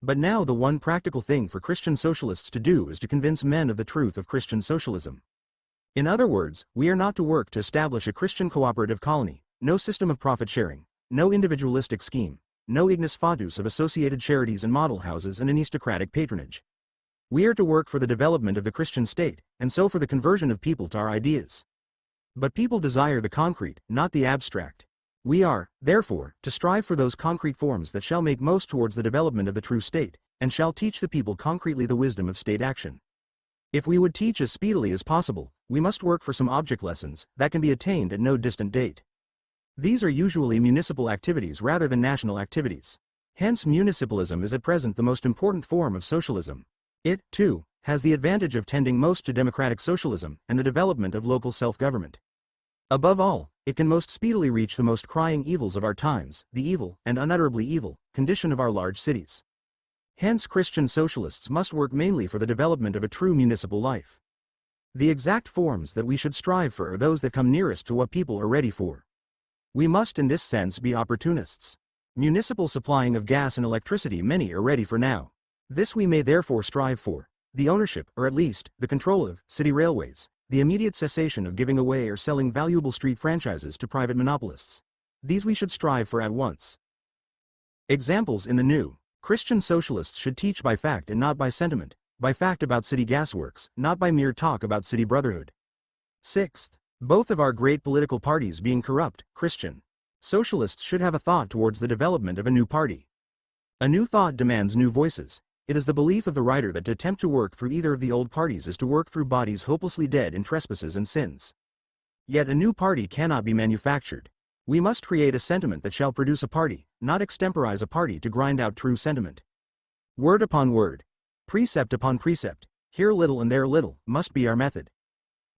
Speaker 1: But now the one practical thing for Christian socialists to do is to convince men of the truth of Christian socialism. In other words, we are not to work to establish a Christian cooperative colony, no system of profit sharing, no individualistic scheme, no ignis fatuus of associated charities and model houses and an aristocratic patronage. We are to work for the development of the Christian state, and so for the conversion of people to our ideas. But people desire the concrete, not the abstract. We are, therefore, to strive for those concrete forms that shall make most towards the development of the true state, and shall teach the people concretely the wisdom of state action. If we would teach as speedily as possible, we must work for some object lessons that can be attained at no distant date. These are usually municipal activities rather than national activities. Hence municipalism is at present the most important form of socialism. It, too, has the advantage of tending most to democratic socialism and the development of local self-government. Above all, it can most speedily reach the most crying evils of our times, the evil, and unutterably evil, condition of our large cities. Hence Christian socialists must work mainly for the development of a true municipal life. The exact forms that we should strive for are those that come nearest to what people are ready for. We must in this sense be opportunists. Municipal supplying of gas and electricity many are ready for now. This we may therefore strive for. The ownership, or at least, the control of, city railways, the immediate cessation of giving away or selling valuable street franchises to private monopolists. These we should strive for at once. Examples in the new. Christian socialists should teach by fact and not by sentiment, by fact about city gasworks, not by mere talk about city brotherhood. Sixth, both of our great political parties being corrupt, Christian socialists should have a thought towards the development of a new party. A new thought demands new voices. It is the belief of the writer that to attempt to work through either of the old parties is to work through bodies hopelessly dead in trespasses and sins. Yet a new party cannot be manufactured. We must create a sentiment that shall produce a party, not extemporize a party to grind out true sentiment. Word upon word, precept upon precept, here little and there little, must be our method.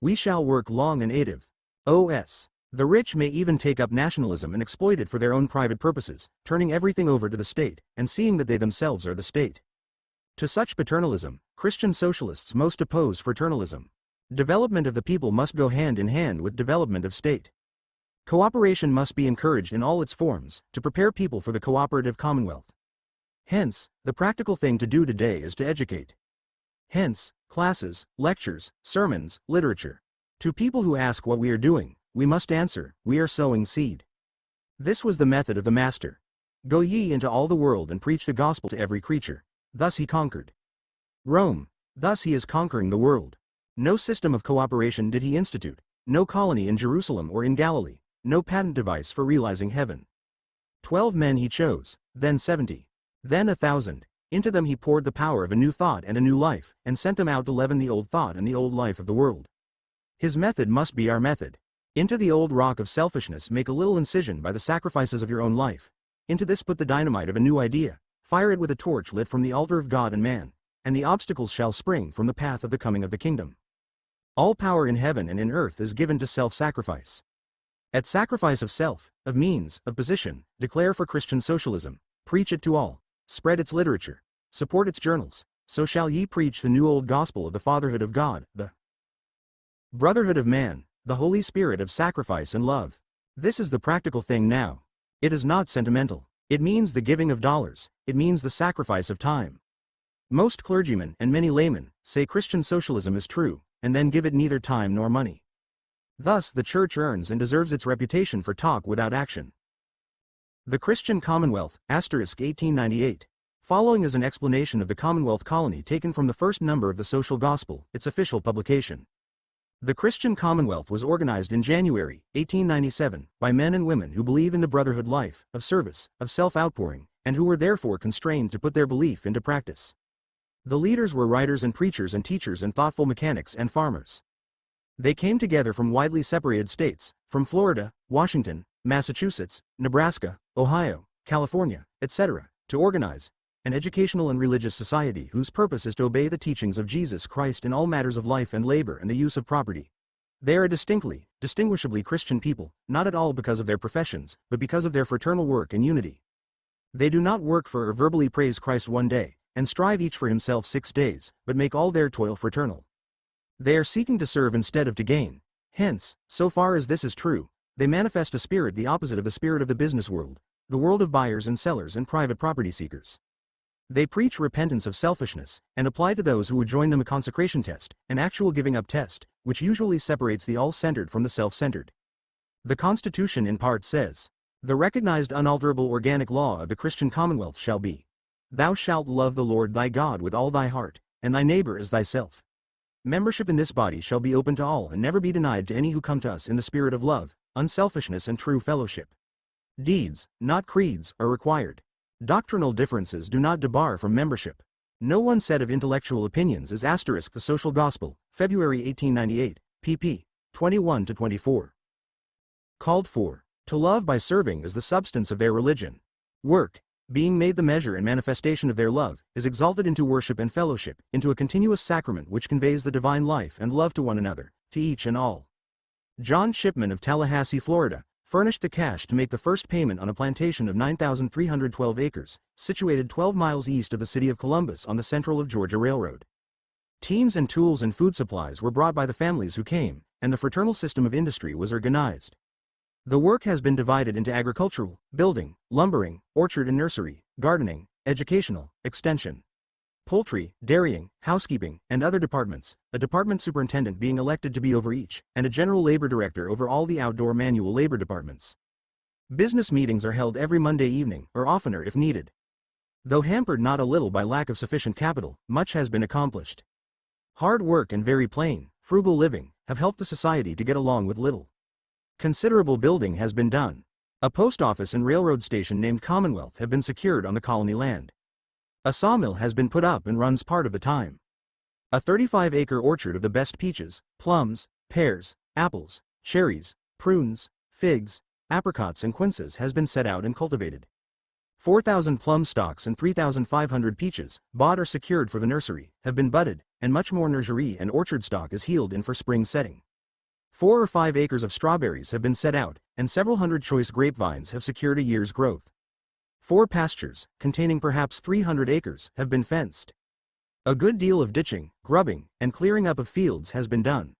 Speaker 1: We shall work long and active. OS. The rich may even take up nationalism and exploit it for their own private purposes, turning everything over to the state, and seeing that they themselves are the state. To such paternalism, Christian socialists most oppose fraternalism. Development of the people must go hand in hand with development of state. Cooperation must be encouraged in all its forms, to prepare people for the cooperative commonwealth. Hence, the practical thing to do today is to educate. Hence, classes, lectures, sermons, literature. To people who ask what we are doing, we must answer, we are sowing seed. This was the method of the Master. Go ye into all the world and preach the gospel to every creature. Thus he conquered Rome. Thus he is conquering the world. No system of cooperation did he institute, no colony in Jerusalem or in Galilee, no patent device for realizing heaven. 12 men he chose, then 70, then 1,000. Into them he poured the power of a new thought and a new life, and sent them out to leaven the old thought and the old life of the world. His method must be our method. Into the old rock of selfishness make a little incision by the sacrifices of your own life. Into this put the dynamite of a new idea. Fire it with a torch lit from the altar of God and man, and the obstacles shall spring from the path of the coming of the kingdom. All power in heaven and in earth is given to self-sacrifice. At sacrifice of self, of means, of position, declare for Christian socialism, preach it to all, spread its literature, support its journals, so shall ye preach the new old gospel of the fatherhood of God, the brotherhood of man, the Holy Spirit of sacrifice and love. This is the practical thing now. It is not sentimental. It means the giving of dollars, it means the sacrifice of time. Most clergymen and many laymen say Christian socialism is true, and then give it neither time nor money. Thus the church earns and deserves its reputation for talk without action. The Christian Commonwealth, * 1898. Following is an explanation of the Commonwealth colony taken from the first number of the Social Gospel, its official publication. The Christian Commonwealth was organized in January, 1897, by men and women who believe in the brotherhood life, of service, of self-outpouring, and who were therefore constrained to put their belief into practice. The leaders were writers and preachers and teachers and thoughtful mechanics and farmers. They came together from widely separated states, from Florida, Washington, Massachusetts, Nebraska, Ohio, California, etc., to organize an educational and religious society whose purpose is to obey the teachings of Jesus Christ in all matters of life and labor and the use of property. They are a distinguishably Christian people, not at all because of their professions, but because of their fraternal work and unity. They do not work for or verbally praise Christ one day, and strive each for himself 6 days, but make all their toil fraternal. They are seeking to serve instead of to gain. Hence, so far as this is true, they manifest a spirit the opposite of the spirit of the business world, the world of buyers and sellers and private property seekers. They preach repentance of selfishness, and apply to those who would join them a consecration test, an actual giving up test, which usually separates the all-centered from the self-centered. The Constitution in part says, the recognized unalterable organic law of the Christian Commonwealth shall be, thou shalt love the Lord thy God with all thy heart, and thy neighbor as thyself. Membership in this body shall be open to all and never be denied to any who come to us in the spirit of love, unselfishness and true fellowship. Deeds, not creeds, are required. Doctrinal differences do not debar from membership. No one set of intellectual opinions is * the Social Gospel, February 1898, pp. 21-24. Called for, to love by serving is the substance of their religion. Work, being made the measure and manifestation of their love, is exalted into worship and fellowship, into a continuous sacrament which conveys the divine life and love to one another, to each and all. John Shipman of Tallahassee, Florida, furnished the cash to make the first payment on a plantation of 9,312 acres, situated 12 miles east of the city of Columbus on the Central of Georgia Railroad. Teams and tools and food supplies were brought by the families who came, and the fraternal system of industry was organized. The work has been divided into agricultural, building, lumbering, orchard and nursery, gardening, educational, extension, poultry, dairying, housekeeping, and other departments, a department superintendent being elected to be over each, and a general labor director over all the outdoor manual labor departments. Business meetings are held every Monday evening, or oftener if needed. Though hampered not a little by lack of sufficient capital, much has been accomplished. Hard work and very plain, frugal living have helped the society to get along with little. Considerable building has been done. A post office and railroad station named Commonwealth have been secured on the colony land. A sawmill has been put up and runs part of the time. A 35-acre orchard of the best peaches, plums, pears, apples, cherries, prunes, figs, apricots and quinces has been set out and cultivated. 4,000 plum stalks and 3,500 peaches, bought or secured for the nursery, have been budded, and much more nursery and orchard stock is heeled in for spring setting. 4 or 5 acres of strawberries have been set out, and several hundred choice grapevines have secured a year's growth. 4 pastures, containing perhaps 300 acres, have been fenced. A good deal of ditching, grubbing, and clearing up of fields has been done.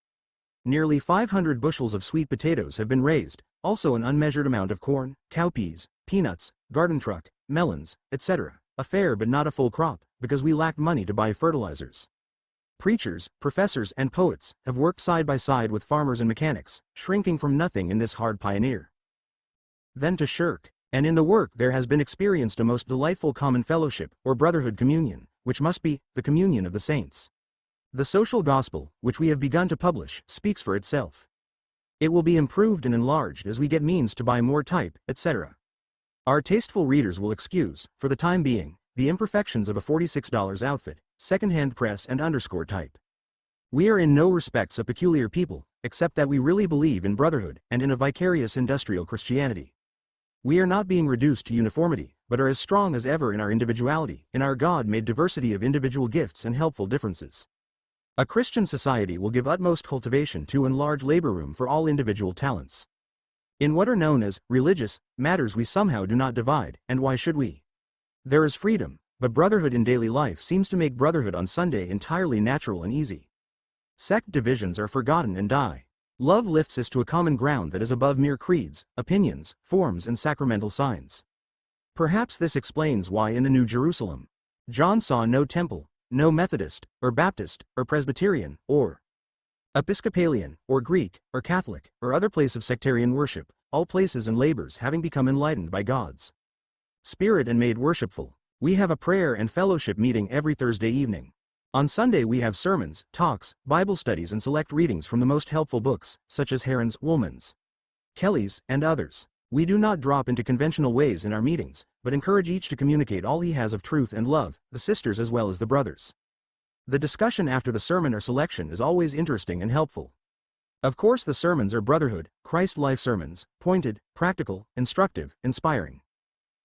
Speaker 1: Nearly 500 bushels of sweet potatoes have been raised, also an unmeasured amount of corn, cowpeas, peanuts, garden truck, melons, etc., a fair but not a full crop, because we lacked money to buy fertilizers. Preachers, professors and poets have worked side by side with farmers and mechanics, shrinking from nothing in this hard pioneer. Then to shirk, and in the work there has been experienced a most delightful common fellowship, or brotherhood communion, which must be the communion of the saints. The social gospel, which we have begun to publish, speaks for itself. It will be improved and enlarged as we get means to buy more type, etc. Our tasteful readers will excuse, for the time being, the imperfections of a $46 outfit, second-hand press and underscore type. We are in no respects a peculiar people, except that we really believe in brotherhood and in a vicarious industrial Christianity. We are not being reduced to uniformity, but are as strong as ever in our individuality, in our God-made diversity of individual gifts and helpful differences. A Christian society will give utmost cultivation to and large labor room for all individual talents. In what are known as religious matters we somehow do not divide, and why should we? There is freedom, but brotherhood in daily life seems to make brotherhood on Sunday entirely natural and easy. Sect divisions are forgotten and die. Love lifts us to a common ground that is above mere creeds, opinions, forms and sacramental signs. Perhaps this explains why in the New Jerusalem, John saw no temple, no Methodist, or Baptist, or Presbyterian, or Episcopalian, or Greek, or Catholic, or other place of sectarian worship, all places and labors having become enlightened by God's Spirit and made worshipful. We have a prayer and fellowship meeting every Thursday evening. On Sunday we have sermons, talks, Bible studies and select readings from the most helpful books, such as Heron's, Woolman's, Kelly's, and others. We do not drop into conventional ways in our meetings, but encourage each to communicate all he has of truth and love, the sisters as well as the brothers. The discussion after the sermon or selection is always interesting and helpful. Of course the sermons are brotherhood, Christ-life sermons, pointed, practical, instructive, inspiring.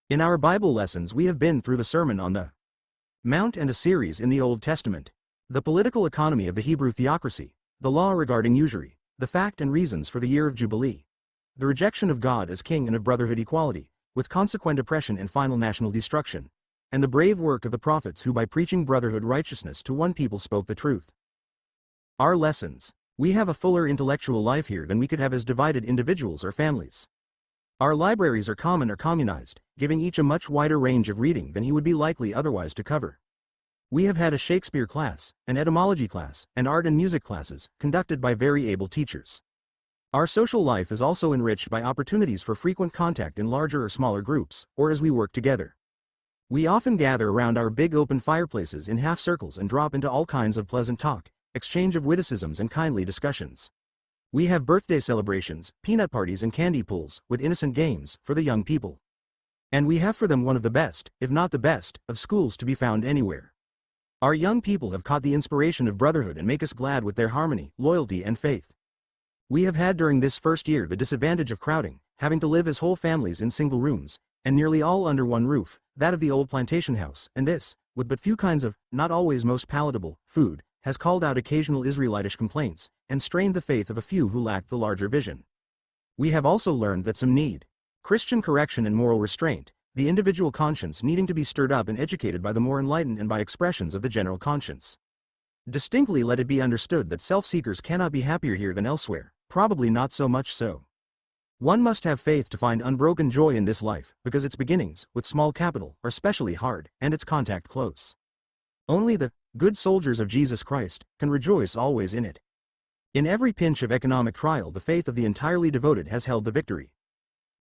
Speaker 1: In our Bible lessons we have been through the Sermon on the Mount and a series in the Old Testament, the political economy of the Hebrew theocracy, the law regarding usury, the fact and reasons for the year of Jubilee, the rejection of God as king and of brotherhood equality, with consequent oppression and final national destruction, and the brave work of the prophets who by preaching brotherhood righteousness to one people spoke the truth. Our lessons. We have a fuller intellectual life here than we could have as divided individuals or families. Our libraries are common or communized, giving each a much wider range of reading than he would be likely otherwise to cover. We have had a Shakespeare class, an etymology class, and art and music classes, conducted by very able teachers. Our social life is also enriched by opportunities for frequent contact in larger or smaller groups, or as we work together. We often gather around our big open fireplaces in half circles and drop into all kinds of pleasant talk, exchange of witticisms and kindly discussions. We have birthday celebrations, peanut parties and candy pulls, with innocent games, for the young people. And we have for them one of the best, if not the best, of schools to be found anywhere. Our young people have caught the inspiration of brotherhood and make us glad with their harmony, loyalty and faith. We have had during this first year the disadvantage of crowding, having to live as whole families in single rooms, and nearly all under one roof, that of the old plantation house, and this, with but few kinds of, not always most palatable, food, has called out occasional Israelitish complaints, and strained the faith of a few who lacked the larger vision. We have also learned that some need Christian correction and moral restraint, the individual conscience needing to be stirred up and educated by the more enlightened and by expressions of the general conscience. Distinctly let it be understood that self-seekers cannot be happier here than elsewhere, probably not so much so. One must have faith to find unbroken joy in this life, because its beginnings, with small capital, are specially hard, and its contact close. Only the good soldiers of Jesus Christ can rejoice always in it. In every pinch of economic trial, the faith of the entirely devoted has held the victory.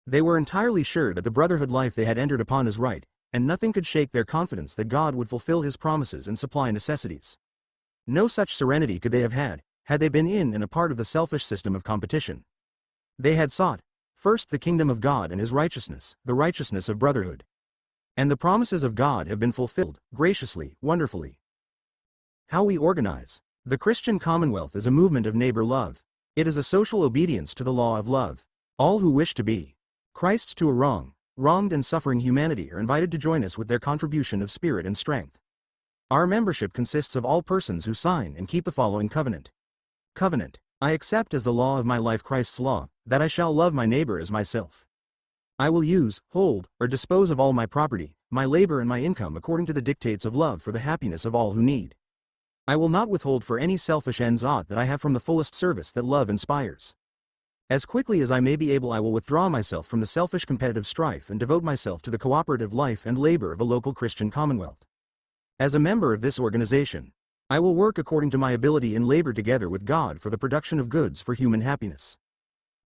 Speaker 1: They were entirely sure that the brotherhood life they had entered upon is right, and nothing could shake their confidence that God would fulfill his promises and supply necessities. No such serenity could they have had they been in and a part of the selfish system of competition. They had sought, first the kingdom of God and his righteousness, the righteousness of brotherhood. And the promises of God have been fulfilled, graciously, wonderfully. How we organize. The Christian Commonwealth is a movement of neighbor love. It is a social obedience to the law of love. All who wish to be Christ's to a wronged and suffering humanity are invited to join us with their contribution of spirit and strength. Our membership consists of all persons who sign and keep the following covenant. Covenant. I accept as the law of my life Christ's law, that I shall love my neighbor as myself. I will use, hold, or dispose of all my property, my labor and my income according to the dictates of love for the happiness of all who need. I will not withhold for any selfish ends aught that I have from the fullest service that love inspires. As quickly as I may be able I will withdraw myself from the selfish competitive strife and devote myself to the cooperative life and labor of a local Christian commonwealth. As a member of this organization, I will work according to my ability in labor together with God for the production of goods for human happiness.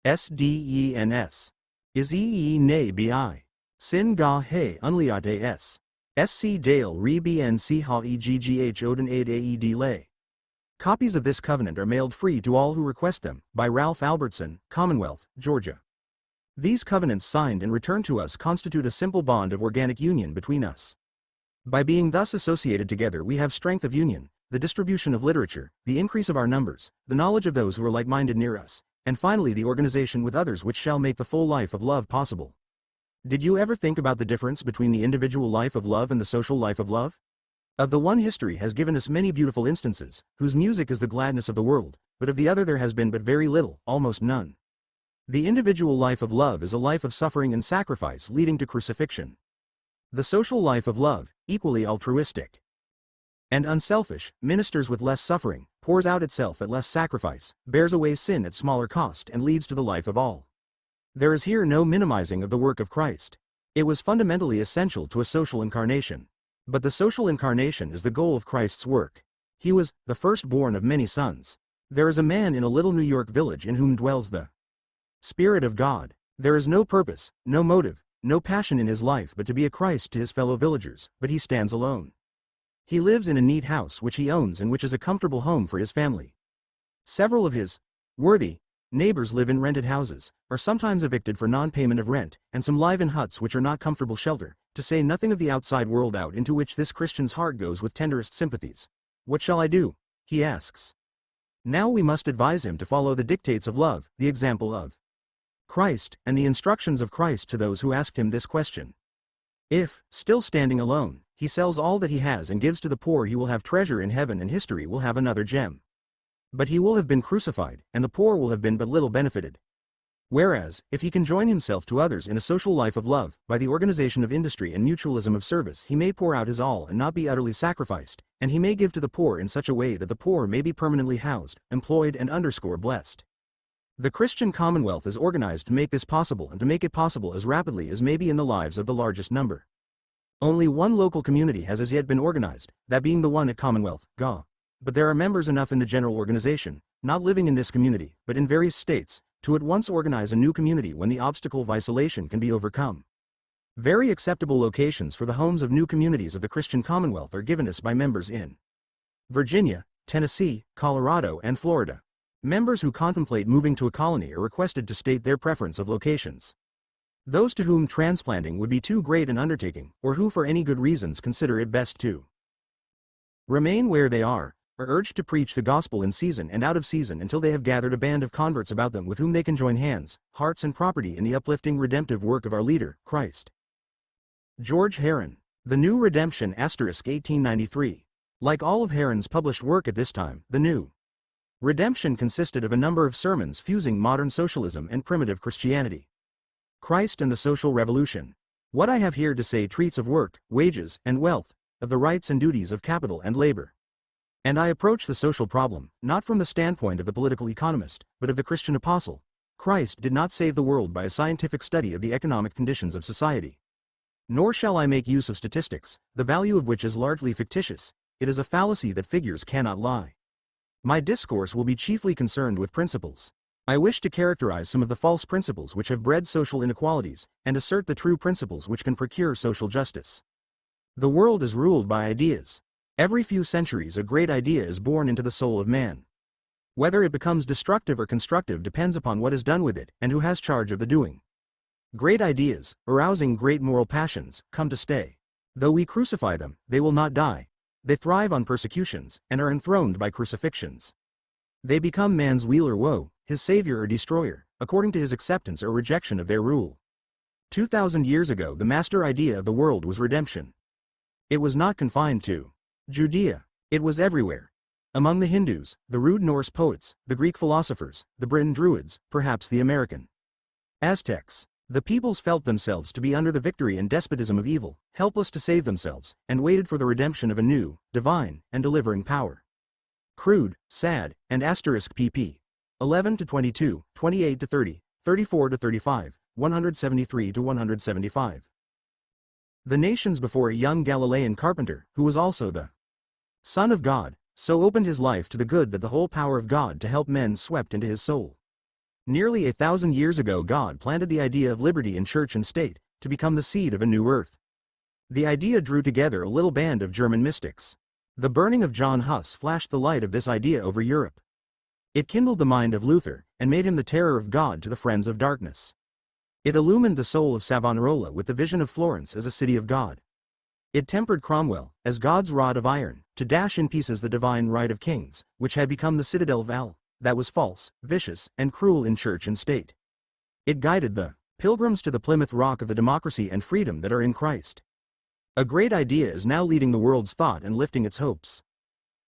Speaker 1: SDENS. Is ne bi. Sin ga he unliate s. SC Dale re BNC ha EGGH Odin aid AED lay. Copies of this covenant are mailed free to all who request them, by Ralph Albertson, Commonwealth, Georgia. These covenants signed and returned to us constitute a simple bond of organic union between us. By being thus associated together we have strength of union, the distribution of literature, the increase of our numbers, the knowledge of those who are like-minded near us, and finally the organization with others which shall make the full life of love possible. Did you ever think about the difference between the individual life of love and the social life of love? Of the one history has given us many beautiful instances, whose music is the gladness of the world, but of the other there has been but very little, almost none. The individual life of love is a life of suffering and sacrifice leading to crucifixion. The social life of love, equally altruistic and unselfish, ministers with less suffering, pours out itself at less sacrifice, bears away sin at smaller cost and leads to the life of all. There is here no minimizing of the work of Christ. It was fundamentally essential to a social incarnation. But the social incarnation is the goal of Christ's work. He was the firstborn of many sons. There is a man in a little New York village in whom dwells the Spirit of God. There is no purpose, no motive, no passion in his life but to be a Christ to his fellow villagers, but he stands alone. He lives in a neat house which he owns and which is a comfortable home for his family. Several of his worthy neighbors live in rented houses, are sometimes evicted for non-payment of rent, and some live in huts which are not comfortable shelter, to say nothing of the outside world out into which this Christian's heart goes with tenderest sympathies. What shall I do? He asks. Now we must advise him to follow the dictates of love, the example of Christ, and the instructions of Christ to those who asked him this question. If, still standing alone, he sells all that he has and gives to the poor, he will have treasure in heaven and history will have another gem. But he will have been crucified, and the poor will have been but little benefited. Whereas, if he can join himself to others in a social life of love, by the organization of industry and mutualism of service, he may pour out his all and not be utterly sacrificed, and he may give to the poor in such a way that the poor may be permanently housed, employed and blessed. The Christian Commonwealth is organized to make this possible and to make it possible as rapidly as may be in the lives of the largest number. Only one local community has as yet been organized, that being the one at Commonwealth, GA. But there are members enough in the general organization, not living in this community, but in various states, to at once organize a new community when the obstacle of isolation can be overcome. Very acceptable locations for the homes of new communities of the Christian Commonwealth are given us by members in Virginia, Tennessee, Colorado, and Florida. Members who contemplate moving to a colony are requested to state their preference of locations. Those to whom transplanting would be too great an undertaking, or who for any good reasons consider it best to remain where they are urged to preach the gospel in season and out of season until they have gathered a band of converts about them with whom they can join hands, hearts and property in the uplifting redemptive work of our leader, Christ. George Heron. The New Redemption * 1893. Like all of Heron's published work at this time, the New Redemption consisted of a number of sermons fusing modern socialism and primitive Christianity. Christ and the Social Revolution. What I have here to say treats of work, wages, and wealth, of the rights and duties of capital and labor. And I approach the social problem, not from the standpoint of the political economist, but of the Christian apostle. Christ did not save the world by a scientific study of the economic conditions of society. Nor shall I make use of statistics, the value of which is largely fictitious. It is a fallacy that figures cannot lie. My discourse will be chiefly concerned with principles. I wish to characterize some of the false principles which have bred social inequalities, and assert the true principles which can procure social justice. The world is ruled by ideas. Every few centuries a great idea is born into the soul of man. Whether it becomes destructive or constructive depends upon what is done with it and who has charge of the doing. Great ideas, arousing great moral passions, come to stay. Though we crucify them, they will not die. They thrive on persecutions, and are enthroned by crucifixions. They become man's weal or woe, his savior or destroyer, according to his acceptance or rejection of their rule. 2,000 years ago the master idea of the world was redemption. It was not confined to Judea. It was everywhere. Among the Hindus, the rude Norse poets, the Greek philosophers, the Briton Druids, perhaps the American Aztecs. The peoples felt themselves to be under the victory and despotism of evil, helpless to save themselves, and waited for the redemption of a new, divine, and delivering power. Crude, sad, and asterisk pp. 11-22, 28-30, 34-35, 173-175. The nations before a young Galilean carpenter, who was also the Son of God, so opened his life to the good that the whole power of God to help men swept into his soul. Nearly 1,000 years ago God planted the idea of liberty in church and state, to become the seed of a new earth. The idea drew together a little band of German mystics. The burning of John Huss flashed the light of this idea over Europe. It kindled the mind of Luther, and made him the terror of God to the friends of darkness. It illumined the soul of Savonarola with the vision of Florence as a city of God. It tempered Cromwell, as God's rod of iron, to dash in pieces the divine right of kings, which had become the citadel of Al, that was false, vicious, and cruel in church and state. It guided the pilgrims to the Plymouth Rock of the democracy and freedom that are in Christ. A great idea is now leading the world's thought and lifting its hopes.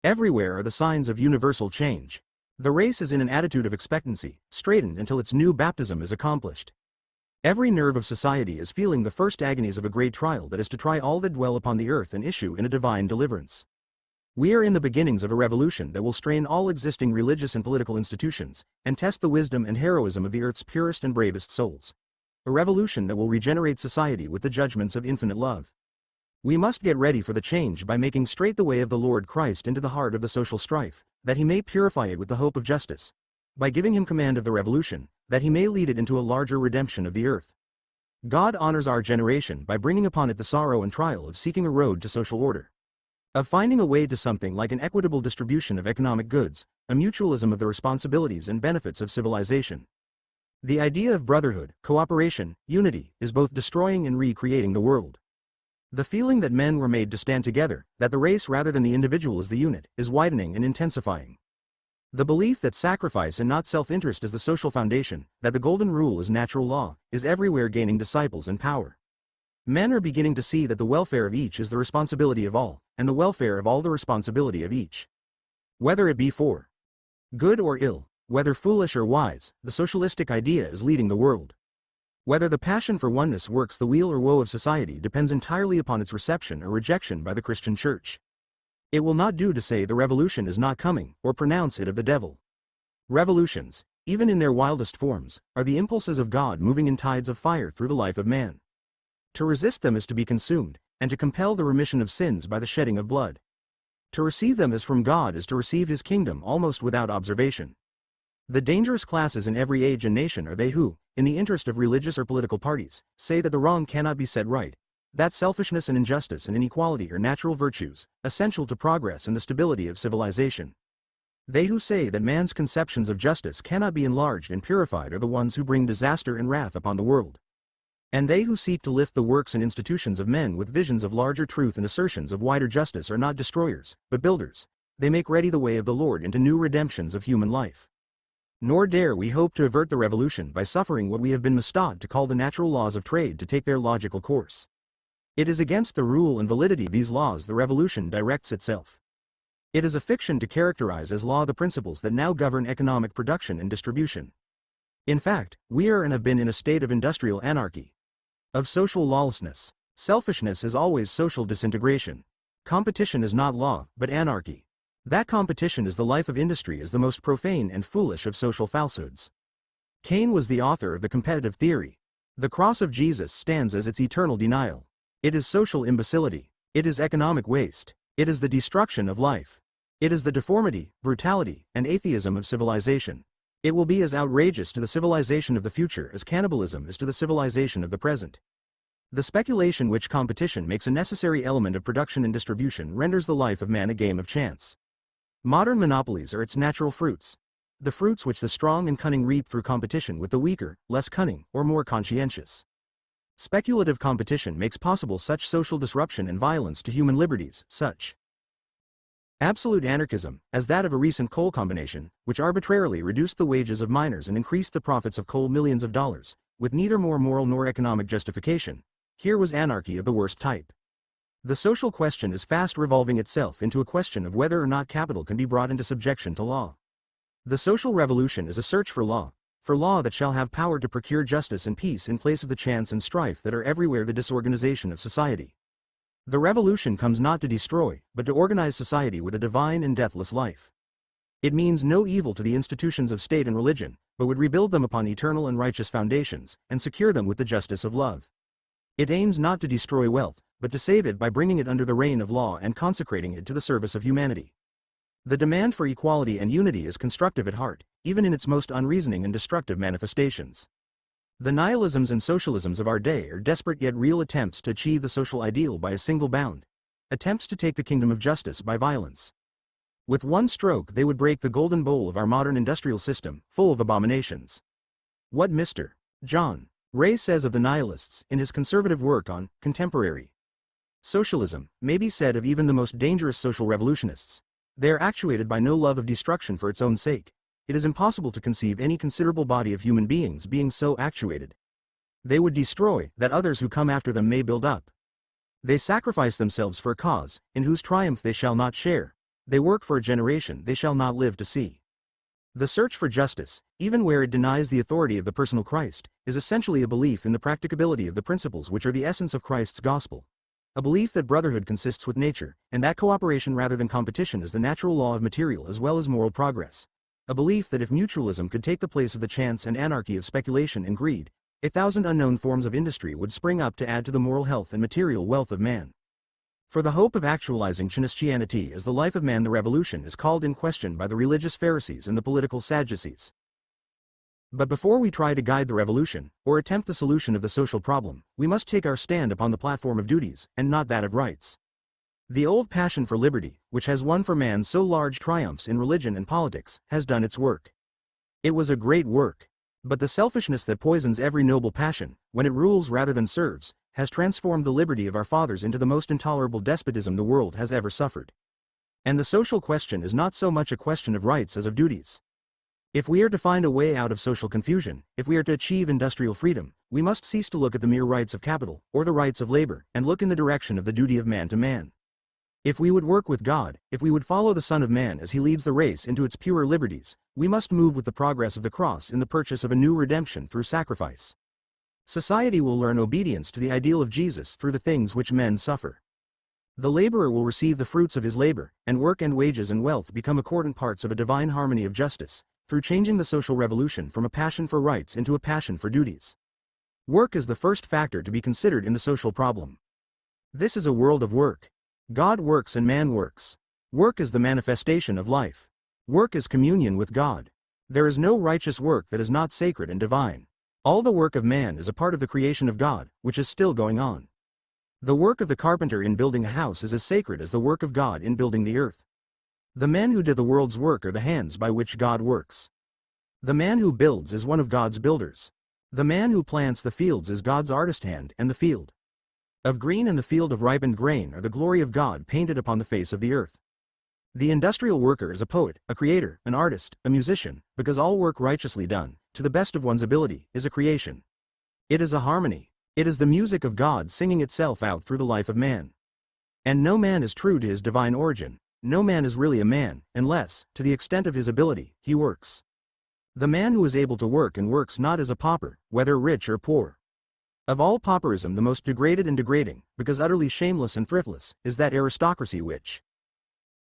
Speaker 1: Everywhere are the signs of universal change. The race is in an attitude of expectancy, straightened until its new baptism is accomplished. Every nerve of society is feeling the first agonies of a great trial that is to try all that dwell upon the earth and issue in a divine deliverance. We are in the beginnings of a revolution that will strain all existing religious and political institutions, and test the wisdom and heroism of the earth's purest and bravest souls. A revolution that will regenerate society with the judgments of infinite love. We must get ready for the change by making straight the way of the Lord Christ into the heart of the social strife, that he may purify it with the hope of justice. By giving him command of the revolution, that he may lead it into a larger redemption of the earth. God honors our generation by bringing upon it the sorrow and trial of seeking a road to social order. Of finding a way to something like an equitable distribution of economic goods, a mutualism of the responsibilities and benefits of civilization. The idea of brotherhood, cooperation, unity, is both destroying and recreating the world. The feeling that men were made to stand together, that the race rather than the individual is the unit, is widening and intensifying. The belief that sacrifice and not self-interest is the social foundation, that the golden rule is natural law, is everywhere gaining disciples and power. Men are beginning to see that the welfare of each is the responsibility of all, and the welfare of all the responsibility of each. Whether it be for good or ill, whether foolish or wise, the socialistic idea is leading the world. Whether the passion for oneness works the weal or woe of society depends entirely upon its reception or rejection by the Christian Church. It will not do to say the revolution is not coming, or pronounce it of the devil. Revolutions, even in their wildest forms, are the impulses of God moving in tides of fire through the life of man. To resist them is to be consumed, and to compel the remission of sins by the shedding of blood. To receive them as from God is to receive his kingdom almost without observation. The dangerous classes in every age and nation are they who, in the interest of religious or political parties, say that the wrong cannot be set right, that selfishness and injustice and inequality are natural virtues, essential to progress and the stability of civilization. They who say that man's conceptions of justice cannot be enlarged and purified are the ones who bring disaster and wrath upon the world. And they who seek to lift the works and institutions of men with visions of larger truth and assertions of wider justice are not destroyers, but builders. They make ready the way of the Lord into new redemptions of human life. Nor dare we hope to avert the revolution by suffering what we have been mistaught to call the natural laws of trade to take their logical course. It is against the rule and validity of these laws the revolution directs itself. It is a fiction to characterize as law the principles that now govern economic production and distribution. In fact, we are and have been in a state of industrial anarchy, of social lawlessness. Selfishness is always social disintegration. Competition is not law, but anarchy. That competition is the life of industry is the most profane and foolish of social falsehoods. Cain was the author of the competitive theory. The cross of Jesus stands as its eternal denial. It is social imbecility. It is economic waste. It is the destruction of life. It is the deformity, brutality, and atheism of civilization. It will be as outrageous to the civilization of the future as cannibalism is to the civilization of the present. The speculation which competition makes a necessary element of production and distribution renders the life of man a game of chance. Modern monopolies are its natural fruits. The fruits which the strong and cunning reap through competition with the weaker, less cunning, or more conscientious. Speculative competition makes possible such social disruption and violence to human liberties, such absolute anarchism, as that of a recent coal combination, which arbitrarily reduced the wages of miners and increased the profits of coal millions of dollars, with neither more moral nor economic justification. Here was anarchy of the worst type. The social question is fast revolving itself into a question of whether or not capital can be brought into subjection to law. The social revolution is a search for law that shall have power to procure justice and peace in place of the chance and strife that are everywhere the disorganization of society. The revolution comes not to destroy, but to organize society with a divine and deathless life. It means no evil to the institutions of state and religion, but would rebuild them upon eternal and righteous foundations, and secure them with the justice of love. It aims not to destroy wealth, but to save it by bringing it under the reign of law and consecrating it to the service of humanity. The demand for equality and unity is constructive at heart, even in its most unreasoning and destructive manifestations. The nihilisms and socialisms of our day are desperate yet real attempts to achieve the social ideal by a single bound. Attempts to take the kingdom of justice by violence. With one stroke they would break the golden bowl of our modern industrial system, full of abominations. What Mr. John Ray says of the nihilists in his conservative work on Contemporary Socialism may be said of even the most dangerous social revolutionists. They are actuated by no love of destruction for its own sake. It is impossible to conceive any considerable body of human beings being so actuated. They would destroy, that others who come after them may build up. They sacrifice themselves for a cause, in whose triumph they shall not share. They work for a generation they shall not live to see. The search for justice, even where it denies the authority of the personal Christ, is essentially a belief in the practicability of the principles which are the essence of Christ's gospel. A belief that brotherhood consists with nature, and that cooperation rather than competition is the natural law of material as well as moral progress. A belief that if mutualism could take the place of the chance and anarchy of speculation and greed, 1,000 unknown forms of industry would spring up to add to the moral health and material wealth of man. For the hope of actualizing Christianity as the life of man, the revolution is called in question by the religious Pharisees and the political Sadducees. But before we try to guide the revolution, or attempt the solution of the social problem, we must take our stand upon the platform of duties, and not that of rights. The old passion for liberty, which has won for man so large triumphs in religion and politics, has done its work. It was a great work. But the selfishness that poisons every noble passion, when it rules rather than serves, has transformed the liberty of our fathers into the most intolerable despotism the world has ever suffered. And the social question is not so much a question of rights as of duties. If we are to find a way out of social confusion, if we are to achieve industrial freedom, we must cease to look at the mere rights of capital, or the rights of labor, and look in the direction of the duty of man to man. If we would work with God, if we would follow the Son of Man as he leads the race into its purer liberties, we must move with the progress of the cross in the purchase of a new redemption through sacrifice. Society will learn obedience to the ideal of Jesus through the things which men suffer. The laborer will receive the fruits of his labor, and work and wages and wealth become accordant parts of a divine harmony of justice, through changing the social revolution from a passion for rights into a passion for duties. Work is the first factor to be considered in the social problem. This is a world of work. God works and man works. Work is the manifestation of life. Work is communion with God. There is no righteous work that is not sacred and divine. All the work of man is a part of the creation of God, which is still going on. The work of the carpenter in building a house is as sacred as the work of God in building the earth. The men who do the world's work are the hands by which God works. The man who builds is one of God's builders. The man who plants the fields is God's artist hand, and the field of green and the field of ripened grain are the glory of God painted upon the face of the earth. The industrial worker is a poet, a creator, an artist, a musician, because all work righteously done, to the best of one's ability, is a creation. It is a harmony. It is the music of God singing itself out through the life of man. And no man is true to his divine origin. No man is really a man, unless, to the extent of his ability, he works. The man who is able to work and works not is a pauper, whether rich or poor. Of all pauperism the most degraded and degrading, because utterly shameless and thriftless, is that aristocracy which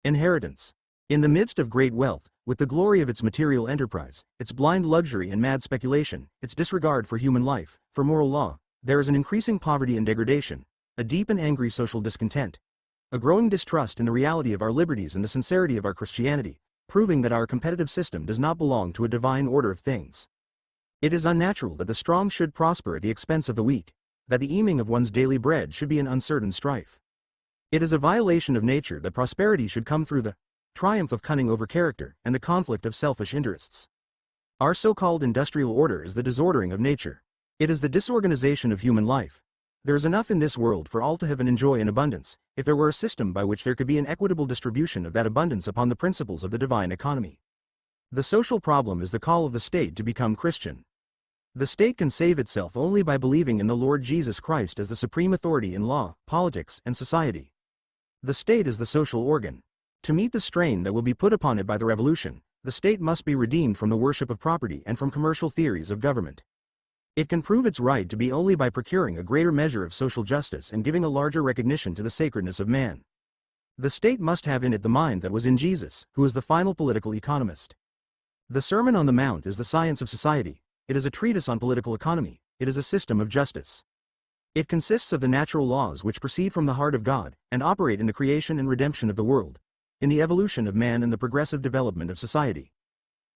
Speaker 1: inheritance. In the midst of great wealth, with the glory of its material enterprise, its blind luxury and mad speculation, its disregard for human life, for moral law, there is an increasing poverty and degradation, a deep and angry social discontent, a growing distrust in the reality of our liberties and the sincerity of our Christianity, proving that our competitive system does not belong to a divine order of things. It is unnatural that the strong should prosper at the expense of the weak, that the eating of one's daily bread should be an uncertain strife. It is a violation of nature that prosperity should come through the triumph of cunning over character and the conflict of selfish interests. Our so-called industrial order is the disordering of nature. It is the disorganization of human life. There is enough in this world for all to have and enjoy in abundance, if there were a system by which there could be an equitable distribution of that abundance upon the principles of the divine economy. The social problem is the call of the state to become Christian. The state can save itself only by believing in the Lord Jesus Christ as the supreme authority in law, politics, and society. The state is the social organ. To meet the strain that will be put upon it by the revolution, the state must be redeemed from the worship of property and from commercial theories of government. It can prove its right to be only by procuring a greater measure of social justice and giving a larger recognition to the sacredness of man. The state must have in it the mind that was in Jesus, who is the final political economist. The Sermon on the Mount is the science of society. It is a treatise on political economy. It is a system of justice. It consists of the natural laws which proceed from the heart of God, and operate in the creation and redemption of the world, in the evolution of man and the progressive development of society.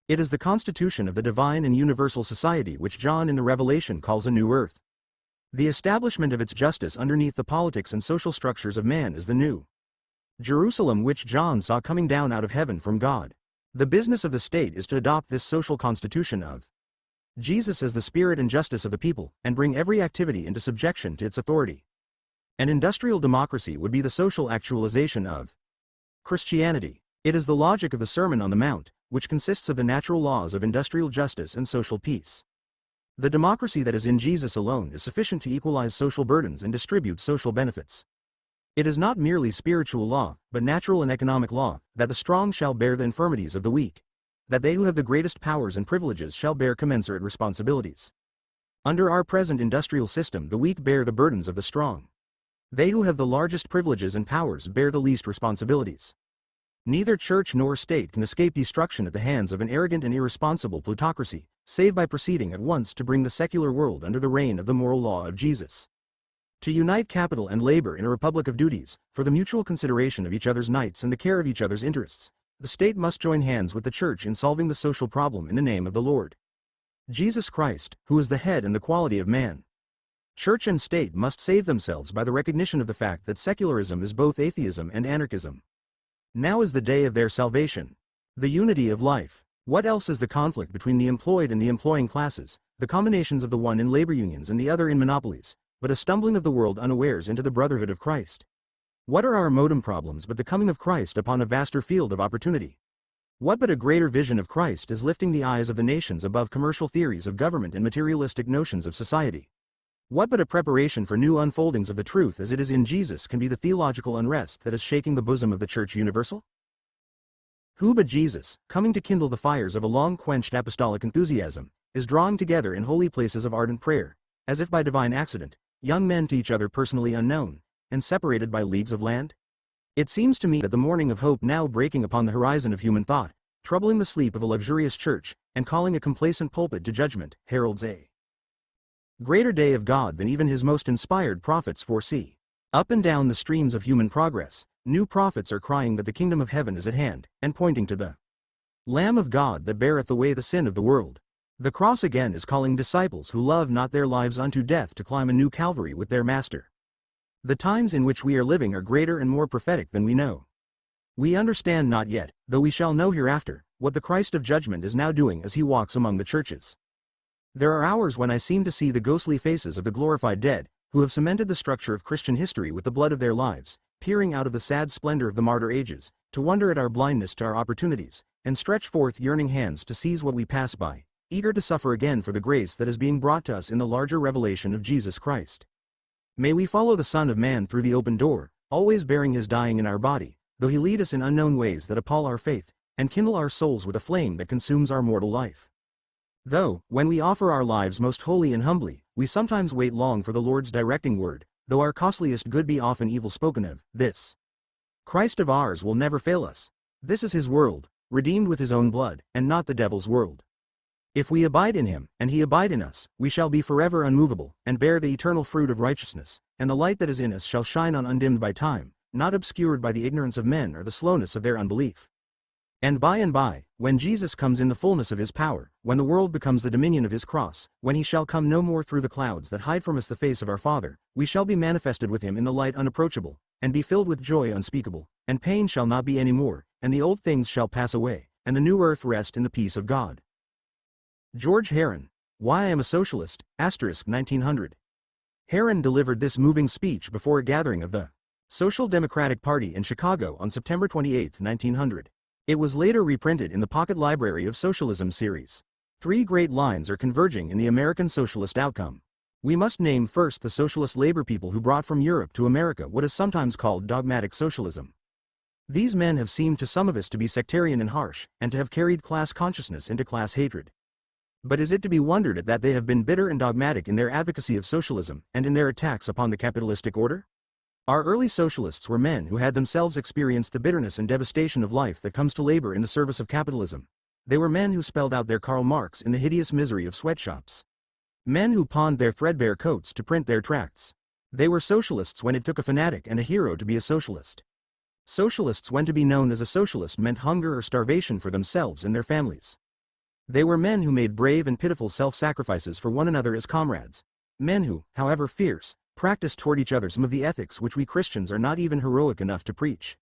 Speaker 1: It is the constitution of the divine and universal society which John in the Revelation calls a new earth. The establishment of its justice underneath the politics and social structures of man is the new Jerusalem which John saw coming down out of heaven from God. The business of the state is to adopt this social constitution of Jesus as the spirit and justice of the people, and bring every activity into subjection to its authority. An industrial democracy would be the social actualization of Christianity. It is the logic of the Sermon on the Mount, which consists of the natural laws of industrial justice and social peace. The democracy that is in Jesus alone is sufficient to equalize social burdens and distribute social benefits. It is not merely spiritual law, but natural and economic law, that the strong shall bear the infirmities of the weak, that they who have the greatest powers and privileges shall bear commensurate responsibilities. Under our present industrial system, the weak bear the burdens of the strong. They who have the largest privileges and powers bear the least responsibilities. Neither church nor state can escape destruction at the hands of an arrogant and irresponsible plutocracy, save by proceeding at once to bring the secular world under the reign of the moral law of Jesus. To unite capital and labor in a republic of duties, for the mutual consideration of each other's nights and the care of each other's interests, the state must join hands with the church in solving the social problem in the name of the Lord Jesus Christ, who is the head and the quality of man. Church and state must save themselves by the recognition of the fact that secularism is both atheism and anarchism. Now is the day of their salvation. The unity of life. What else is the conflict between the employed and the employing classes, the combinations of the one in labor unions and the other in monopolies, but a stumbling of the world unawares into the brotherhood of Christ? What are our modem problems but the coming of Christ upon a vaster field of opportunity? What but a greater vision of Christ is lifting the eyes of the nations above commercial theories of government and materialistic notions of society? What but a preparation for new unfoldings of the truth as it is in Jesus can be the theological unrest that is shaking the bosom of the Church Universal? Who but Jesus, coming to kindle the fires of a long-quenched apostolic enthusiasm, is drawing together in holy places of ardent prayer, as if by divine accident, young men to each other personally unknown, and separated by leagues of land? It seems to me that the morning of hope now breaking upon the horizon of human thought, troubling the sleep of a luxurious church, and calling a complacent pulpit to judgment, heralds a greater day of God than even his most inspired prophets foresee. Up and down the streams of human progress, new prophets are crying that the kingdom of heaven is at hand, and pointing to the Lamb of God that beareth away the sin of the world. The cross again is calling disciples who love not their lives unto death to climb a new Calvary with their Master. The times in which we are living are greater and more prophetic than we know. We understand not yet, though we shall know hereafter, what the Christ of judgment is now doing as he walks among the churches. There are hours when I seem to see the ghostly faces of the glorified dead, who have cemented the structure of Christian history with the blood of their lives, peering out of the sad splendor of the martyr ages, to wonder at our blindness to our opportunities, and stretch forth yearning hands to seize what we pass by, eager to suffer again for the grace that is being brought to us in the larger revelation of Jesus Christ. May we follow the Son of Man through the open door, always bearing his dying in our body, though he lead us in unknown ways that appall our faith, and kindle our souls with a flame that consumes our mortal life. Though, when we offer our lives most wholly and humbly, we sometimes wait long for the Lord's directing word, though our costliest good be often evil spoken of, this Christ of ours will never fail us. This is his world, redeemed with his own blood, and not the devil's world. If we abide in him, and he abide in us, we shall be forever unmovable, and bear the eternal fruit of righteousness, and the light that is in us shall shine on undimmed by time, not obscured by the ignorance of men or the slowness of their unbelief. And by, when Jesus comes in the fullness of his power, when the world becomes the dominion of his cross, when he shall come no more through the clouds that hide from us the face of our Father, we shall be manifested with him in the light unapproachable, and be filled with joy unspeakable, and pain shall not be any more, and the old things shall pass away, and the new earth rest in the peace of God. George Herron, Why I Am a Socialist, * 1900. Herron delivered this moving speech before a gathering of the Social Democratic Party in Chicago on September 28, 1900. It was later reprinted in the Pocket Library of Socialism series. Three great lines are converging in the American socialist outcome. We must name first the socialist labor people who brought from Europe to America what is sometimes called dogmatic socialism. These men have seemed to some of us to be sectarian and harsh, and to have carried class consciousness into class hatred. But is it to be wondered at that they have been bitter and dogmatic in their advocacy of socialism, and in their attacks upon the capitalistic order? Our early socialists were men who had themselves experienced the bitterness and devastation of life that comes to labor in the service of capitalism. They were men who spelled out their Karl Marx in the hideous misery of sweatshops. Men who pawned their threadbare coats to print their tracts. They were socialists when it took a fanatic and a hero to be a socialist. Socialists when to be known as a socialist meant hunger or starvation for themselves and their families. They were men who made brave and pitiful self-sacrifices for one another as comrades. Men who, however fierce, practiced toward each other some of the ethics which we Christians are not even heroic enough to preach.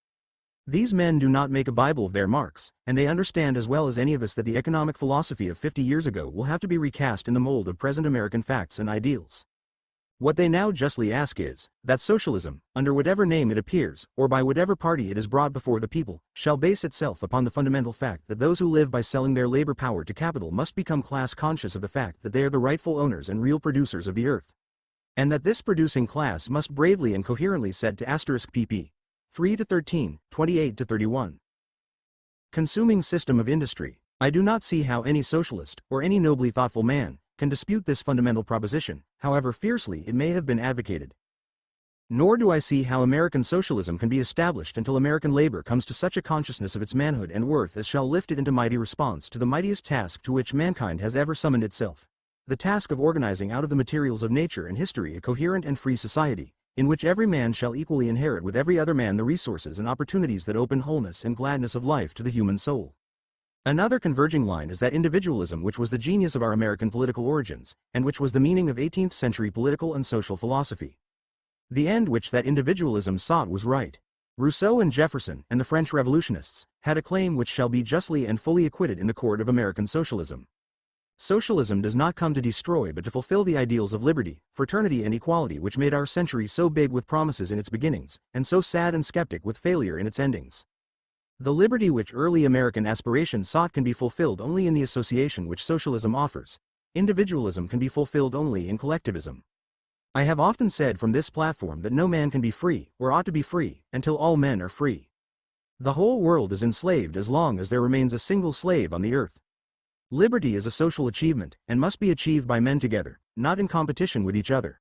Speaker 1: These men do not make a Bible of their Marx, and they understand as well as any of us that the economic philosophy of 50 years ago will have to be recast in the mold of present American facts and ideals. What they now justly ask is, that socialism, under whatever name it appears, or by whatever party it is brought before the people, shall base itself upon the fundamental fact that those who live by selling their labor power to capital must become class conscious of the fact that they are the rightful owners and real producers of the earth. And that this producing class must bravely and coherently set to *pp. 3-13, 28-31. Consuming system of industry. I do not see how any socialist, or any nobly thoughtful man, can dispute this fundamental proposition, however fiercely it may have been advocated. Nor do I see how American socialism can be established until American labor comes to such a consciousness of its manhood and worth as shall lift it into mighty response to the mightiest task to which mankind has ever summoned itself. The task of organizing out of the materials of nature and history a coherent and free society, in which every man shall equally inherit with every other man the resources and opportunities that open wholeness and gladness of life to the human soul. Another converging line is that individualism which was the genius of our American political origins, and which was the meaning of 18th century political and social philosophy. The end which that individualism sought was right. Rousseau and Jefferson, and the French revolutionists, had a claim which shall be justly and fully acquitted in the court of American socialism. Socialism does not come to destroy but to fulfill the ideals of liberty, fraternity and equality which made our century so big with promises in its beginnings, and so sad and skeptic with failure in its endings. The liberty which early American aspiration sought can be fulfilled only in the association which socialism offers. Individualism can be fulfilled only in collectivism. I have often said from this platform that no man can be free, or ought to be free, until all men are free. The whole world is enslaved as long as there remains a single slave on the earth. Liberty is a social achievement, and must be achieved by men together, not in competition with each other.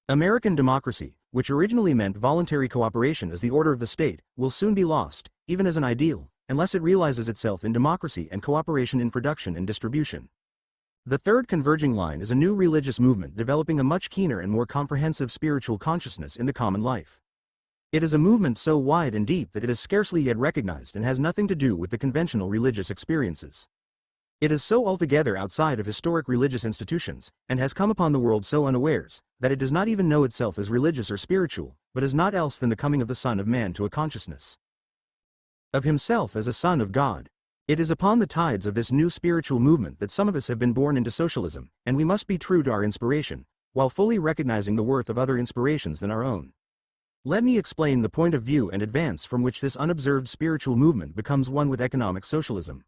Speaker 1: American democracy, which originally meant voluntary cooperation as the order of the state, will soon be lost, even as an ideal, unless it realizes itself in democracy and cooperation in production and distribution. The third converging line is a new religious movement developing a much keener and more comprehensive spiritual consciousness in the common life. It is a movement so wide and deep that it is scarcely yet recognized and has nothing to do with the conventional religious experiences. It is so altogether outside of historic religious institutions, and has come upon the world so unawares, that it does not even know itself as religious or spiritual, but is naught else than the coming of the Son of Man to a consciousness of himself as a Son of God. It is upon the tides of this new spiritual movement that some of us have been born into socialism, and we must be true to our inspiration, while fully recognizing the worth of other inspirations than our own. Let me explain the point of view and advance from which this unobserved spiritual movement becomes one with economic socialism.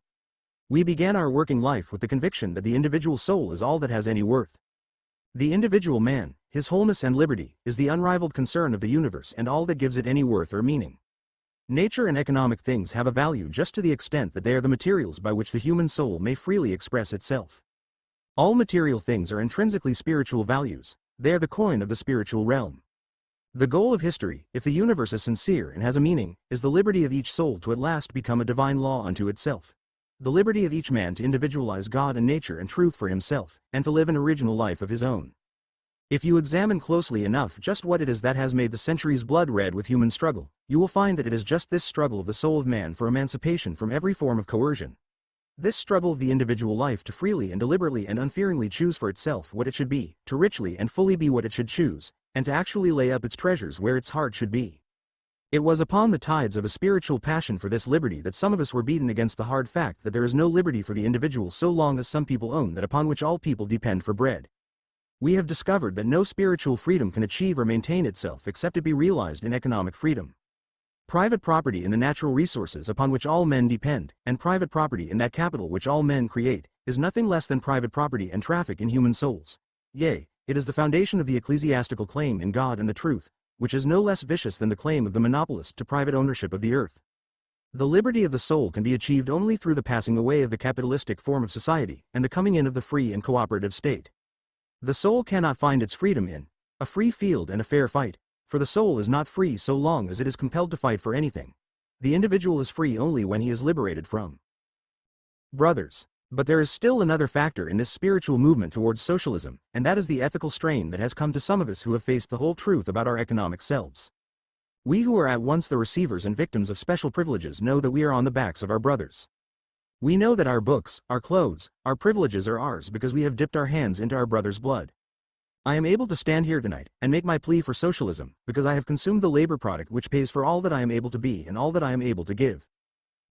Speaker 1: We began our working life with the conviction that the individual soul is all that has any worth. The individual man, his wholeness and liberty, is the unrivaled concern of the universe and all that gives it any worth or meaning. Nature and economic things have a value just to the extent that they are the materials by which the human soul may freely express itself. All material things are intrinsically spiritual values, they are the coin of the spiritual realm. The goal of history, if the universe is sincere and has a meaning, is the liberty of each soul to at last become a divine law unto itself. The liberty of each man to individualize God and nature and truth for himself, and to live an original life of his own. If you examine closely enough just what it is that has made the centuries blood red with human struggle, you will find that it is just this struggle of the soul of man for emancipation from every form of coercion. This struggle of the individual life to freely and deliberately and unfearingly choose for itself what it should be, to richly and fully be what it should choose, and to actually lay up its treasures where its heart should be. It was upon the tides of a spiritual passion for this liberty that some of us were beaten against the hard fact that there is no liberty for the individual so long as some people own that upon which all people depend for bread. We have discovered that no spiritual freedom can achieve or maintain itself except it be realized in economic freedom. Private property in the natural resources upon which all men depend, and private property in that capital which all men create, is nothing less than private property and traffic in human souls. Yea, it is the foundation of the ecclesiastical claim in God and the truth, which is no less vicious than the claim of the monopolist to private ownership of the earth. The liberty of the soul can be achieved only through the passing away of the capitalistic form of society and the coming in of the free and cooperative state. The soul cannot find its freedom in a free field and a fair fight, for the soul is not free so long as it is compelled to fight for anything. The individual is free only when he is liberated from brothers. But there is still another factor in this spiritual movement towards socialism, and that is the ethical strain that has come to some of us who have faced the whole truth about our economic selves. We who are at once the receivers and victims of special privileges know that we are on the backs of our brothers. We know that our books, our clothes, our privileges are ours because we have dipped our hands into our brother's blood. I am able to stand here tonight and make my plea for socialism because I have consumed the labor product which pays for all that I am able to be and all that I am able to give.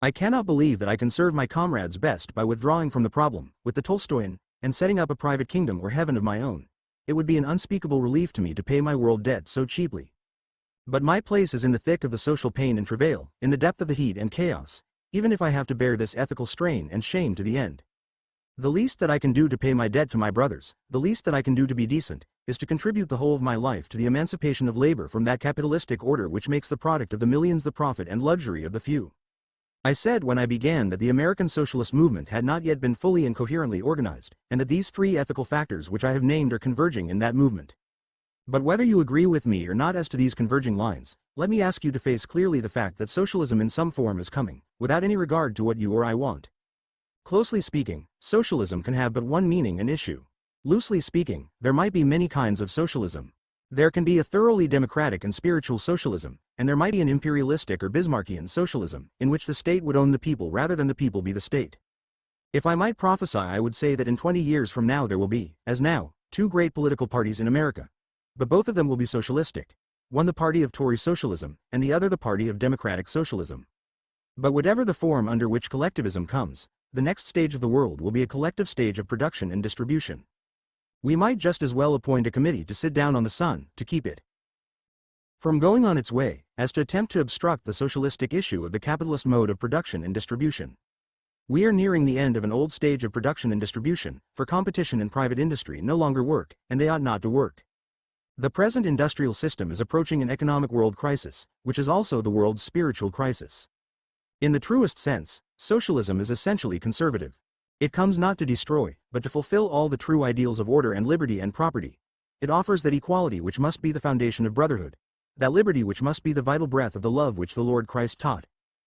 Speaker 1: I cannot believe that I can serve my comrades best by withdrawing from the problem, with the Tolstoyan, and setting up a private kingdom or heaven of my own. It would be an unspeakable relief to me to pay my world debt so cheaply. But my place is in the thick of the social pain and travail, in the depth of the heat and chaos, even if I have to bear this ethical strain and shame to the end. The least that I can do to pay my debt to my brothers, the least that I can do to be decent, is to contribute the whole of my life to the emancipation of labor from that capitalistic order which makes the product of the millions the profit and luxury of the few. I said when I began that the American socialist movement had not yet been fully and coherently organized, and that these three ethical factors which I have named are converging in that movement. But whether you agree with me or not as to these converging lines, let me ask you to face clearly the fact that socialism in some form is coming, without any regard to what you or I want. Closely speaking, socialism can have but one meaning and issue. Loosely speaking, there might be many kinds of socialism. There can be a thoroughly democratic and spiritual socialism, and there might be an imperialistic or Bismarckian socialism, in which the state would own the people rather than the people be the state. If I might prophesy, I would say that in 20 years from now there will be, as now, two great political parties in America. But both of them will be socialistic. One the party of Tory socialism, and the other the party of democratic socialism. But whatever the form under which collectivism comes, the next stage of the world will be a collective stage of production and distribution. We might just as well appoint a committee to sit down on the sun, to keep it from going on its way, as to attempt to obstruct the socialistic issue of the capitalist mode of production and distribution. We are nearing the end of an old stage of production and distribution, for competition and private industry no longer work, and they ought not to work. The present industrial system is approaching an economic world crisis, which is also the world's spiritual crisis. In the truest sense, socialism is essentially conservative. It comes not to destroy, but to fulfill all the true ideals of order and liberty and property. It offers that equality which must be the foundation of brotherhood, that liberty which must be the vital breath of the love which the Lord Christ taught.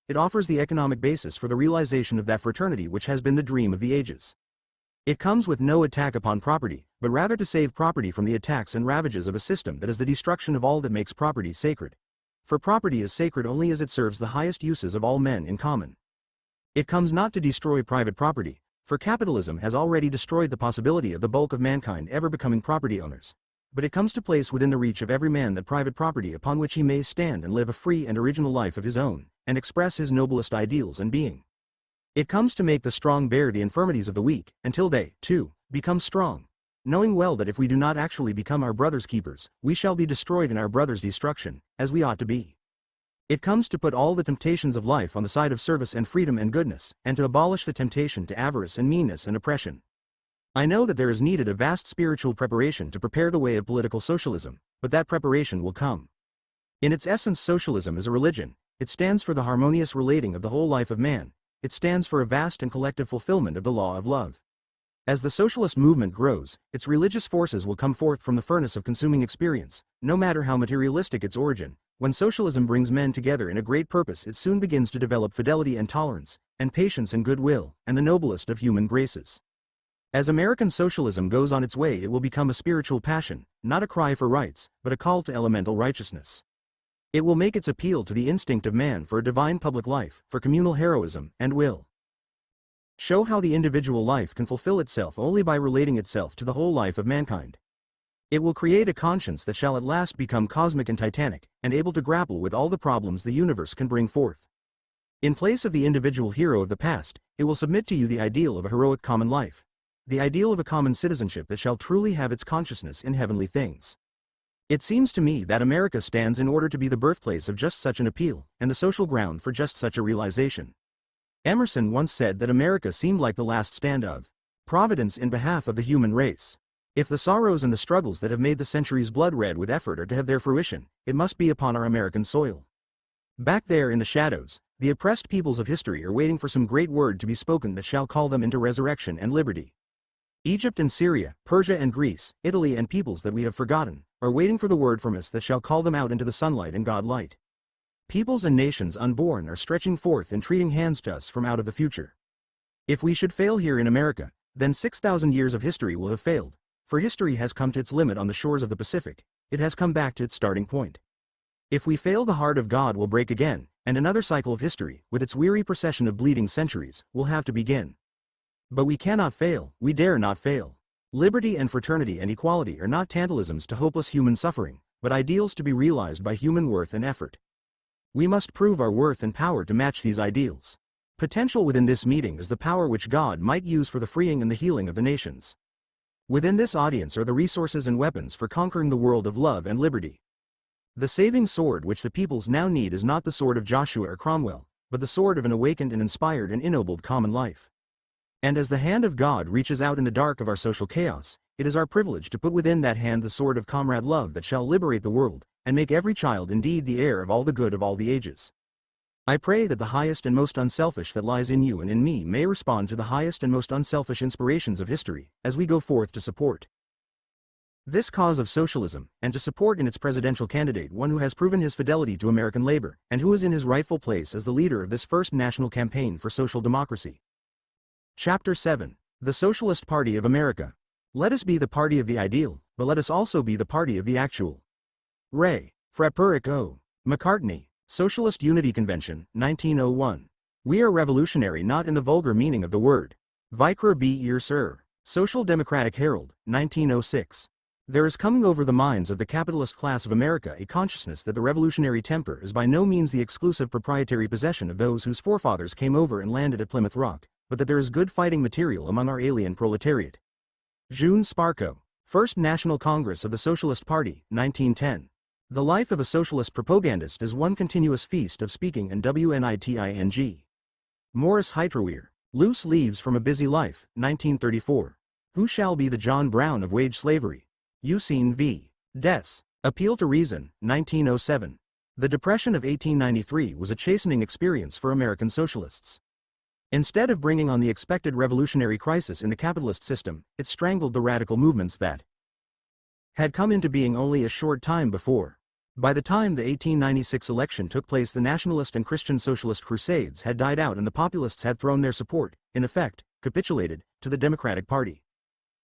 Speaker 1: It offers the economic basis for the realization of that fraternity which has been the dream of the ages. It comes with no attack upon property, but rather to save property from the attacks and ravages of a system that is the destruction of all that makes property sacred. For property is sacred only as it serves the highest uses of all men in common. It comes not to destroy private property, for capitalism has already destroyed the possibility of the bulk of mankind ever becoming property owners. But it comes to place within the reach of every man that private property upon which he may stand and live a free and original life of his own, and express his noblest ideals and being. It comes to make the strong bear the infirmities of the weak, until they, too, become strong, knowing well that if we do not actually become our brother's keepers, we shall be destroyed in our brother's destruction, as we ought to be. It comes to put all the temptations of life on the side of service and freedom and goodness, and to abolish the temptation to avarice and meanness and oppression. I know that there is needed a vast spiritual preparation to prepare the way of political socialism, but that preparation will come. In its essence, socialism is a religion. It stands for the harmonious relating of the whole life of man. It stands for a vast and collective fulfillment of the law of love. As the socialist movement grows, its religious forces will come forth from the furnace of consuming experience, no matter how materialistic its origin. When socialism brings men together in a great purpose, it soon begins to develop fidelity and tolerance, and patience and goodwill, and the noblest of human graces. As American socialism goes on its way, it will become a spiritual passion, not a cry for rights, but a call to elemental righteousness. It will make its appeal to the instinct of man for a divine public life, for communal heroism, and will show how the individual life can fulfill itself only by relating itself to the whole life of mankind. It will create a conscience that shall at last become cosmic and titanic, and able to grapple with all the problems the universe can bring forth. In place of the individual hero of the past, it will submit to you the ideal of a heroic common life, the ideal of a common citizenship that shall truly have its consciousness in heavenly things. It seems to me that America stands in order to be the birthplace of just such an appeal, and the social ground for just such a realization. Emerson once said that America seemed like the last stand of Providence in behalf of the human race. If the sorrows and the struggles that have made the centuries blood red with effort are to have their fruition, it must be upon our American soil. Back there in the shadows, the oppressed peoples of history are waiting for some great word to be spoken that shall call them into resurrection and liberty. Egypt and Syria, Persia and Greece, Italy and peoples that we have forgotten, are waiting for the word from us that shall call them out into the sunlight and God-light. Peoples and nations unborn are stretching forth entreating hands to us from out of the future. If we should fail here in America, then 6,000 years of history will have failed, for history has come to its limit on the shores of the Pacific. It has come back to its starting point. If we fail, the heart of God will break again, and another cycle of history, with its weary procession of bleeding centuries, will have to begin. But we cannot fail, we dare not fail. Liberty and fraternity and equality are not tantalisms to hopeless human suffering, but ideals to be realized by human worth and effort. We must prove our worth and power to match these ideals. Potential within this meeting is the power which God might use for the freeing and the healing of the nations. Within this audience are the resources and weapons for conquering the world of love and liberty. The saving sword which the peoples now need is not the sword of Joshua or Cromwell, but the sword of an awakened and inspired and ennobled common life. And as the hand of God reaches out in the dark of our social chaos, it is our privilege to put within that hand the sword of comrade love that shall liberate the world, and make every child indeed the heir of all the good of all the ages. I pray that the highest and most unselfish that lies in you and in me may respond to the highest and most unselfish inspirations of history, as we go forth to support this cause of socialism, and to support in its presidential candidate one who has proven his fidelity to American labor, and who is in his rightful place as the leader of this first national campaign for social democracy. Chapter 7. The Socialist Party of America. Let us be the party of the ideal, but let us also be the party of the actual. Ray. Frapuric O. McCartney. Socialist Unity Convention, 1901. We are revolutionary not in the vulgar meaning of the word. Victor B. Ear Sir. Social Democratic Herald, 1906. There is coming over the minds of the capitalist class of America a consciousness that the revolutionary temper is by no means the exclusive proprietary possession of those whose forefathers came over and landed at Plymouth Rock, but that there is good fighting material among our alien proletariat. June Sparko. First National Congress of the Socialist Party, 1910. The life of a socialist propagandist is one continuous feast of speaking and wniting. Morris Heitreweer. Loose Leaves from a Busy Life, 1934. Who shall be the John Brown of wage slavery? Eugene V. Des. Appeal to Reason, 1907. The Depression of 1893 was a chastening experience for American socialists. Instead of bringing on the expected revolutionary crisis in the capitalist system, it strangled the radical movements that had come into being only a short time before. By the time the 1896 election took place, the nationalist and Christian socialist crusades had died out and the populists had thrown their support, in effect, capitulated, to the Democratic Party.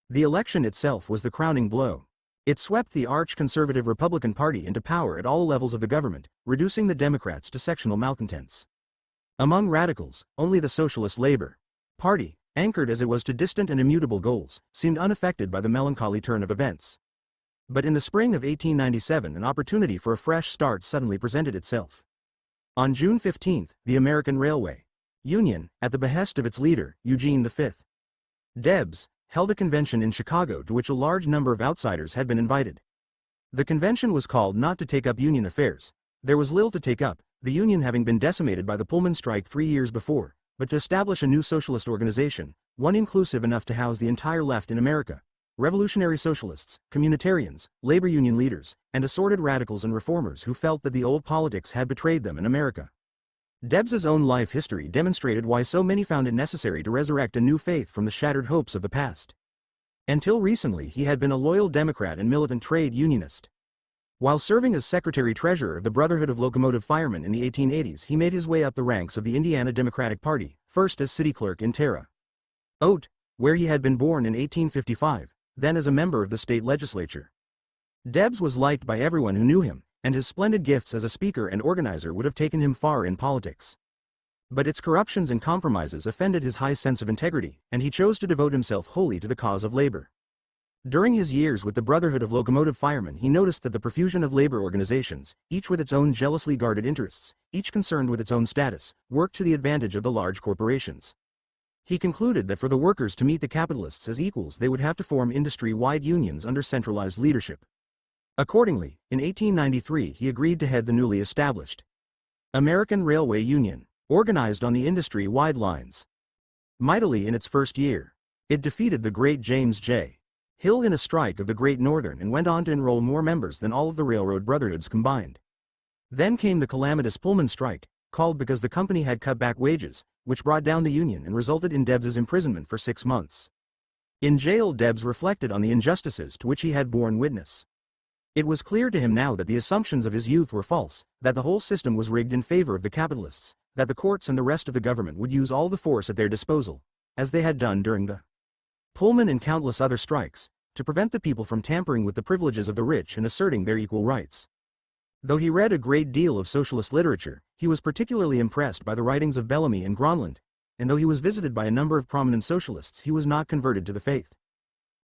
Speaker 1: The election itself was the crowning blow. It swept the arch-conservative Republican Party into power at all levels of the government, reducing the Democrats to sectional malcontents. Among radicals, only the Socialist Labor Party, anchored as it was to distant and immutable goals, seemed unaffected by the melancholy turn of events. But in the spring of 1897 an opportunity for a fresh start suddenly presented itself. On June 15, the American Railway Union, at the behest of its leader, Eugene V. Debs, held a convention in Chicago to which a large number of outsiders had been invited. The convention was called not to take up union affairs. There was little to take up, the union having been decimated by the Pullman strike 3 years before, but to establish a new socialist organization, one inclusive enough to house the entire left in America. Revolutionary socialists, communitarians, labor union leaders, and assorted radicals and reformers who felt that the old politics had betrayed them in America. Debs's own life history demonstrated why so many found it necessary to resurrect a new faith from the shattered hopes of the past. Until recently he had been a loyal Democrat and militant trade unionist. While serving as Secretary-Treasurer of the Brotherhood of Locomotive Firemen in the 1880s, he made his way up the ranks of the Indiana Democratic Party, first as city clerk in Terre Haute, where he had been born in 1855, then as a member of the state legislature. Debs was liked by everyone who knew him, and his splendid gifts as a speaker and organizer would have taken him far in politics. But its corruptions and compromises offended his high sense of integrity, and he chose to devote himself wholly to the cause of labor. During his years with the Brotherhood of Locomotive Firemen, he noticed that the profusion of labor organizations, each with its own jealously guarded interests, each concerned with its own status, worked to the advantage of the large corporations. He concluded that for the workers to meet the capitalists as equals, they would have to form industry-wide unions under centralized leadership. Accordingly, in 1893 he agreed to head the newly established American Railway Union, organized on the industry-wide lines. Mightily in its first year, it defeated the great James J. Hill in a strike of the Great Northern and went on to enroll more members than all of the railroad brotherhoods combined. Then came the calamitous Pullman strike, called because the company had cut back wages, which brought down the union and resulted in Debs's imprisonment for 6 months. In jail, Debs reflected on the injustices to which he had borne witness. It was clear to him now that the assumptions of his youth were false, that the whole system was rigged in favor of the capitalists, that the courts and the rest of the government would use all the force at their disposal, as they had done during the Pullman and countless other strikes, to prevent the people from tampering with the privileges of the rich and asserting their equal rights. Though he read a great deal of socialist literature, he was particularly impressed by the writings of Bellamy and Gronlund, and though he was visited by a number of prominent socialists, he was not converted to the faith.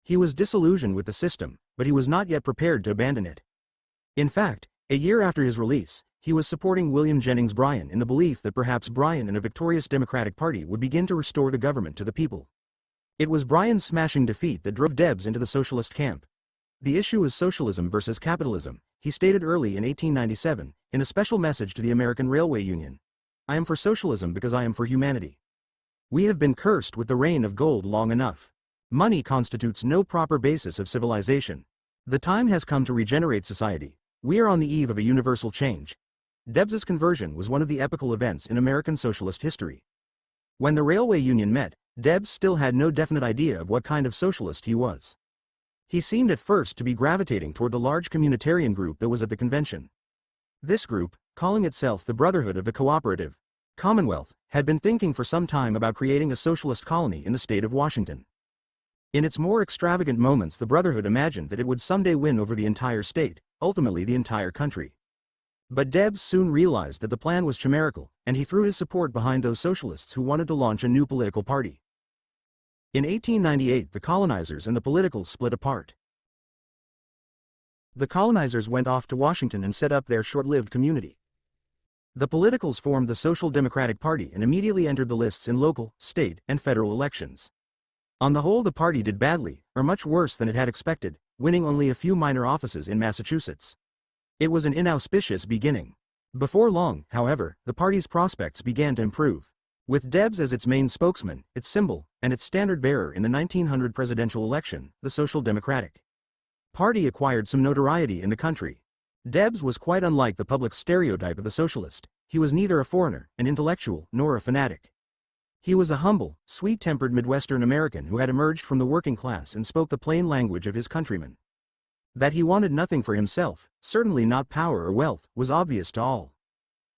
Speaker 1: He was disillusioned with the system, but he was not yet prepared to abandon it. In fact, a year after his release, he was supporting William Jennings Bryan in the belief that perhaps Bryan and a victorious Democratic Party would begin to restore the government to the people. It was Bryan's smashing defeat that drove Debs into the socialist camp. The issue is socialism versus capitalism, he stated early in 1897, in a special message to the American Railway Union. I am for socialism because I am for humanity. We have been cursed with the reign of gold long enough. Money constitutes no proper basis of civilization. The time has come to regenerate society. We are on the eve of a universal change. Debs's conversion was one of the epochal events in American socialist history. When the Railway Union met, Debs still had no definite idea of what kind of socialist he was. He seemed at first to be gravitating toward the large communitarian group that was at the convention. This group, calling itself the Brotherhood of the Cooperative Commonwealth, had been thinking for some time about creating a socialist colony in the state of Washington. In its more extravagant moments, the Brotherhood imagined that it would someday win over the entire state, ultimately the entire country. But Debs soon realized that the plan was chimerical, and he threw his support behind those socialists who wanted to launch a new political party. In 1898, the colonizers and the politicals split apart. The colonizers went off to Washington and set up their short-lived community. The politicals formed the Social Democratic Party and immediately entered the lists in local, state, and federal elections. On the whole, the party did badly, or much worse than it had expected, winning only a few minor offices in Massachusetts. It was an inauspicious beginning. Before long, however, the party's prospects began to improve. With Debs as its main spokesman, its symbol, and its standard-bearer in the 1900 presidential election, the Social Democratic Party acquired some notoriety in the country. Debs was quite unlike the public stereotype of the socialist. He was neither a foreigner, an intellectual, nor a fanatic. He was a humble, sweet-tempered Midwestern American who had emerged from the working class and spoke the plain language of his countrymen. That he wanted nothing for himself, certainly not power or wealth, was obvious to all.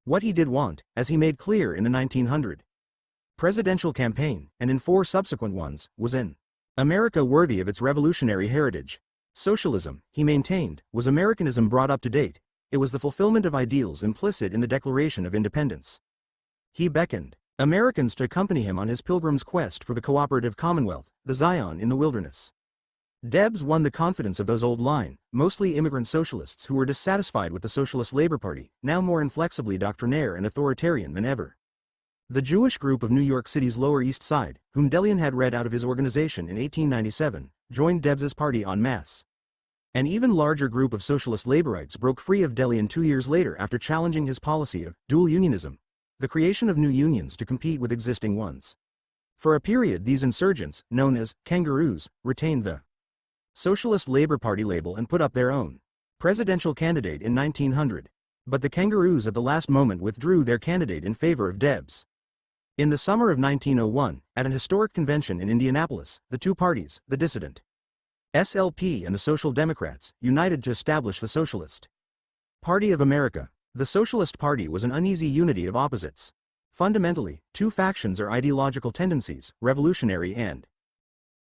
Speaker 1: What he did want, as he made clear in the 1900 presidential campaign, and in 4 subsequent ones, was an America worthy of its revolutionary heritage. Socialism, he maintained, was Americanism brought up to date. It was the fulfillment of ideals implicit in the Declaration of Independence. He beckoned Americans to accompany him on his pilgrim's quest for the cooperative commonwealth, the Zion in the wilderness. Debs won the confidence of those old-line, mostly immigrant socialists who were dissatisfied with the Socialist Labor Party, now more inflexibly doctrinaire and authoritarian than ever. The Jewish group of New York City's Lower East Side, whom Delian had read out of his organization in 1897, joined Debs's party en masse. An even larger group of socialist laborites broke free of Delian 2 years later after challenging his policy of dual unionism, the creation of new unions to compete with existing ones. For a period, these insurgents, known as kangaroos, retained the Socialist Labor Party label and put up their own presidential candidate in 1900. But the kangaroos at the last moment withdrew their candidate in favor of Debs. In the summer of 1901, at an historic convention in Indianapolis, the two parties, the dissident SLP and the Social Democrats united to establish the Socialist Party of America. The Socialist Party was an uneasy unity of opposites. Fundamentally, two factions are ideological tendencies, revolutionary and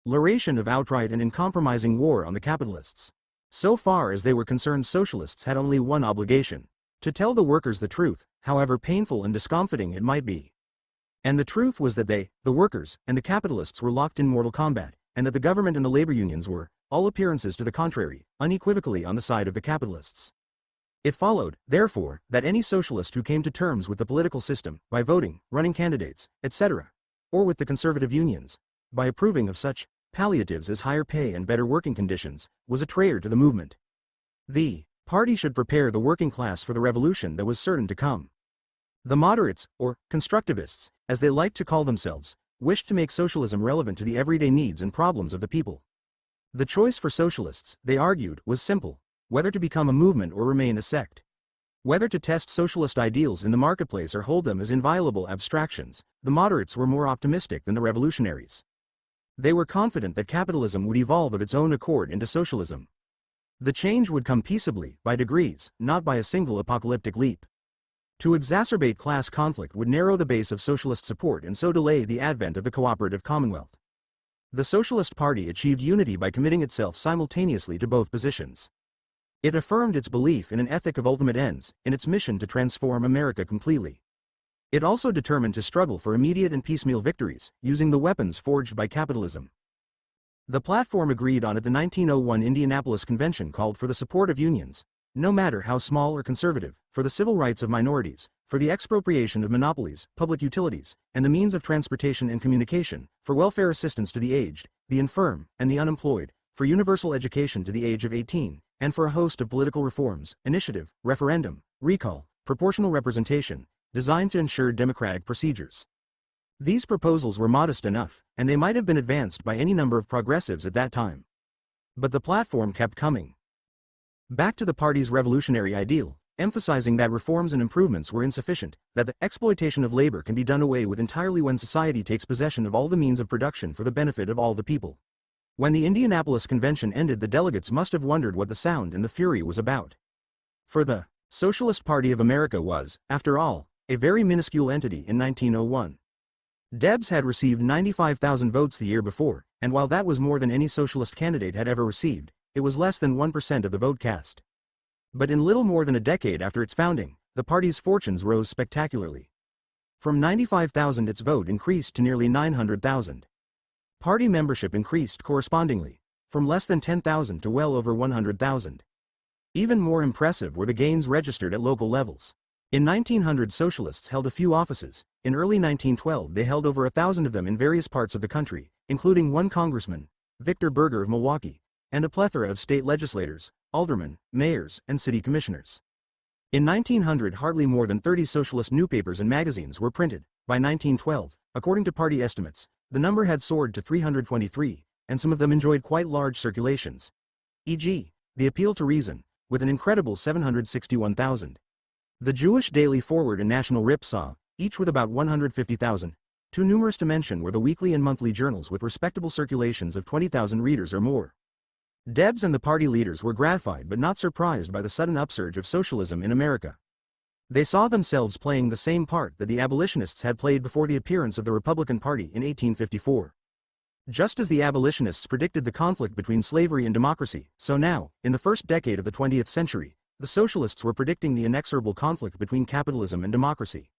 Speaker 1: liberation of outright and uncompromising war on the capitalists. So far as they were concerned, socialists had only one obligation: to tell the workers the truth, however painful and discomforting it might be. And the truth was that they, the workers, and the capitalists were locked in mortal combat, and that the government and the labor unions were, all appearances to the contrary, unequivocally on the side of the capitalists. It followed, therefore, that any socialist who came to terms with the political system, by voting, running candidates, etc., or with the conservative unions, by approving of such palliatives as higher pay and better working conditions, was a traitor to the movement. The party should prepare the working class for the revolution that was certain to come. The moderates, or constructivists, as they liked to call themselves, wished to make socialism relevant to the everyday needs and problems of the people. The choice for socialists, they argued, was simple: whether to become a movement or remain a sect. Whether to test socialist ideals in the marketplace or hold them as inviolable abstractions. The moderates were more optimistic than the revolutionaries. They were confident that capitalism would evolve of its own accord into socialism. The change would come peaceably, by degrees, not by a single apocalyptic leap. To exacerbate class conflict would narrow the base of socialist support and so delay the advent of the cooperative commonwealth. The Socialist Party achieved unity by committing itself simultaneously to both positions. It affirmed its belief in an ethic of ultimate ends, in its mission to transform America completely. It also determined to struggle for immediate and piecemeal victories, using the weapons forged by capitalism. The platform agreed on at the 1901 Indianapolis Convention called for the support of unions, no matter how small or conservative, for the civil rights of minorities, for the expropriation of monopolies, public utilities, and the means of transportation and communication, for welfare assistance to the aged, the infirm, and the unemployed, for universal education to the age of 18, and for a host of political reforms, initiative, referendum, recall, proportional representation, designed to ensure democratic procedures. These proposals were modest enough, and they might have been advanced by any number of progressives at that time. But the platform kept coming back to the party's revolutionary ideal, emphasizing that reforms and improvements were insufficient, that the exploitation of labor can be done away with entirely when society takes possession of all the means of production for the benefit of all the people. When the Indianapolis Convention ended, the delegates must have wondered what the sound and the fury was about. For the Socialist Party of America was, after all, a very minuscule entity in 1901. Debs had received 95,000 votes the year before, and while that was more than any socialist candidate had ever received, it was less than 1% of the vote cast. But in little more than a decade after its founding, the party's fortunes rose spectacularly. From 95,000 its vote increased to nearly 900,000. Party membership increased correspondingly, from less than 10,000 to well over 100,000. Even more impressive were the gains registered at local levels. In 1900 socialists held a few offices. In early 1912 they held over 1,000 of them in various parts of the country, including one congressman, Victor Berger of Milwaukee, and a plethora of state legislators, aldermen, mayors, and city commissioners. In 1900 hardly more than 30 socialist newspapers and magazines were printed. By 1912, according to party estimates, the number had soared to 323, and some of them enjoyed quite large circulations. E.g., the Appeal to Reason, with an incredible 761,000. The Jewish Daily Forward and National Rip saw, each with about 150,000. Too numerous to mention were the weekly and monthly journals with respectable circulations of 20,000 readers or more. Debs and the party leaders were gratified but not surprised by the sudden upsurge of socialism in America. They saw themselves playing the same part that the abolitionists had played before the appearance of the Republican Party in 1854. Just as the abolitionists predicted the conflict between slavery and democracy, so now, in the first decade of the 20th century, the socialists were predicting the inexorable conflict between capitalism and democracy.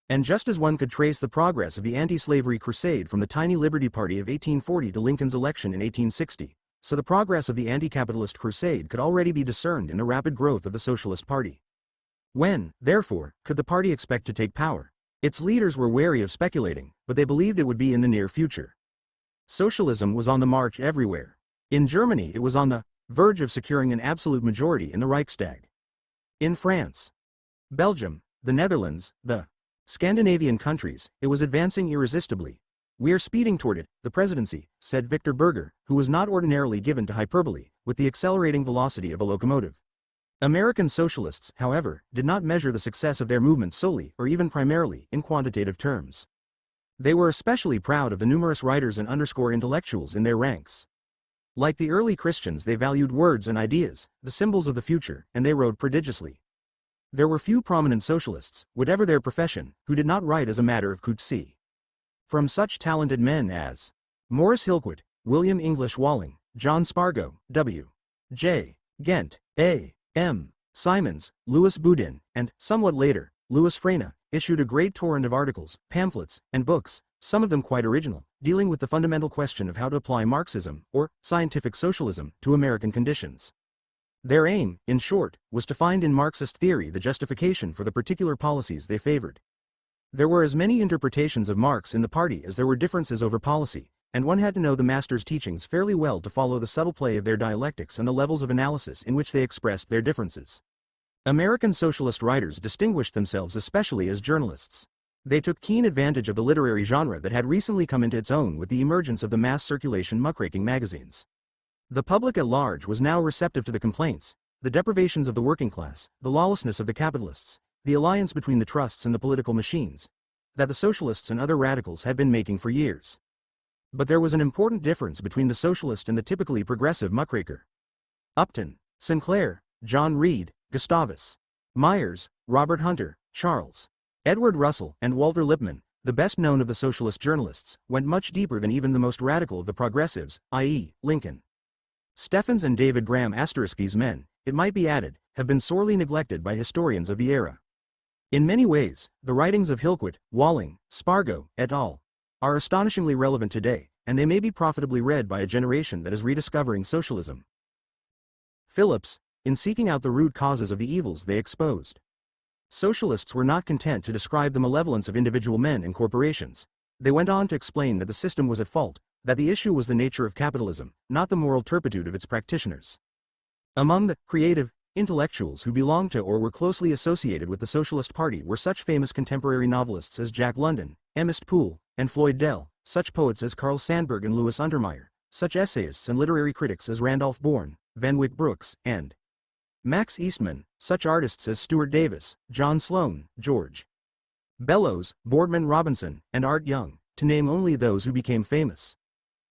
Speaker 1: And just as one could trace the progress of the anti-slavery crusade from the tiny Liberty Party of 1840 to Lincoln's election in 1860, so the progress of the anti-capitalist crusade could already be discerned in the rapid growth of the Socialist Party. When, therefore, could the party expect to take power? Its leaders were wary of speculating, but they believed it would be in the near future. Socialism was on the march everywhere. In Germany it was on the verge of securing an absolute majority in the Reichstag. In France, Belgium, the Netherlands, the Scandinavian countries, it was advancing irresistibly. "We are speeding toward it, the presidency," said Victor Berger, who was not ordinarily given to hyperbole, with the accelerating velocity of a locomotive. American socialists, however, did not measure the success of their movement solely, or even primarily, in quantitative terms. They were especially proud of the numerous writers and underscore intellectuals in their ranks. Like the early Christians, they valued words and ideas, the symbols of the future, and they wrote prodigiously. There were few prominent socialists, whatever their profession, who did not write as a matter of courtesy. From such talented men as Morris Hillquit, William English Walling, John Spargo, W. J. Gent, A. M. Simons, Louis Boudin, and, somewhat later, Louis Freyna, issued a great torrent of articles, pamphlets, and books, some of them quite original, dealing with the fundamental question of how to apply Marxism, or scientific socialism, to American conditions. Their aim, in short, was to find in Marxist theory the justification for the particular policies they favored. There were as many interpretations of Marx in the party as there were differences over policy, and one had to know the master's teachings fairly well to follow the subtle play of their dialectics and the levels of analysis in which they expressed their differences. American socialist writers distinguished themselves especially as journalists. They took keen advantage of the literary genre that had recently come into its own with the emergence of the mass circulation muckraking magazines. The public at large was now receptive to the complaints, the deprivations of the working class, the lawlessness of the capitalists, the alliance between the trusts and the political machines, that the socialists and other radicals had been making for years. But there was an important difference between the socialist and the typically progressive muckraker. Upton, Sinclair, John Reed, Gustavus Myers, Robert Hunter, Charles Edward Russell, and Walter Lippmann, the best known of the socialist journalists, went much deeper than even the most radical of the progressives, i.e., Lincoln. Steffens and David Graham ***'s men, it might be added, have been sorely neglected by historians of the era. In many ways, the writings of Hillquit, Walling, Spargo, et al. Are astonishingly relevant today, and they may be profitably read by a generation that is rediscovering socialism. Phillips, in seeking out the root causes of the evils they exposed. Socialists were not content to describe the malevolence of individual men and corporations. They went on to explain that the system was at fault, that the issue was the nature of capitalism, not the moral turpitude of its practitioners. Among the creative intellectuals who belonged to or were closely associated with the Socialist Party were such famous contemporary novelists as Jack London, Ernest Poole, and Floyd Dell, such poets as Carl Sandburg and Louis Untermeyer, such essayists and literary critics as Randolph Bourne, Van Wyck Brooks, and Max Eastman, such artists as Stuart Davis, John Sloan, George Bellows, Boardman Robinson, and Art Young, to name only those who became famous.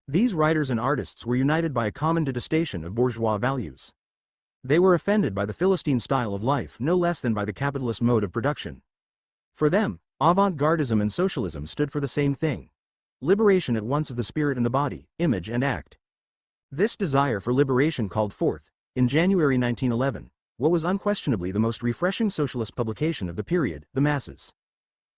Speaker 1: These writers and artists were united by a common detestation of bourgeois values. They were offended by the Philistine style of life no less than by the capitalist mode of production. For them, avant-gardism and socialism stood for the same thing: liberation at once of the spirit and the body, image and act. This desire for liberation called forth, in January 1911, what was unquestionably the most refreshing socialist publication of the period, The Masses.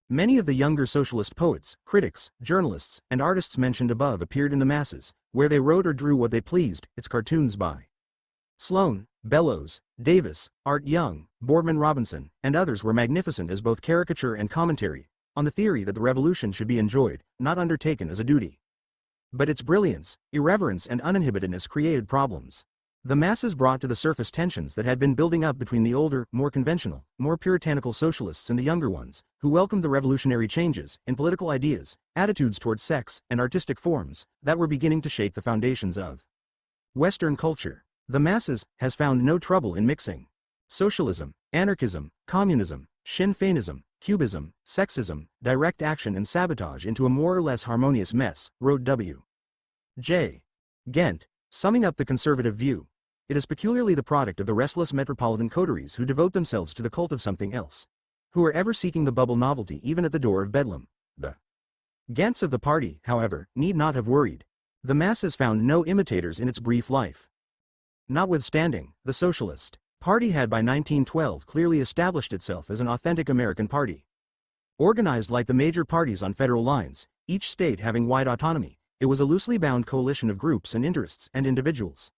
Speaker 1: Many of the younger socialist poets, critics, journalists, and artists mentioned above appeared in The Masses, where they wrote or drew what they pleased, its cartoons by Sloan, Bellows, Davis, Art Young, Boardman Robinson, and others were magnificent as both caricature and commentary, on the theory that the revolution should be enjoyed, not undertaken as a duty. But its brilliance, irreverence, and uninhibitedness created problems. The Masses brought to the surface tensions that had been building up between the older, more conventional, more puritanical socialists and the younger ones, who welcomed the revolutionary changes in political ideas, attitudes toward sex, and artistic forms that were beginning to shake the foundations of Western culture. The Masses has found no trouble in mixing socialism, anarchism, communism, Sinn Féinism, cubism, sexism, direct action, and sabotage into a more or less harmonious mess, wrote W. J. Gent, summing up the conservative view. It is peculiarly the product of the restless metropolitan coteries who devote themselves to the cult of something else, who are ever seeking the bubble novelty even at the door of Bedlam. The Gents of the party, however, need not have worried. The Masses found no imitators in its brief life. Notwithstanding, the Socialist Party had by 1912 clearly established itself as an authentic American party. Organized like the major parties on federal lines, each state having wide autonomy, it was a loosely bound coalition of groups and interests and individuals.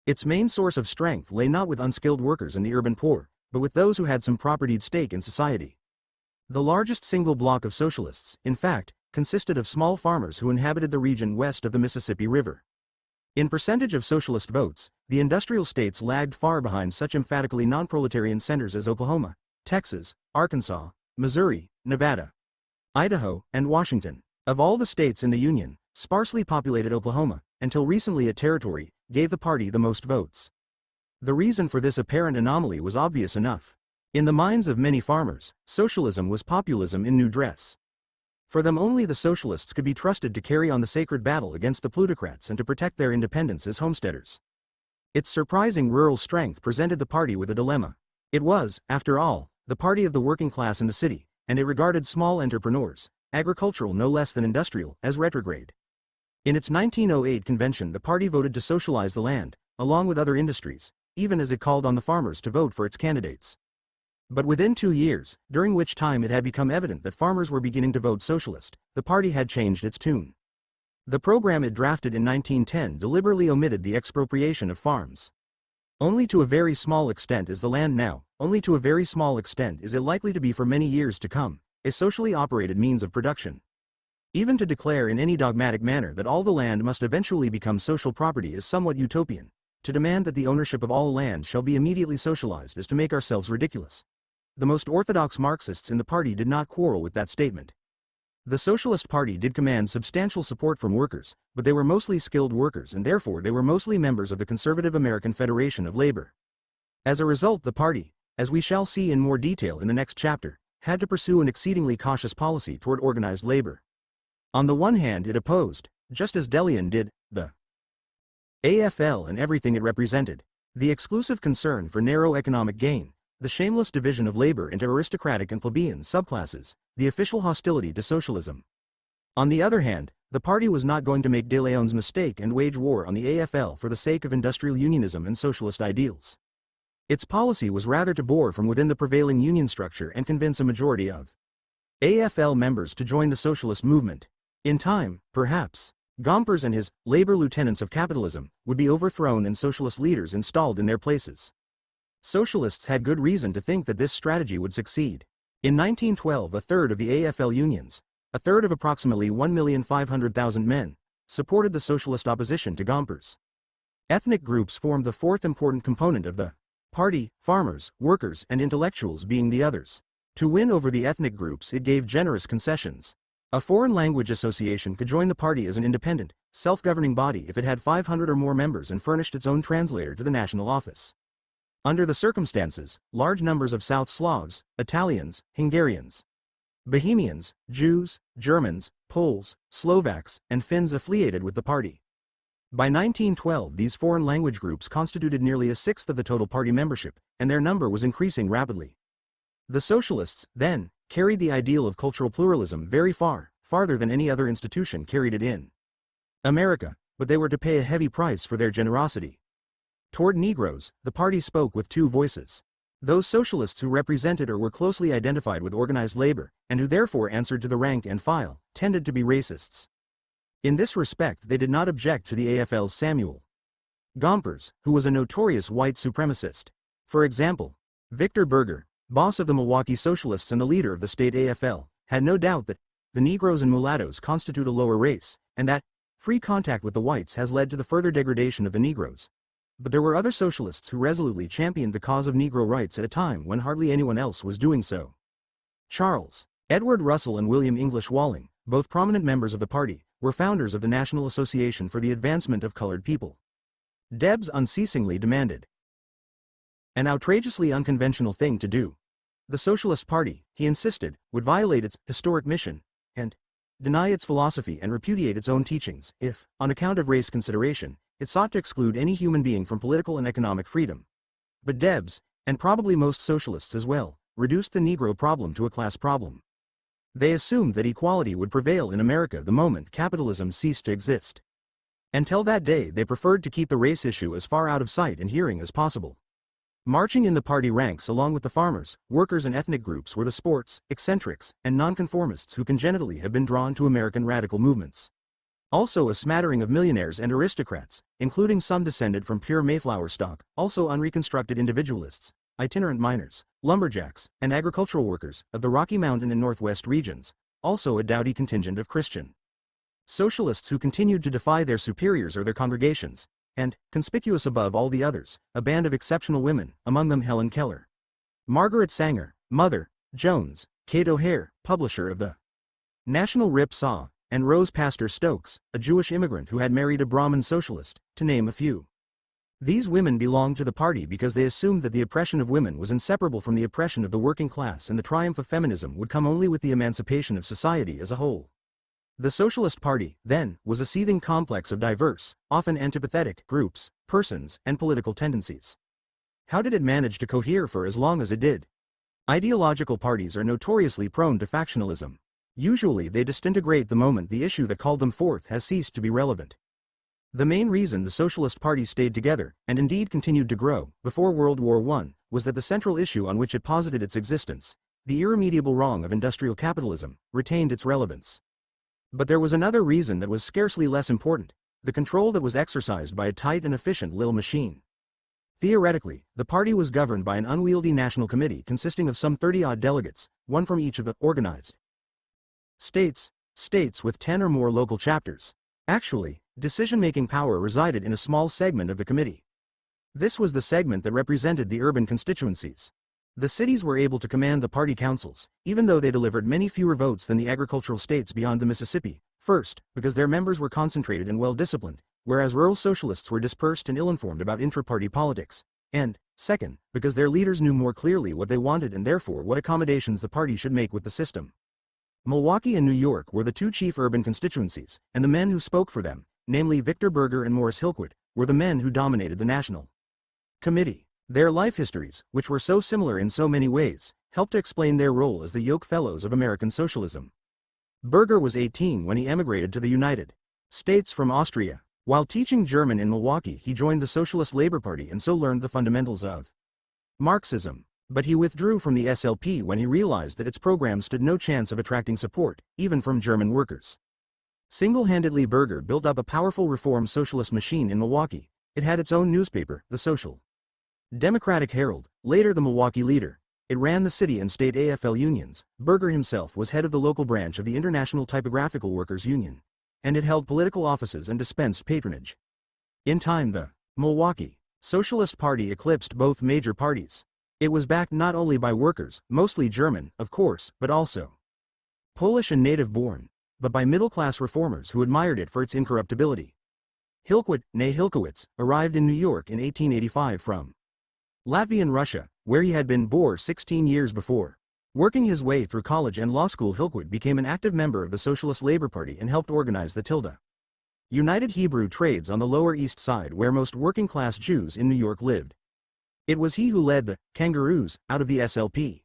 Speaker 1: Its main source of strength lay not with unskilled workers and the urban poor, but with those who had some propertied stake in society. The largest single bloc of socialists, in fact, consisted of small farmers who inhabited the region west of the Mississippi River. In percentage of socialist votes, the industrial states lagged far behind such emphatically non-proletarian centers as Oklahoma, Texas, Arkansas, Missouri, Nevada, Idaho, and Washington. Of all the states in the Union, sparsely populated Oklahoma, until recently a territory, gave the party the most votes. The reason for this apparent anomaly was obvious enough. In the minds of many farmers, socialism was populism in new dress. For them only the socialists could be trusted to carry on the sacred battle against the plutocrats and to protect their independence as homesteaders. Its surprising rural strength presented the party with a dilemma. It was, after all, the party of the working class in the city, and it regarded small entrepreneurs, agricultural no less than industrial, as retrograde. In its 1908 convention the party voted to socialize the land, along with other industries, even as it called on the farmers to vote for its candidates. But within 2 years, during which time it had become evident that farmers were beginning to vote socialist, the party had changed its tune. The program it drafted in 1910 deliberately omitted the expropriation of farms. Only to a very small extent is the land now, only to a very small extent is it likely to be for many years to come, a socially operated means of production. Even to declare in any dogmatic manner that all the land must eventually become social property is somewhat utopian. To demand that the ownership of all land shall be immediately socialized is to make ourselves ridiculous. The most orthodox Marxists in the party did not quarrel with that statement. The Socialist Party did command substantial support from workers, but they were mostly skilled workers and therefore they were mostly members of the conservative American Federation of Labor. As a result, the party, as we shall see in more detail in the next chapter, had to pursue an exceedingly cautious policy toward organized labor. On the one hand it opposed, just as De Leon did, the AFL and everything it represented, the exclusive concern for narrow economic gain, the shameless division of labor into aristocratic and plebeian subclasses, the official hostility to socialism. On the other hand, the party was not going to make De Leon's mistake and wage war on the AFL for the sake of industrial unionism and socialist ideals. Its policy was rather to bore from within the prevailing union structure and convince a majority of AFL members to join the socialist movement. In time, perhaps, Gompers and his labor lieutenants of capitalism would be overthrown and socialist leaders installed in their places. Socialists had good reason to think that this strategy would succeed. In 1912 a third of the AFL unions, a third of approximately 1,500,000 men, supported the socialist opposition to Gompers. Ethnic groups formed the fourth important component of the party, farmers, workers and intellectuals being the others. To win over the ethnic groups it gave generous concessions. A foreign language association could join the party as an independent, self-governing body if it had 500 or more members and furnished its own translator to the national office. Under the circumstances, large numbers of South Slavs, Italians, Hungarians, Bohemians, Jews, Germans, Poles, Slovaks, and Finns affiliated with the party. By 1912 these foreign language groups constituted nearly a sixth of the total party membership, and their number was increasing rapidly. The socialists, then, carried the ideal of cultural pluralism very far, farther than any other institution carried it in America, but they were to pay a heavy price for their generosity. Toward Negroes, the party spoke with two voices. Those socialists who represented or were closely identified with organized labor, and who therefore answered to the rank and file, tended to be racists. In this respect they did not object to the AFL's Samuel Gompers, who was a notorious white supremacist. For example, Victor Berger, boss of the Milwaukee Socialists and the leader of the state AFL, had no doubt that the Negroes and mulattoes constitute a lower race, and that free contact with the whites has led to the further degradation of the Negroes. But there were other socialists who resolutely championed the cause of Negro rights at a time when hardly anyone else was doing so. Charles Edward Russell and William English Walling, both prominent members of the party, were founders of the National Association for the Advancement of Colored People. Debs unceasingly demanded an outrageously unconventional thing to do. The Socialist Party, he insisted, would violate its historic mission, and deny its philosophy and repudiate its own teachings, if, on account of race consideration, it sought to exclude any human being from political and economic freedom. But Debs, and probably most socialists as well, reduced the Negro problem to a class problem. They assumed that equality would prevail in America the moment capitalism ceased to exist. Until that day they preferred to keep the race issue as far out of sight and hearing as possible. Marching in the party ranks along with the farmers, workers and ethnic groups were the sports, eccentrics, and nonconformists who congenitally have been drawn to American radical movements. Also a smattering of millionaires and aristocrats, including some descended from pure Mayflower stock, also unreconstructed individualists, itinerant miners, lumberjacks, and agricultural workers of the Rocky Mountain and Northwest regions, also a doughty contingent of Christian socialists who continued to defy their superiors or their congregations, and, conspicuous above all the others, a band of exceptional women, among them Helen Keller, Margaret Sanger, Mother Jones, Kate O'Hare, publisher of the National Rip Saw, and Rose Pastor Stokes, a Jewish immigrant who had married a Brahmin socialist, to name a few. These women belonged to the party because they assumed that the oppression of women was inseparable from the oppression of the working class, and the triumph of feminism would come only with the emancipation of society as a whole. The Socialist Party, then, was a seething complex of diverse, often antipathetic, groups, persons, and political tendencies. How did it manage to cohere for as long as it did? Ideological parties are notoriously prone to factionalism. Usually they disintegrate the moment the issue that called them forth has ceased to be relevant. The main reason the Socialist Party stayed together, and indeed continued to grow, before World War I, was that the central issue on which it posited its existence, the irremediable wrong of industrial capitalism, retained its relevance. But there was another reason that was scarcely less important: the control that was exercised by a tight and efficient little machine. Theoretically, the party was governed by an unwieldy national committee consisting of some 30-odd delegates, one from each of the organized states with 10 or more local chapters. Actually, decision-making power resided in a small segment of the committee. This was the segment that represented the urban constituencies. The cities were able to command the party councils, even though they delivered many fewer votes than the agricultural states beyond the Mississippi, first, because their members were concentrated and well-disciplined, whereas rural socialists were dispersed and ill-informed about intra-party politics, and, second, because their leaders knew more clearly what they wanted and therefore what accommodations the party should make with the system. Milwaukee and New York were the two chief urban constituencies, and the men who spoke for them, namely Victor Berger and Morris Hillquit, were the men who dominated the National Committee. Their life histories, which were so similar in so many ways, helped to explain their role as the yoke fellows of American socialism. Berger was 18 when he emigrated to the United States from Austria. While teaching German in Milwaukee, he joined the Socialist Labor Party and so learned the fundamentals of Marxism. But he withdrew from the SLP when he realized that its program stood no chance of attracting support, even from German workers. Single-handedly, Berger built up a powerful reform socialist machine in Milwaukee. It had its own newspaper, the Social Democratic Herald, later the Milwaukee Leader. It ran the city and state AFL unions. Berger himself was head of the local branch of the International Typographical Workers Union, and it held political offices and dispensed patronage. In time, the Milwaukee Socialist Party eclipsed both major parties. It was backed not only by workers, mostly German, of course, but also Polish and native-born, but by middle-class reformers who admired it for its incorruptibility. Hillquit, née Hilkowitz, arrived in New York in 1885 from Latvian Russia, where he had been born 16 years before. Working his way through college and law school, Hillquit became an active member of the Socialist Labor Party and helped organize the United Hebrew Trades on the Lower East Side, where most working-class Jews in New York lived. It was he who led the Kangaroos out of the SLP.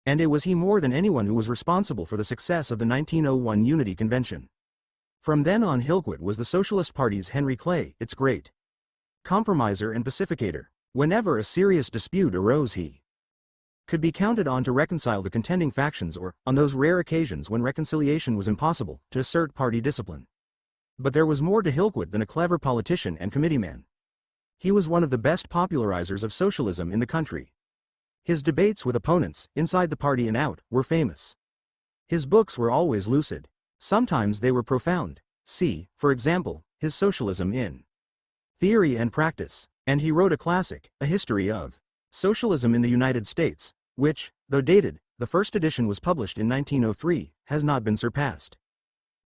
Speaker 1: And it was he more than anyone who was responsible for the success of the 1901 Unity Convention. From then on, Hillquit was the Socialist Party's Henry Clay, its great compromiser and pacificator. Whenever a serious dispute arose, he could be counted on to reconcile the contending factions or, on those rare occasions when reconciliation was impossible, to assert party discipline. But there was more to Hillquit than a clever politician and committeeman. He was one of the best popularizers of socialism in the country. His debates with opponents, inside the party and out, were famous. His books were always lucid. Sometimes they were profound. See, for example, his Socialism in Theory and Practice. And he wrote a classic, A History of Socialism in the United States, which, though dated, the first edition was published in 1903, has not been surpassed.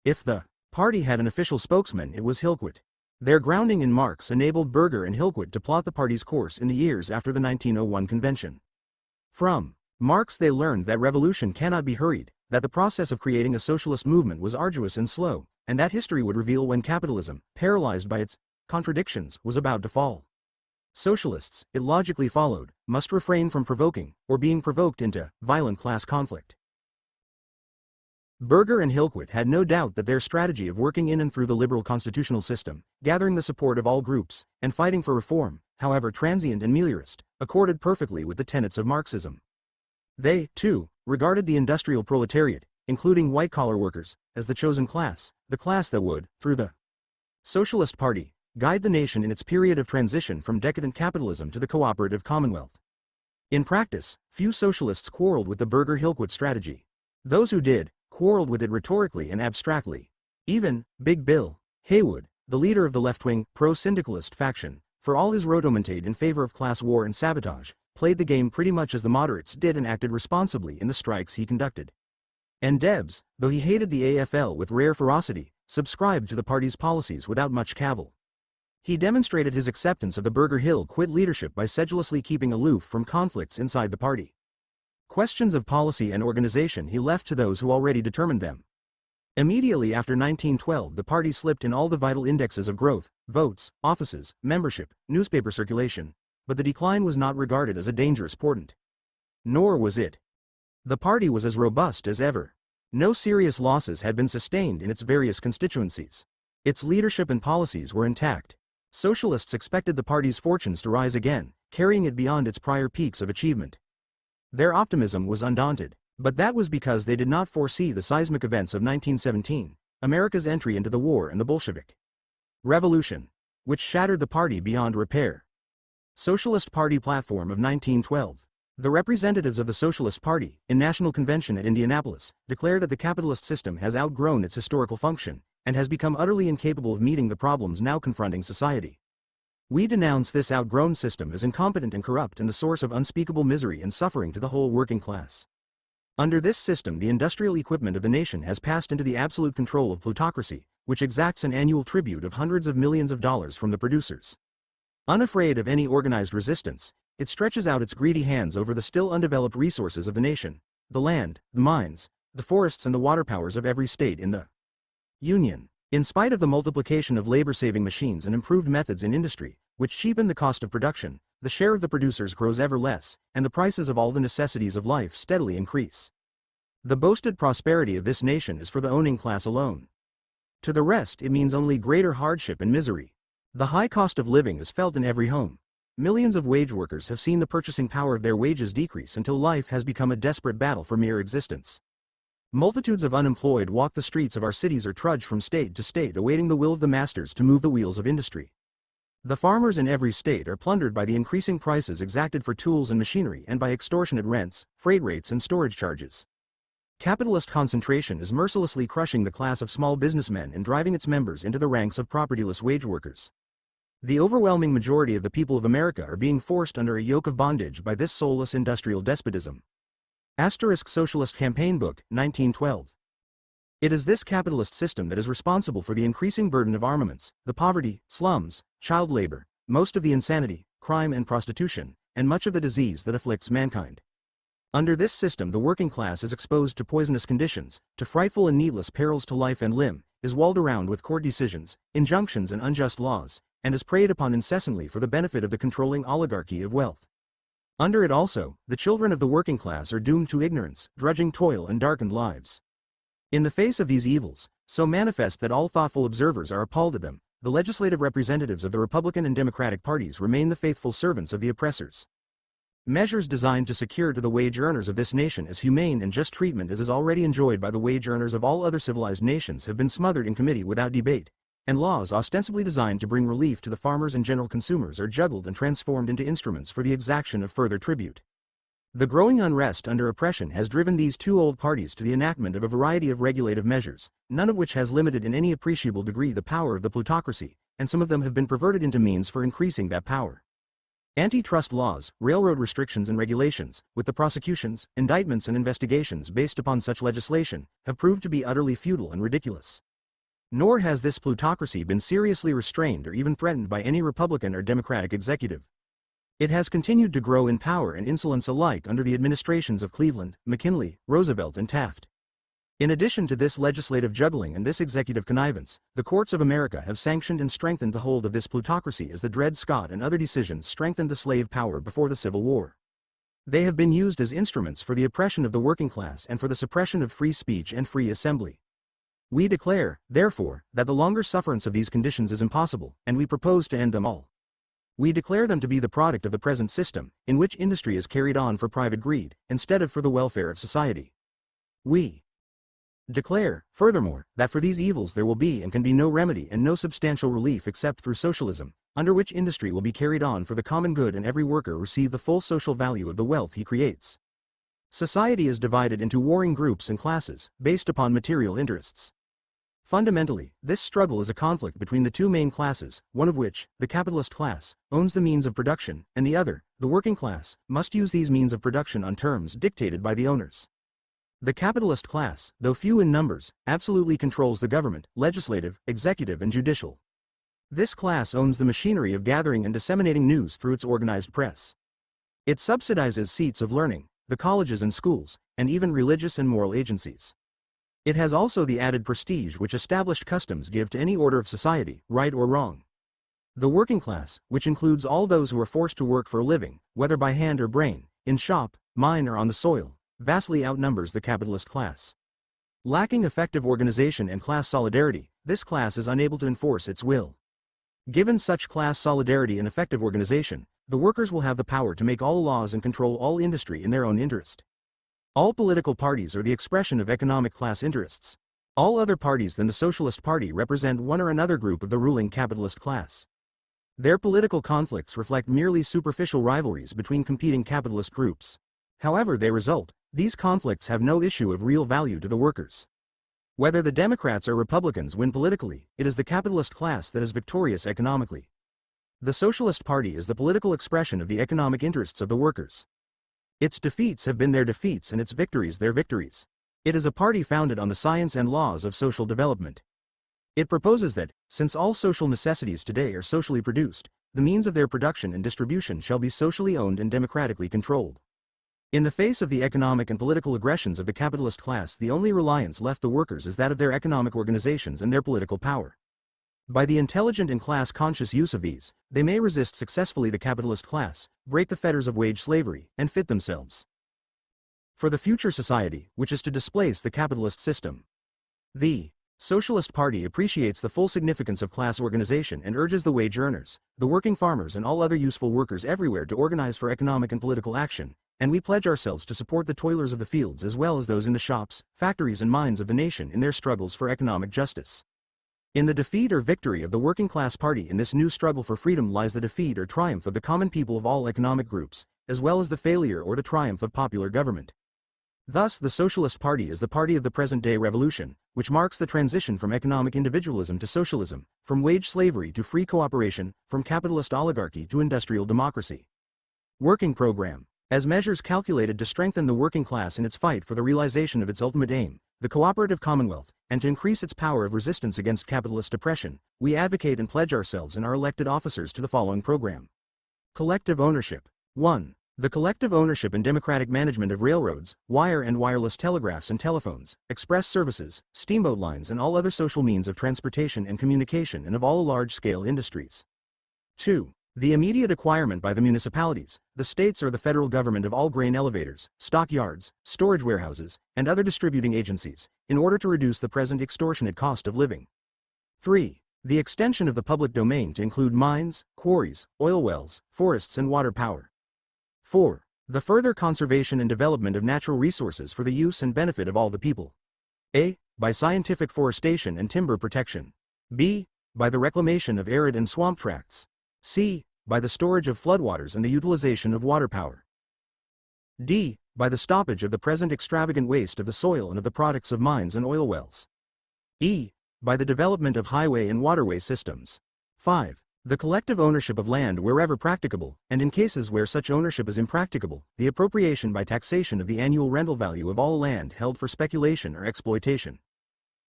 Speaker 1: If the party had an official spokesman, it was Hillquit. Their grounding in Marx enabled Berger and Hillquit to plot the party's course in the years after the 1901 convention. From Marx they learned that revolution cannot be hurried, that the process of creating a socialist movement was arduous and slow, and that history would reveal when capitalism, paralyzed by its contradictions, was about to fall. Socialists, it logically followed, must refrain from provoking, or being provoked into, violent class conflict. Berger and Hillquit had no doubt that their strategy of working in and through the liberal constitutional system, gathering the support of all groups, and fighting for reform, however transient and meliorist, accorded perfectly with the tenets of Marxism. They, too, regarded the industrial proletariat, including white-collar workers, as the chosen class, the class that would, through the Socialist Party, guide the nation in its period of transition from decadent capitalism to the cooperative commonwealth. In practice, few socialists quarreled with the Berger-Hillquit strategy. Those who did, quarreled with it rhetorically and abstractly. Even Big Bill Haywood, the leader of the left-wing, pro-syndicalist faction, for all his rhodomontade in favor of class war and sabotage, played the game pretty much as the moderates did and acted responsibly in the strikes he conducted. And Debs, though he hated the AFL with rare ferocity, subscribed to the party's policies without much cavil. He demonstrated his acceptance of the Burger Hill Quit leadership by sedulously keeping aloof from conflicts inside the party. Questions of policy and organization he left to those who already determined them. Immediately after 1912, the party slipped in all the vital indexes of growth, votes, offices, membership, newspaper circulation, but the decline was not regarded as a dangerous portent. Nor was it. The party was as robust as ever. No serious losses had been sustained in its various constituencies. Its leadership and policies were intact. Socialists expected the party's fortunes to rise again, carrying it beyond its prior peaks of achievement. Their optimism was undaunted, but that was because they did not foresee the seismic events of 1917, America's entry into the war and the Bolshevik Revolution, which shattered the party beyond repair. Socialist Party Platform of 1912. The representatives of the Socialist Party, in National Convention at Indianapolis, declare that the capitalist system has outgrown its historical function, and has become utterly incapable of meeting the problems now confronting society. We denounce this outgrown system as incompetent and corrupt and the source of unspeakable misery and suffering to the whole working class. Under this system, the industrial equipment of the nation has passed into the absolute control of plutocracy, which exacts an annual tribute of hundreds of millions of dollars from the producers. Unafraid of any organized resistance, it stretches out its greedy hands over the still undeveloped resources of the nation, the land, the mines, the forests and the water powers of every state in the Union. In spite of the multiplication of labor-saving machines and improved methods in industry, which cheapen the cost of production, the share of the producers grows ever less, and the prices of all the necessities of life steadily increase. The boasted prosperity of this nation is for the owning class alone. To the rest it means only greater hardship and misery. The high cost of living is felt in every home. Millions of wage workers have seen the purchasing power of their wages decrease until life has become a desperate battle for mere existence. Multitudes of unemployed walk the streets of our cities or trudge from state to state awaiting the will of the masters to move the wheels of industry. The farmers in every state are plundered by the increasing prices exacted for tools and machinery and by extortionate rents, freight rates and storage charges. Capitalist concentration is mercilessly crushing the class of small businessmen and driving its members into the ranks of propertyless wage workers. The overwhelming majority of the people of America are being forced under a yoke of bondage by this soulless industrial despotism. Socialist Campaign Book, 1912. It is this capitalist system that is responsible for the increasing burden of armaments, the poverty, slums, child labor, most of the insanity, crime and prostitution, and much of the disease that afflicts mankind. Under this system the working class is exposed to poisonous conditions, to frightful and needless perils to life and limb, is walled around with court decisions, injunctions and unjust laws, and is preyed upon incessantly for the benefit of the controlling oligarchy of wealth. Under it also, the children of the working class are doomed to ignorance, drudging toil and darkened lives. In the face of these evils, so manifest that all thoughtful observers are appalled at them, the legislative representatives of the Republican and Democratic parties remain the faithful servants of the oppressors. Measures designed to secure to the wage earners of this nation as humane and just treatment as is already enjoyed by the wage earners of all other civilized nations have been smothered in committee without debate, and laws ostensibly designed to bring relief to the farmers and general consumers are juggled and transformed into instruments for the exaction of further tribute. The growing unrest under oppression has driven these two old parties to the enactment of a variety of regulative measures, none of which has limited in any appreciable degree the power of the plutocracy, and some of them have been perverted into means for increasing that power. Antitrust laws, railroad restrictions and regulations, with the prosecutions, indictments and investigations based upon such legislation, have proved to be utterly futile and ridiculous. Nor has this plutocracy been seriously restrained or even threatened by any Republican or Democratic executive. It has continued to grow in power and insolence alike under the administrations of Cleveland, McKinley, Roosevelt and Taft. In addition to this legislative juggling and this executive connivance, the courts of America have sanctioned and strengthened the hold of this plutocracy as the Dred Scott and other decisions strengthened the slave power before the Civil War. They have been used as instruments for the oppression of the working class and for the suppression of free speech and free assembly. We declare, therefore, that the longer sufferance of these conditions is impossible, and we propose to end them all. We declare them to be the product of the present system, in which industry is carried on for private greed, instead of for the welfare of society. We declare, furthermore, that for these evils there will be and can be no remedy and no substantial relief except through socialism, under which industry will be carried on for the common good and every worker receive the full social value of the wealth he creates. Society is divided into warring groups and classes, based upon material interests. Fundamentally, this struggle is a conflict between the two main classes, one of which, the capitalist class, owns the means of production, and the other, the working class, must use these means of production on terms dictated by the owners. The capitalist class, though few in numbers, absolutely controls the government, legislative, executive and judicial. This class owns the machinery of gathering and disseminating news through its organized press. It subsidizes seats of learning, the colleges and schools, and even religious and moral agencies. It has also the added prestige which established customs give to any order of society, right or wrong. The working class, which includes all those who are forced to work for a living, whether by hand or brain, in shop, mine or on the soil, vastly outnumbers the capitalist class. Lacking effective organization and class solidarity, this class is unable to enforce its will. Given such class solidarity and effective organization, the workers will have the power to make all laws and control all industry in their own interest. All political parties are the expression of economic class interests. All other parties than the Socialist Party represent one or another group of the ruling capitalist class. Their political conflicts reflect merely superficial rivalries between competing capitalist groups. However they result, these conflicts have no issue of real value to the workers. Whether the Democrats or Republicans win politically, it is the capitalist class that is victorious economically. The Socialist Party is the political expression of the economic interests of the workers. Its defeats have been their defeats and its victories their victories. It is a party founded on the science and laws of social development. It proposes that, since all social necessities today are socially produced, the means of their production and distribution shall be socially owned and democratically controlled. In the face of the economic and political aggressions of the capitalist class, the only reliance left the workers is that of their economic organizations and their political power. By the intelligent and class-conscious use of these, they may resist successfully the capitalist class, break the fetters of wage slavery, and fit themselves for the future society, which is to displace the capitalist system. The Socialist Party appreciates the full significance of class organization and urges the wage earners, the working farmers and all other useful workers everywhere to organize for economic and political action, and we pledge ourselves to support the toilers of the fields as well as those in the shops, factories and mines of the nation in their struggles for economic justice. In the defeat or victory of the working class party in this new struggle for freedom lies the defeat or triumph of the common people of all economic groups, as well as the failure or the triumph of popular government. Thus the Socialist Party is the party of the present-day revolution, which marks the transition from economic individualism to socialism, from wage slavery to free cooperation, from capitalist oligarchy to industrial democracy. Working Program. As measures calculated to strengthen the working class in its fight for the realization of its ultimate aim, the cooperative commonwealth, and to increase its power of resistance against capitalist oppression, we advocate and pledge ourselves and our elected officers to the following program. Collective ownership. 1. The collective ownership and democratic management of railroads, wire and wireless telegraphs and telephones, express services, steamboat lines and all other social means of transportation and communication and of all large-scale industries. 2. The immediate acquirement by the municipalities, the states or the federal government of all grain elevators, stockyards, storage warehouses, and other distributing agencies, in order to reduce the present extortionate cost of living. 3. The extension of the public domain to include mines, quarries, oil wells, forests and water power. 4. The further conservation and development of natural resources for the use and benefit of all the people. A. By scientific forestation and timber protection. B. By the reclamation of arid and swamp tracts. C. By the storage of floodwaters and the utilization of water power. D. By the stoppage of the present extravagant waste of the soil and of the products of mines and oil wells. E. By the development of highway and waterway systems. 5. The collective ownership of land wherever practicable, and in cases where such ownership is impracticable, the appropriation by taxation of the annual rental value of all land held for speculation or exploitation.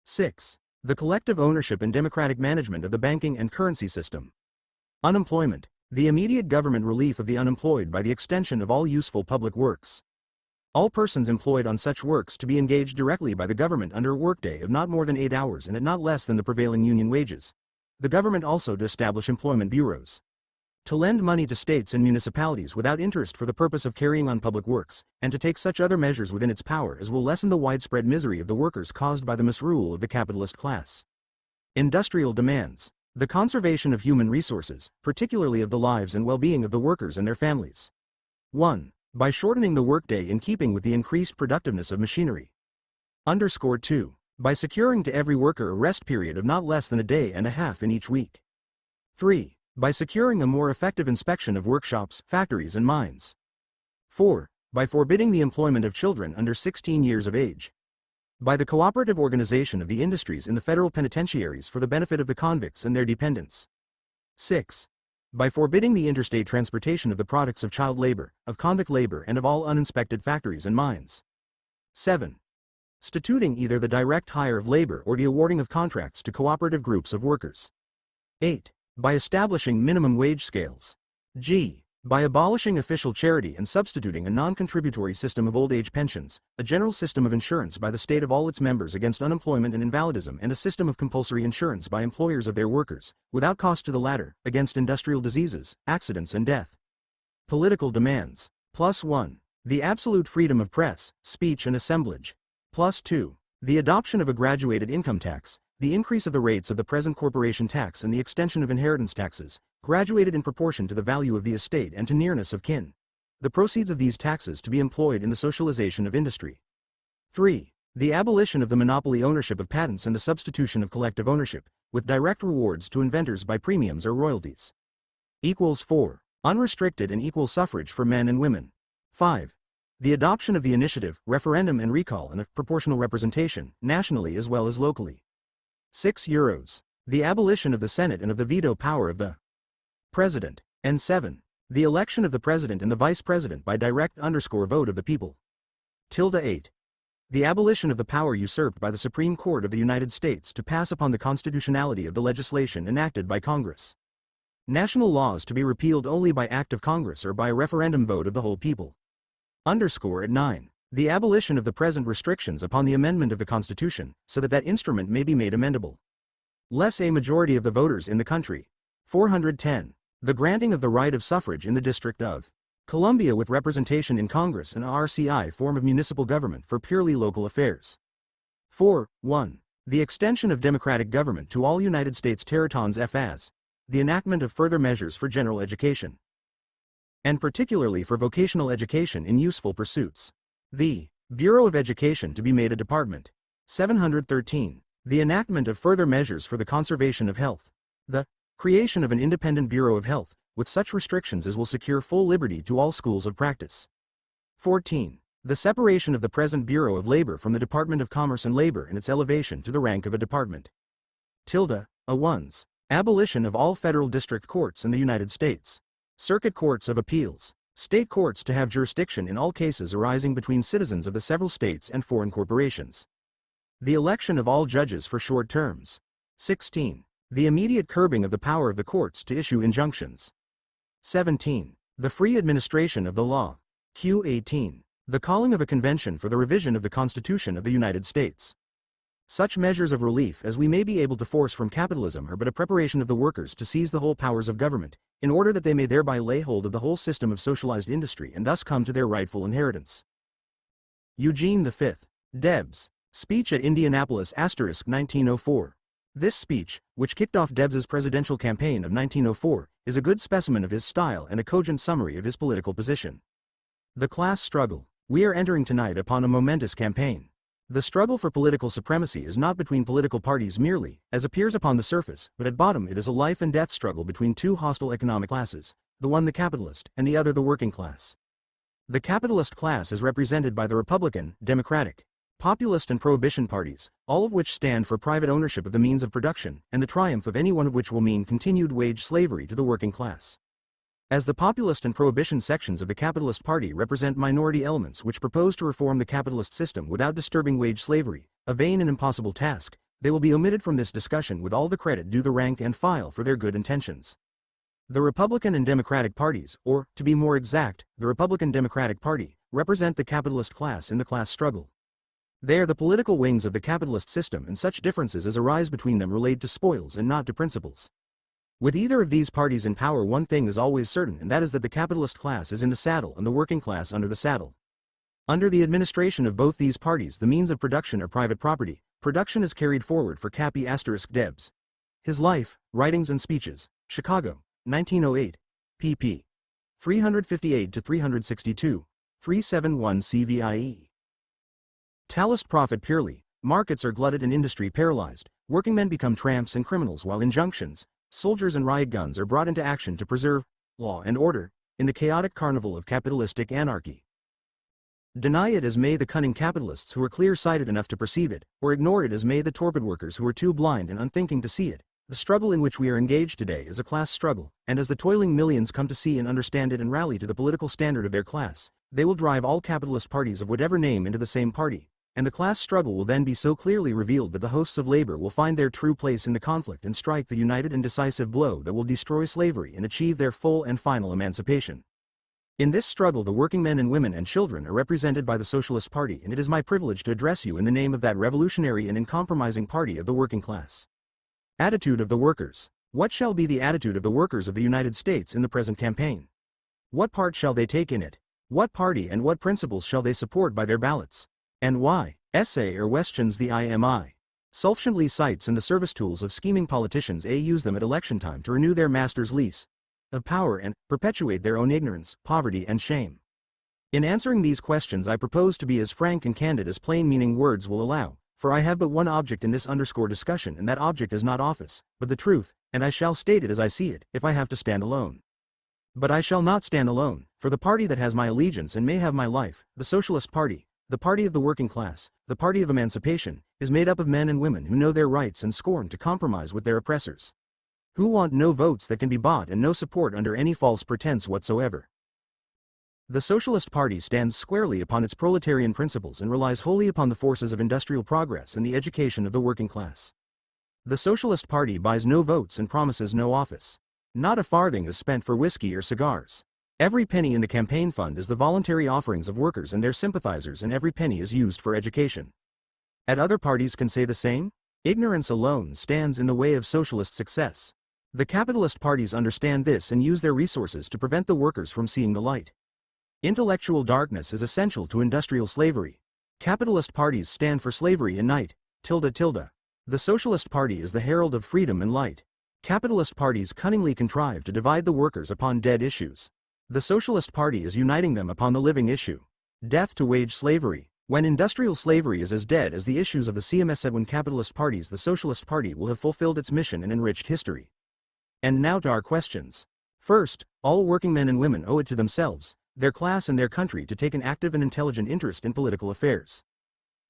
Speaker 1: 6. The collective ownership and democratic management of the banking and currency system. Unemployment. The immediate government relief of the unemployed by the extension of all useful public works. All persons employed on such works to be engaged directly by the government under a workday of not more than 8 hours and at not less than the prevailing union wages. The government also to establish employment bureaus. To lend money to states and municipalities without interest for the purpose of carrying on public works, and to take such other measures within its power as will lessen the widespread misery of the workers caused by the misrule of the capitalist class. Industrial demands. The conservation of human resources, particularly of the lives and well-being of the workers and their families. 1. By shortening the workday in keeping with the increased productiveness of machinery. 2. By securing to every worker a rest period of not less than a day and a half in each week. 3. By securing a more effective inspection of workshops, factories and mines. 4. By forbidding the employment of children under 16 years of age. By the cooperative organization of the industries in the federal penitentiaries for the benefit of the convicts and their dependents. 6. By forbidding the interstate transportation of the products of child labor, of convict labor and of all uninspected factories and mines. 7. Statuting either the direct hire of labor or the awarding of contracts to cooperative groups of workers. 8. By establishing minimum wage scales. G. By abolishing official charity and substituting a non-contributory system of old age pensions, a general system of insurance by the state of all its members against unemployment and invalidism, and a system of compulsory insurance by employers of their workers, without cost to the latter, against industrial diseases, accidents and death. Political demands. +1. The absolute freedom of press, speech and assemblage. +2. The adoption of a graduated income tax, the increase of the rates of the present corporation tax and the extension of inheritance taxes, graduated in proportion to the value of the estate and to nearness of kin. The proceeds of these taxes to be employed in the socialization of industry. 3. The abolition of the monopoly ownership of patents and the substitution of collective ownership, with direct rewards to inventors by premiums or royalties. 4. Unrestricted and equal suffrage for men and women. 5. The adoption of the initiative, referendum and recall and of proportional representation, nationally as well as locally. 6 euros. The abolition of the Senate and of the veto power of the President. And 7. The election of the President and the Vice President by direct vote of the people. 8. The abolition of the power usurped by the Supreme Court of the United States to pass upon the constitutionality of the legislation enacted by Congress. National laws to be repealed only by act of Congress or by a referendum vote of the whole people. At 9. The abolition of the present restrictions upon the amendment of the Constitution, so that that instrument may be made amendable. Less a majority of the voters in the country. 410. The granting of the right of suffrage in the District of Columbia with representation in Congress and a RCI form of municipal government for purely local affairs. 4.1. The extension of democratic government to all United States territories as the enactment of further measures for general education, and particularly for vocational education in useful pursuits. The Bureau of Education to be made a department. 713. The enactment of further measures for the conservation of health. The creation of an independent Bureau of Health, with such restrictions as will secure full liberty to all schools of practice. 14. The separation of the present Bureau of Labor from the Department of Commerce and Labor and its elevation to the rank of a department. A1's. Abolition of all federal district courts in the United States. Circuit courts of appeals. State courts to have jurisdiction in all cases arising between citizens of the several states and foreign corporations. The election of all judges for short terms. 16. The immediate curbing of the power of the courts to issue injunctions. 17. The free administration of the law. Q18. The calling of a convention for the revision of the Constitution of the United States. Such measures of relief as we may be able to force from capitalism are but a preparation of the workers to seize the whole powers of government, in order that they may thereby lay hold of the whole system of socialized industry and thus come to their rightful inheritance. Eugene V. Debs. Speech at Indianapolis * 1904. This speech, which kicked off Debs's presidential campaign of 1904, is a good specimen of his style and a cogent summary of his political position. The class struggle. We are entering tonight upon a momentous campaign. The struggle for political supremacy is not between political parties merely, as appears upon the surface, but at bottom it is a life and death struggle between two hostile economic classes, the one the capitalist, and the other the working class. The capitalist class is represented by the Republican, Democratic, Populist and Prohibition parties, all of which stand for private ownership of the means of production, and the triumph of any one of which will mean continued wage slavery to the working class. As the Populist and Prohibition sections of the Capitalist Party represent minority elements which propose to reform the capitalist system without disturbing wage slavery, a vain and impossible task, they will be omitted from this discussion with all the credit due the rank and file for their good intentions. The Republican and Democratic parties, or, to be more exact, the Republican Democratic Party, represent the capitalist class in the class struggle. They are the political wings of the capitalist system, and such differences as arise between them relate to spoils and not to principles. With either of these parties in power, one thing is always certain, and that is that the capitalist class is in the saddle and the working class under the saddle. Under the administration of both these parties, the means of production are private property. Production is carried forward for Cappy * Debs. His Life, Writings and Speeches, Chicago, 1908, pp. 358-362, 371 CVIE. Tallest profit purely, markets are glutted and industry paralyzed, workingmen become tramps and criminals while injunctions, soldiers and riot guns are brought into action to preserve law and order in the chaotic carnival of capitalistic anarchy. Deny it as may the cunning capitalists who are clear-sighted enough to perceive it, or ignore it as may the torpid workers who are too blind and unthinking to see it. The struggle in which we are engaged today is a class struggle, and as the toiling millions come to see and understand it and rally to the political standard of their class, they will drive all capitalist parties of whatever name into the same party, and the class struggle will then be so clearly revealed that the hosts of labor will find their true place in the conflict and strike the united and decisive blow that will destroy slavery and achieve their full and final emancipation. In this struggle, the working men and women and children are represented by the Socialist Party, and it is my privilege to address you in the name of that revolutionary and uncompromising party of the working class. Attitude of the workers. What shall be the attitude of the workers of the United States in the present campaign? What part shall they take in it? What party and what principles shall they support by their ballots? And why? Essay or questions the IMI. Sufficiently cites and the service tools of scheming politicians use them at election time to renew their master's lease of power and perpetuate their own ignorance, poverty and shame. In answering these questions, I propose to be as frank and candid as plain-meaning words will allow, for I have but one object in this discussion, and that object is not office, but the truth, and I shall state it as I see it, if I have to stand alone. But I shall not stand alone, for the party that has my allegiance and may have my life, the Socialist Party, the party of the working class, the party of emancipation, is made up of men and women who know their rights and scorn to compromise with their oppressors, who want no votes that can be bought and no support under any false pretense whatsoever. The Socialist Party stands squarely upon its proletarian principles and relies wholly upon the forces of industrial progress and the education of the working class. The Socialist Party buys no votes and promises no office. Not a farthing is spent for whiskey or cigars. Every penny in the campaign fund is the voluntary offerings of workers and their sympathizers, and every penny is used for education. And other parties can say the same? Ignorance alone stands in the way of socialist success. The capitalist parties understand this and use their resources to prevent the workers from seeing the light. Intellectual darkness is essential to industrial slavery. Capitalist parties stand for slavery and night, tilde. The Socialist Party is the herald of freedom and light. Capitalist parties cunningly contrive to divide the workers upon dead issues. The Socialist Party is uniting them upon the living issue. Death to wage slavery. When industrial slavery is as dead as the issues of the CMS said, when capitalist parties, the Socialist Party will have fulfilled its mission and enriched history. And now to our questions. First, all working men and women owe it to themselves, their class and their country to take an active and intelligent interest in political affairs.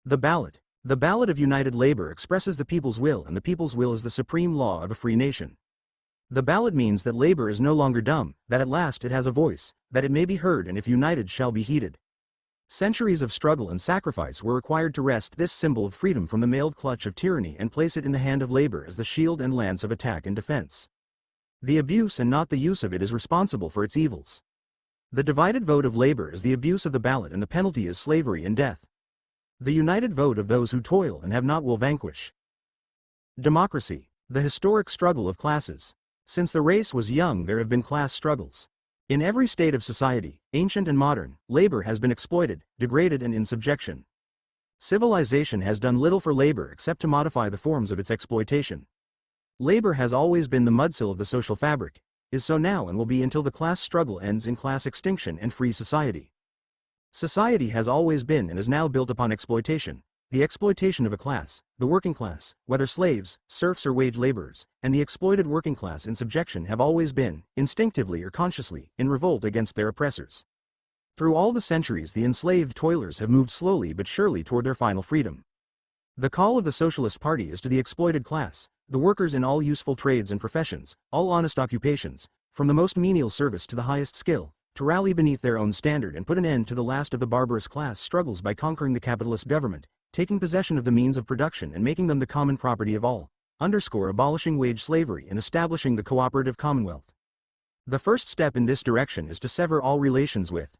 Speaker 1: The ballot. The ballot of united labor expresses the people's will, and the people's will is the supreme law of a free nation. The ballot means that labor is no longer dumb, that at last it has a voice, that it may be heard, and if united shall be heeded. Centuries of struggle and sacrifice were required to wrest this symbol of freedom from the mailed clutch of tyranny and place it in the hand of labor as the shield and lance of attack and defense. The abuse and not the use of it is responsible for its evils. The divided vote of labor is the abuse of the ballot, and the penalty is slavery and death. The united vote of those who toil and have not will vanquish. Democracy. The historic struggle of classes. Since the race was young, there have been class struggles. In every state of society, ancient and modern, labor has been exploited, degraded and in subjection. Civilization has done little for labor except to modify the forms of its exploitation. Labor has always been the mudsill of the social fabric, is so now and will be until the class struggle ends in class extinction and free society. Society has always been and is now built upon exploitation, the exploitation of a class, the working class, whether slaves, serfs or wage laborers, and the exploited working class in subjection have always been, instinctively or consciously, in revolt against their oppressors. Through all the centuries, the enslaved toilers have moved slowly but surely toward their final freedom. The call of the Socialist Party is to the exploited class, the workers in all useful trades and professions, all honest occupations, from the most menial service to the highest skill, to rally beneath their own standard and put an end to the last of the barbarous class struggles by conquering the capitalist government, taking possession of the means of production and making them the common property of all, abolishing wage slavery and establishing the cooperative commonwealth. The first step in this direction is to sever all relations with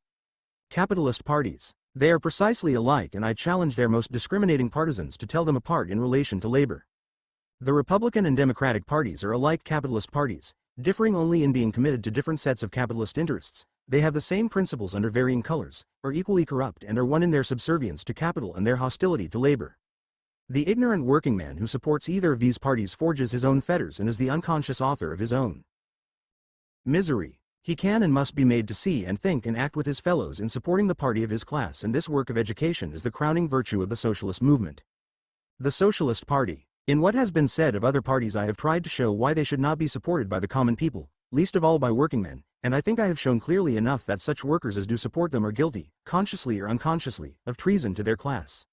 Speaker 1: capitalist parties. They are precisely alike, and I challenge their most discriminating partisans to tell them apart in relation to labor. The Republican and Democratic parties are alike capitalist parties, differing only in being committed to different sets of capitalist interests. They have the same principles under varying colors, are equally corrupt, and are one in their subservience to capital and their hostility to labor. The ignorant working man who supports either of these parties forges his own fetters and is the unconscious author of his own misery. He can and must be made to see and think and act with his fellows in supporting the party of his class, and this work of education is the crowning virtue of the socialist movement. The Socialist Party. In what has been said of other parties, I have tried to show why they should not be supported by the common people, least of all by working men, and I think I have shown clearly enough that such workers as do support them are guilty, consciously or unconsciously, of treason to their class.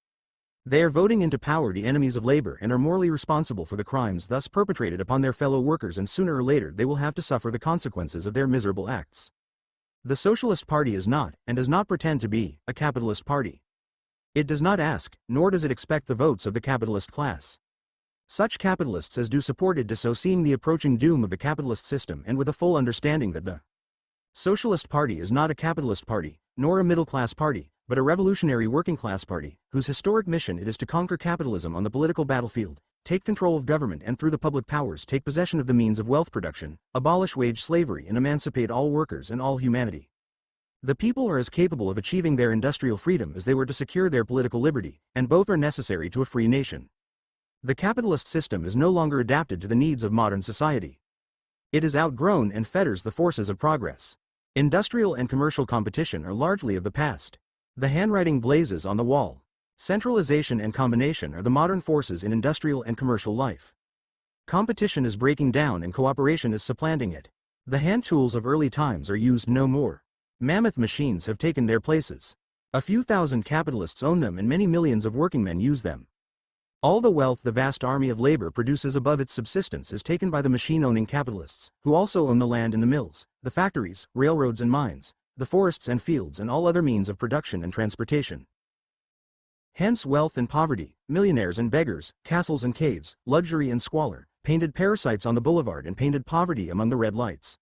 Speaker 1: They are voting into power the enemies of labor and are morally responsible for the crimes thus perpetrated upon their fellow workers, and sooner or later they will have to suffer the consequences of their miserable acts. The Socialist Party is not, and does not pretend to be, a capitalist party. It does not ask, nor does it expect the votes of the capitalist class. Such capitalists as do support it do so seeing the approaching doom of the capitalist system and with a full understanding that the Socialist Party is not a capitalist party, nor a middle-class party, but a revolutionary working-class party, whose historic mission it is to conquer capitalism on the political battlefield, take control of government and through the public powers take possession of the means of wealth production, abolish wage slavery and emancipate all workers and all humanity. The people are as capable of achieving their industrial freedom as they were to secure their political liberty, and both are necessary to a free nation. The capitalist system is no longer adapted to the needs of modern society. It is outgrown and fetters the forces of progress. Industrial and commercial competition are largely of the past. The handwriting blazes on the wall. Centralization and combination are the modern forces in industrial and commercial life. Competition is breaking down and cooperation is supplanting it. The hand tools of early times are used no more. Mammoth machines have taken their places. A few thousand capitalists own them and many millions of working men use them. All the wealth the vast army of labor produces above its subsistence is taken by the machine-owning capitalists, who also own the land in the mills, the factories, railroads and mines, the forests and fields and all other means of production and transportation. Hence wealth and poverty, millionaires and beggars, castles and caves, luxury and squalor, painted parasites on the boulevard and painted poverty among the red lights.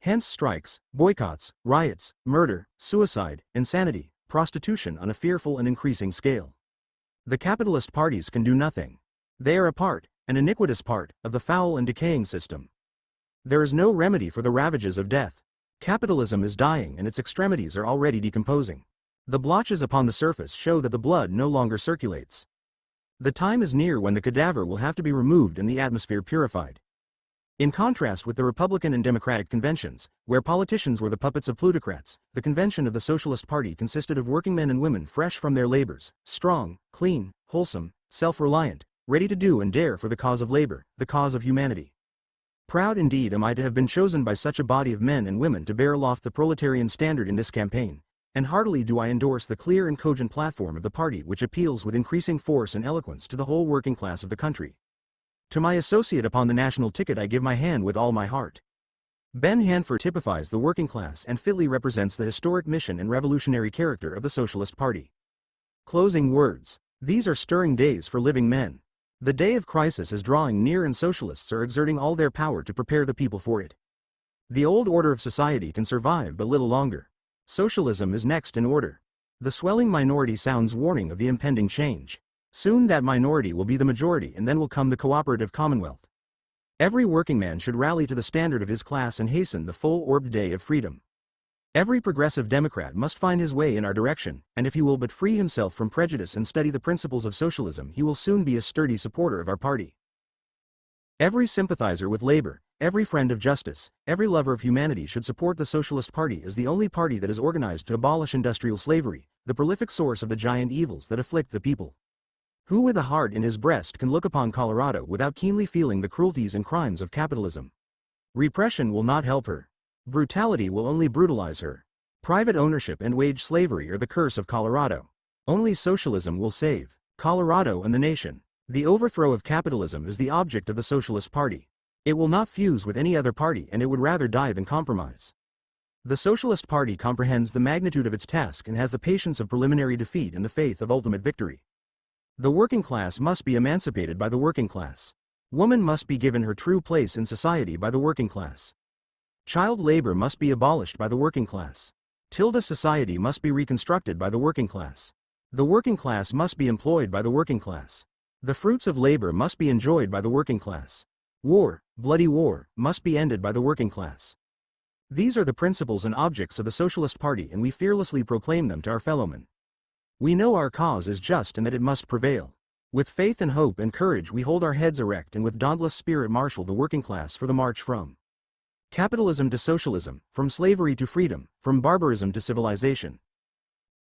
Speaker 1: Hence strikes, boycotts, riots, murder, suicide, insanity, prostitution on a fearful and increasing scale. The capitalist parties can do nothing. They are a part, an iniquitous part, of the foul and decaying system. There is no remedy for the ravages of death. Capitalism is dying and its extremities are already decomposing. The blotches upon the surface show that the blood no longer circulates. The time is near when the cadaver will have to be removed and the atmosphere purified. In contrast with the Republican and Democratic conventions, where politicians were the puppets of plutocrats, the convention of the Socialist Party consisted of working men and women fresh from their labors, strong, clean, wholesome, self-reliant, ready to do and dare for the cause of labor, the cause of humanity. Proud indeed am I to have been chosen by such a body of men and women to bear aloft the proletarian standard in this campaign, and heartily do I endorse the clear and cogent platform of the party which appeals with increasing force and eloquence to the whole working class of the country. To my associate upon the national ticket I give my hand with all my heart. Ben Hanford typifies the working class and fitly represents the historic mission and revolutionary character of the Socialist Party. Closing words. These are stirring days for living men. The day of crisis is drawing near and socialists are exerting all their power to prepare the people for it. The old order of society can survive but little longer. Socialism is next in order. The swelling minority sounds warning of the impending change. Soon that minority will be the majority and then will come the cooperative commonwealth. Every working man should rally to the standard of his class and hasten the full-orbed day of freedom. Every progressive Democrat must find his way in our direction, and if he will but free himself from prejudice and study the principles of socialism he will soon be a sturdy supporter of our party. Every sympathizer with labor, every friend of justice, every lover of humanity should support the Socialist Party as the only party that is organized to abolish industrial slavery, the prolific source of the giant evils that afflict the people. Who with a heart in his breast can look upon Colorado without keenly feeling the cruelties and crimes of capitalism? Repression will not help her. Brutality will only brutalize her. Private ownership and wage slavery are the curse of Colorado. Only socialism will save Colorado and the nation. The overthrow of capitalism is the object of the Socialist Party. It will not fuse with any other party and it would rather die than compromise. The Socialist Party comprehends the magnitude of its task and has the patience of preliminary defeat and the faith of ultimate victory. The working class must be emancipated by the working class. Woman must be given her true place in society by the working class. Child labor must be abolished by the working class. Tilde society must be reconstructed by the working class. The working class must be employed by the working class. The fruits of labor must be enjoyed by the working class. War, bloody war, must be ended by the working class. These are the principles and objects of the Socialist Party and we fearlessly proclaim them to our fellowmen. We know our cause is just and that it must prevail. With faith and hope and courage we hold our heads erect and with dauntless spirit marshal the working class for the march from capitalism to socialism, from slavery to freedom, from barbarism to civilization.